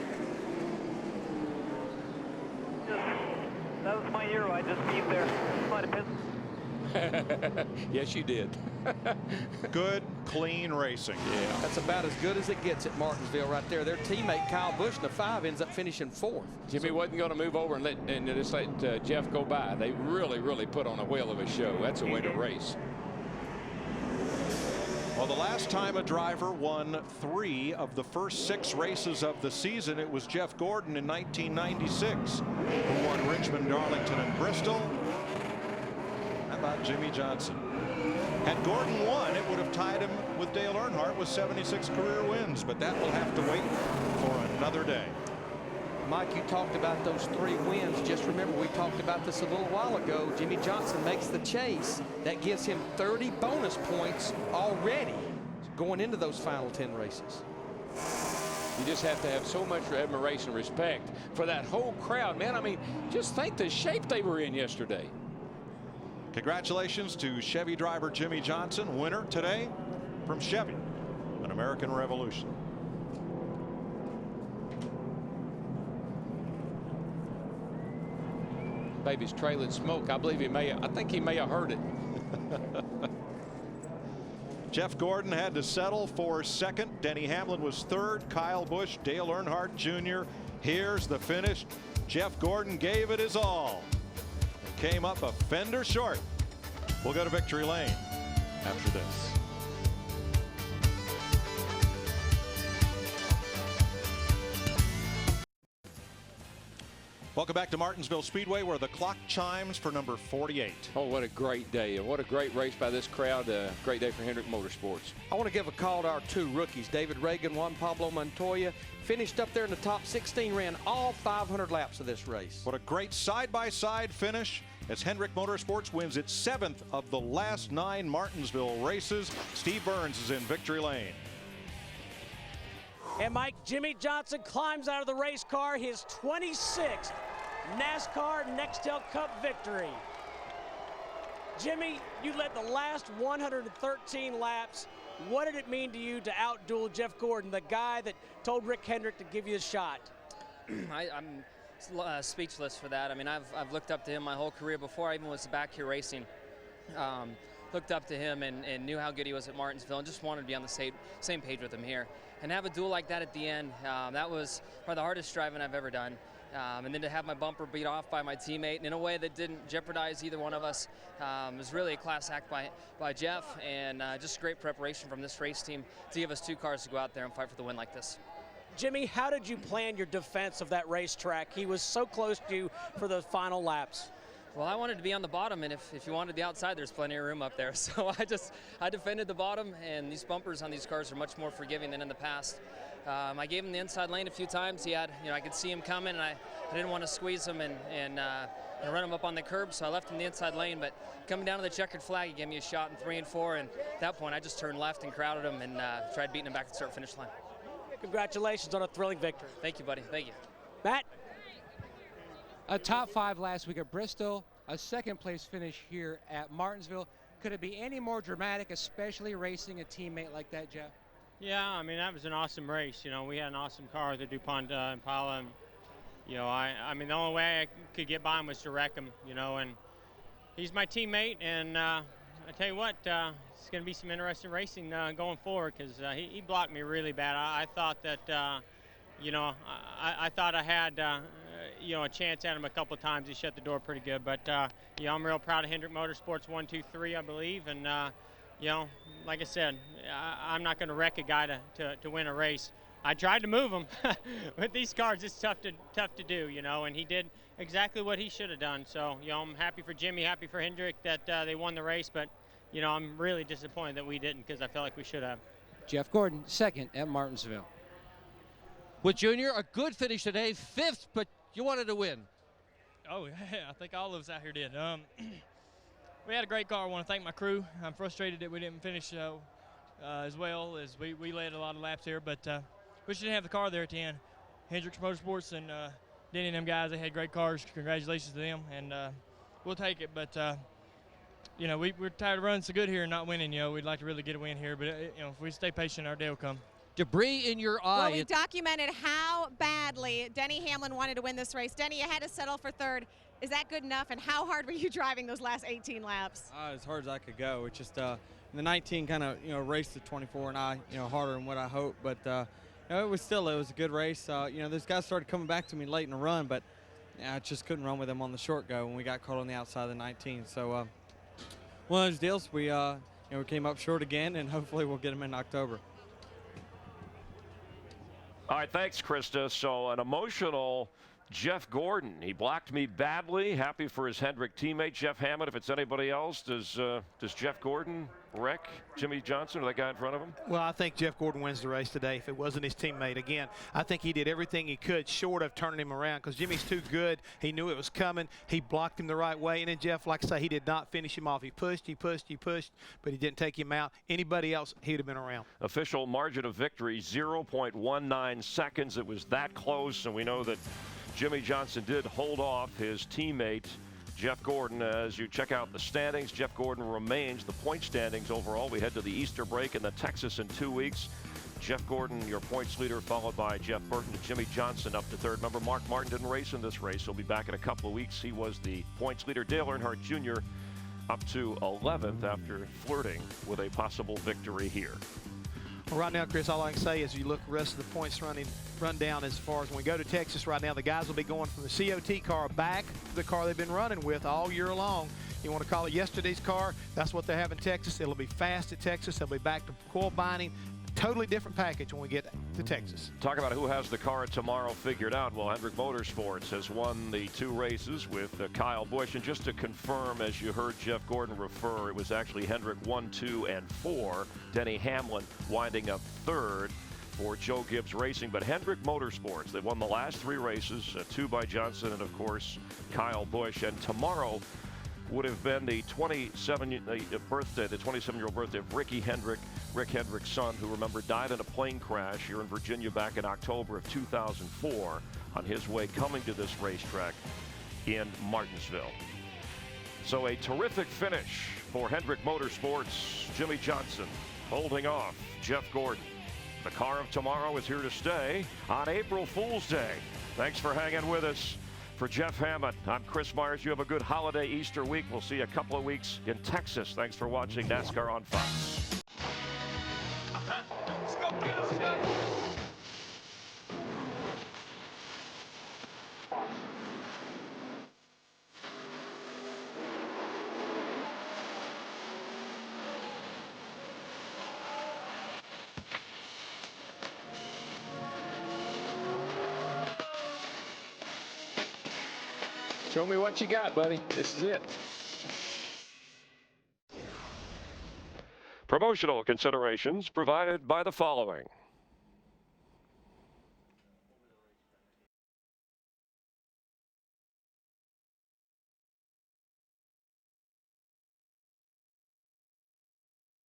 That was my year. I just beat there. Might have been. Yes, you did. Good, clean racing. Yeah. That's about as good as it gets at Martinsville right there. Their teammate Kyle Busch in the 5 ends up finishing 4th. Jimmy wasn't going to move over and just let Jeff go by. They really put on a whale of a show. That's a way to race. Well, the last time a driver won 3 of the first 6 races of the season, it was Jeff Gordon in 1996, who won Richmond, Darlington, and Bristol. How about Jimmy Johnson? Had Gordon won, it would have tied him with Dale Earnhardt with 76 career wins, but that will have to wait for another day. Mike, you talked about those 3 wins. Just remember, we talked about this a little while ago. Jimmy Johnson makes the chase. That gives him 30 bonus points already going into those final 10 races. You just have to have so much admiration and respect for that whole crowd, man. I mean, just think the shape they were in yesterday. Congratulations to Chevy driver Jimmy Johnson, winner today from Chevy, an American Revolution. Baby's trailing smoke. I believe I think he may have heard it. Jeff Gordon had to settle for 2nd. Denny Hamlin was 3rd. Kyle Busch, Dale Earnhardt Jr. Here's the finish. Jeff Gordon gave it his all. Came up a fender short. We'll go to victory lane after this. Welcome back to Martinsville Speedway, where the clock chimes for number 48. Oh, what a great day, and what a great race by this crowd. Great day for Hendrick Motorsports. I want to give a call to our 2 rookies, David Reagan, Juan Pablo Montoya. Finished up there in the top 16, ran all 500 laps of this race. What a great side-by-side finish as Hendrick Motorsports wins its 7th of the last 9 Martinsville races. Steve Burns is in victory lane. And Mike, Jimmy Johnson climbs out of the race car, his 26th NASCAR Nextel Cup victory. Jimmy, you led the last 113 laps. What did it mean to you to outduel Jeff Gordon, the guy that told Rick Hendrick to give you a shot? I'm speechless for that. I mean, I've looked up to him my whole career before I even was back here racing. Looked up to him and knew how good he was at Martinsville and just wanted to be on the same page with him here. And have a duel like that at the end, that was probably the hardest driving I've ever done. And then to have my bumper beat off by my teammate and in a way that didn't jeopardize either one of us was really a class act by Jeff, and just great preparation from this race team to give us 2 cars to go out there and fight for the win like this. Jimmy, how did you plan your defense of that racetrack? He was so close to you for the final laps. Well, I wanted to be on the bottom, and if you wanted the outside, there's plenty of room up there. So I defended the bottom, and these bumpers on these cars are much more forgiving than in the past. I gave him the inside lane a few times. He had, I could see him coming, and I didn't want to squeeze him and run him up on the curb, so I left him the inside lane. But coming down to the checkered flag, he gave me a shot in 3 and 4, and at that point, I just turned left and crowded him and tried beating him back to the start-finish line. Congratulations on a thrilling victory. Thank you, buddy. Thank you. Matt? A top 5 last week at Bristol, a 2nd place finish here at Martinsville. Could it be any more dramatic, especially racing a teammate like that, Jeff? Yeah, I mean, that was an awesome race. We had an awesome car, the DuPont Impala. And, I mean, the only way I could get by him was to wreck him, and he's my teammate. And I tell you what, it's going to be some interesting racing going forward because he blocked me really bad. I thought that, I thought I had, a chance at him a couple of times. He shut the door pretty good. But, I'm real proud of Hendrick Motorsports 1, 2, 3, I believe. And, like I said, I'm not going to wreck a guy to win a race. I tried to move him. With these cars, it's tough to do, and he did exactly what he should have done. So, I'm happy for Jimmy, happy for Hendrick that they won the race. But, I'm really disappointed that we didn't because I felt like we should have. Jeff Gordon, second at Martinsville. With Junior, a good finish today, 5th, but you wanted to win. Oh, yeah, I think all of us out here did. We had a great car. I want to thank my crew. I'm frustrated that we didn't finish as well as we led a lot of laps here, but we didn't have the car there at the end. Hendricks Motorsports and Denny and them guys, they had great cars. Congratulations to them, and we'll take it. But, we're tired of running so good here and not winning. We'd like to really get a win here, but, if we stay patient, our day will come. Debris in your eye. Well, we documented how badly Denny Hamlin wanted to win this race. Denny, you had to settle for 3rd. Is that good enough? And how hard were you driving those last 18 laps? As hard as I could go. It's just the 19 kind of raced the 24 and I harder than what I hoped. But it was a good race. Those guys started coming back to me late in the run, but I just couldn't run with them on the short go when we got caught on the outside of the 19. So one of those deals. We came up short again, and hopefully we'll get them in October. All right, thanks, Krista. So an emotional Jeff Gordon. He blocked me badly. Happy for his Hendrick teammate, Jeff Hammond. If it's anybody else, does Jeff Gordon wreck Jimmy Johnson or that guy in front of him? Well, I think Jeff Gordon wins the race today if it wasn't his teammate. Again, I think he did everything he could short of turning him around because Jimmy's too good. He knew it was coming. He blocked him the right way. And then Jeff, like I say, he did not finish him off. He pushed, but he didn't take him out. Anybody else, he'd have been around. Official margin of victory, 0.19 seconds. It was that close, and we know that Jimmy Johnson did hold off his teammate, Jeff Gordon. As you check out the standings, Jeff Gordon remains the point standings overall. We head to the Easter break in the Texas in 2 weeks. Jeff Gordon, your points leader, followed by Jeff Burton and Jimmy Johnson up to 3rd. Remember, Mark Martin didn't race in this race. He'll be back in a couple of weeks. He was the points leader. Dale Earnhardt Jr. up to 11th after flirting with a possible victory here. Well, right now, Chris, all I can say is you look the rest of the points run down as far as when we go to Texas right now, the guys will be going from the COT car back to the car they've been running with all year long. You want to call it yesterday's car, that's what they have in Texas. It'll be fast at Texas. They'll be back to coil binding. Totally different package when we get to Texas. Talk about who has the car tomorrow figured out. Well, Hendrick Motorsports has won the 2 races with Kyle Busch. And just to confirm, as you heard Jeff Gordon refer, it was actually Hendrick 1, 2, and 4. Denny Hamlin winding up 3rd for Joe Gibbs Racing. But Hendrick Motorsports, they won the last 3 races, 2 by Johnson and, of course, Kyle Busch. And tomorrow would have been the 27-year-old birthday of Rick Hendrick's son, who, remember, died in a plane crash here in Virginia back in October of 2004 on his way coming to this racetrack in Martinsville. So a terrific finish for Hendrick Motorsports. Jimmy Johnson holding off Jeff Gordon. The car of tomorrow is here to stay on April Fool's Day. Thanks for hanging with us. For Jeff Hammond, I'm Chris Myers. You have a good holiday Easter week. We'll see you a couple of weeks in Texas. Thanks for watching NASCAR on Fox. Let's go get him. Show me what you got, buddy. This is it. Promotional considerations provided by the following.